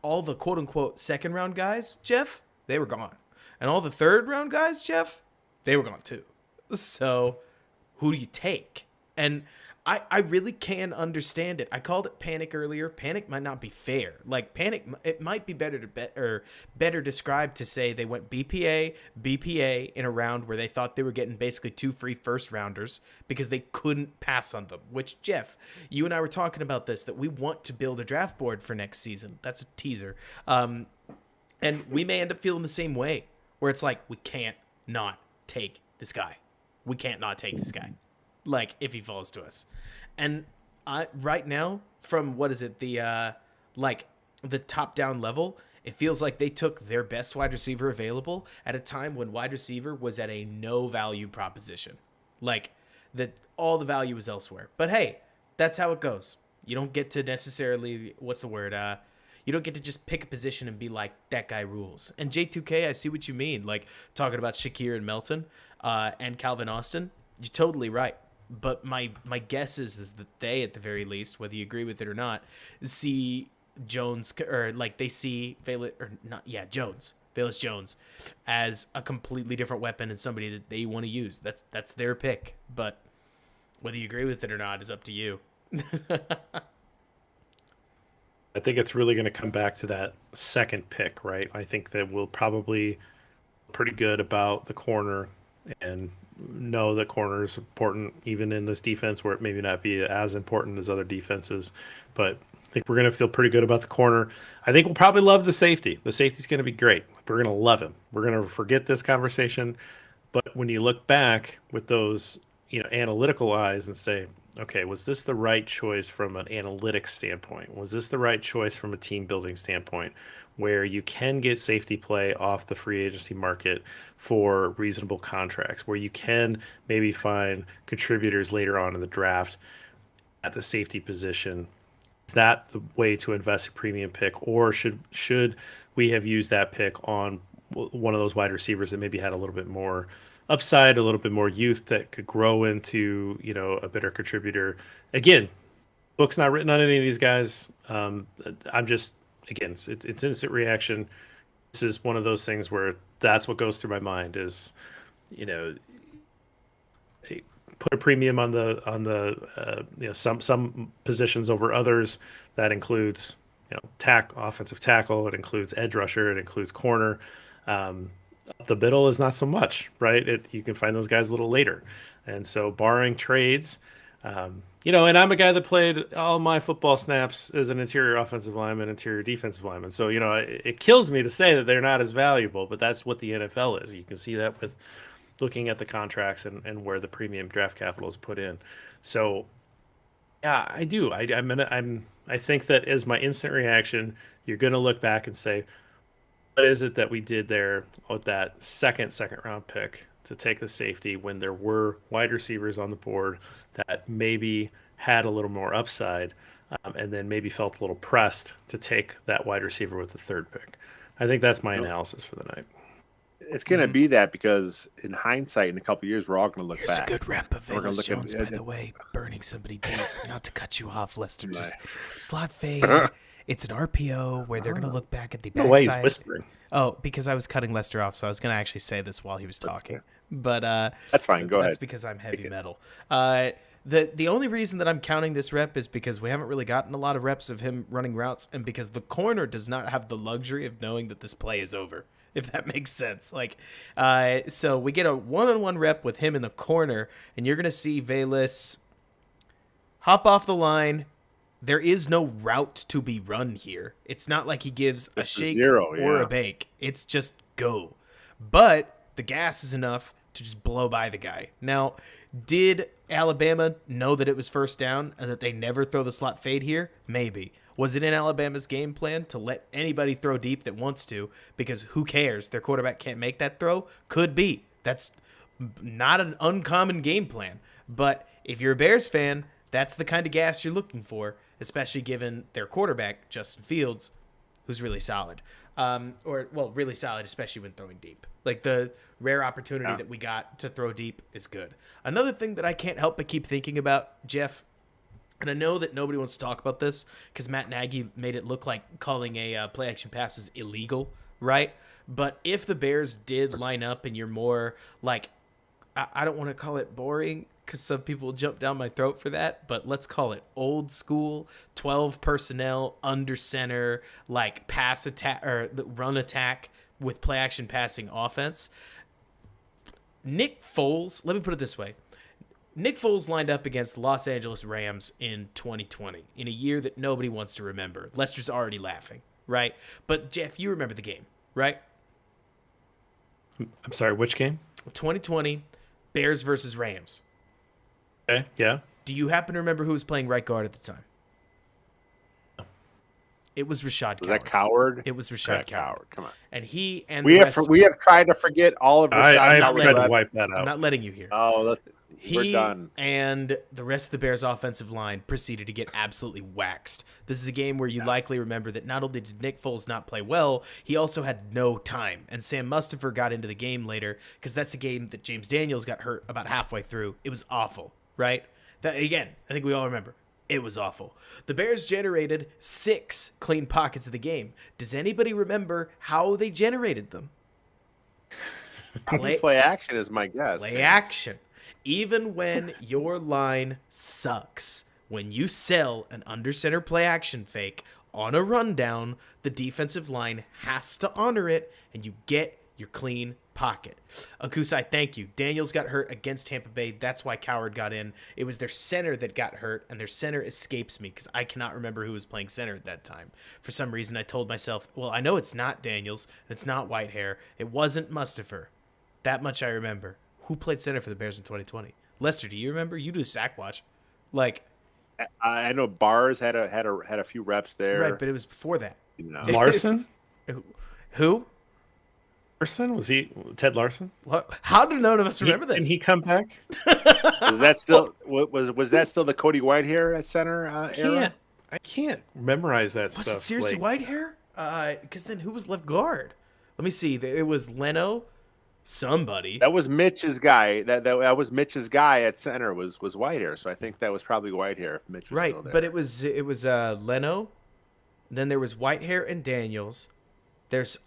all the quote-unquote second-round guys, Jeff, they were gone. And all the third-round guys, Jeff, they were gone too. So who do you take? And I really can understand it. I called it panic earlier. Panic might not be fair. Like, panic, it might be better described to say they went BPA in a round where they thought they were getting basically 2 free first-rounders because they couldn't pass on them. Which, Jeff, you and I were talking about this, that we want to build a draft board for next season. That's a teaser. And we may end up feeling the same way, where it's like, we can't not take this guy. We can't not take this guy. Like, if he falls to us. And right now, from the top-down level, it feels like they took their best wide receiver available at a time when wide receiver was at a no-value proposition. Like, that all the value was elsewhere. But hey, that's how it goes. You don't get to necessarily, you don't get to just pick a position and be like, that guy rules. And J2K, I see what you mean. Like, talking about Shakir and Melton and Calvin Austin, you're totally right. But my guess is that they, at the very least, whether you agree with it or not, see Jones, or like they see Jones. Velus Jones as a completely different weapon and somebody that they want to use. That's their pick. But whether you agree with it or not is up to you. I think it's really going to come back to that second pick, right? I think that we'll probably pretty good about the corner and know that corner is important even in this defense where it maybe not be as important as other defenses. But I think we're going to feel pretty good about the corner. I think we'll probably love the safety. The safety's going to be great. We're going to love him. We're going to forget this conversation. But when you look back with those, analytical eyes and say, okay, was this the right choice from an analytics standpoint? Was this the right choice from a team building standpoint where you can get safety play off the free agency market for reasonable contracts, where you can maybe find contributors later on in the draft at the safety position? Is that the way to invest a premium pick, or should we have used that pick on one of those wide receivers that maybe had a little bit more upside, a little bit more youth that could grow into, a better contributor? Again, book's not written on any of these guys. I'm just, again, it's instant reaction. This is one of those things where that's what goes through my mind is, put a premium on the some positions over others. That includes, offensive tackle. It includes edge rusher. It includes corner. The middle is not so much, right? You can find those guys a little later. And so barring trades, and I'm a guy that played all my football snaps as an interior offensive lineman, interior defensive lineman. So, it kills me to say that they're not as valuable, but that's what the NFL is. You can see that with looking at the contracts and where the premium draft capital is put in. So, yeah, I do. I think that as my instant reaction, you're going to look back and say, what is it that we did there with that second round pick to take the safety when there were wide receivers on the board that maybe had a little more upside, and then maybe felt a little pressed to take that wide receiver with the third pick? I think that's my analysis for the night. It's going to be that because in hindsight, in a couple of years, we're all going to look Here's back. a good rep of We're gonna Velus look Jones, at- by the way, burning somebody deep. Not to cut you off, Lester. Just Right. slot fade. It's an RPO where they're going to look back at the No way, he's backside. whispering. Oh, because I was cutting Lester off, so I was going to actually say this while he was talking. But That's fine. Go that's ahead. because I'm Take heavy it. metal. The only reason that I'm counting this rep is because we haven't really gotten a lot of reps of him running routes, and because the corner does not have the luxury of knowing that this play is over, if that makes sense. So we get a one-on-one rep with him in the corner, and you're going to see Velus hop off the line. There is no route to be run here. It's not like he gives a Just a shake zero, or yeah. a bake. It's just go. But the gas is enough to just blow by the guy. Now, did Alabama know that it was first down and that they never throw the slot fade here? Maybe. Was it in Alabama's game plan to let anybody throw deep that wants to? Because who cares? Their quarterback can't make that throw? Could be. That's not an uncommon game plan. But if you're a Bears fan, that's the kind of gas you're looking for, especially given their quarterback, Justin Fields, who's really solid. Really solid, especially when throwing deep. Like, the rare opportunity that we got to throw deep is good. Another thing that I can't help but keep thinking about, Jeff, and I know that nobody wants to talk about this because Matt Nagy made it look like calling a play-action pass was illegal, right? But if the Bears did line up and you're more like, I don't want to call it boring because some people jump down my throat for that, but let's call it old school, 12 personnel, under center, like pass attack or the run attack with play action passing offense. Nick Foles, let me put it this way. Nick Foles lined up against the Los Angeles Rams in 2020, in a year that nobody wants to remember. Lester's already laughing, right? But Jeff, you remember the game, right? I'm sorry, which game? 2020, Bears versus Rams. Okay, yeah. Do you happen to remember who was playing right guard at the time? It was Rashad Was Coward. that Coward? It was Rashad Yeah, Coward. Come on. And he and We the have rest, we have tried to forget all of Rashad I have Coward's tried to reps. wipe that I'm out. not letting you here. Oh, we're He done. and the rest of the Bears' offensive line proceeded to get absolutely waxed. This is a game where you likely remember that not only did Nick Foles not play well, he also had no time. And Sam Mustipher got into the game later because that's a game that James Daniels got hurt about halfway through. It was awful, right? That again, I think we all remember. It was awful. The Bears generated 6 clean pockets of the game. Does anybody remember how they generated them? Play action is my guess. Play action. Even when your line sucks, when you sell an under center play action fake on a rundown, the defensive line has to honor it, and you get your clean pocket. Akusai, thank you. Daniels got hurt against Tampa Bay. That's why Coward got in. It was their center that got hurt, and their center escapes me because I cannot remember who was playing center at that time. For some reason, I told myself, well, I know it's not Daniels, and it's not Whitehair. It wasn't Mustafer. That much I remember. Who played center for the Bears in 2020? Lester, do you remember? You do sack watch. Like, I know Bars had a few reps there. right, but it was before that. You know. Larson? Who? Larson? Was he Ted Larson? How did none of us remember this? Can he come back? Was that still was that still the Cody Whitehair at center era? I can't memorize that Was stuff. it seriously Whitehair? Because then who was left guard? Let me see. It was Leno. Somebody. That was Mitch's guy. That was Mitch's guy at center was Whitehair. So I think that was probably Whitehair if Mitch was still there. But it was Leno. Then there was Whitehair and Daniels. There's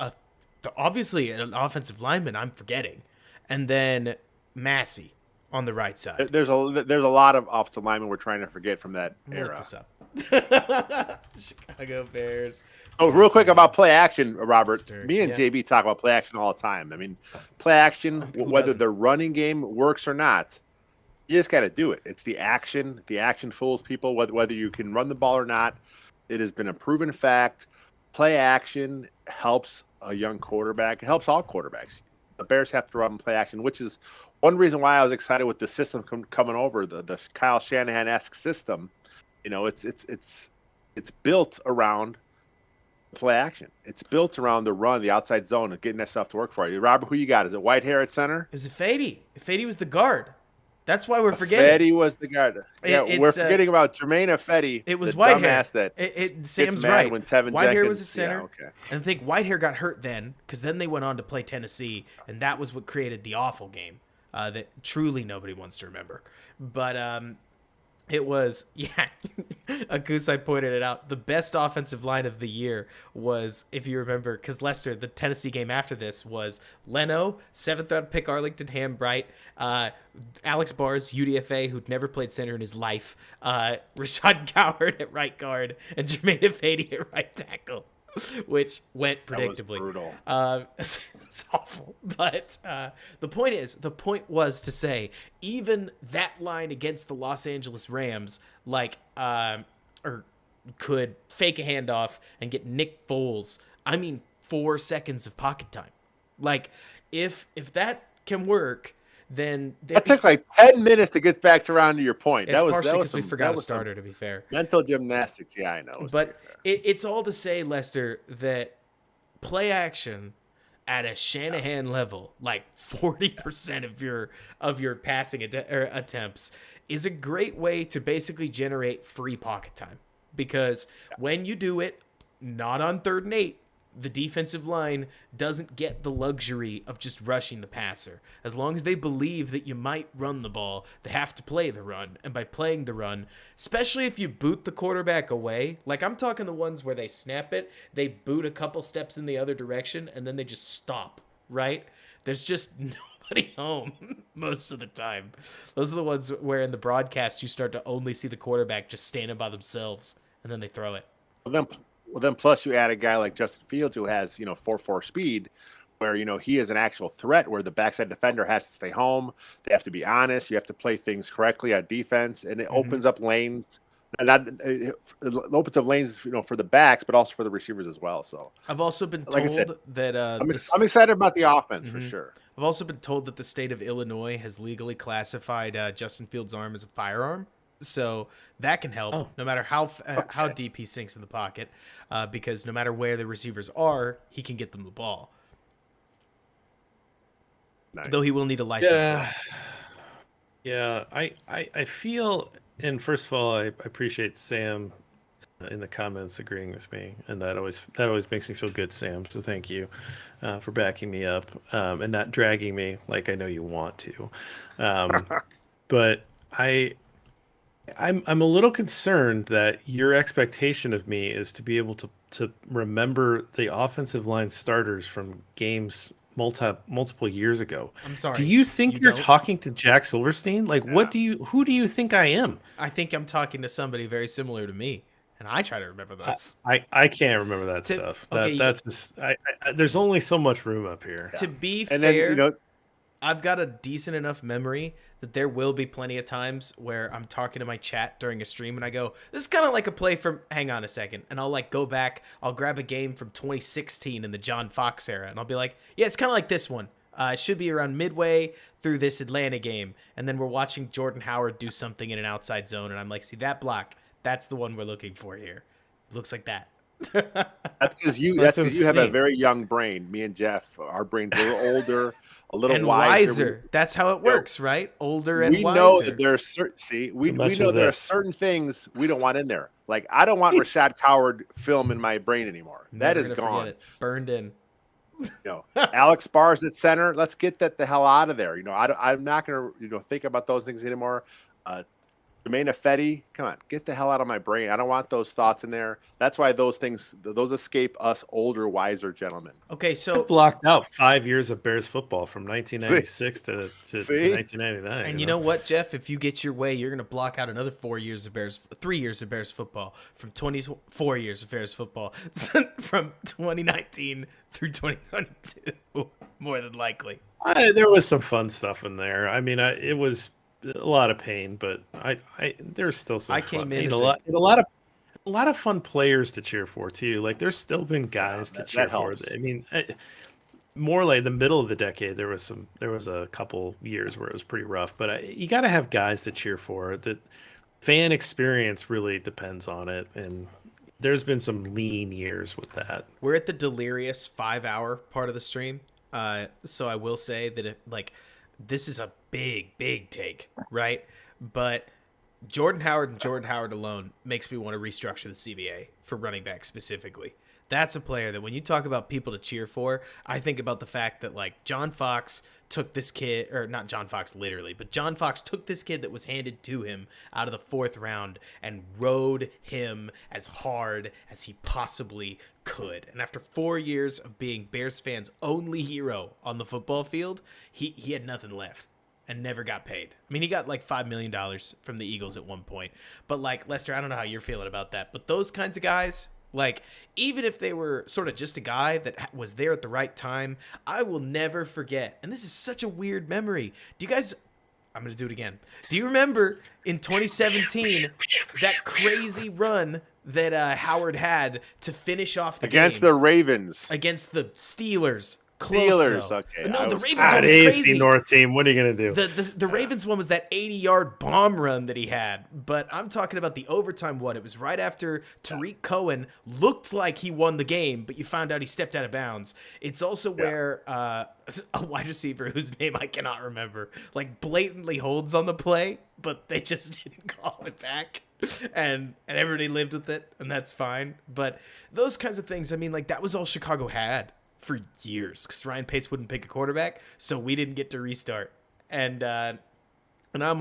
obviously an offensive lineman I'm forgetting, and then Massey on the right side. There's a lot of offensive linemen we're trying to forget from that I'm gonna era. look this up. Chicago Bears. Oh, real quick about play action, Robert. Stir. Me and Yeah. JB talk about play action all the time. I mean, play action, Who whether doesn't? the running game works or not, you just got to do it. It's the action. The action fools people, whether you can run the ball or not. It has been a proven fact. Play action helps a young quarterback. It helps all quarterbacks. The Bears have to run play action, which is one reason why I was excited with the system coming over, the Kyle Shanahan-esque system. You know, it's built around play action. It's built around the run, the outside zone, and getting that stuff to work for you. Robert, who you got? Is it Whitehair at center? It was Ifedi. Ifedi was the guard. That's why we're forgetting. Ifedi was the guard. Yeah, we're forgetting about Jermaine Ifedi. It was the Whitehair. dumbass that Sam's gets mad right. when Tevin Whitehair Jenkins, was a center. Yeah, okay. And I think Whitehair got hurt then, because then they went on to play Tennessee, and that was what created the awful game that truly nobody wants to remember. But it was, yeah, Akusai pointed it out. The best offensive line of the year was, if you remember, because Lester, the Tennessee game after this was Leno, 7th-round pick Arlington Hambright, Alex Bars, UDFA, who'd never played center in his life, Rashad Coward at right guard, and Jermaine Ifedi at right tackle, which went predictably. That was brutal. It's awful. But the point was to say, even that line against the Los Angeles Rams, or could fake a handoff and get Nick Foles, 4 seconds of pocket time. Like, if that can work, then That took like 10 minutes to get back around to your point. it's That was partially because we some- forgot that a was some starter, to be fair. mental gymnastics. Yeah, I know. But it's all to say, Lester, that play action at a Shanahan level, like 40% of your passing attempts, is a great way to basically generate free pocket time. Because when you do it, not on 3rd and 8, the defensive line doesn't get the luxury of just rushing the passer. As long as they believe that you might run the ball, they have to play the run. And by playing the run, especially if you boot the quarterback away, like I'm talking the ones where they snap it, they boot a couple steps in the other direction, and then they just stop, right? There's just nobody home most of the time. Those are the ones where in the broadcast you start to only see the quarterback just standing by themselves, and then they throw it. Well, then plus you add a guy like Justin Fields who has, 4.4 speed, where, he is an actual threat where the backside defender has to stay home. They have to be honest. You have to play things correctly on defense, and it opens up lanes. It opens up lanes, for the backs, but also for the receivers as well. So I've also been told like I said, that I'm excited about the offense for sure. I've also been told that the state of Illinois has legally classified Justin Fields' arm as a firearm. So that can help, no matter how deep he sinks in the pocket, because no matter where the receivers are, he can get them the ball. Nice. Though he will need a license. Yeah, yeah. I feel, and first of all, I appreciate Sam in the comments agreeing with me, and that always makes me feel good, Sam. So thank you for backing me up and not dragging me like I know you want to. But I I'm a little concerned that your expectation of me is to be able to remember the offensive line starters from games multiple years ago. I'm sorry. Do you think You you're don't? talking to Jack Silverstein? Like, who do you think I am? I think I'm talking to somebody very similar to me, and I try to remember those. I can't remember that To- stuff. okay, That's just there's only so much room up here. To be And fair, then, you know, I've got a decent enough memory that there will be plenty of times where I'm talking to my chat during a stream and I go, this is kind of like a play from, hang on a second. And I'll like go back, I'll grab a game from 2016 in the John Fox era. And I'll be like, yeah, it's kind of like this one. It should be around midway through this Atlanta game. And then we're watching Jordan Howard do something in an outside zone. And I'm like, see that block? That's the one we're looking for here. It looks like that. that's because you That's have a insane. very young brain. Me and Jeff, our brains a little older, a little And wiser. wiser. That's how it works, right? Older and We wiser. know that there are certain we Much know of there are this. certain things we don't want in there. Like I don't want Rashad Coward film in my brain anymore. That Never is gonna forget gone. it. Burned in. You know, Alex Barr's at center. Let's get that the hell out of there. You know, I'm not gonna think about those things anymore. Jermaine Ifedi, come on, get the hell out of my brain. I don't want those thoughts in there. That's why those escape us older, wiser gentlemen. Okay, I so blocked out 5 years of Bears football from 1996 to See? 1999. and you know what, Jeff? If you get your way, you're gonna block out another 3 years of Bears football from 24 years of Bears football from 2019 through 2022, more than likely. There was some fun stuff in there. I mean, it was a lot of pain, but there's still some. I fun. came in You as know, a lot of fun players to cheer for too. Like there's still been guys to that cheer for. helps. I mean, more like the middle of the decade, there was a couple years where it was pretty rough. But you got to have guys to cheer for. The fan experience really depends on it, and there's been some lean years with that. We're at the delirious 5-hour part of the stream, so I will say that this is a big take, right? But Jordan Howard alone makes me want to restructure the CBA for running back specifically. That's a player that when you talk about people to cheer for, I think about the fact that like John Fox took this kid, or not John Fox literally, but John Fox took this kid that was handed to him out of the 4th round and rode him as hard as he possibly could. And after 4 years of being Bears fans' only hero on the football field, he had nothing left and never got paid. I mean, he got like $5 million from the Eagles at one point. But like, Lester, I don't know how you're feeling about that, but those kinds of guys, like, even if they were sort of just a guy that was there at the right time, I will never forget. And this is such a weird memory. Do you guys, I'm going to do it again. Do you remember in 2017, that crazy run that Howard had to finish off the Against game? the Ravens. Against the Steelers. Close, Steelers, though. okay. But no, I the was- Ravens one was AFC crazy. North team. What are you gonna do? The Ravens one was that 80-yard bomb run that he had, but I'm talking about the overtime one. It was right after Tariq Cohen looked like he won the game, but you found out he stepped out of bounds. It's also where a wide receiver whose name I cannot remember, like blatantly holds on the play, but they just didn't call it back. And everybody lived with it, and that's fine. But those kinds of things, I mean, like that was all Chicago had for years because Ryan Pace wouldn't pick a quarterback, so we didn't get to restart. And I'm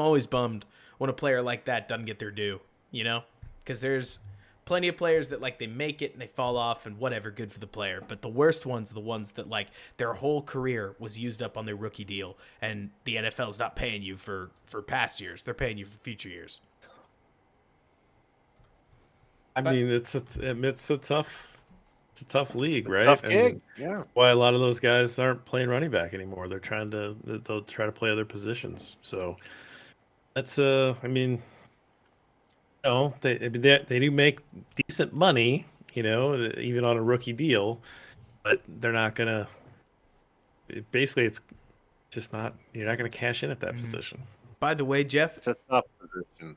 always bummed when a player like that doesn't get their due, you know, because there's plenty of players that like they make it and they fall off and whatever, good for the player. But the worst ones are the ones that like their whole career was used up on their rookie deal, and the NFL is not paying you for past years; they're paying you for future years. I mean, it's a tough league, right? Tough And gig. Yeah. why a lot of those guys aren't playing running back anymore. They'll try to play other positions. So that's I mean, they do make decent money, you know, even on a rookie deal, but they're not gonna. Basically, it's just not. You're not gonna cash in at that position. By the way, Jeff It's a tough position.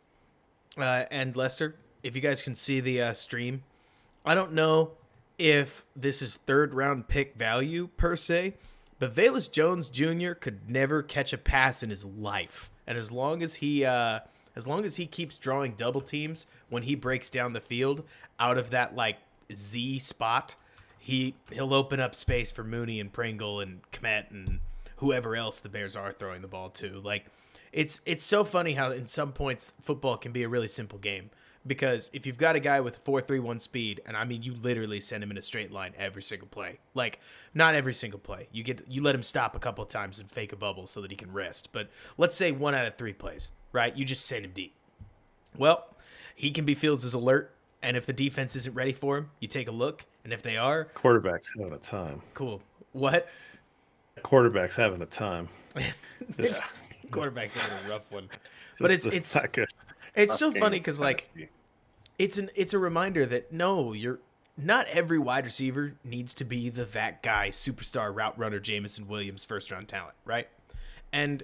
and Lester, if you guys can see the stream, I don't know if this is 3rd round pick value per se, but Velus Jones Jr. could never catch a pass in his life, and as long as he keeps drawing double teams when he breaks down the field out of that like Z spot, he'll open up space for Mooney and Pringle and Kmet and whoever else the Bears are throwing the ball to. Like, It's so funny how in some points football can be a really simple game. Because if you've got a guy with 4.31 speed, and I mean you literally send him in a straight line every single play. Like, not every single play. You let him stop a couple of times and fake a bubble so that he can rest. But let's say 1 out of 3 plays, right? You just send him deep. Well, he can be Fields' alert, and if the defense isn't ready for him, you take a look, and if they are, Quarterback's having a time. cool. What? Quarterback's having a time. Quarterback's having a rough one. But it's not good. It's Tough so game funny of because like Tennessee. it's a reminder that no, you're not every wide receiver needs to be that guy, superstar route runner, Jamison Williams, first round talent, right? And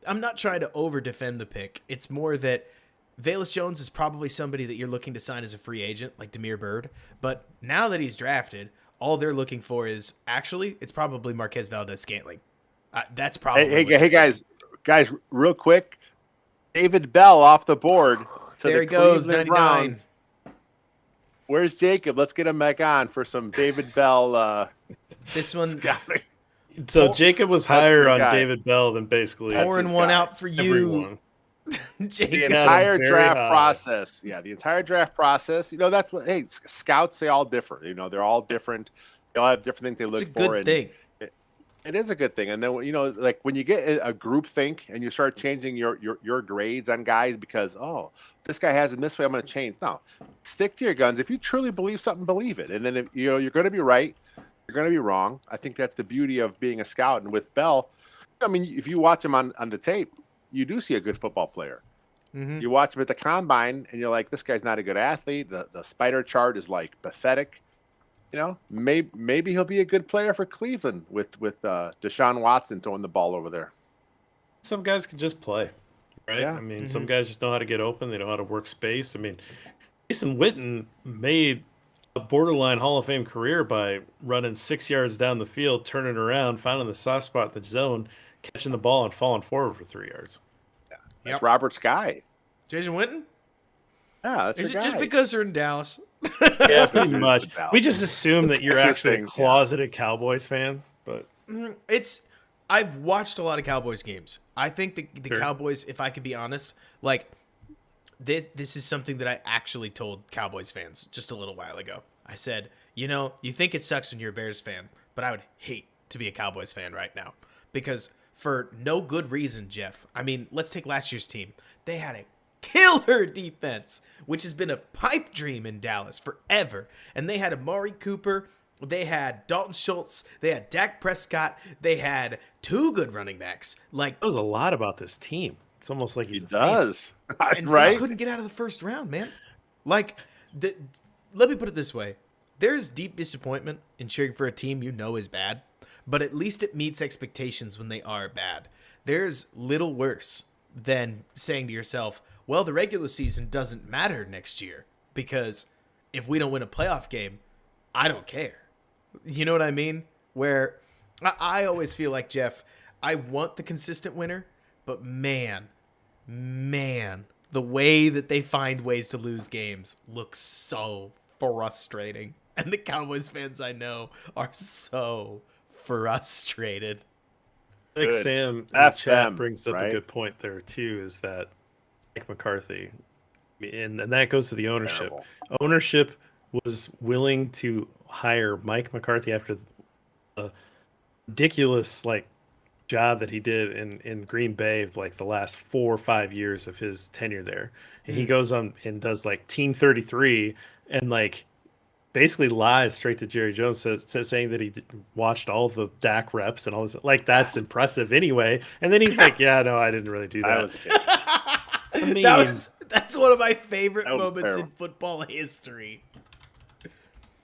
I'm not trying to over defend the pick. It's more that Velus Jones is probably somebody that you're looking to sign as a free agent, like Damiere Byrd. But now that he's drafted, all they're looking for is actually it's probably Marquez Valdez-Scantling. That's probably Hey, guys, real quick. David Bell off the board. To there the he goes, Cleveland 99. Browns. Where's Jacob? Let's get him back on for some David Bell. This one scouting. So Jacob was higher his on guy. David Bell than basically pouring his one guy. out for you, everyone. The Jacob. entire very draft high. process. Yeah, the entire draft process. That's what. Hey, scouts, they all differ. They're all different. They all have different things they look It's a for. good thing. It is a good thing. And then like when you get a group think and you start changing your grades on guys because this guy has it this way, I'm going to change. No, stick to your guns. If you truly believe something, believe it. And then if you're going to be right, you're going to be wrong. I think that's the beauty of being a scout. And with Bell, I mean, if you watch him on the tape, you do see a good football player. Mm-hmm. You watch him at the combine, and you're like, this guy's not a good athlete. The spider chart is like pathetic. Maybe he'll be a good player for Cleveland with Deshaun Watson throwing the ball over there. Some guys can just play, right? Yeah. I mean, some guys just know how to get open. They know how to work space. I mean, Jason Witten made a borderline Hall of Fame career by running 6 yards down the field, turning around, finding the soft spot in the zone, catching the ball, and falling forward for 3 yards. That's Robert's guy. Jason Witten? Yeah, that's Is your it just guy. because they're in Dallas? Yeah, pretty much. Dallas. We just assume that you're Texas actually a things, yeah. closeted Cowboys fan, but I've watched a lot of Cowboys games. I think the Sure. Cowboys, if I could be honest, like this is something that I actually told Cowboys fans just a little while ago. I said, you think it sucks when you're a Bears fan, but I would hate to be a Cowboys fan right now because for no good reason, Jeff. I mean, let's take last year's team. They had a killer defense, which has been a pipe dream in Dallas forever. And they had Amari Cooper, they had Dalton Schultz, they had Dak Prescott, they had 2 good running backs. Like, knows a lot about this team. It's almost like He he's a does. and Right? they couldn't get out of the first round, man. Like, let me put it this way. There's deep disappointment in cheering for a team you know is bad, but at least it meets expectations when they are bad. There's little worse than saying to yourself, well, the regular season doesn't matter next year because if we don't win a playoff game, I don't care. You know what I mean? Where I always feel like, Jeff, I want the consistent winner, but man, the way that they find ways to lose games looks so frustrating. And the Cowboys fans I know are so frustrated. I think Good. Sam in the F chat them, brings up right? a good point there too, is that Mike McCarthy, and that goes to the ownership. Terrible. Ownership was willing to hire Mike McCarthy after the ridiculous job that he did in Green Bay like the last 4 or 5 years of his tenure there. And he goes on and does Team 33 and basically lies straight to Jerry Jones, saying that he watched all the Dak reps and all this. That's impressive anyway. And then he's like, yeah, no, I didn't really do I that. was kidding. I mean, That's one of my favorite That was moments in terrible. football history.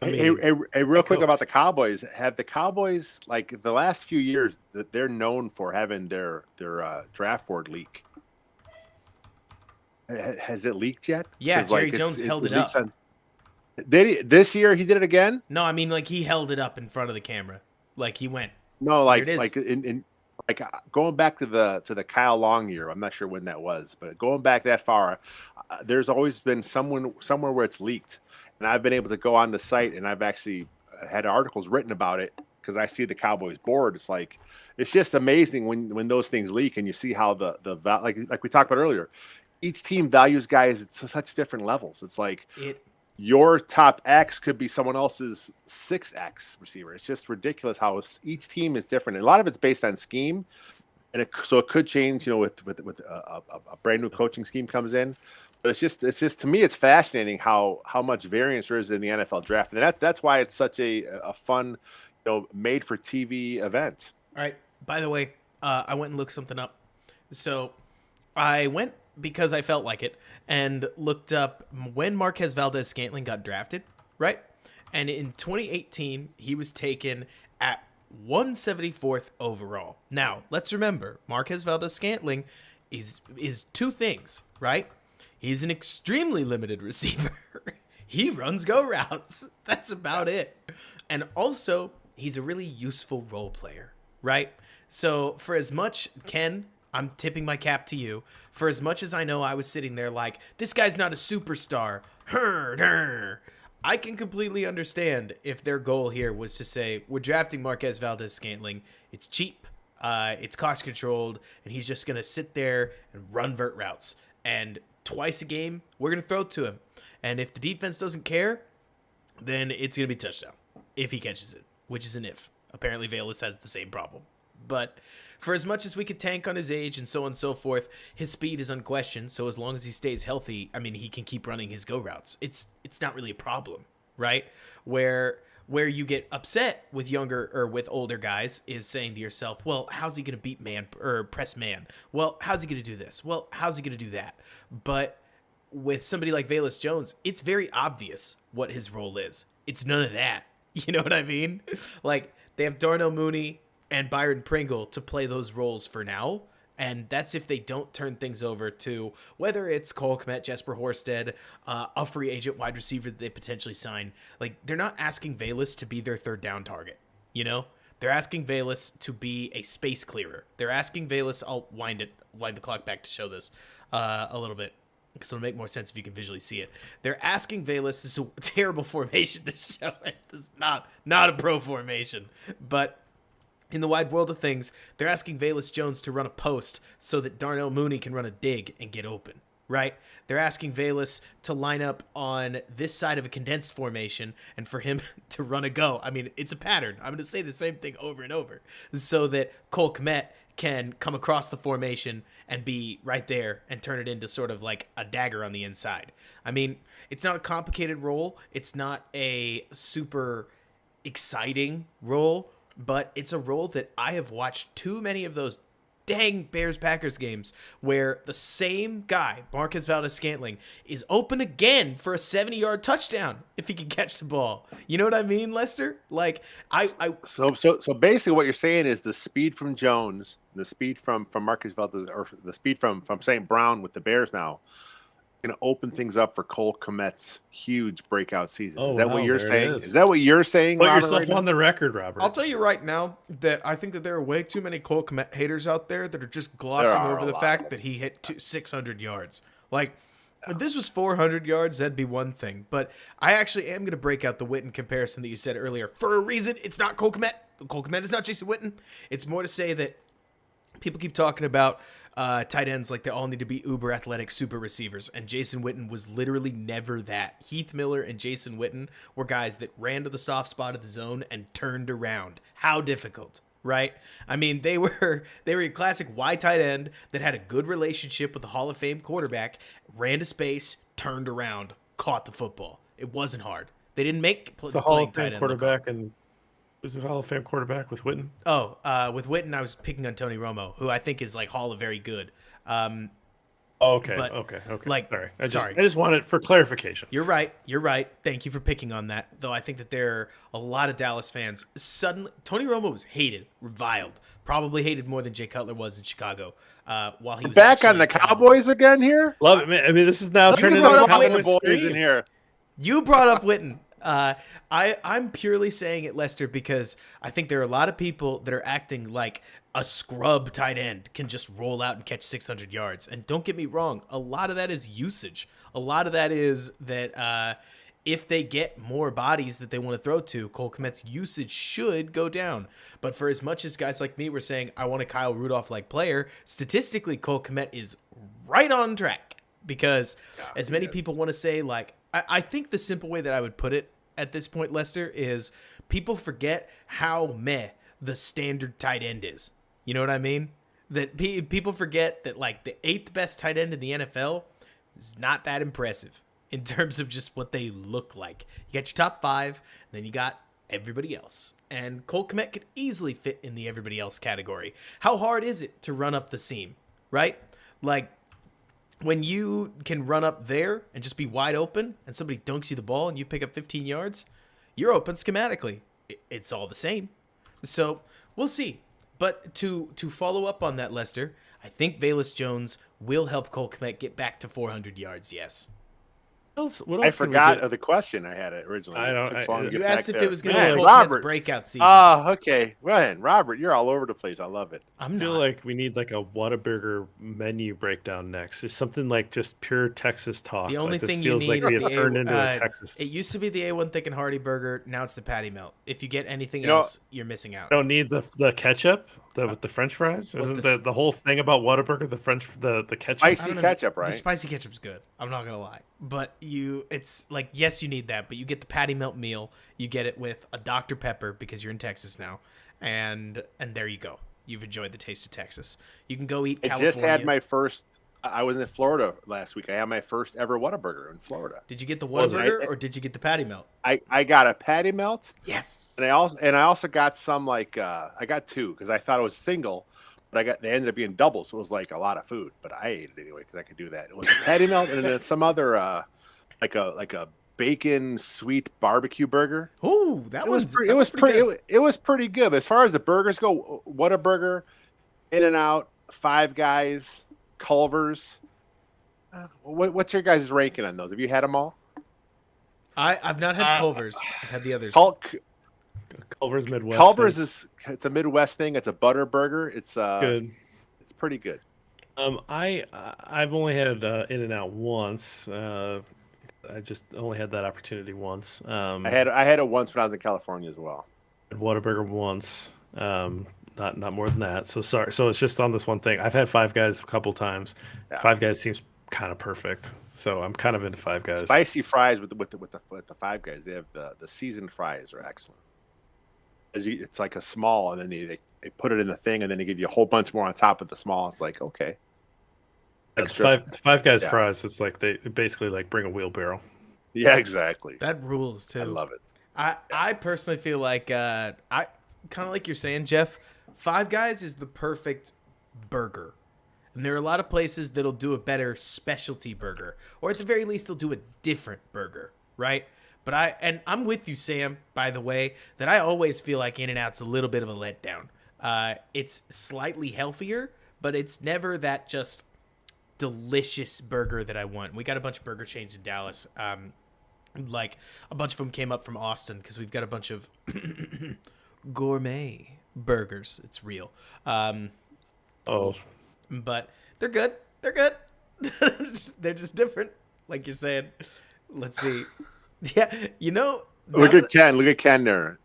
Hey, real quick about the Cowboys. Have the Cowboys the last few years that they're known for having their draft board leak? Has it leaked yet? Yeah, 'Cause, Jerry Jones held it leaks up. This year he did it again? No, I mean he held it up in front of the camera. He went. No, Here it is. in going back to the Kyle Long year. I'm not sure when that was, but going back that far, there's always been somewhere where it's leaked, and I've been able to go on the site and I've actually had articles written about it because I see the Cowboys board. It's like it's just amazing when those things leak and you see how the like we talked about earlier, each team values guys at such different levels. It's like your top X could be someone else's 6X receiver. It's just ridiculous how each team is different. And a lot of it's based on scheme, and so it could change. With a brand new coaching scheme comes in. But it's just to me, it's fascinating how much variance there is in the NFL draft, and that's why it's such a fun, made for TV event. All right. By the way, I went and looked something up. So I went because I felt like it and looked up when Marquez Valdes-Scantling got drafted, right? And in 2018, he was taken at 174th overall. Now, let's remember, Marquez Valdes-Scantling is two things, right? He's an extremely limited receiver. He runs go routes. That's about it. And also, he's a really useful role player, right? So for as much, Ken, I'm tipping my cap to you. For as much as I know I was sitting there like, this guy's not a superstar. I can completely understand if their goal here was to say, we're drafting Marquez Valdes-Scantling. It's cheap. It's cost controlled. And he's just going to sit there and run vert routes. And twice a game, we're going to throw it to him. And if the defense doesn't care, then it's going to be touchdown if he catches it, which is an if. Apparently, Valdes has the same problem. But for as much as we could tank on his age and so on and so forth, his speed is unquestioned. So as long as he stays healthy, I mean, he can keep running his go routes. It's not really a problem, right? Where you get upset with younger or with older guys is saying to yourself, well, how's he going to beat man or press man? Well, how's he going to do this? Well, how's he going to do that? But with somebody like Velus Jones, it's very obvious what his role is. It's none of that. You know what I mean? Like, they have Darnell Mooney and Byron Pringle to play those roles for now. And that's if they don't turn things over to whether it's Cole Kmet, Jesper Horsted, a free agent wide receiver that they potentially sign. Like, they're not asking Velus to be their third down target, They're asking Velus to be a space clearer. They're asking Velus, I'll wind the clock back to show this a little bit, because it'll make more sense if you can visually see it. They're asking Velus, this is a terrible formation to show it. This is not a pro formation, but in the wide world of things, they're asking Velus Jones to run a post so that Darnell Mooney can run a dig and get open, right? They're asking Velus to line up on this side of a condensed formation and for him to run a go. I mean, it's a pattern. I'm going to say the same thing over and over so that Cole Kmet can come across the formation and be right there and turn it into sort of like a dagger on the inside. I mean, it's not a complicated role. It's not a super exciting role, but it's a role that I have watched too many of those dang Bears-Packers games where the same guy, Marquez Valdes-Scantling, is open again for a 70-yard touchdown if he can catch the ball. You know what I mean, Lester? Like, So basically what you're saying is the speed from Jones, the speed from Marquez Valdes, or the speed from St. Brown with the Bears now, going to open things up for Cole Kmet's huge breakout season. Is that what you're saying? Is that what you're saying, Put Robert, yourself right on the record, Robert. I'll tell you right now that I think that there are way too many Cole Kmet haters out there that are just glossing over the fact that he hit 600 yards. Like, if this was 400 yards, that'd be one thing. But I actually am going to break out the Witten comparison that you said earlier. For a reason, it's not Cole Kmet. Cole Kmet is not Jason Witten. It's more to say that people keep talking about tight ends like they all need to be uber athletic super receivers, and Jason Witten was literally never that. Heath Miller and Jason Witten were guys that ran to the soft spot of the zone and turned around. How difficult, right? I mean, they were a classic Y tight end that had a good relationship with the Hall of Fame quarterback, ran to space, turned around, caught the football. It wasn't hard. They didn't make the Hall of Fame quarterback, and was it Hall of Fame quarterback with Witten? Oh, with Witten, I was picking on Tony Romo, who I think is like Hall of Very Good. Okay. Like, sorry. I just wanted for clarification. You're right. Thank you for picking on that. Though I think that there are a lot of Dallas fans. Suddenly, Tony Romo was hated, reviled, probably hated more than Jay Cutler was in Chicago. While he was back on the Cowboys again here. Love it, man. I mean, this is now turning into into the Cowboys boys in here. You brought up Witten. I'm purely saying it, Lester, because I think there are a lot of people that are acting like a scrub tight end can just roll out and catch 600 yards. And don't get me wrong, a lot of that is usage. A lot of that is that if they get more bodies that they want to throw to, Cole Kmet's usage should go down. But for as much as guys like me were saying, I want a Kyle Rudolph-like player, statistically, Cole Kmet is right on track. Because as many people want to say, like, I think the simple way that I would put it at this point, Lester, is people forget how meh the standard tight end is. You know what I mean? That people forget that, like, the 8th best tight end in the NFL is not that impressive in terms of just what they look like. You got your top 5, and then you got everybody else. And Cole Kmet could easily fit in the everybody else category. How hard is it to run up the seam, right? Like, when you can run up there and just be wide open and somebody dunks you the ball and you pick up 15 yards, you're open schematically. It's all the same. So we'll see. But to follow up on that, Lester, I think Velus Jones will help Cole Kmet get back to 400 yards, yes. What else I forgot of the question I had originally. You asked if it was going to be Cole Robert. Kmet's breakout season. Oh, okay. Ryan, Robert, you're all over the place. I love it. I feel like we need like a Whataburger menu breakdown next. There's something like just pure Texas talk. The only like, thing feels you like need we is have turned into a the Texas. It used to be the A1 Thick and Hearty burger. Now it's the Patty Melt. If you get anything else, you're missing out. Don't need the ketchup with the French fries. Isn't the whole thing about Whataburger the ketchup? Spicy ketchup, right? The spicy ketchup's good. I'm not gonna lie, but it's like, yes, you need that, but you get the Patty Melt meal. You get it with a Dr. Pepper because you're in Texas now, and there you go. You've enjoyed the taste of Texas. You can go eat California. I just had my first. I was in Florida last week. I had my first ever Whataburger in Florida. Did you get the Whataburger or did you get the Patty Melt? I got a Patty Melt. Yes. And I also got some like I got 2 because I thought it was single, but they ended up being double, so it was like a lot of food. But I ate it anyway because I could do that. It was a Patty Melt and then some other like a bacon sweet barbecue burger. Ooh, that was pretty good. As far as the burgers go, Whataburger, In-N-Out, Five Guys, Culver's. What's your guys' ranking on those? Have you had them all? I've not had Culver's. I've had the others. Culver's Midwest. Culver's it's a Midwest thing. It's a butter burger. It's good. It's pretty good. I've only had In-N-Out once. I just only had that opportunity once. I had it once when I was in California as well. Had Whataburger once. Not more than that. So sorry. So it's just on this one thing. I've had Five Guys a couple times. Yeah. Five Guys seems kind of perfect. So I'm kind of into Five Guys. Spicy fries with the Five Guys. They have the seasoned fries are excellent. It's like a small, and then they put it in the thing, and then they give you a whole bunch more on top of the small. It's like, okay. Five Guys fries. It's like they basically like bring a wheelbarrow. Yeah, exactly. That rules too. I love it. I personally feel like I kind of like you're saying, Jeff. Five Guys is the perfect burger. And there are a lot of places that'll do a better specialty burger. Or at the very least, they'll do a different burger, right? But I'm with you, Sam, by the way, that I always feel like In-N-Out's a little bit of a letdown. It's slightly healthier, but it's never that just delicious burger that I want. We got a bunch of burger chains in Dallas. Like, a bunch of them came up from Austin because we've got a bunch of gourmet burgers. It's real. But they're good. They're good. They're just different, like you're saying. Let's see. Yeah, look at Ken there.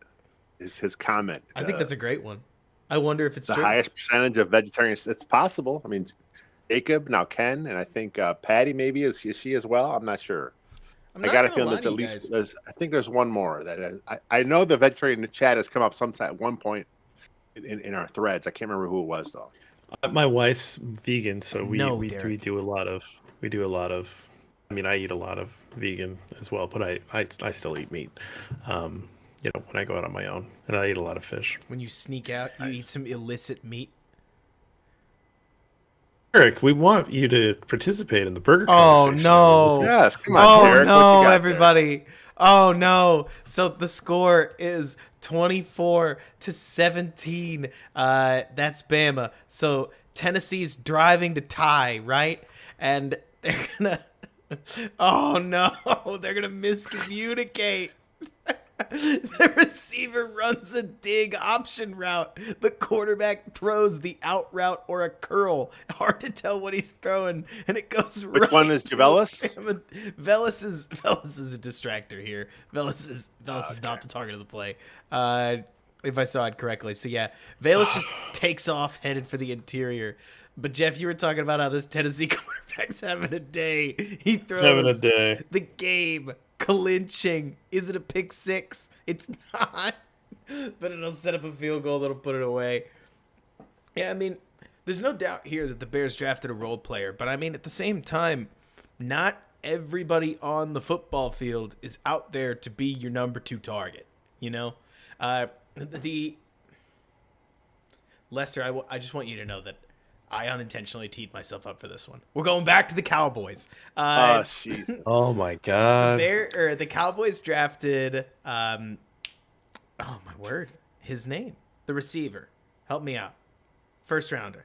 Is his comment? I think that's a great one. I wonder if it's the true. Highest percentage of vegetarians. It's possible. I mean, Jacob, now Ken, and I think Patty maybe is she as well. I'm not sure. I got a feeling that at least I think there's one more that I know the vegetarian chat has come up sometime at one point in our threads. I can't remember who it was though. My wife's vegan, so we do a lot of. I mean, I eat a lot of vegan as well, but I still eat meat. When I go out on my own, and I eat a lot of fish. When you sneak out, you eat some illicit meat. Eric, we want you to participate in the burger conversation. Oh, no. Yes, come on, Derek. Oh, no, everybody. There? Oh, no. So the score is 24-17. That's Bama. So Tennessee's driving to tie, right? And they're going to... Oh, no. They're going to miscommunicate. The receiver runs a dig option route. The quarterback throws the out route or a curl. Hard to tell what he's throwing, and it goes right. Which one is to Javelis? him. Velas is a distractor here. Velas is not the target of the play. If I saw it correctly. So yeah, Velas just takes off, headed for the interior. But Jeff, you were talking about how this Tennessee quarterback's having a day. He throws having a day. the game clinching. Is it a pick six? It's not. But it'll set up a field goal that'll put it away. Yeah, I mean, there's no doubt here that the Bears drafted a role player. But I mean, at the same time, not everybody on the football field is out there to be your number 2 target. You know? Lester, I just want you to know that I unintentionally teed myself up for this one. We're going back to the Cowboys. Oh, Jesus. Oh my God. The Cowboys drafted. Oh my word! His name, the receiver. Help me out. First rounder.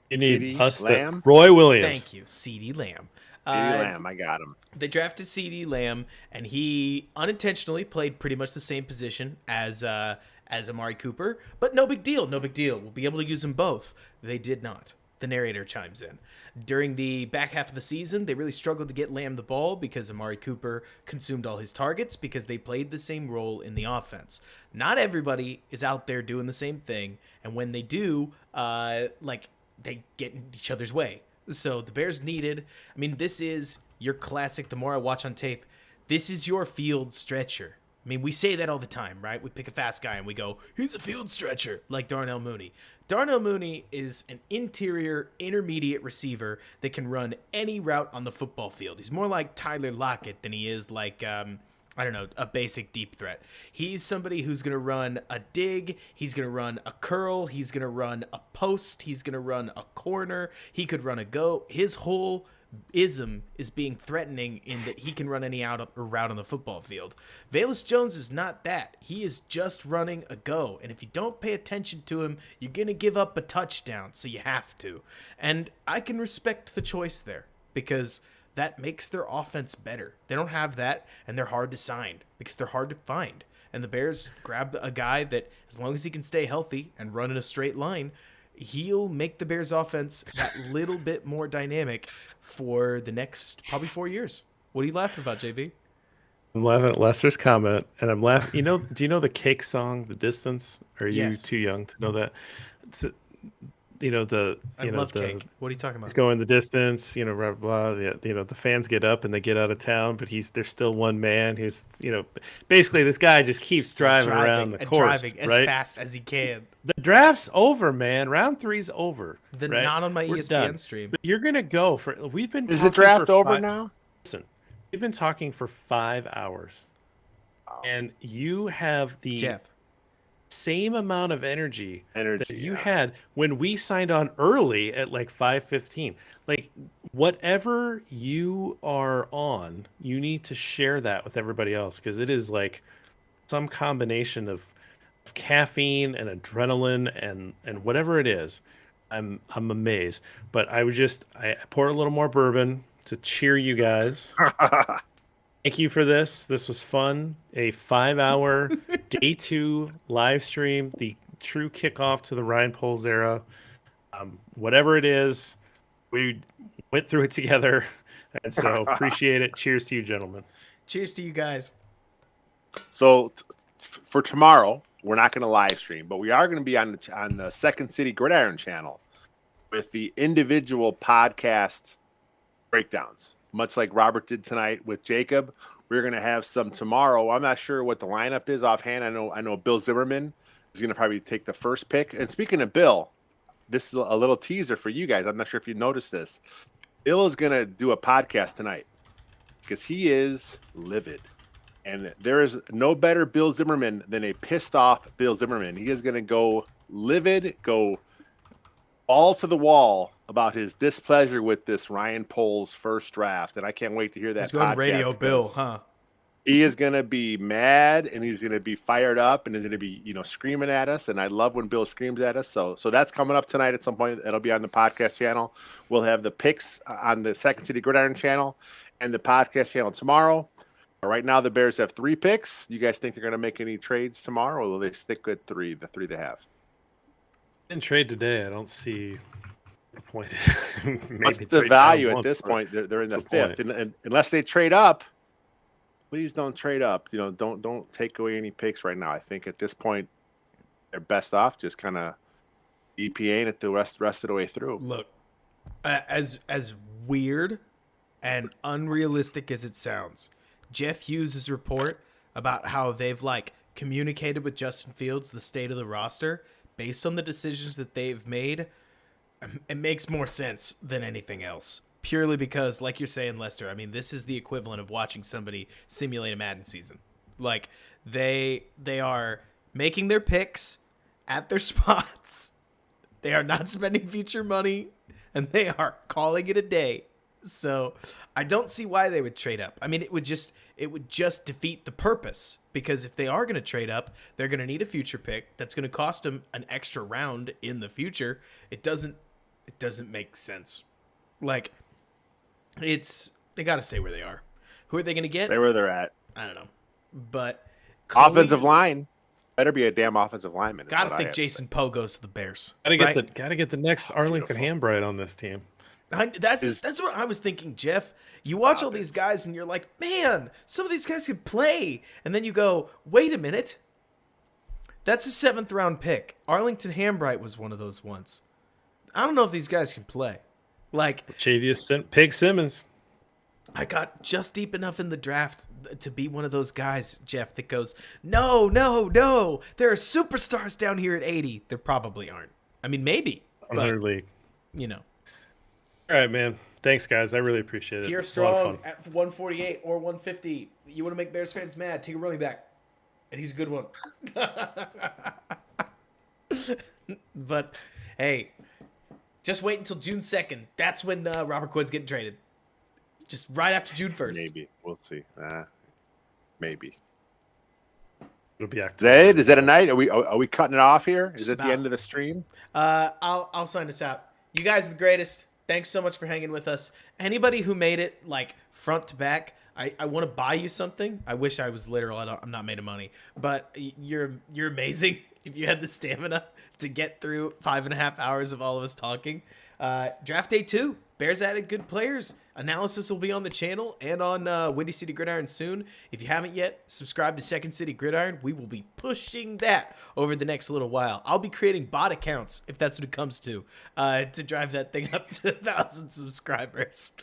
You need CeeDee us to Lamb? Roy Williams. Thank you, CeeDee Lamb. CeeDee Lamb, I got him. They drafted CeeDee Lamb, and he unintentionally played pretty much the same position as Amari Cooper, but no big deal. We'll be able to use them both. They did not. The narrator chimes in. During the back half of the season, they really struggled to get Lamb the ball because Amari Cooper consumed all his targets because they played the same role in the offense. Not everybody is out there doing the same thing, and when they do, they get in each other's way. So the Bears needed, I mean, this is your classic, the more I watch on tape, this is your field stretcher. I mean, we say that all the time, right? We pick a fast guy and we go, he's a field stretcher, like Darnell Mooney. Darnell Mooney is an interior, intermediate receiver that can run any route on the football field. He's more like Tyler Lockett than he is like, a basic deep threat. He's somebody who's going to run a dig. He's going to run a curl. He's going to run a post. He's going to run a corner. He could run a go. His whole ism is being threatening in that he can run any out or route on the football field. Velus Jones is not that. He is just running a go. And if you don't pay attention to him, you're going to give up a touchdown. So you have to. And I can respect the choice there because that makes their offense better. They don't have that, and they're hard to sign because they're hard to find. And the Bears grabbed a guy that, as long as he can stay healthy and run in a straight line, he'll make the Bears offense that little bit more dynamic for the next probably 4 years. What are you laughing about, JB? I'm laughing at Lester's comment, and I'm laughing. Do you know the Cake song, "The Distance"? Are you Yes. too young to know that? It's, I love Cake. What are you talking about? It's going the distance, blah, blah, blah. The fans get up and they get out of town, but there's still one man who's, basically this guy just keeps driving around the course, driving as right? fast as he can. The draft's over, man. Round 3's over. Then right? not on my We're ESPN done. stream. But you're gonna go for. We've been. Is the talking draft for over now? Listen, we've been talking for 5 hours, and you have the Jeff. same amount of energy that you yeah. had when we signed on early at like 5:15. Like whatever you are on, you need to share that with everybody else because it is like some combination of caffeine and adrenaline and whatever it is. I'm amazed. But I poured a little more bourbon to cheer you guys. Thank you for this. This was fun. A 5-hour day 2 live stream, the true kickoff to the Ryan Poles era. Whatever it is, we went through it together. And so appreciate it. Cheers to you, gentlemen. Cheers to you guys. So for tomorrow, we're not going to live stream, but we are going to be on the Second City Gridiron channel with the individual podcast breakdowns. Much like Robert did tonight with Jacob, we're going to have some tomorrow. I'm not sure what the lineup is offhand. I know Bill Zimmerman is going to probably take the first pick. And speaking of Bill, this is a little teaser for you guys. I'm not sure if you noticed this. Bill is going to do a podcast tonight because he is livid. And there is no better Bill Zimmerman than a pissed off Bill Zimmerman. He is going to go livid, go balls to the wall about his displeasure with this Ryan Poles first draft. And I can't wait to hear that. He's going podcast Radio Bill, because huh? He is going to be mad and he's going to be fired up and he's going to be, screaming at us. And I love when Bill screams at us. So that's coming up tonight at some point. It'll be on the podcast channel. We'll have the picks on the Second City Gridiron channel and the podcast channel tomorrow. Right now, the Bears have 3 picks. You guys think they're going to make any trades tomorrow, or will they stick with the 3 they have? In trade today, I don't see the point. What's Maybe the trade value down at this once, point? They're in the What's the 5th, and unless they trade up, please don't trade up. Don't take away any picks right now. I think at this point, they're best off just kind of EPAing it the rest of the way through. Look, as weird and unrealistic as it sounds, Jeff Hughes' report about how they've like communicated with Justin Fields the state of the roster based on the decisions that they've made, it makes more sense than anything else. Purely because, like you're saying, Lester, I mean, this is the equivalent of watching somebody simulate a Madden season. Like, they are making their picks at their spots. They are not spending future money, and they are calling it a day. So I don't see why they would trade up. I mean, it would just defeat the purpose, because if they are going to trade up, they're going to need a future pick that's going to cost them an extra round in the future. It doesn't make sense. Like, they got to stay where they are. Who are they going to get? Stay where they're at. I don't know. But Offensive line better be a damn offensive lineman. Got to think Jason Poe goes to the Bears. Gotta get the next Arlington Hambright on this team. That's what I was thinking, Jeff. You watch all these guys and you're like, man, some of these guys could play. And then you go, wait a minute. That's a 7th round pick. Arlington Hambright was one of those once. I don't know if these guys can play. Like, Pig Simmons. I got just deep enough in the draft to be one of those guys, Jeff, that goes, no. There are superstars down here at 80. There probably aren't. I mean, maybe. 100 league. You know. All right, man. Thanks, guys. I really appreciate it. Pierre It's a lot of Strong fun. at 148 or 150. You want to make Bears fans mad? Take a running back. And he's a good one. But, hey, just wait until June 2nd. That's when Robert Quinn's getting traded. Just right after June 1st. Maybe. We'll see. Maybe. It'll be active. Zed, is that a night? Are we cutting it off here? Is Just it about. the end of the stream? I'll sign us out. You guys are the greatest. Thanks so much for hanging with us. Anybody who made it like front to back, I want to buy you something. I wish I was literal. I'm not made of money, but you're amazing. If you had the stamina to get through 5.5 hours of all of us talking, draft day 2, Bears added good players. Analysis will be on the channel and on Windy City Gridiron soon. If you haven't yet, subscribe to Second City Gridiron. We will be pushing that over the next little while. I'll be creating bot accounts, if that's what it comes to drive that thing up to 1,000 subscribers.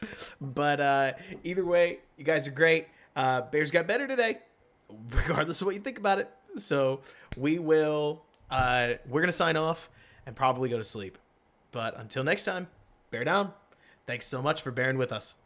But either way, you guys are great. Bears got better today, regardless of what you think about it. So we're going to sign off and probably go to sleep. But until next time, bear down. Thanks so much for bearing with us.